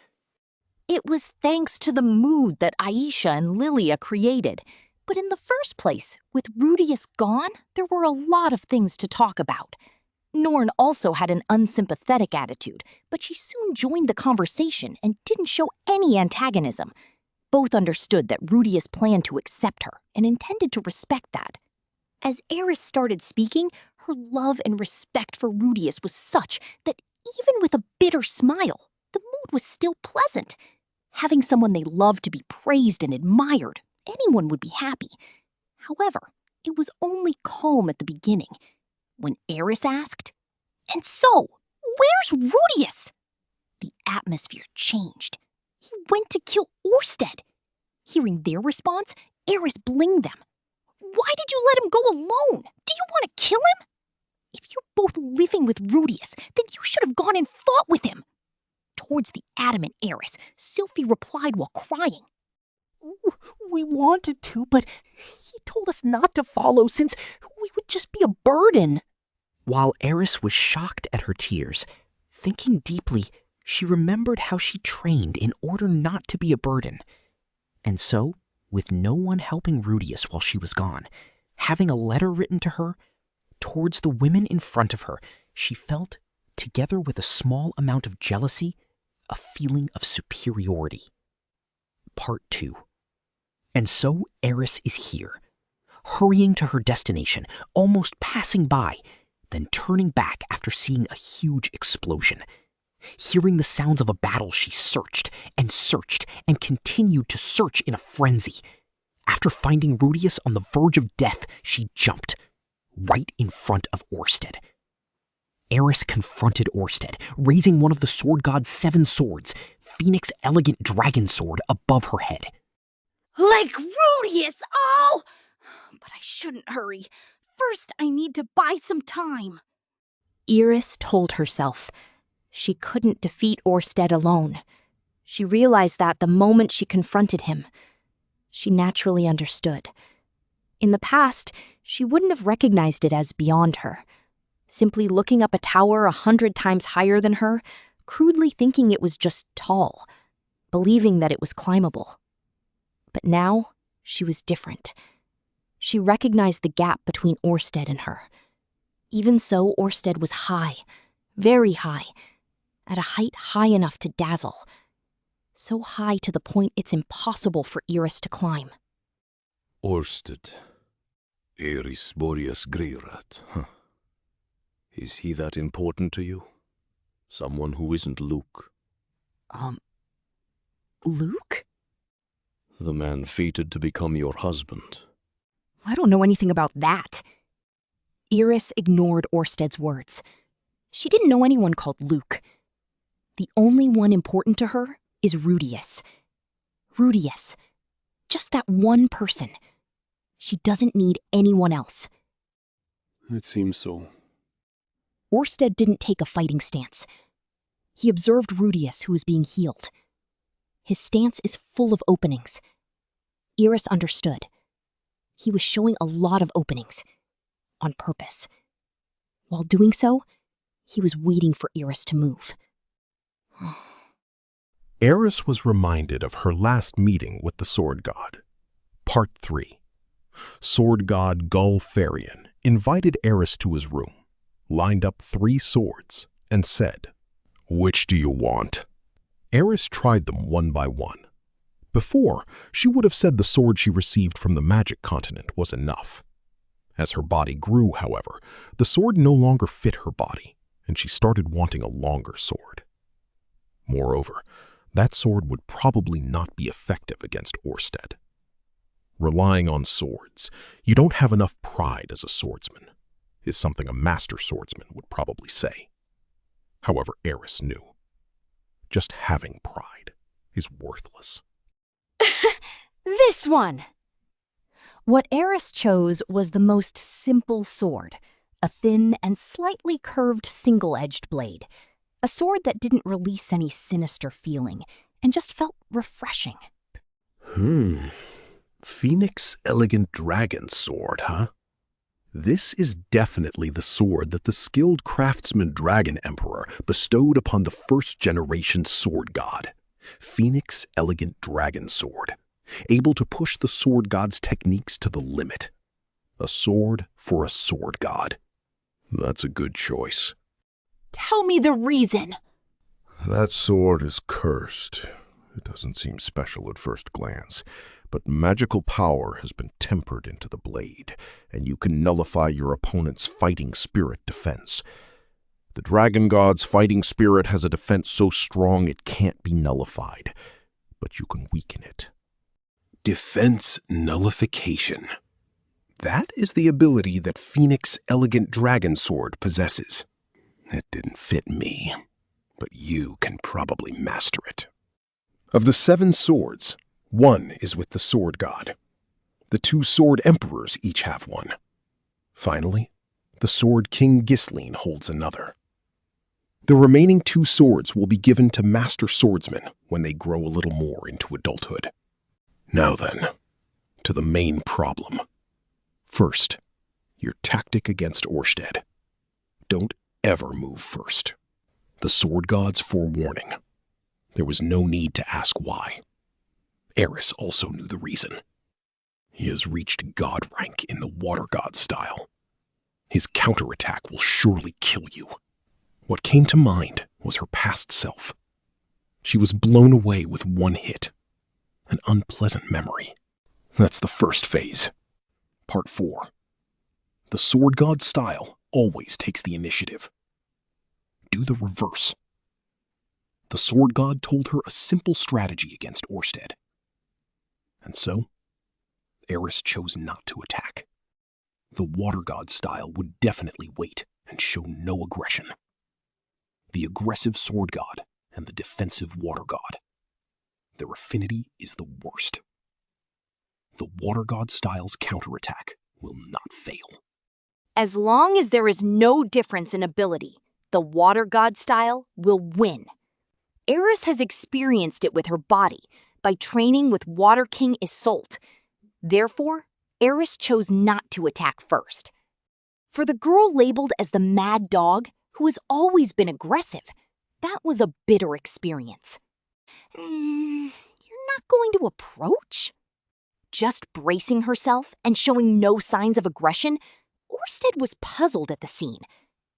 It was thanks to the mood that Aisha and Lilia created. But in the first place, with Rudeus gone, there were a lot of things to talk about. Norn also had an unsympathetic attitude, but she soon joined the conversation and didn't show any antagonism. Both understood that Rudeus planned to accept her and intended to respect that. As Eris started speaking, her love and respect for Rudeus was such that even with a bitter smile, the mood was still pleasant. Having someone they loved to be praised and admired, anyone would be happy. However, it was only calm at the beginning. When Eris asked, "And so, where's Rudeus?" the atmosphere changed. He went to kill Orsted. Hearing their response, Eris blinged them. "Why did you let him go alone? Do you want to kill him? If you're both living with Rudeus, then you should have gone and fought with him." Towards the adamant Eris, Sylphie replied while crying. We wanted to, but he told us not to follow since we would just be a burden. While Eris was shocked at her tears, thinking deeply, she remembered how she trained in order not to be a burden. And so, with no one helping Rudeus while she was gone, having a letter written to her, towards the women in front of her, she felt, together with a small amount of jealousy, a feeling of superiority. Part 2. And so Eris is here, hurrying to her destination, almost passing by, then turning back after seeing a huge explosion. Hearing the sounds of a battle, she searched and continued to search in a frenzy. After finding Rudeus on the verge of death, she jumped, right in front of Orsted. Eris confronted Orsted, raising one of the sword god's 7 swords, Phoenix Elegant Dragon Sword, above her head. "Like Rudeus! Oh! But I shouldn't hurry. First, I need to buy some time." Eris told herself she couldn't defeat Orsted alone. She realized that the moment she confronted him. She naturally understood. In the past, she wouldn't have recognized it as beyond her. Simply looking up a tower 100 times higher than her, crudely thinking it was just tall, believing that it was climbable. But now, she was different. She recognized the gap between Orsted and her. Even so, Orsted was high, very high, at a height high enough to dazzle. So high to the point it's impossible for Eris to climb. Orsted. Eris Boreas Greyrat, huh? Is he that important to you? Someone who isn't Luke? Luke? The man fated to become your husband. I don't know anything about that. Eris ignored Orsted's words. She didn't know anyone called Luke. The only one important to her is Rudeus. Rudeus. Just that one person. She doesn't need anyone else. It seems so. Orsted didn't take a fighting stance. He observed Rudeus, who was being healed. His stance is full of openings. Eris understood. He was showing a lot of openings. On purpose. While doing so, he was waiting for Eris to move. Eris was reminded of her last meeting with the Sword God. Part 3. Sword God Gulfarian invited Eris to his room, lined up 3 swords, and said, "Which do you want?" Eris tried them one by one. Before, she would have said the sword she received from the magic continent was enough. As her body grew, however, the sword no longer fit her body, and she started wanting a longer sword. Moreover, that sword would probably not be effective against Orsted. Relying on swords, you don't have enough pride as a swordsman, is something a master swordsman would probably say. However, Eris knew. Just having pride is worthless. This one! What Eris chose was the most simple sword, a thin and slightly curved single-edged blade, a sword that didn't release any sinister feeling and just felt refreshing. Phoenix Elegant Dragon Sword, huh? This is definitely the sword that the skilled craftsman Dragon Emperor bestowed upon the first-generation sword god. Phoenix Elegant Dragon Sword, able to push the sword god's techniques to the limit. A sword for a sword god. That's a good choice. Tell me the reason. That sword is cursed. It doesn't seem special at first glance, but magical power has been tempered into the blade, and you can nullify your opponent's fighting spirit defense. The dragon god's fighting spirit has a defense so strong it can't be nullified, but you can weaken it. Defense nullification. That is the ability that Phoenix Elegant Dragon Sword possesses. It didn't fit me, but you can probably master it. Of the 7 swords, 1 is with the sword god. The 2 sword emperors each have one. Finally, the sword king Ghislaine holds another. The remaining 2 swords will be given to master swordsmen when they grow a little more into adulthood. Now then, to the main problem. First, your tactic against Orsted. Don't ever move first. The sword god's forewarning. There was no need to ask why. Eris also knew the reason. He has reached god rank in the water god style. His counterattack will surely kill you. What came to mind was her past self. She was blown away with one hit. An unpleasant memory. That's the first phase. Part 4. The sword god style always takes the initiative. Do the reverse. The sword god told her a simple strategy against Orsted. And so, Eris chose not to attack. The water god style would definitely wait and show no aggression. The aggressive sword god and the defensive water god. Their affinity is the worst. The water god style's counterattack will not fail. As long as there is no difference in ability, the water god style will win. Eris has experienced it with her body by training with Water King Isolde. Therefore, Eris chose not to attack first. For the girl labeled as the mad dog, who has always been aggressive, that was a bitter experience. You're not going to approach? Just bracing herself and showing no signs of aggression, Orsted was puzzled at the scene.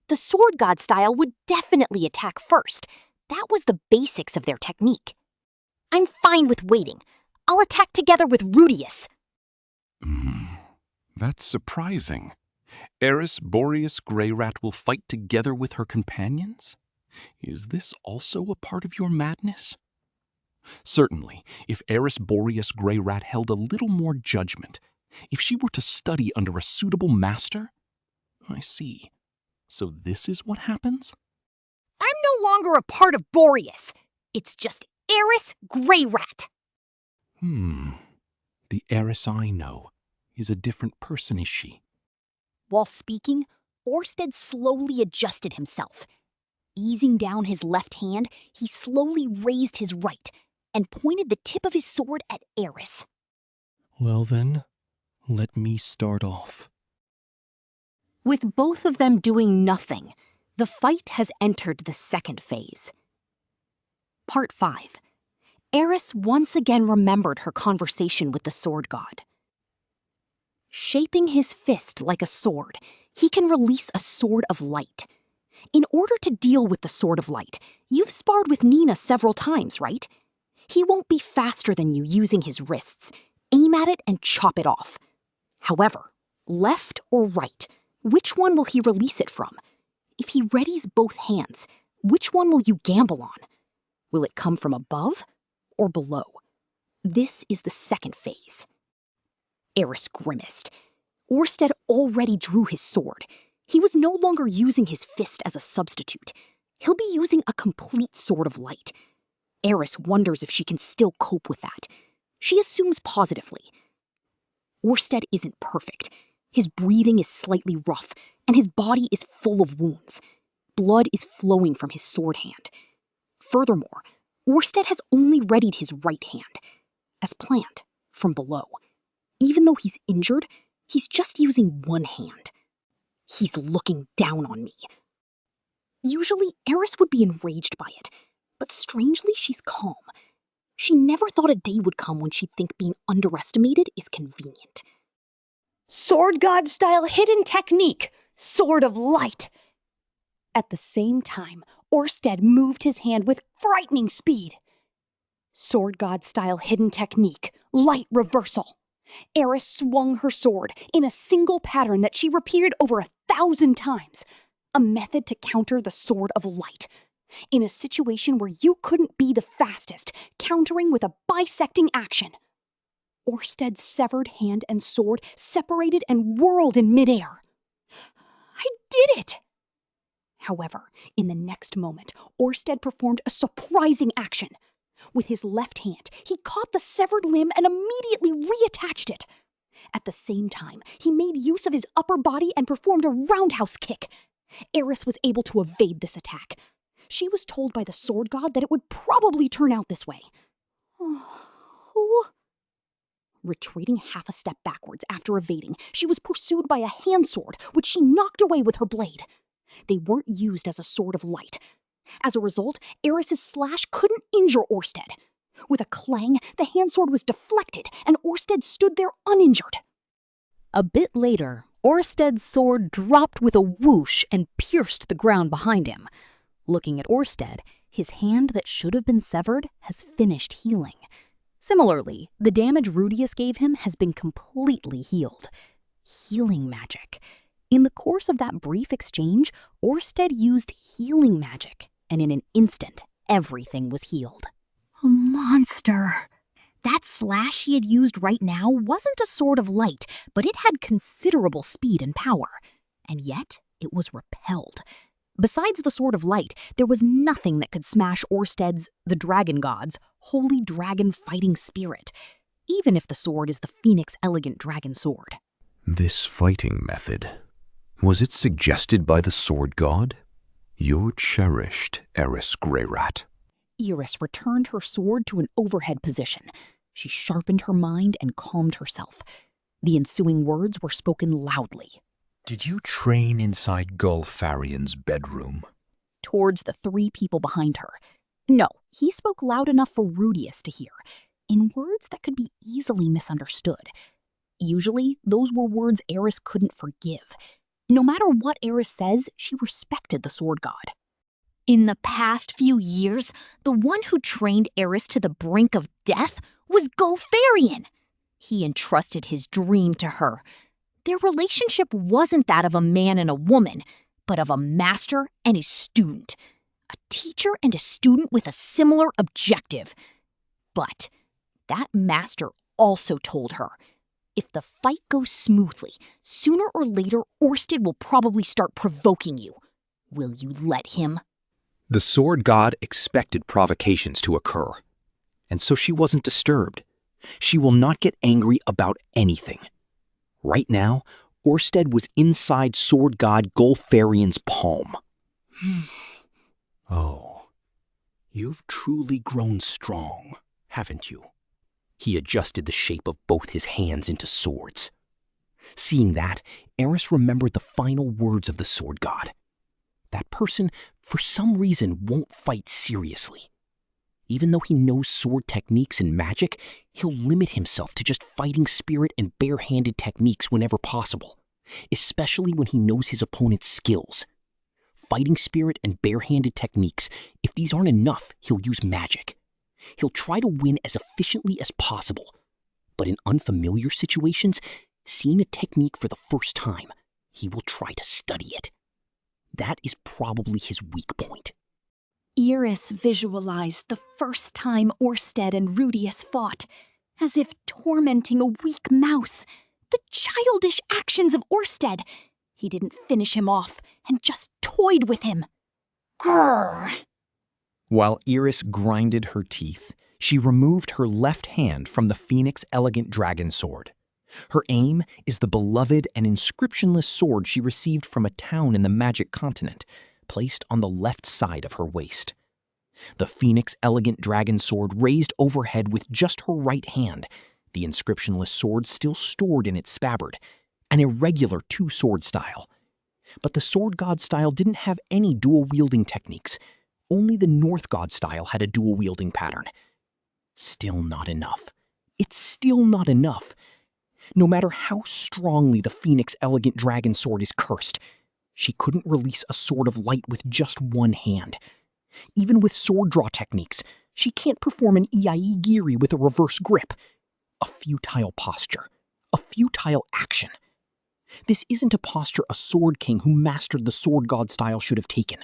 The sword god style would definitely attack first. That was the basics of their technique. I'm fine with waiting. I'll attack together with Rudeus. That's surprising. Eris Boreas Greyrat will fight together with her companions? Is this also a part of your madness? Certainly, if Eris Boreas Greyrat held a little more judgment, if she were to study under a suitable master. I see. So this is what happens? I'm no longer a part of Boreas. It's just Eris Greyrat. The Eris I know is a different person, is she? While speaking, Orsted slowly adjusted himself. Easing down his left hand, he slowly raised his right and pointed the tip of his sword at Eris. Well then, let me start off. With both of them doing nothing, the fight has entered the second phase. Part 5. Eris once again remembered her conversation with the sword god. Shaping his fist like a sword, he can release a sword of light. In order to deal with the sword of light, you've sparred with Nina several times, right? He won't be faster than you using his wrists. Aim at it and chop it off. However, left or right, which one will he release it from? If he readies both hands, which one will you gamble on? Will it come from above or below? This is the second phase. Eris grimaced. Orsted already drew his sword. He was no longer using his fist as a substitute. He'll be using a complete sword of light. Eris wonders if she can still cope with that. She assumes positively. Orsted isn't perfect. His breathing is slightly rough, and his body is full of wounds. Blood is flowing from his sword hand. Furthermore, Orsted has only readied his right hand, as planned, from below. Even though he's injured, he's just using one hand. He's looking down on me. Usually, Eris would be enraged by it, but strangely she's calm. She never thought a day would come when she'd think being underestimated is convenient. Sword God style hidden technique, Sword of Light. At the same time, Orsted moved his hand with frightening speed. Sword God style hidden technique, Light Reversal. Eris swung her sword in a single pattern that she repeated over 1,000 times, a method to counter the Sword of Light. In a situation where you couldn't be the fastest, countering with a bisecting action. Orsted's severed hand and sword separated and whirled in midair. I did it! However, in the next moment, Orsted performed a surprising action. With his left hand, he caught the severed limb and immediately reattached it. At the same time, he made use of his upper body and performed a roundhouse kick. Eris was able to evade this attack. She was told by the sword god that it would probably turn out this way. Retreating half a step backwards after evading, she was pursued by a hand sword, which she knocked away with her blade. They weren't used as a sword of light. As a result, Eris's slash couldn't injure Orsted. With a clang, the hand sword was deflected, and Orsted stood there uninjured. A bit later, Orsted's sword dropped with a whoosh and pierced the ground behind him. Looking at Orsted, his hand that should have been severed has finished healing. Similarly, the damage Rudeus gave him has been completely healed. Healing magic. In the course of that brief exchange, Orsted used healing magic, and in an instant, everything was healed. A monster. That slash he had used right now wasn't a sword of light, but it had considerable speed and power. And yet, it was repelled. Besides the sword of light, there was nothing that could smash Orsted's, the dragon god's, holy dragon fighting spirit, even if the sword is the Phoenix Elegant Dragon Sword. This fighting method, was it suggested by the sword god? Your cherished Rudeus Greyrat. Eris returned her sword to an overhead position. She sharpened her mind and calmed herself. The ensuing words were spoken loudly. Did you train inside Gulfarion's bedroom? Towards the three people behind her. No, he spoke loud enough for Rudeus to hear, in words that could be easily misunderstood. Usually, those were words Eris couldn't forgive. No matter what Eris says, she respected the sword god. In the past few years, the one who trained Eris to the brink of death was Gulfarion. He entrusted his dream to her. Their relationship wasn't that of a man and a woman, but of a master and his student. A teacher and a student with a similar objective. But that master also told her, if the fight goes smoothly, sooner or later Orsted will probably start provoking you. Will you let him? The sword god expected provocations to occur, and so she wasn't disturbed. She will not get angry about anything. Right now, Orsted was inside sword god Gulfarion's palm. Oh, you've truly grown strong, haven't you? He adjusted the shape of both his hands into swords. Seeing that, Eris remembered the final words of the sword god. That person, for some reason, won't fight seriously. Even though he knows sword techniques and magic, he'll limit himself to just fighting spirit and bare-handed techniques whenever possible, especially when he knows his opponent's skills. Fighting spirit and bare-handed techniques, if these aren't enough, he'll use magic. He'll try to win as efficiently as possible. But in unfamiliar situations, seeing a technique for the first time, he will try to study it. That is probably his weak point. Eris visualized the first time Orsted and Rudeus fought, as if tormenting a weak mouse. The childish actions of Orsted. He didn't finish him off and just toyed with him. Grrr. While Eris grinded her teeth, she removed her left hand from the Phoenix Elegant Dragon Sword. Her aim is the beloved and inscriptionless sword she received from a town in the Magic Continent, placed on the left side of her waist. The Phoenix Elegant Dragon Sword raised overhead with just her right hand, the inscriptionless sword still stored in its scabbard, an irregular two-sword style. But the sword god style didn't have any dual-wielding techniques. Only the North god style had a dual-wielding pattern. Still not enough. It's still not enough. No matter how strongly the Phoenix Elegant Dragon Sword is cursed, she couldn't release a sword of light with just one hand. Even with sword draw techniques, she can't perform an Iai Giri with a reverse grip. A futile posture. A futile action. This isn't a posture a sword king who mastered the sword god style should have taken.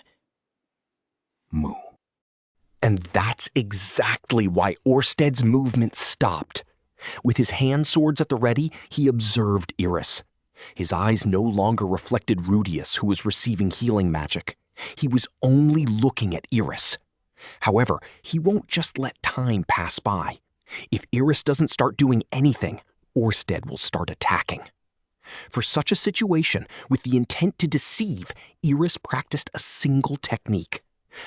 Moo. And that's exactly why Orsted's movement stopped. With his hand swords at the ready, he observed Iris. His eyes no longer reflected Rudeus, who was receiving healing magic. He was only looking at Iris. However, he won't just let time pass by. If Iris doesn't start doing anything, Orsted will start attacking. For such a situation, with the intent to deceive, Iris practiced a single technique.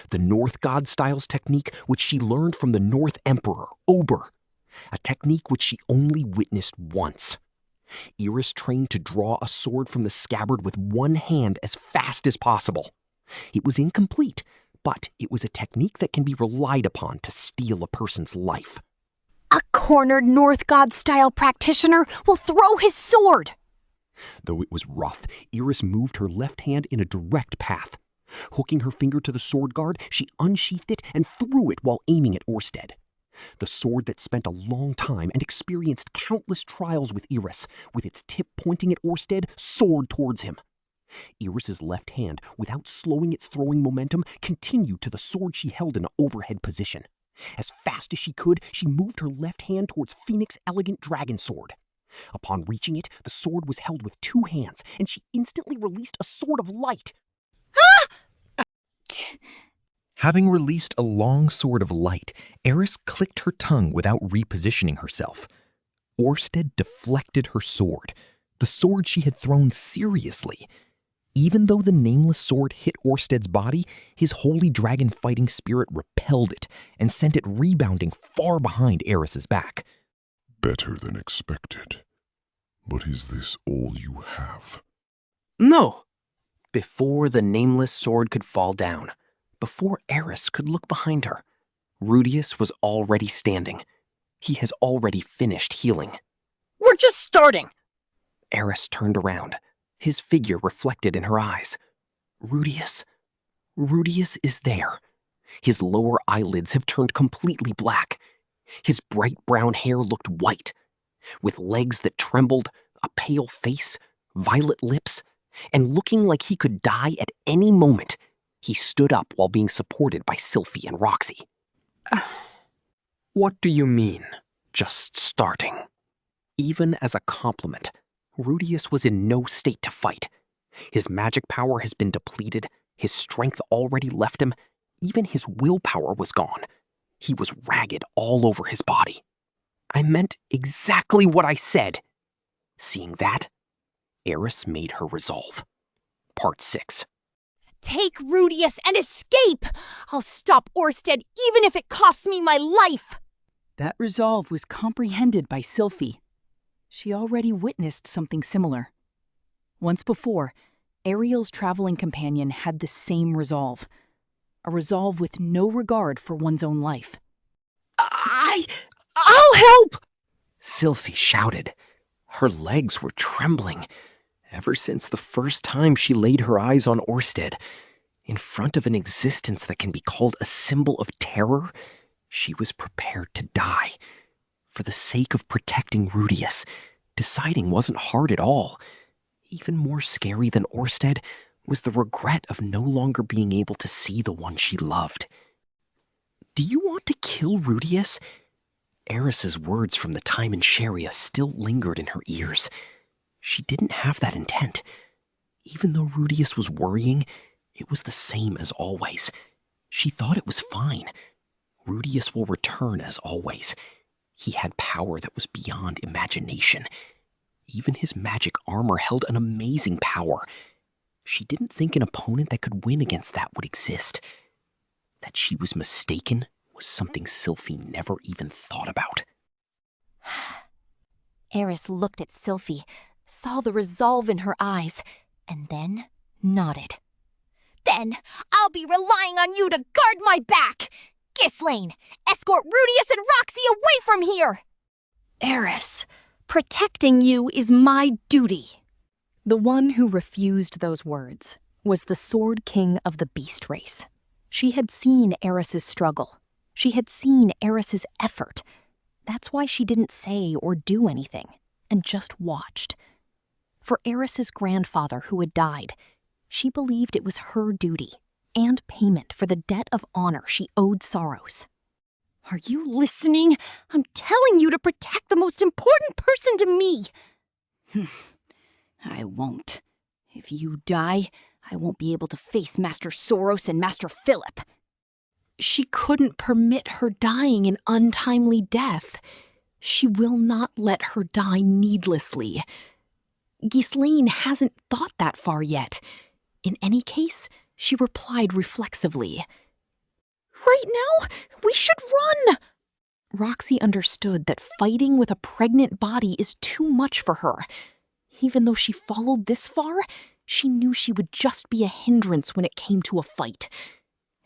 The North God Styles technique which she learned from the North Emperor, Ober. A technique which she only witnessed once. Iris trained to draw a sword from the scabbard with one hand as fast as possible. It was incomplete, but it was a technique that can be relied upon to steal a person's life. A cornered North God-style practitioner will throw his sword! Though it was rough, Iris moved her left hand in a direct path. Hooking her finger to the sword guard, she unsheathed it and threw it while aiming at Orsted. The sword that spent a long time and experienced countless trials with Iris, with its tip pointing at Orsted, soared towards him. Iris's left hand, without slowing its throwing momentum, continued to the sword she held in an overhead position. As fast as she could, she moved her left hand towards Phoenix Elegant Dragon Sword. Upon reaching it, the sword was held with two hands, and she instantly released a sword of light. Having released a long sword of light, Eris clicked her tongue without repositioning herself. Orsted deflected her sword, the sword she had thrown seriously. Even though the nameless sword hit Orsted's body, his holy dragon fighting spirit repelled it and sent it rebounding far behind Eris's back. Better than expected. But is this all you have? No! Before the nameless sword could fall down, before Eris could look behind her, Rudeus was already standing. He has already finished healing. We're just starting! Eris turned around, his figure reflected in her eyes. Rudeus is there. His lower eyelids have turned completely black. His bright brown hair looked white. With legs that trembled, a pale face, violet lips, and looking like he could die at any moment, he stood up while being supported by Sylphie and Roxy. What do you mean, just starting? Even as a compliment, Rudeus was in no state to fight. His magic power has been depleted, his strength already left him, even his willpower was gone. He was ragged all over his body. I meant exactly what I said. Seeing that, Eris made her resolve. Part 6. Take Rudeus and escape! I'll stop Orsted even if it costs me my life! That resolve was comprehended by Sylphie. She already witnessed something similar. Once before, Ariel's traveling companion had the same resolve. A resolve with no regard for one's own life. I'll help! Sylphie shouted. Her legs were trembling. Ever since the first time she laid her eyes on Orsted, in front of an existence that can be called a symbol of terror, she was prepared to die. For the sake of protecting Rudeus, deciding wasn't hard at all. Even more scary than Orsted was the regret of no longer being able to see the one she loved. Do you want to kill Rudeus? Eris's words from the time in Sharia still lingered in her ears. She didn't have that intent. Even though Rudeus was worrying, it was the same as always. She thought it was fine. Rudeus will return as always. He had power that was beyond imagination. Even his magic armor held an amazing power. She didn't think an opponent that could win against that would exist. That she was mistaken was something Sylphie never even thought about. Eris looked at Sylphie, saw the resolve in her eyes, and then nodded. Then I'll be relying on you to guard my back! Ghislaine, escort Rudeus and Roxy away from here! Eris, protecting you is my duty. The one who refused those words was the Sword King of the Beast Race. She had seen Eris's struggle. She had seen Eris's effort. That's why she didn't say or do anything, and just watched. For Eris's grandfather who had died, she believed it was her duty and payment for the debt of honor she owed Saros. Are you listening? I'm telling you to protect the most important person to me. I won't. If you die, I won't be able to face Master Soros and Master Philip. She couldn't permit her dying an untimely death. She will not let her die needlessly. Ghislaine hasn't thought that far yet. In any case, she replied reflexively. Right now, we should run! Roxy understood that fighting with a pregnant body is too much for her. Even though she followed this far, she knew she would just be a hindrance when it came to a fight.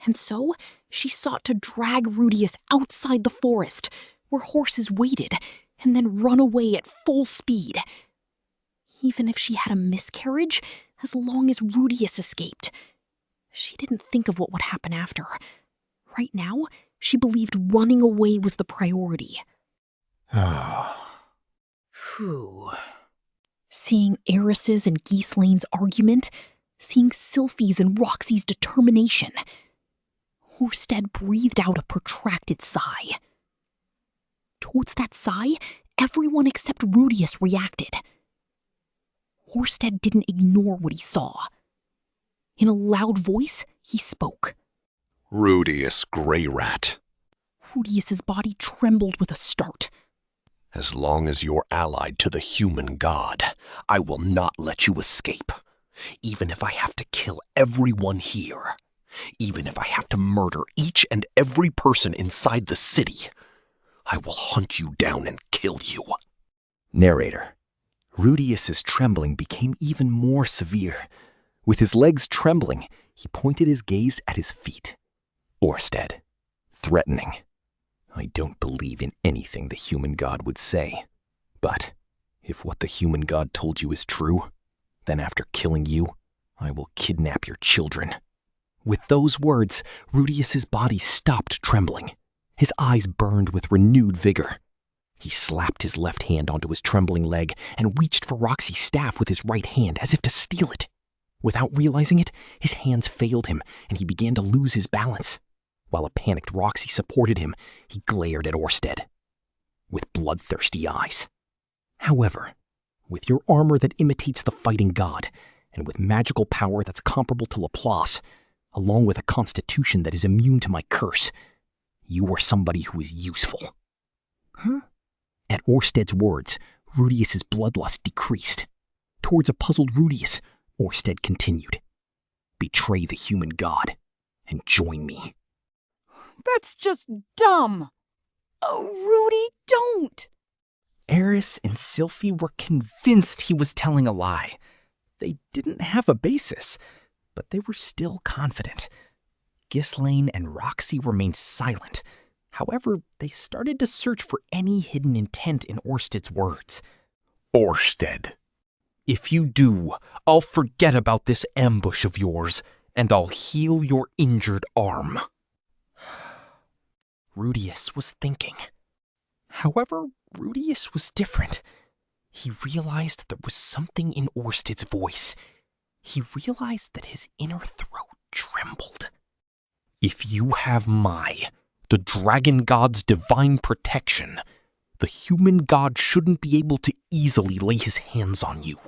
And so, she sought to drag Rudeus outside the forest, where horses waited, and then run away at full speed. Even if she had a miscarriage, as long as Rudeus escaped. She didn't think of what would happen after. Right now, she believed running away was the priority. Phew. Seeing Eris's and Ghislaine's argument, seeing Sylphie's and Roxy's determination, Orsted breathed out a protracted sigh. Towards that sigh, everyone except Rudeus reacted. Orsted didn't ignore what he saw. In a loud voice, he spoke. Rudeus Greyrat. Rudeus's body trembled with a start. As long as you're allied to the human god, I will not let you escape. Even if I have to kill everyone here. Even if I have to murder each and every person inside the city. I will hunt you down and kill you. Narrator. Rudeus's trembling became even more severe. With his legs trembling, he pointed his gaze at his feet. Orsted. Threatening. I don't believe in anything the human god would say. But if what the human god told you is true, then after killing you, I will kidnap your children. With those words, Rudeus's body stopped trembling. His eyes burned with renewed vigor. He slapped his left hand onto his trembling leg and reached for Roxy's staff with his right hand as if to steal it. Without realizing it, his hands failed him and he began to lose his balance. While a panicked Roxy supported him, he glared at Orsted with bloodthirsty eyes. However, with your armor that imitates the fighting god, and with magical power that's comparable to Laplace, along with a constitution that is immune to my curse, you are somebody who is useful. Huh? At Orsted's words, Rudeus's bloodlust decreased. Towards a puzzled Rudeus, Orsted continued. Betray the human god and join me. That's just dumb. Oh, Rudy, don't. Eris and Sylphie were convinced he was telling a lie. They didn't have a basis, but they were still confident. Ghislaine and Roxy remained silent. However, they started to search for any hidden intent in Orsted's words. Orsted. If you do, I'll forget about this ambush of yours, and I'll heal your injured arm. Rudeus was thinking. However, Rudeus was different. He realized there was something in Orsted's voice. He realized that his inner throat trembled. If you have the dragon god's divine protection, the human god shouldn't be able to easily lay his hands on you.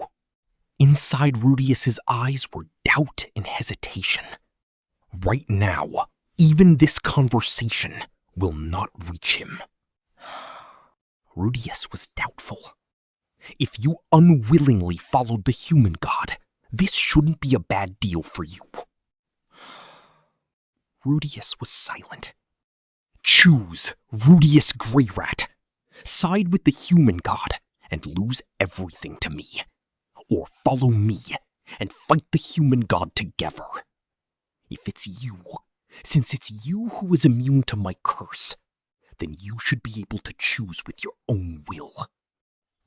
Inside Rudeus's eyes were doubt and hesitation. Right now, even this conversation will not reach him. Rudeus was doubtful. If you unwillingly followed the human god, this shouldn't be a bad deal for you. Rudeus was silent. Choose Rudeus Greyrat. Side with the human god and lose everything to me. Or follow me and fight the human god together. If it's you, Since it's you who is immune to my curse, then you should be able to choose with your own will.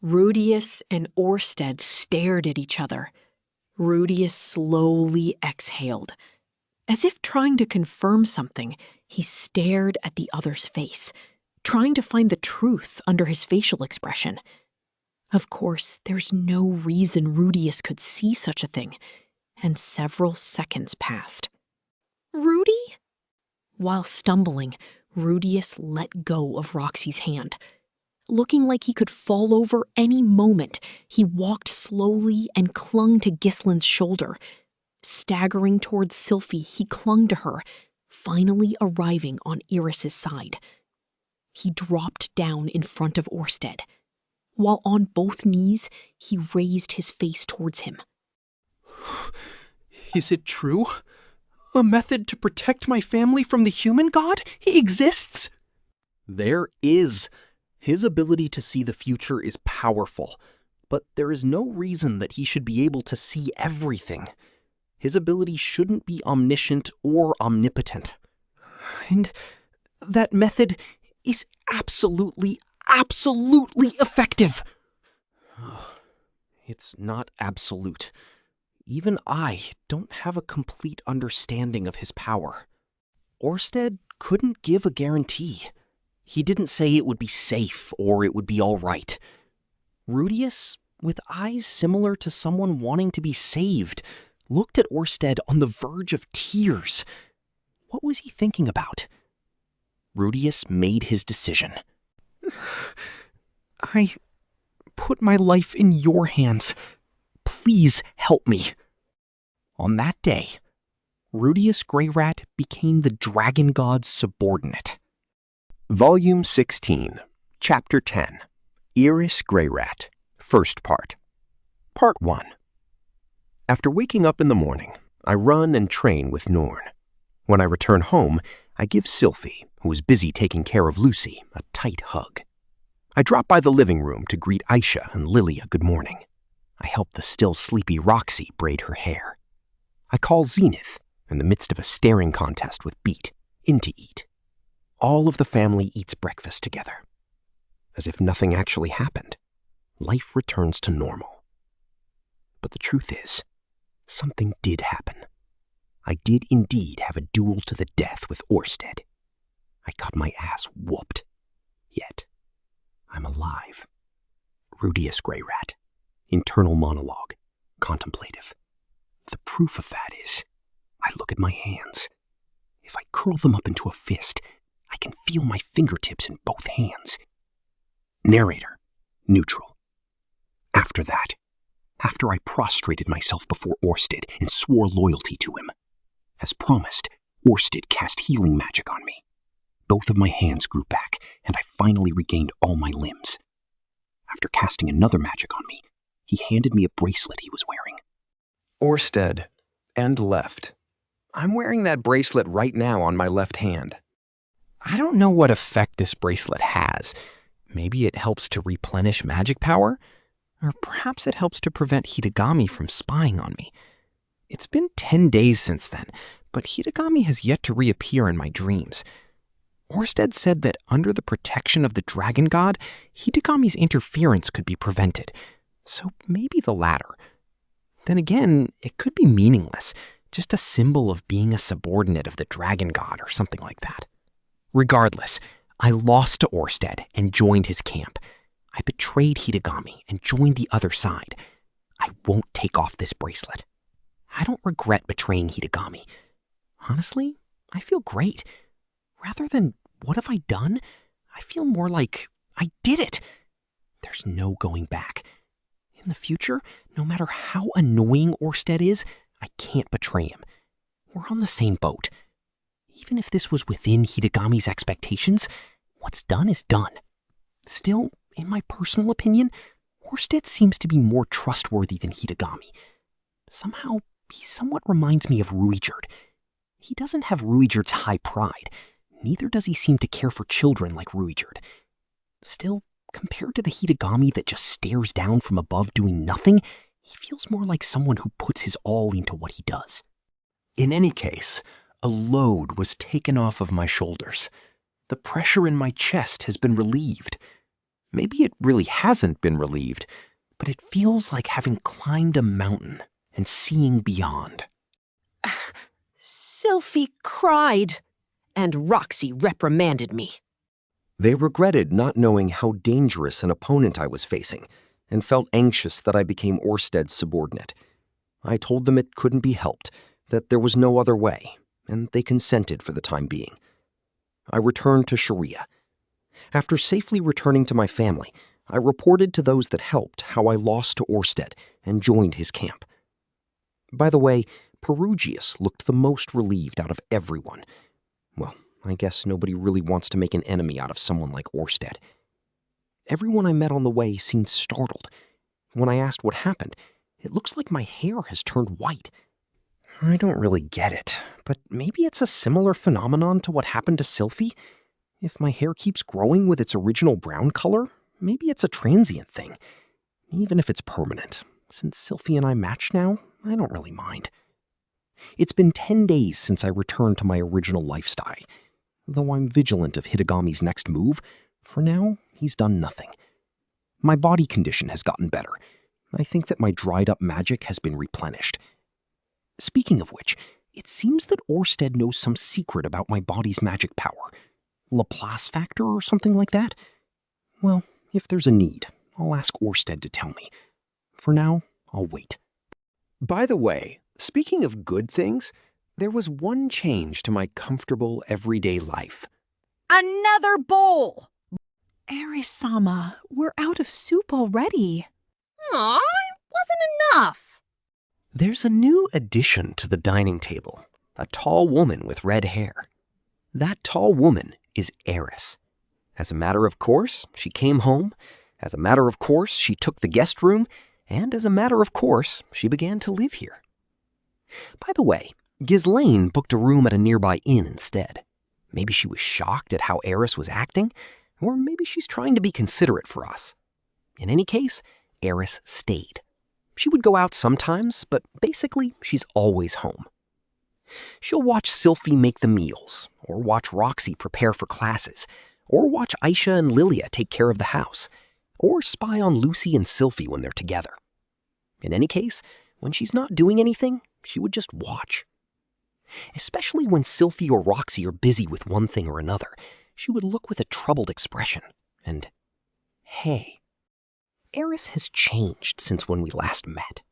Rudeus and Orsted stared at each other. Rudeus slowly exhaled. As if trying to confirm something, he stared at the other's face, trying to find the truth under his facial expression. Of course, there's no reason Rudeus could see such a thing, and several seconds passed. Rudy? While stumbling, Rudeus let go of Roxy's hand. Looking like he could fall over any moment, he walked slowly and clung to Gislin's shoulder. Staggering towards Sylphie, he clung to her, finally arriving on Iris's side. He dropped down in front of Orsted. While on both knees, he raised his face towards him. Is it true? A method to protect my family from the human god? He exists? There is. His ability to see the future is powerful, but there is no reason that he should be able to see everything. His ability shouldn't be omniscient or omnipotent. And that method is absolutely effective. It's not absolute. Even I don't have a complete understanding of his power. Orsted couldn't give a guarantee. He didn't say it would be safe or it would be all right. Rudeus, with eyes similar to someone wanting to be saved, looked at Orsted on the verge of tears. What was he thinking about? Rudeus made his decision. I put my life in your hands. Please help me. On that day, Rudeus Greyrat became the dragon god's subordinate. Volume 16, Chapter 10, Rudeus Greyrat, First Part. Part 1. After waking up in the morning, I run and train with Norn. When I return home, I give Sylphie, who is busy taking care of Lucy, a tight hug. I drop by the living room to greet Aisha and Lilia good morning. I help the still sleepy Roxy braid her hair. I call Zenith, in the midst of a staring contest with Beat, in to eat. All of the family eats breakfast together. As if nothing actually happened, life returns to normal. But the truth is, something did happen. I did indeed have a duel to the death with Orsted. I got my ass whooped. Yet, I'm alive. Rudeus Greyrat. Internal monologue. Contemplative. The proof of that is, I look at my hands. If I curl them up into a fist, I can feel my fingertips in both hands. Narrator. Neutral. After that, after I prostrated myself before Orsted and swore loyalty to him, as promised, Orsted cast healing magic on me. Both of my hands grew back, and I finally regained all my limbs. After casting another magic on me, he handed me a bracelet he was wearing. Orsted, and left. I'm wearing that bracelet right now on my left hand. I don't know what effect this bracelet has. Maybe it helps to replenish magic power? Or perhaps it helps to prevent Hitagami from spying on me. It's been 10 days since then, but Hitagami has yet to reappear in my dreams. Orsted said that under the protection of the dragon god, Hitagami's interference could be prevented. So maybe the latter. Then again, it could be meaningless, just a symbol of being a subordinate of the dragon god or something like that. Regardless, I lost to Orsted and joined his camp. I betrayed Hitagami and joined the other side. I won't take off this bracelet. I don't regret betraying Hitagami. Honestly, I feel great. Rather than what have I done, I feel more like I did it. There's no going back. In the future, no matter how annoying Orsted is, I can't betray him. We're on the same boat. Even if this was within Hitagami's expectations, what's done is done. Still, in my personal opinion, Orsted seems to be more trustworthy than Hitagami. Somehow, he somewhat reminds me of Ruijerd. He doesn't have Ruijerd's high pride. Neither does he seem to care for children like Ruijerd. Still, compared to the Hitagami that just stares down from above doing nothing, he feels more like someone who puts his all into what he does. In any case, A load was taken off of my shoulders. The pressure in my chest has been relieved. Maybe it really hasn't been relieved, but it feels like having climbed a mountain and seeing beyond. Sylphie cried, and Roxy reprimanded me. They regretted not knowing how dangerous an opponent I was facing and felt anxious that I became Orsted's subordinate. I told them it couldn't be helped, that there was no other way, and they consented for the time being. I returned to Sharia. After safely returning to my family, I reported to those that helped how I lost to Orsted and joined his camp. By the way, Perugius looked the most relieved out of everyone. Well, I guess nobody really wants to make an enemy out of someone like Orsted. Everyone I met on the way seemed startled. When I asked what happened, it looks like my hair has turned white. I don't really get it, but maybe it's a similar phenomenon to what happened to Sylphie. If my hair keeps growing with its original brown color, maybe it's a transient thing. Even if it's permanent, since Sylphie and I match now, I don't really mind. It's been 10 days since I returned to my original lifestyle. Though I'm vigilant of Hitagami's next move, for now, he's done nothing. My body condition has gotten better. I think that my dried-up magic has been replenished. Speaking of which, it seems that Orsted knows some secret about my body's magic power. Laplace factor or something like that? Well, if there's a need, I'll ask Orsted to tell me. For now, I'll wait. By the way, speaking of good things, there was one change to my comfortable everyday life. Another bowl! Aris-sama, we're out of soup already. Aw, it wasn't enough. There's a new addition to the dining table, a tall woman with red hair. That tall woman is Eris. As a matter of course, she came home. As a matter of course, she took the guest room. And as a matter of course, she began to live here. By the way, Ghislaine booked a room at a nearby inn instead. Maybe she was shocked at how Eris was acting, or maybe she's trying to be considerate for us. In any case, Eris stayed. She would go out sometimes, but basically, she's always home. She'll watch Sylphie make the meals, or watch Roxy prepare for classes, or watch Aisha and Lilia take care of the house, or spy on Lucy and Sylphie when they're together. In any case, when she's not doing anything, she would just watch. Especially when Sylphie or Roxy are busy with one thing or another, she would look with a troubled expression, and, hey, Eris has changed since when we last met.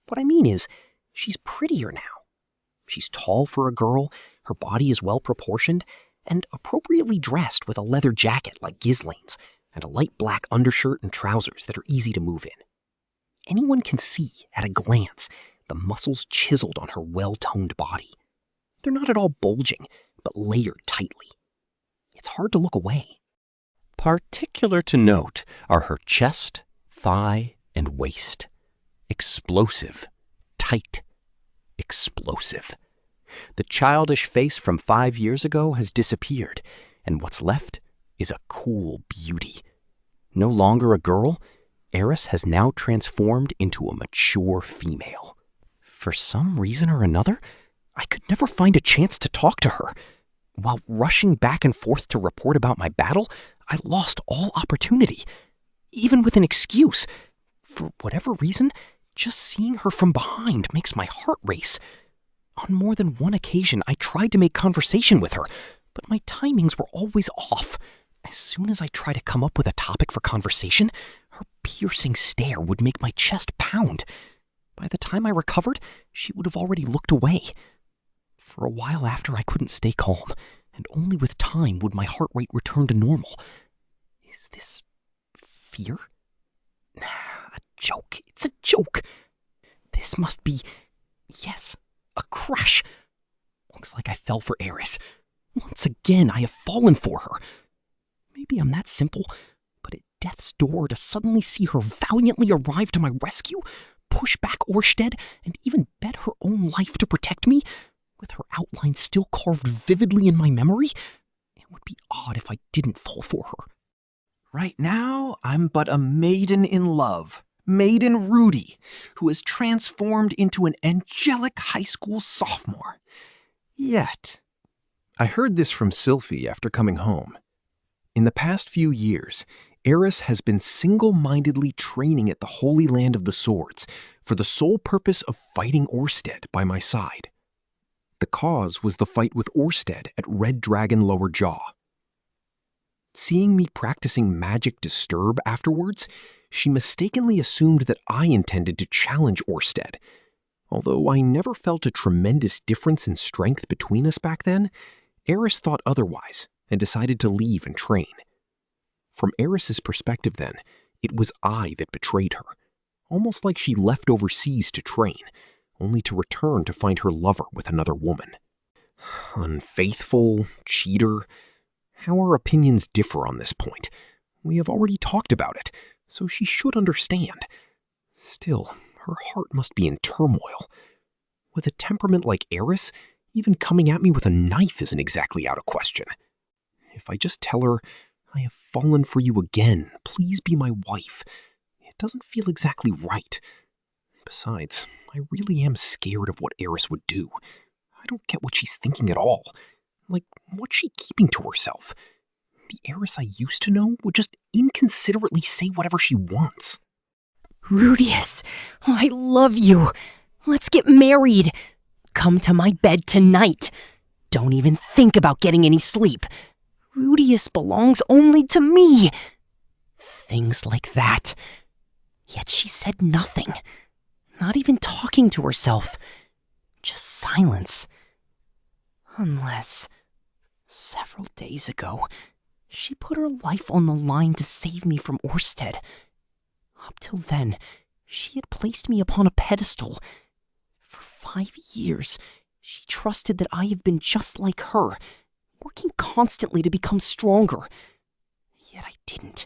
What I mean is, she's prettier now. She's tall for a girl, her body is well proportioned, and appropriately dressed with a leather jacket like Ghislaine's, and a light black undershirt and trousers that are easy to move in. Anyone can see, at a glance, the muscles chiseled on her well-toned body. They're not at all bulging, but layered tightly. It's hard to look away. Particular to note are her chest, thigh, and waist. Explosive, tight, explosive. The childish face from 5 years ago has disappeared, and what's left is a cool beauty. No longer a girl, Eris has now transformed into a mature female. For some reason or another, I could never find a chance to talk to her. While rushing back and forth to report about my battle, I lost all opportunity. Even with an excuse. For whatever reason, just seeing her from behind makes my heart race. On more than one occasion, I tried to make conversation with her, but my timings were always off. As soon as I tried to come up with a topic for conversation, her piercing stare would make my chest pound. By the time I recovered, she would have already looked away. For a while after, I couldn't stay calm, and only with time would my heart rate return to normal. Is this fear? A joke. It's a joke. This must be, yes, a crush. Looks like I fell for Eris. Once again, I have fallen for her. Maybe I'm that simple, but at death's door to suddenly see her valiantly arrive to my rescue, push back Orsted, and even bet her own life to protect me, with her outline still carved vividly in my memory, it would be odd if I didn't fall for her. Right now, I'm but a maiden in love, Maiden Rudy, who has transformed into an angelic high school sophomore. Yet. I heard this from Sylphie after coming home. In the past few years, Eris has been single-mindedly training at the Holy Land of the Swords for the sole purpose of fighting Orsted by my side. The cause was the fight with Orsted at Red Dragon Lower Jaw. Seeing me practicing magic disturb afterwards, she mistakenly assumed that I intended to challenge Orsted. Although I never felt a tremendous difference in strength between us back then, Eris thought otherwise and decided to leave and train. From Eris's perspective then, it was I that betrayed her, almost like she left overseas to train, only to return to find her lover with another woman. Unfaithful, cheater. How our opinions differ on this point. We have already talked about it, so she should understand. Still, her heart must be in turmoil. With a temperament like Eris, even coming at me with a knife isn't exactly out of question. If I just tell her, I have fallen for you again, please be my wife, it doesn't feel exactly right. Besides, I really am scared of what Eris would do. I don't get what she's thinking at all. Like, what's she keeping to herself? The Eris I used to know would just inconsiderately say whatever she wants. Rudeus, I love you. Let's get married. Come to my bed tonight. Don't even think about getting any sleep. Rudeus belongs only to me. Things like that. Yet she said nothing. Not even talking to herself. Just silence. Unless, several days ago, she put her life on the line to save me from Orsted. Up till then, she had placed me upon a pedestal. For 5 years, she trusted that I have been just like her, working constantly to become stronger. Yet I didn't.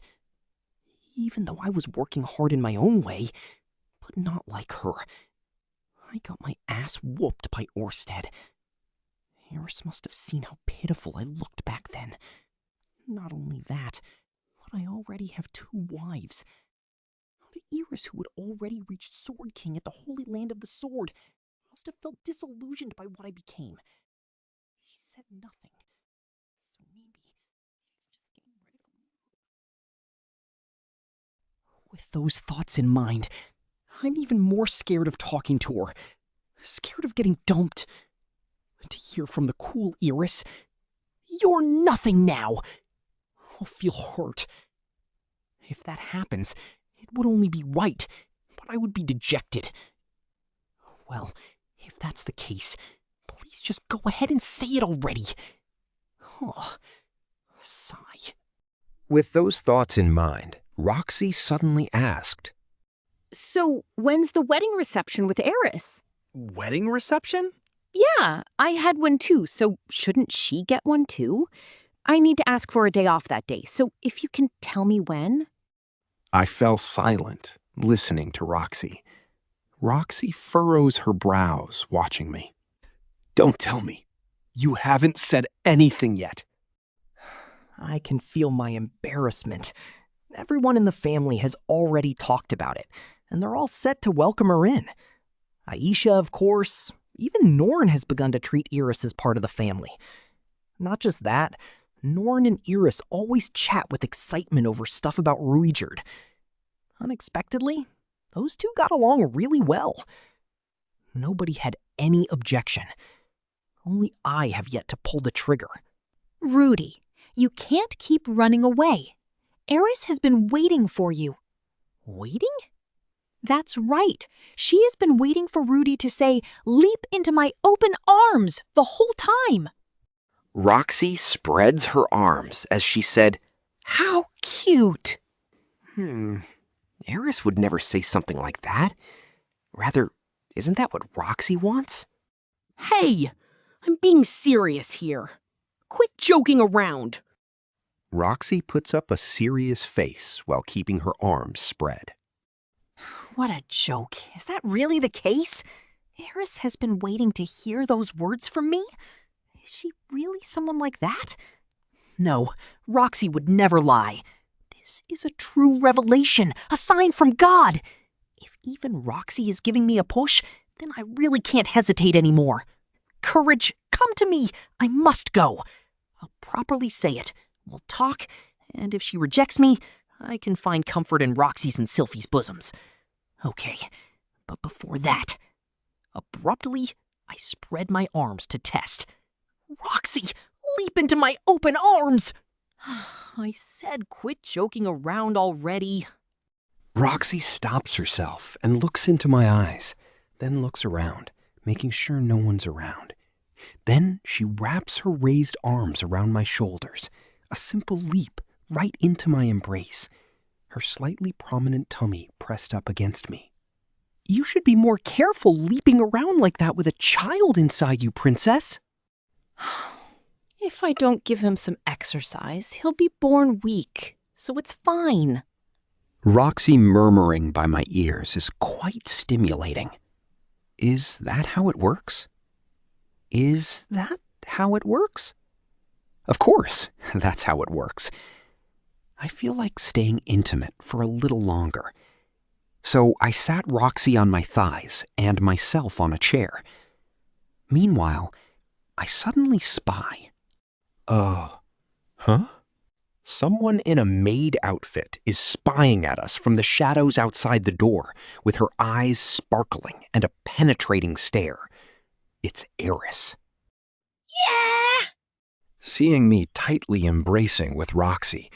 Even though I was working hard in my own way, but not like her. I got my ass whooped by Orsted. Eris must have seen how pitiful I looked back then. Not only that, but I already have 2 wives. The Eris who had already reached Sword King at the Holy Land of the Sword must have felt disillusioned by what I became. She said nothing. So maybe she's just getting rid of me. With those thoughts in mind, I'm even more scared of talking to her. Scared of getting dumped. To hear from the cool Eris, "You're nothing now," I'll feel hurt. If that happens, it would only be right, but I would be dejected. Well, if that's the case, please just go ahead and say it already. Oh, sigh. With those thoughts in mind, Roxy suddenly asked, So, when's the wedding reception with Eris? Wedding reception? Yeah, I had one too, so shouldn't she get one too? I need to ask for a day off that day, so if you can tell me when. I fell silent, listening to Roxy. Roxy furrows her brows, watching me. Don't tell me. You haven't said anything yet. I can feel my embarrassment. Everyone in the family has already talked about it, and they're all set to welcome her in. Aisha, of course. Even Norn has begun to treat Eris as part of the family. Not just that, Norn and Eris always chat with excitement over stuff about Ruijerd. Unexpectedly, those two got along really well. Nobody had any objection. Only I have yet to pull the trigger. Rudy, you can't keep running away. Eris has been waiting for you. Waiting? That's right. She has been waiting for Rudy to say, "Leap into my open arms," the whole time. Roxy spreads her arms as she said, "How cute!" Eris would never say something like that. Rather, isn't that what Roxy wants? Hey, I'm being serious here. Quit joking around. Roxy puts up a serious face while keeping her arms spread. What a joke. Is that really the case? Eris has been waiting to hear those words from me? Is she really someone like that? No, Roxy would never lie. This is a true revelation, a sign from God. If even Roxy is giving me a push, then I really can't hesitate anymore. courage, come to me. I must go. I'll properly say it. We'll talk, and if she rejects me, I can find comfort in Roxy's and Sylphie's bosoms. Okay, but before that, abruptly, I spread my arms to test. Roxy, leap into my open arms! I said quit joking around already. Roxy stops herself and looks into my eyes, then looks around, making sure no one's around. Then she wraps her raised arms around my shoulders, a simple leap right into my embrace, her slightly prominent tummy pressed up against me. You should be more careful leaping around like that with a child inside you, princess. If I don't give him some exercise, he'll be born weak, so it's fine. Roxy murmuring by my ears is quite stimulating. Is that how it works? Is that how it works? Of course, that's how it works. I feel like staying intimate for a little longer. So I sat Roxy on my thighs and myself on a chair. Meanwhile, I suddenly spy. Huh? Someone in a maid outfit is spying at us from the shadows outside the door, with her eyes sparkling and a penetrating stare. It's Eris. Yeah! Seeing me tightly embracing with Roxy,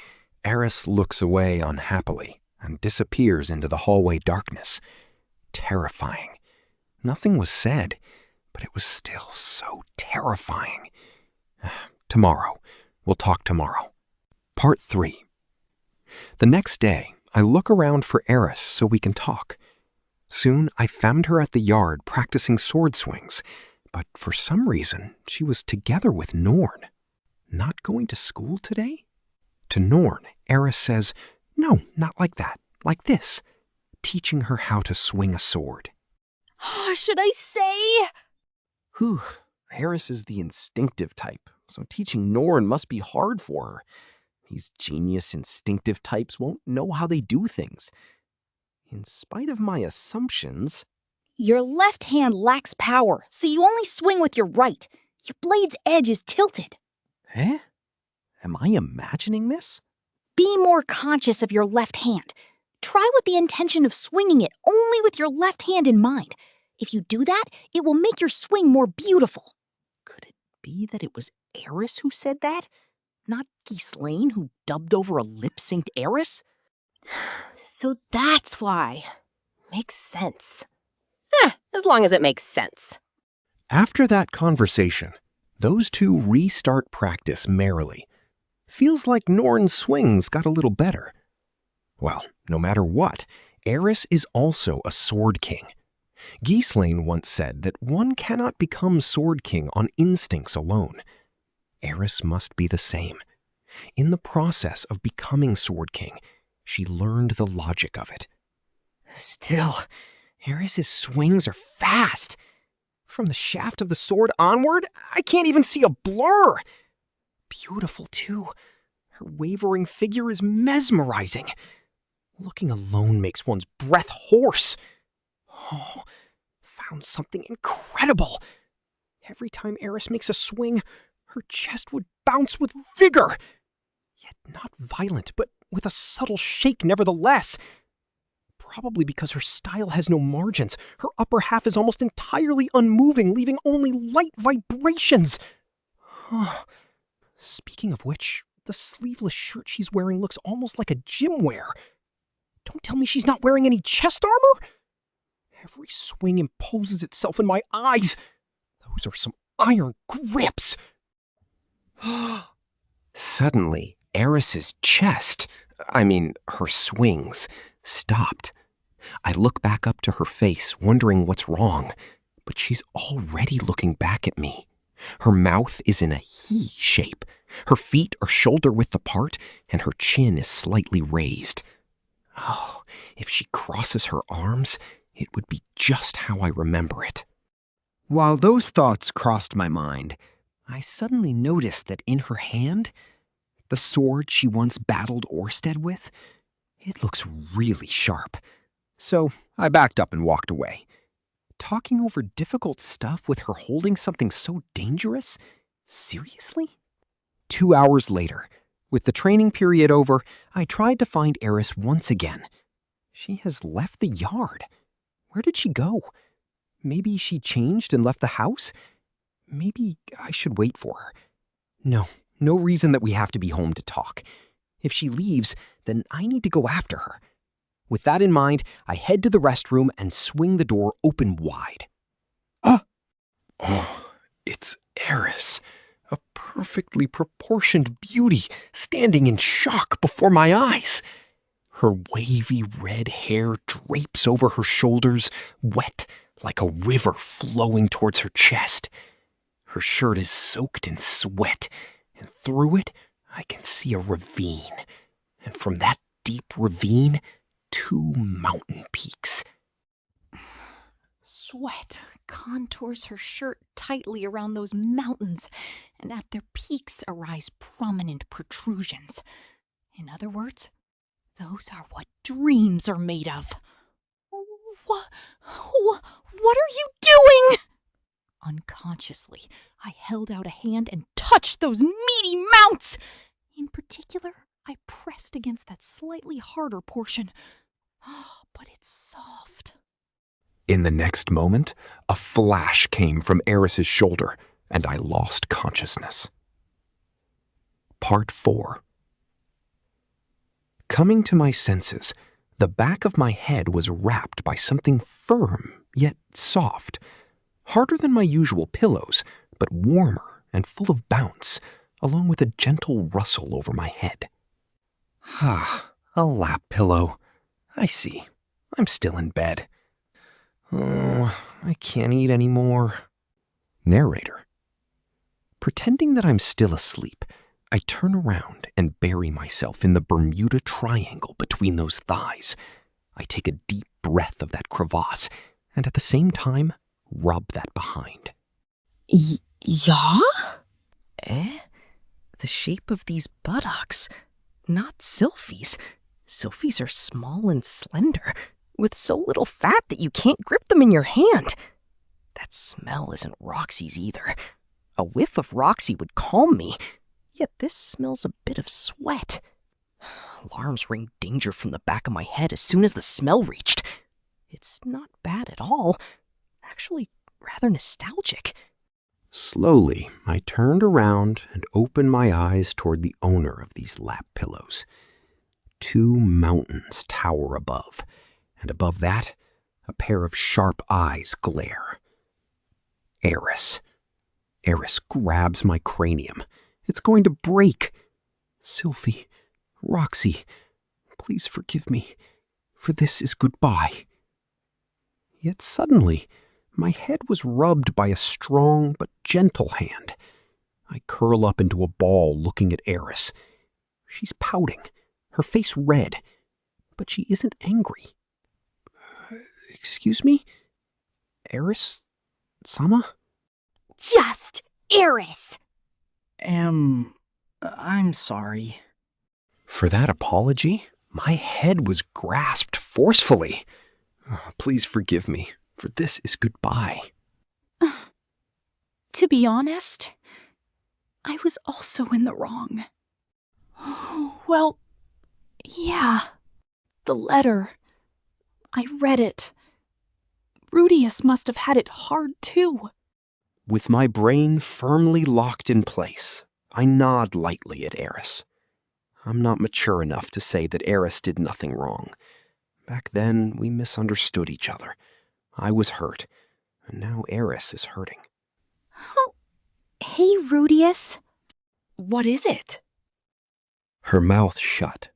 Eris looks away unhappily and disappears into the hallway darkness. Terrifying. Nothing was said, but it was still so terrifying. Tomorrow. We'll talk tomorrow. Part 3. The next day, I look around for Eris so we can talk. Soon, I found her at the yard practicing sword swings, but for some reason, she was together with Norn. Not going to school today? To Norn, Eris says, "No, not like that, like this," teaching her how to swing a sword. Should I say? Whew, Eris is the instinctive type, so teaching Norn must be hard for her. These genius instinctive types won't know how they do things. In spite of my assumptions... Your left hand lacks power, so you only swing with your right. Your blade's edge is tilted. Eh? Am I imagining this? Be more conscious of your left hand. Try with the intention of swinging it only with your left hand in mind. If you do that, it will make your swing more beautiful. Could it be that it was Eris who said that? Not Ghislaine, who dubbed over a lip-synced Eris? So that's why. Makes sense. As long as it makes sense. After that conversation, those two restart practice merrily. Feels like Norn's swings got a little better. Well, no matter what, Eris is also a Sword King. Ghislaine once said that one cannot become Sword King on instincts alone. Eris must be the same. In the process of becoming Sword King, she learned the logic of it. Still, Eris's swings are fast. From the shaft of the sword onward, I can't even see a blur. Beautiful, too. Her wavering figure is mesmerizing. Looking alone makes one's breath hoarse. Oh, found something incredible. Every time Eris makes a swing, her chest would bounce with vigor. Yet not violent, but with a subtle shake nevertheless. Probably because her style has no margins, her upper half is almost entirely unmoving, leaving only light vibrations. Speaking of which, the sleeveless shirt she's wearing looks almost like a gym wear. Don't tell me she's not wearing any chest armor? Every swing imposes itself in my eyes. Those are some iron grips. Suddenly, Eris's chest, her swings, stopped. I look back up to her face, wondering what's wrong, but she's already looking back at me. Her mouth is in a he shape. Her feet are shoulder-width apart, and her chin is slightly raised. Oh, if she crosses her arms, it would be just how I remember it. While those thoughts crossed my mind, I suddenly noticed that in her hand, the sword she once battled Orsted with, it looks really sharp. So I backed up and walked away. Talking over difficult stuff with her holding something so dangerous? Seriously? 2 hours later, with the training period over, I tried to find Eris once again. She has left the yard. Where did she go? Maybe she changed and left the house? Maybe I should wait for her. No reason that we have to be home to talk. If she leaves, then I need to go after her. With that in mind, I head to the restroom and swing the door open wide. Oh, it's Eris, a perfectly proportioned beauty standing in shock before my eyes. Her wavy red hair drapes over her shoulders, wet like a river flowing towards her chest. Her shirt is soaked in sweat, and through it I can see a ravine. And from that deep ravine, 2 mountain peaks. Sweat contours her shirt tightly around those mountains, and at their peaks arise prominent protrusions. In other words, those are what dreams are made of. What are you doing? Unconsciously, I held out a hand and touched those meaty mounts. In particular, I pressed against that slightly harder portion. But it's soft. In the next moment, a flash came from Eris's shoulder, and I lost consciousness. Part 4. Coming to my senses, the back of my head was wrapped by something firm, yet soft. Harder than my usual pillows, but warmer and full of bounce, along with a gentle rustle over my head. A lap pillow. I see. I'm still in bed. Oh, I can't eat anymore. Narrator. Pretending that I'm still asleep, I turn around and bury myself in the Bermuda Triangle between those thighs. I take a deep breath of that crevasse, and at the same time, rub that behind. Yeah? The shape of these buttocks. Not Sylphie's. Sylphie's are small and slender, with so little fat that you can't grip them in your hand. That smell isn't Roxy's either. A whiff of Roxy would calm me, yet this smells a bit of sweat. Alarms ring danger from the back of my head as soon as the smell reached. It's not bad at all. Actually, rather nostalgic. Slowly, I turned around and opened my eyes toward the owner of these lap pillows. 2 mountains tower above, and above that, a pair of sharp eyes glare. Eris. Eris grabs my cranium. It's going to break. Sylphie, Roxy, please forgive me, for this is goodbye. Yet suddenly, my head was rubbed by a strong but gentle hand. I curl up into a ball looking at Eris. She's pouting, her face red, but she isn't angry. Excuse me? Eris-sama? Just Eris! I'm sorry. For that apology, my head was grasped forcefully. Please forgive me, for this is goodbye. To be honest, I was also in the wrong. Well, yeah, the letter. I read it. Rudeus must have had it hard too. With my brain firmly locked in place, I nod lightly at Eris. I'm not mature enough to say that Eris did nothing wrong. Back then, we misunderstood each other. I was hurt, and now Eris is hurting. Oh, hey, Rudeus. What is it? Her mouth shut.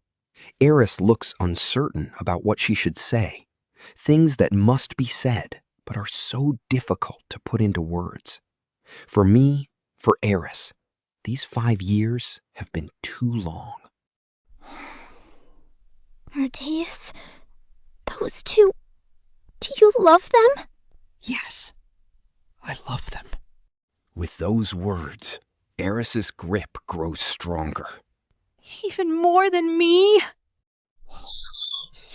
Eris looks uncertain about what she should say. Things that must be said, but are so difficult to put into words. For me, for Eris, these 5 years have been too long. Rudeus, those 2, do you love them? Yes, I love them. With those words, Eris's grip grows stronger. Even more than me?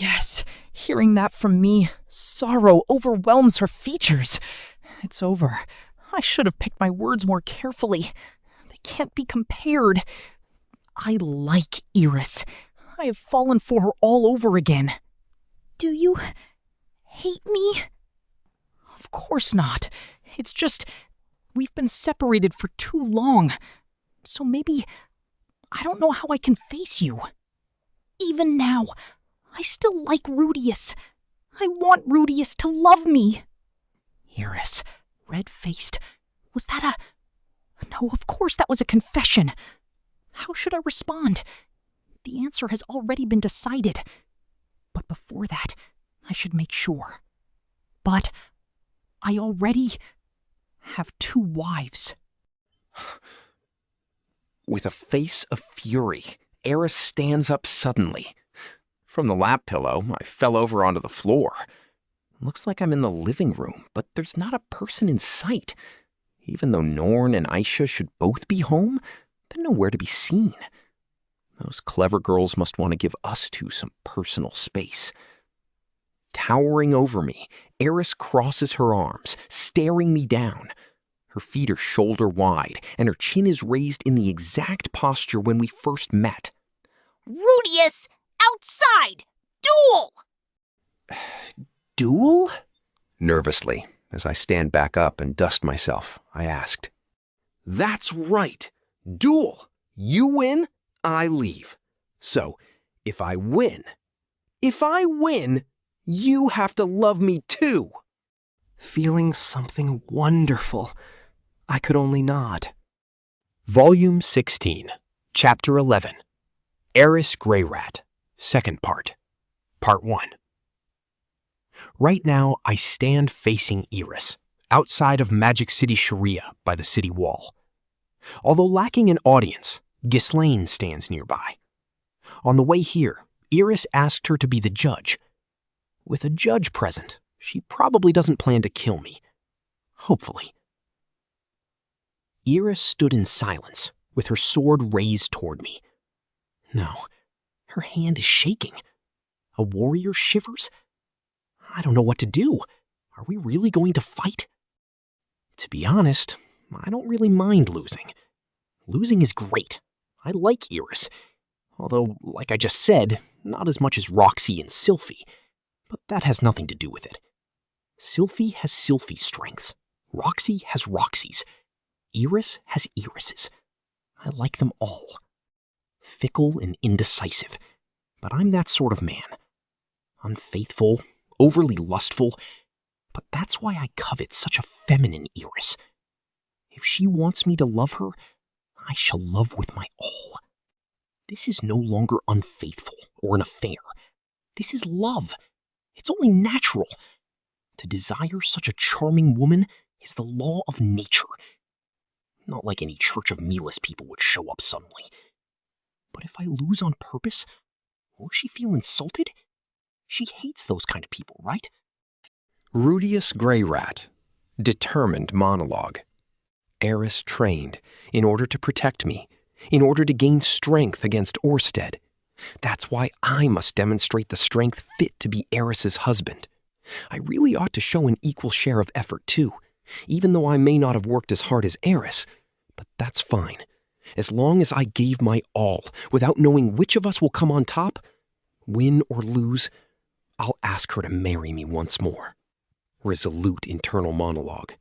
Yes, hearing that from me, sorrow overwhelms her features. It's over. I should have picked my words more carefully. They can't be compared. I like Iris. I have fallen for her all over again. Do you hate me? Of course not. It's just, we've been separated for too long. So maybe, I don't know how I can face you. Even now, I still like Rudeus. I want Rudeus to love me. Iris, red-faced, was that a... No, of course that was a confession. How should I respond? The answer has already been decided. But before that, I should make sure. But I already have 2 wives. With a face of fury, Eris stands up suddenly. From the lap pillow, I fell over onto the floor. Looks like I'm in the living room, but there's not a person in sight. Even though Norn and Aisha should both be home, they're nowhere to be seen. Those clever girls must want to give us two some personal space. Towering over me, Eris crosses her arms, staring me down. Her feet are shoulder wide, and her chin is raised in the exact posture when we first met. Rudeus, outside! Duel! Duel? Nervously, as I stand back up and dust myself, I asked. That's right! Duel! You win, I leave. So, if I win, you have to love me too. Feeling something wonderful. I could only nod. Volume 16, Chapter 11, Rudeus Greyrat, Second Part, Part 1. Right now, I stand facing Iris, outside of Magic City Sharia by the city wall. Although lacking an audience, Ghislaine stands nearby. On the way here, Iris asked her to be the judge. With a judge present, she probably doesn't plan to kill me. Hopefully. Iris stood in silence, with her sword raised toward me. No, her hand is shaking. A warrior shivers? I don't know what to do. Are we really going to fight? To be honest, I don't really mind losing. Losing is great. I like Iris. Although, like I just said, not as much as Roxy and Sylphie. But that has nothing to do with it. Sylphie has Sylphie's strengths. Roxy has Roxy's. Iris has Iris's. I like them all. Fickle and indecisive. But I'm that sort of man. Unfaithful, overly lustful. But that's why I covet such a feminine Iris. If she wants me to love her, I shall love with my all. This is no longer unfaithful or an affair. This is love. It's only natural. To desire such a charming woman is the law of nature. Not like any Church of Milas people would show up suddenly. But if I lose on purpose, will she feel insulted? She hates those kind of people, right? Rudeus Greyrat, determined monologue. Eris trained in order to protect me, in order to gain strength against Orsted. That's why I must demonstrate the strength fit to be Eris's husband. I really ought to show an equal share of effort too, even though I may not have worked as hard as Eris. But that's fine. As long as I gave my all, without knowing which of us will come on top, win or lose, I'll ask her to marry me once more. Resolute internal monologue.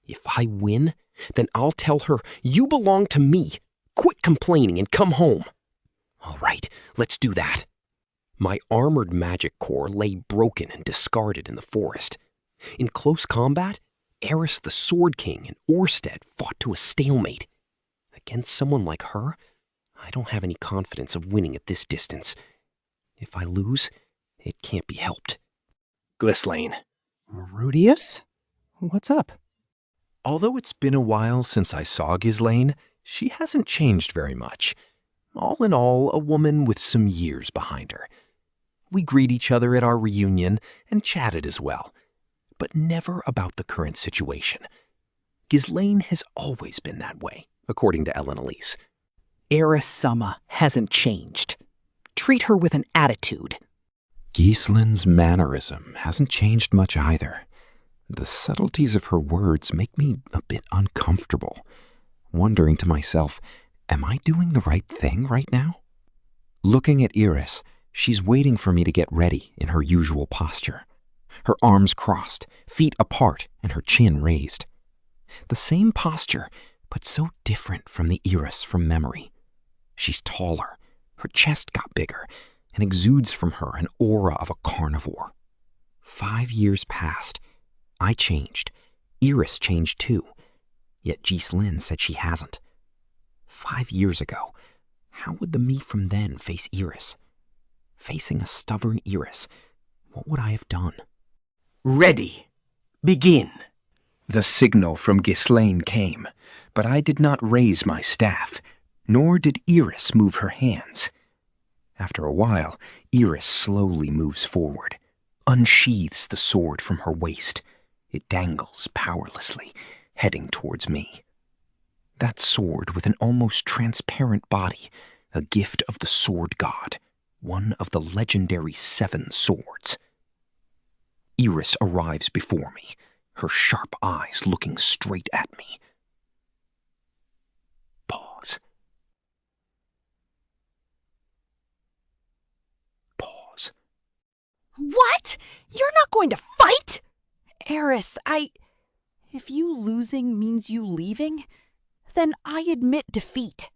If I win, then I'll tell her, you belong to me. Quit complaining and come home. All right, let's do that. My armored magic core lay broken and discarded in the forest. In close combat, Eris the Sword King and Orsted fought to a stalemate. Against someone like her, I don't have any confidence of winning at this distance. If I lose, it can't be helped. Ghislaine. Rudeus? What's up? Although it's been a while since I saw Ghislaine, she hasn't changed very much. All in all, a woman with some years behind her. We greet each other at our reunion and chatted as well, but never about the current situation. Ghislaine has always been that way, according to Ellen Elise. Eris Sama hasn't changed. Treat her with an attitude. Gislin's mannerism hasn't changed much either. The subtleties of her words make me a bit uncomfortable, wondering to myself, am I doing the right thing right now? Looking at Iris, she's waiting for me to get ready in her usual posture. Her arms crossed, feet apart, and her chin raised. The same posture, but so different from the Iris from memory. She's taller, her chest got bigger, and exudes from her an aura of a carnivore. 5 years passed. I changed. Iris changed too. Yet Gislin said she hasn't. 5 years ago, how would the me from then face Iris? Facing a stubborn Iris, what would I have done? Ready. Begin. The signal from Ghislaine came, but I did not raise my staff, nor did Iris move her hands. After a while, Iris slowly moves forward, unsheathes the sword from her waist. It dangles powerlessly, heading towards me. That sword with an almost transparent body, a gift of the sword god, one of the legendary 7 swords. Iris arrives before me, her sharp eyes looking straight at me. Pause. Pause. What? You're not going to fight? Eris, If you losing means you leaving, then I admit defeat.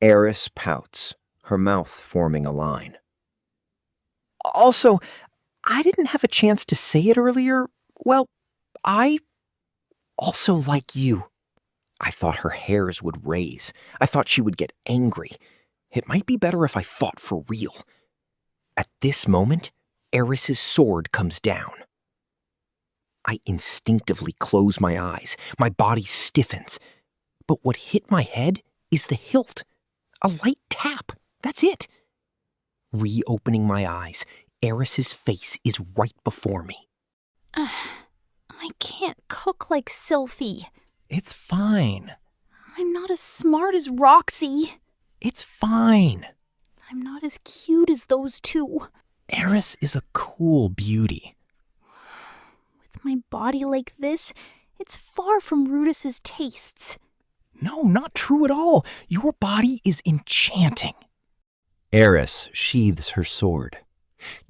Eris pouts, her mouth forming a line. Also, I didn't have a chance to say it earlier. Well, I also like you. I thought her hairs would raise. I thought she would get angry. It might be better if I fought for real. At this moment, Eris's sword comes down. I instinctively close my eyes. My body stiffens. But what hit my head is the hilt. A light tap. That's it. Reopening my eyes, Eris's face is right before me. I can't cook like Sylphie. It's fine. I'm not as smart as Roxy. It's fine. I'm not as cute as those two. Eris is a cool beauty. With my body like this, it's far from Rudeus's tastes. No, not true at all. Your body is enchanting. Eris sheathes her sword.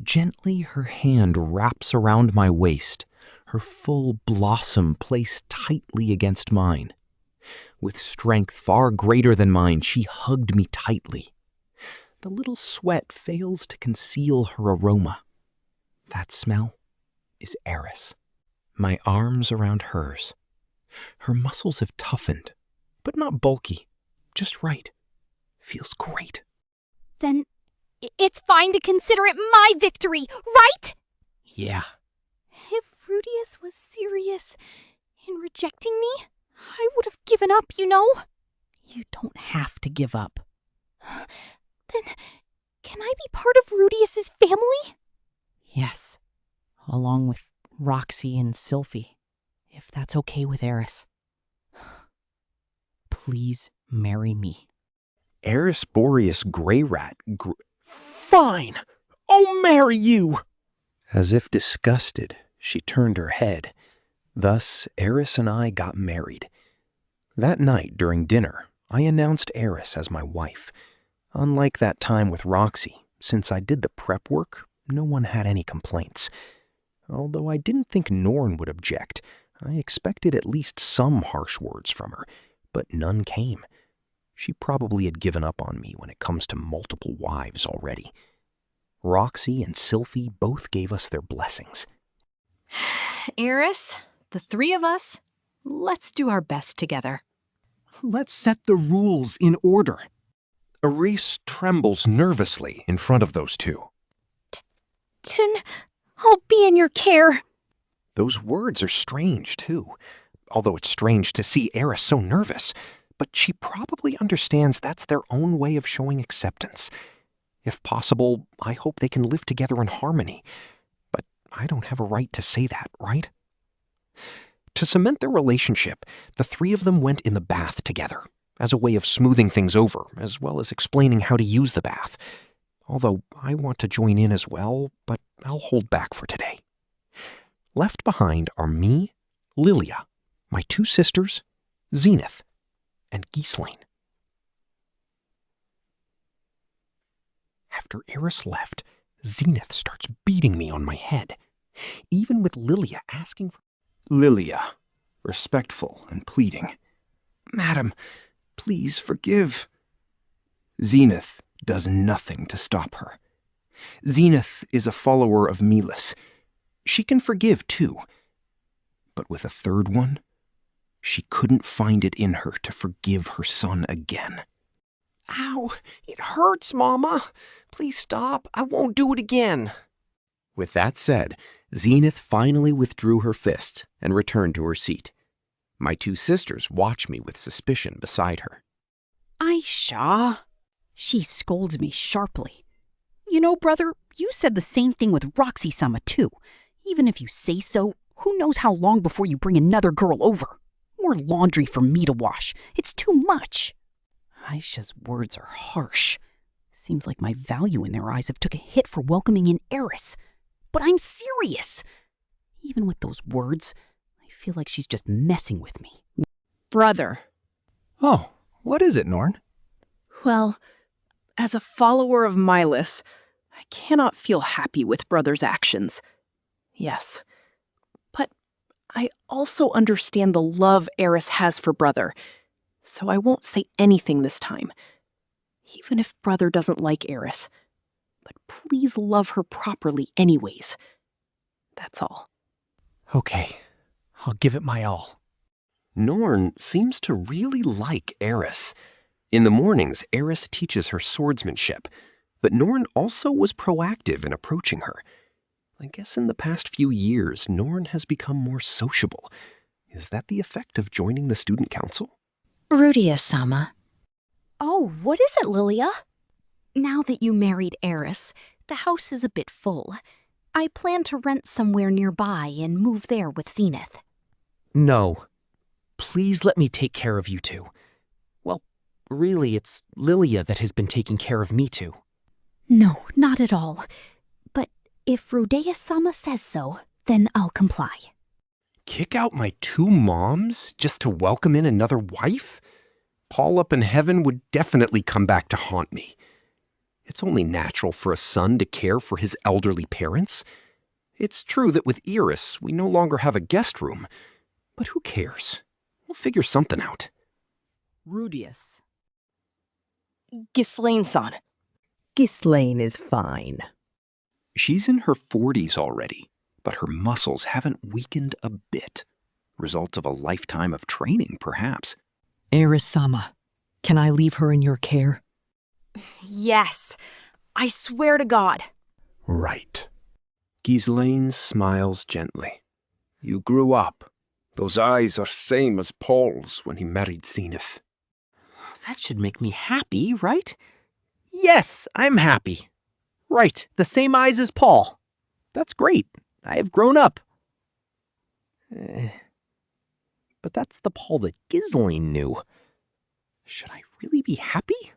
Gently her hand wraps around my waist, her full blossom placed tightly against mine. With strength far greater than mine, she hugged me tightly. The little sweat fails to conceal her aroma. That smell is Eris. My arms around hers. Her muscles have toughened, but not bulky, just right. Feels great. Then it's fine to consider it my victory, right? Yeah. If Rudeus was serious in rejecting me, I would have given up, you know? You don't have to give up. Then can I be part of Rudeus's family? Yes, along with Roxy and Sylphie, if that's okay with Eris. Please marry me. Eris Boreas Greyrat Fine! I'll marry you! As if disgusted, she turned her head. Thus, Eris and I got married. That night during dinner, I announced Eris as my wife. Unlike that time with Roxy, since I did the prep work, no one had any complaints. Although I didn't think Norn would object, I expected at least some harsh words from her, but none came. She probably had given up on me when it comes to multiple wives already. Roxy and Sylphie both gave us their blessings. Eris, the 3 of us, let's do our best together. Let's set the rules in order. Eris trembles nervously in front of those two. I'll be in your care. Those words are strange, too. Although it's strange to see Eris so nervous. But she probably understands that's their own way of showing acceptance. If possible, I hope they can live together in harmony. But I don't have a right to say that, right? To cement their relationship, the 3 of them went in the bath together, as a way of smoothing things over, as well as explaining how to use the bath. Although I want to join in as well, but I'll hold back for today. Left behind are me, Lilia, my 2 sisters, Zenith, and Ghislaine. After Eris left, Zenith starts beating me on my head, even with Lilia asking for... Lilia, respectful and pleading. Madam, please forgive. Zenith does nothing to stop her. Zenith is a follower of Milas. She can forgive too. But with a third one, she couldn't find it in her to forgive her son again. Ow, it hurts, Mama. Please stop. I won't do it again. With that said, Zenith finally withdrew her fist and returned to her seat. My 2 sisters watch me with suspicion beside her. Aisha. She scolds me sharply. You know, brother, you said the same thing with Roxy-sama too. Even if you say so, who knows how long before you bring another girl over? More laundry for me to wash. It's too much. Aisha's words are harsh. Seems like my value in their eyes have took a hit for welcoming in Eris. But I'm serious. Even with those words, I feel like she's just messing with me. Brother. Oh, what is it, Norn? Well, as a follower of Milas, I cannot feel happy with Brother's actions. Yes, but I also understand the love Eris has for Brother, so I won't say anything this time. Even if Brother doesn't like Eris. But please love her properly anyways. That's all. Okay, I'll give it my all. Norn seems to really like Eris. In the mornings, Eris teaches her swordsmanship, but Norn also was proactive in approaching her. I guess in the past few years, Norn has become more sociable. Is that the effect of joining the student council? Rudeus-sama. Oh, what is it, Lilia? Now that you married Eris, the house is a bit full. I plan to rent somewhere nearby and move there with Zenith. No. Please let me take care of you two. Well, really, it's Lilia that has been taking care of me two. No, not at all. But if Rudeus-sama says so, then I'll comply. Kick out my 2 moms just to welcome in another wife? Paul up in heaven would definitely come back to haunt me. It's only natural for a son to care for his elderly parents. It's true that with Eris, we no longer have a guest room. But who cares? We'll figure something out. Rudeus. Ghislaine-san. Ghislaine is fine. She's in her 40s already, but her muscles haven't weakened a bit. Result of a lifetime of training, perhaps. Eris-sama, can I leave her in your care? Yes. I swear to God. Right. Ghislaine smiles gently. You grew up. Those eyes are same as Paul's when he married Zenith. That should make me happy, right? Yes, I'm happy. Right, the same eyes as Paul. That's great. I have grown up. But that's the Paul that Ghislaine knew. Should I really be happy?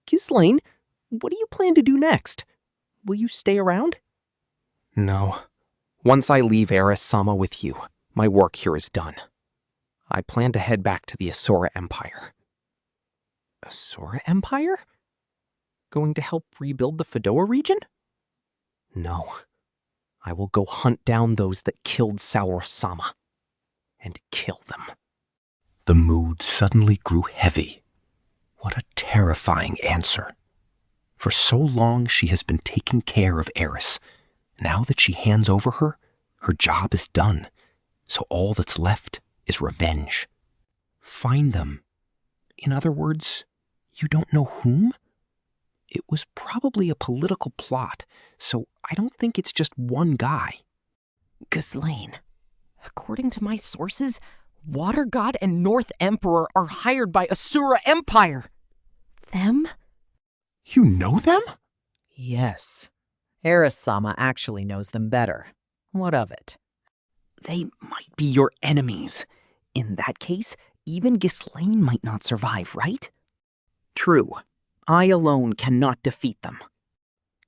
Ghislaine, what do you plan to do next? Will you stay around? No. Once I leave Eris-sama with you, my work here is done. I plan to head back to the Asura Empire. Asura Empire? Going to help rebuild the Fedoa region? No. I will go hunt down those that killed Saura-sama and kill them. The mood suddenly grew heavy. What a terrifying answer. For so long she has been taking care of Eris. Now that she hands over her job is done. So all that's left is revenge. Find them. In other words, you don't know whom? It was probably a political plot, so I don't think it's just one guy. Ghislaine, according to my sources, Water God and North Emperor are hired by Asura Empire. Them? You know them? Yes. Eris-sama actually knows them better. What of it? They might be your enemies. In that case, even Ghislaine might not survive, right? True. I alone cannot defeat them.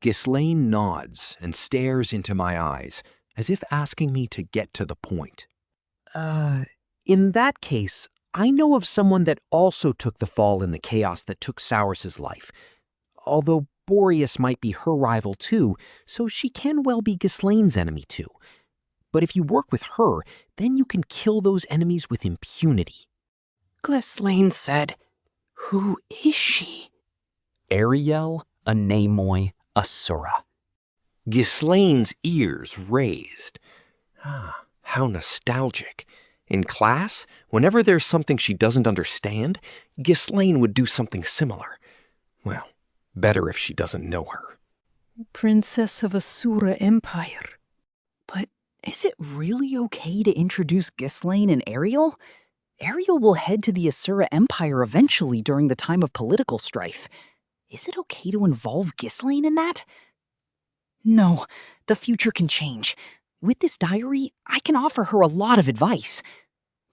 Ghislaine nods and stares into my eyes, as if asking me to get to the point. In that case, I know of someone that also took the fall in the chaos that took Sourus's life. Although Boreas might be her rival too, so she can well be Ghislaine's enemy too. But if you work with her, then you can kill those enemies with impunity. Ghislaine said, "Who is she?" Ariel, a Namoi, Asura. Ghislaine's ears raised. Ah, how nostalgic. In class, whenever there's something she doesn't understand, Ghislaine would do something similar. Well, better if she doesn't know her. Princess of Asura Empire. But is it really okay to introduce Ghislaine and Ariel? Ariel will head to the Asura Empire eventually during the time of political strife. Is it okay to involve Ghislaine in that? No, the future can change. With this diary, I can offer her a lot of advice.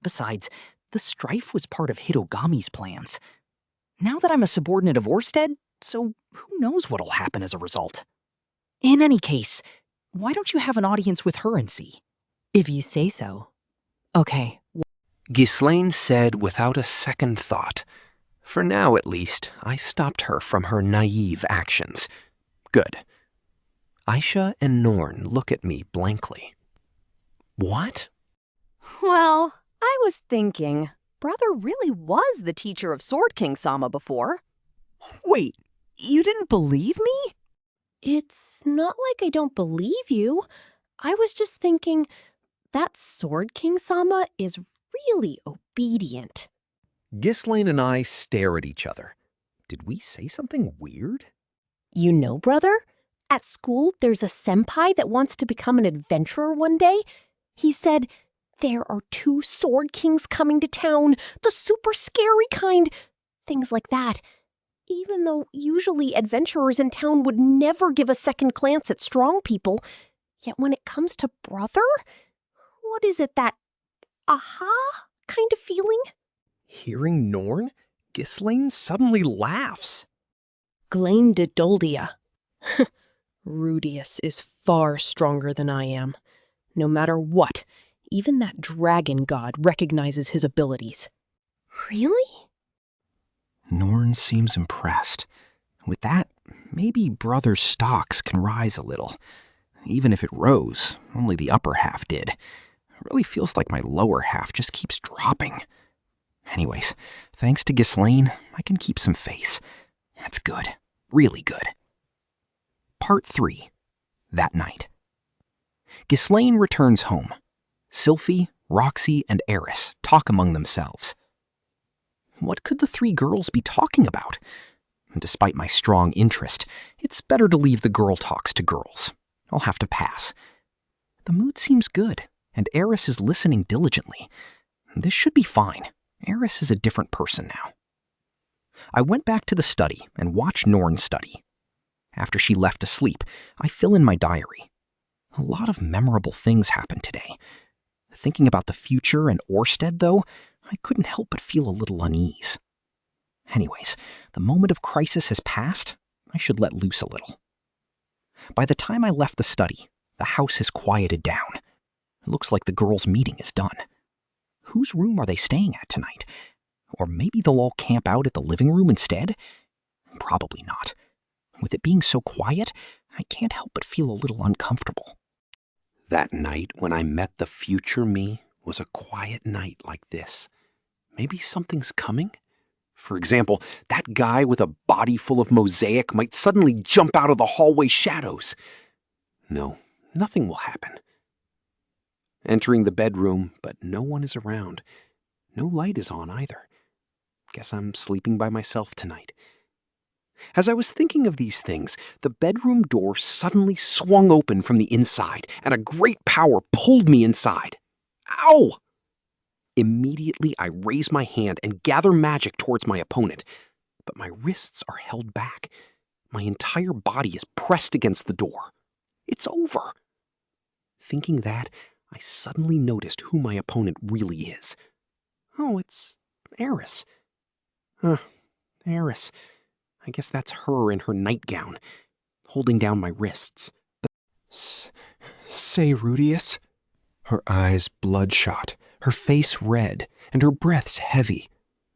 Besides, the strife was part of Hitogami's plans. Now that I'm a subordinate of Orsted, so who knows what'll happen as a result. In any case, why don't you have an audience with her and see? If you say so. Okay. Ghislaine said without a second thought. For now, at least, I stopped her from her naive actions. Good. Aisha and Norn look at me blankly. What? Well, I was thinking, Brother really was the teacher of Sword King Sama before. Wait, you didn't believe me? It's not like I don't believe you. I was just thinking that Sword King Sama is really obedient. Ghislaine and I stare at each other. Did we say something weird? You know, brother, at school there's a senpai that wants to become an adventurer one day. He said, there are 2 sword kings coming to town, the super scary kind, things like that. Even though usually adventurers in town would never give a second glance at strong people, yet when it comes to brother, what is it, that aha kind of feeling? Hearing Norn, Ghislaine suddenly laughs. Glaine de Doldia. Rudeus is far stronger than I am. No matter what, even that dragon god recognizes his abilities. Really? Norn seems impressed. With that, maybe Brother's stocks can rise a little. Even if it rose, only the upper half did. It really feels like my lower half just keeps dropping. Anyways, thanks to Ghislaine, I can keep some face. That's good. Really good. Part 3. That night. Ghislaine returns home. Sylphie, Roxy, and Eris talk among themselves. What could the 3 girls be talking about? Despite my strong interest, it's better to leave the girl talks to girls. I'll have to pass. The mood seems good, and Eris is listening diligently. This should be fine. Eris is a different person now. I went back to the study and watched Norn study. After she left to sleep, I fill in my diary. A lot of memorable things happened today. Thinking about the future and Orsted, though, I couldn't help but feel a little unease. Anyways, the moment of crisis has passed. I should let loose a little. By the time I left the study, the house has quieted down. It looks like the girls' meeting is done. Whose room are they staying at tonight? Or maybe they'll all camp out at the living room instead? Probably not. With it being so quiet, I can't help but feel a little uncomfortable. That night when I met the future me was a quiet night like this. Maybe something's coming? For example, that guy with a body full of mosaic might suddenly jump out of the hallway shadows. No, nothing will happen. Entering the bedroom, but no one is around. No light is on either. Guess I'm sleeping by myself tonight. As I was thinking of these things, the bedroom door suddenly swung open from the inside, and a great power pulled me inside. Ow! Immediately, I raise my hand and gather magic towards my opponent, but my wrists are held back. My entire body is pressed against the door. It's over. Thinking that, I suddenly noticed who my opponent really is. Oh, it's Eris. Eris. I guess that's her in her nightgown, holding down my wrists. Say, Rudeus. Her eyes bloodshot, her face red, and her breaths heavy.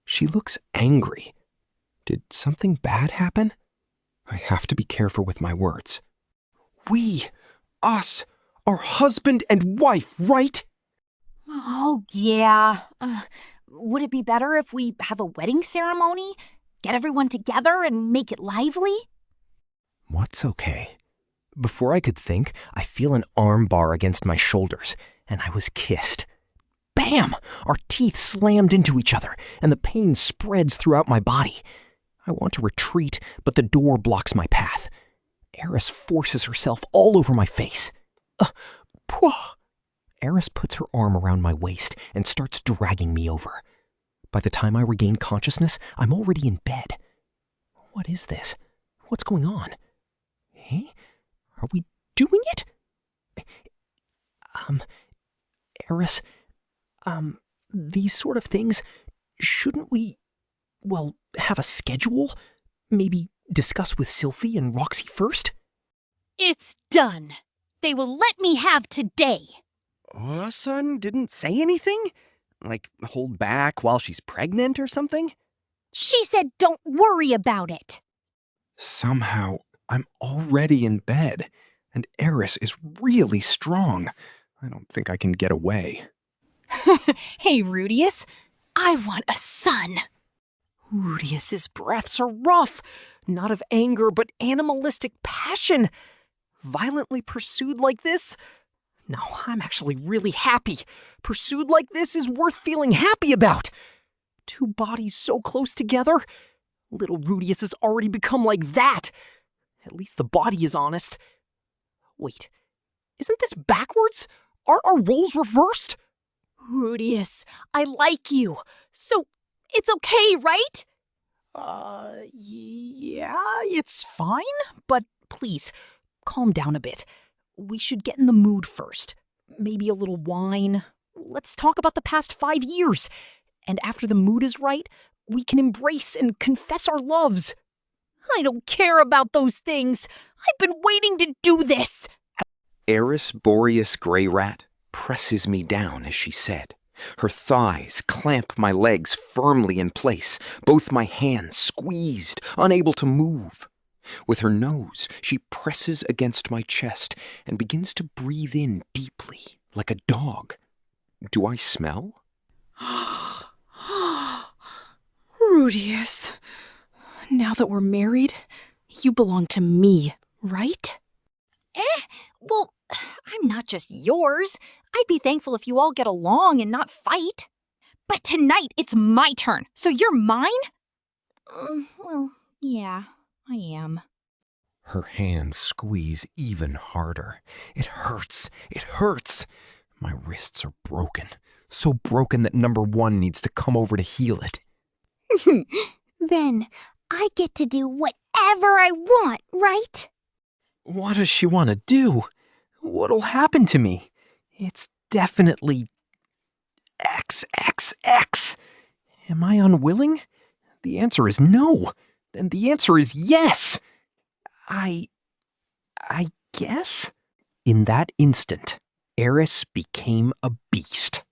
She looks angry. Did something bad happen? I have to be careful with my words. Us, are husband and wife, right? Oh, yeah. Would it be better if we have a wedding ceremony? Get everyone together and make it lively? What's okay? Before I could think, I feel an arm bar against my shoulders, and I was kissed. Bam! Our teeth slammed into each other, and the pain spreads throughout my body. I want to retreat, but the door blocks my path. Eris forces herself all over my face. Eris puts her arm around my waist and starts dragging me over. By the time I regain consciousness, I'm already in bed. What is this? What's going on? Hey? Are we doing it? Eris, these sort of things, shouldn't we, have a schedule? Maybe discuss with Sylphie and Roxy first? It's done. They will let me have today. Son didn't say anything? Like, hold back while she's pregnant or something? She said don't worry about it. Somehow, I'm already in bed, and Eris is really strong. I don't think I can get away. Hey, Rudeus, I want a son. Rudeus's breaths are rough, not of anger, but animalistic passion. Violently pursued like this? No, I'm actually really happy. Pursued like this is worth feeling happy about. Two bodies so close together? Little Rudeus has already become like that. At least the body is honest. Wait, isn't this backwards? Are our roles reversed? Rudeus, I like you, so it's okay, right? Yeah, it's fine, but please, calm down a bit. We should get in the mood first. Maybe a little wine. Let's talk about the past 5 years. And after the mood is right, we can embrace and confess our loves. I don't care about those things. I've been waiting to do this. Eris Boreas Greyrat presses me down as she said. Her thighs clamp my legs firmly in place, both my hands squeezed, unable to move. With her nose, she presses against my chest and begins to breathe in deeply, like a dog. Do I smell? Rudeus, now that we're married, you belong to me, right? Well, I'm not just yours. I'd be thankful if you all get along and not fight. But tonight, it's my turn, so you're mine? Well, yeah, I am. Her hands squeeze even harder. It hurts. It hurts. My wrists are broken. So broken that number 1 needs to come over to heal it. Then I get to do whatever I want, right? What does she want to do? What'll happen to me? It's definitely XXX. Am I unwilling? The answer is no. And the answer is yes. I guess? In that instant, Eris became a beast.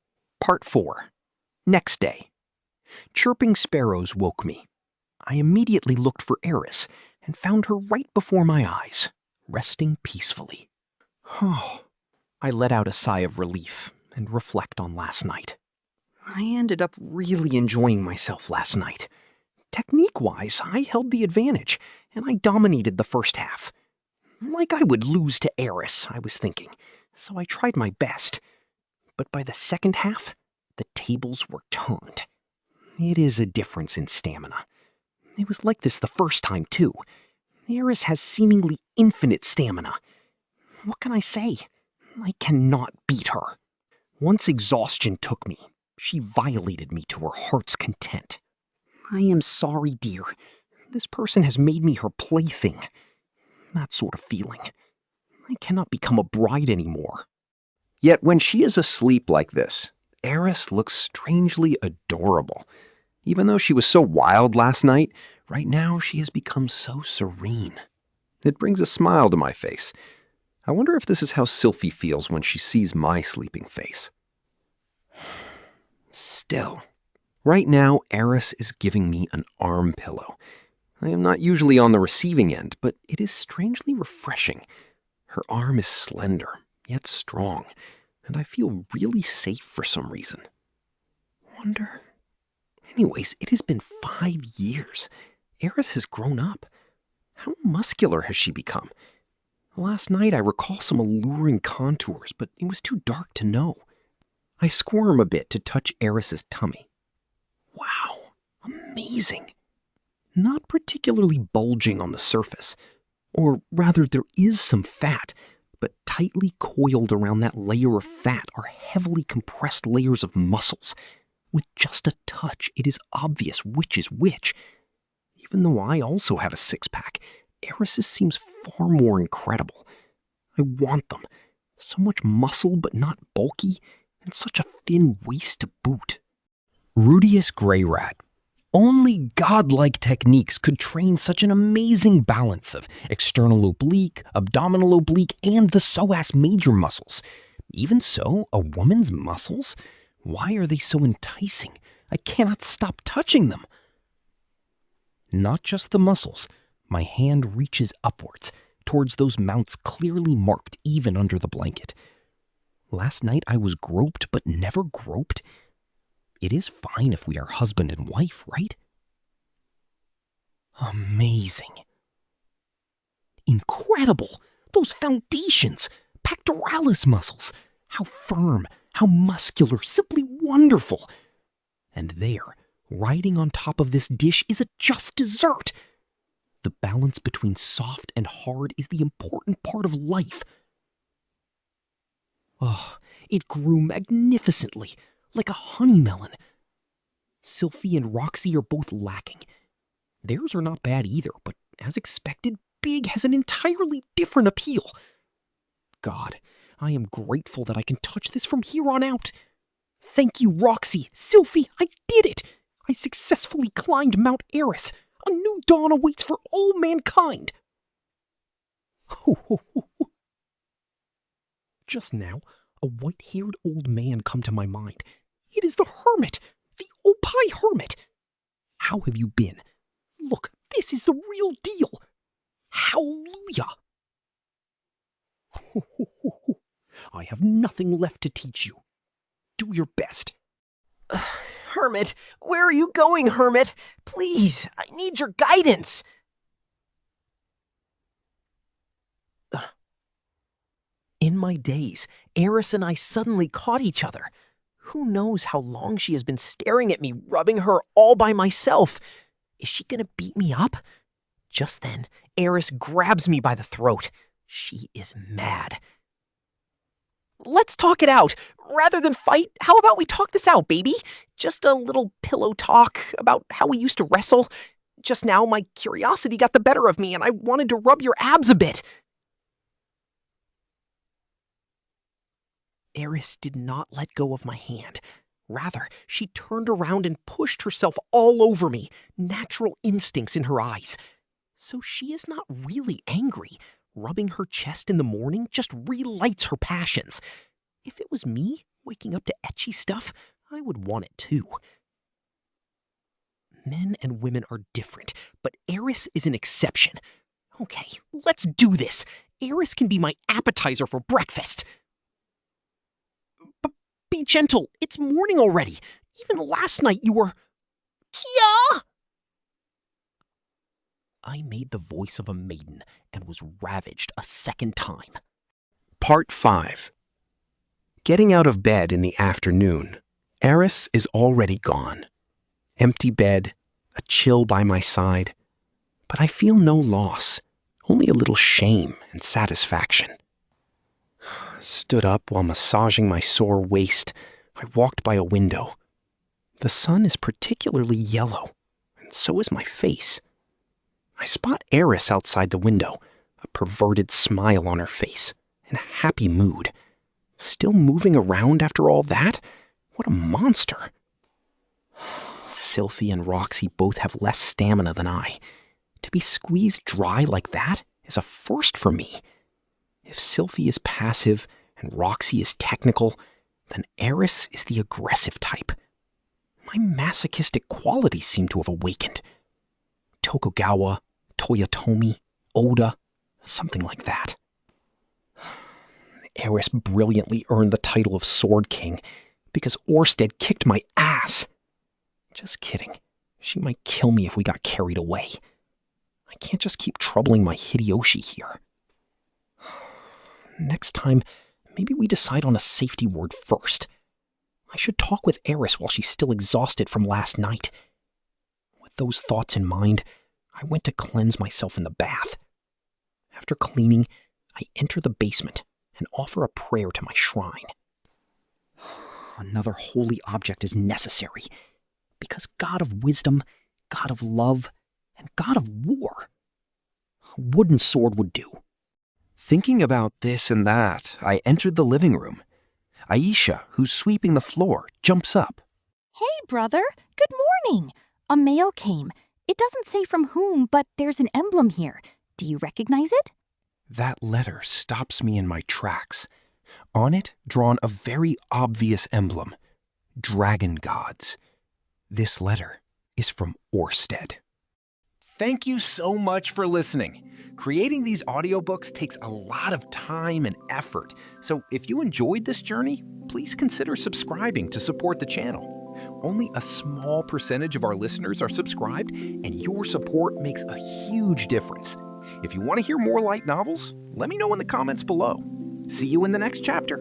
Part 4. Next day. Chirping sparrows woke me. I immediately looked for Eris and found her right before my eyes, resting peacefully. Oh, I let out a sigh of relief and reflect on last night. I ended up really enjoying myself last night. Technique-wise, I held the advantage, and I dominated the first half. Like I would lose to Eris, I was thinking, so I tried my best. But by the second half, the tables were turned. It is a difference in stamina. It was like this the first time, too. Eris has seemingly infinite stamina. What can I say? I cannot beat her. Once exhaustion took me, she violated me to her heart's content. I am sorry, dear. This person has made me her plaything. That sort of feeling. I cannot become a bride anymore. Yet when she is asleep like this, Eris looks strangely adorable. Even though she was so wild last night, Right now, she has become so serene. It brings a smile to my face. I wonder if this is how Sylphie feels when she sees my sleeping face. Still, right now, Eris is giving me an arm pillow. I am not usually on the receiving end, but it is strangely refreshing. Her arm is slender, yet strong, and I feel really safe for some reason. Wonder... Anyways, it has been 5 years. Eris has grown up. How muscular has she become? Last night I recall some alluring contours, but it was too dark to know. I squirm a bit to touch Eris's tummy. Wow, amazing. Not particularly bulging on the surface. Or rather, there is some fat, but tightly coiled around that layer of fat are heavily compressed layers of muscles. With just a touch, it is obvious which is which. Even though I also have a six-pack, Eris's seems far more incredible. I want them. So much muscle, but not bulky, and such a thin waist to boot. Rudeus Greyrat. Only godlike techniques could train such an amazing balance of external oblique, abdominal oblique, and the psoas major muscles. Even so, a woman's muscles? Why are they so enticing? I cannot stop touching them. Not just the muscles. My hand reaches upwards, towards those mounts clearly marked even under the blanket. Last night I was groped, but never groped. It is fine if we are husband and wife, right? Amazing. Incredible! Those foundations! Pectoralis muscles! How firm, how muscular, simply wonderful! And there, riding on top of this dish is a just dessert! The balance between soft and hard is the important part of life. Oh, it grew magnificently, like a honey melon. Sylphie and Roxy are both lacking. Theirs are not bad either, but as expected, Big has an entirely different appeal. God, I am grateful that I can touch this from here on out. Thank you, Roxy. Sylphie, I did it! I successfully climbed Mount Eris. A new dawn awaits for all mankind. Just now, a white-haired old man come to my mind. It is the hermit, the Opie hermit. How have you been? Look, this is the real deal. Hallelujah. I have nothing left to teach you. Do your best. Hermit, where are you going, Hermit? Please, I need your guidance. In my daze, Eris and I suddenly caught each other. Who knows how long she has been staring at me, rubbing her all by myself. Is she gonna beat me up? Just then, Eris grabs me by the throat. She is mad. Let's talk it out. Rather than fight, how about we talk this out, baby? Just a little pillow talk about how we used to wrestle. Just now, my curiosity got the better of me, and I wanted to rub your abs a bit. Eris did not let go of my hand. Rather, she turned around and pushed herself all over me, natural instincts in her eyes. So she is not really angry. Rubbing her chest in the morning just relights her passions. If it was me, waking up to ecchi stuff, I would want it too. Men and women are different, but Eris is an exception. Okay, let's do this. Eris can be my appetizer for breakfast. Be gentle. It's morning already. Even last night you were... Kia! I made the voice of a maiden and was ravaged a second time. Part 5. Getting out of bed in the afternoon, Eris is already gone. Empty bed, a chill by my side. But I feel no loss, only a little shame and satisfaction. Stood up while massaging my sore waist. I walked by a window. The sun is particularly yellow, and so is my face. I spot Eris outside the window, a perverted smile on her face, in a happy mood. Still moving around after all that? What a monster. Sylphie and Roxy both have less stamina than I. To be squeezed dry like that is a first for me. If Sylphie is passive and Roxy is technical, then Eris is the aggressive type. My masochistic qualities seem to have awakened. Tokugawa, Toyotomi, Oda, something like that. Eris brilliantly earned the title of Sword King because Orsted kicked my ass. Just kidding. She might kill me if we got carried away. I can't just keep troubling my Hideyoshi here. Next time, maybe we decide on a safety word first. I should talk with Eris while she's still exhausted from last night. With those thoughts in mind, I went to cleanse myself in the bath. After cleaning, I enter the basement and offer a prayer to my shrine. Another holy object is necessary, because God of wisdom, God of love, and God of war. A wooden sword would do. Thinking about this and that, I entered the living room. Aisha, who's sweeping the floor, jumps up. Hey, brother. Good morning. A mail came. It doesn't say from whom, but there's an emblem here. Do you recognize it? That letter stops me in my tracks. On it, drawn a very obvious emblem. Dragon gods. This letter is from Orsted. Thank you so much for listening. Creating these audiobooks takes a lot of time and effort, so if you enjoyed this journey, please consider subscribing to support the channel. Only a small percentage of our listeners are subscribed, and your support makes a huge difference. If you want to hear more light novels, let me know in the comments below. See you in the next chapter.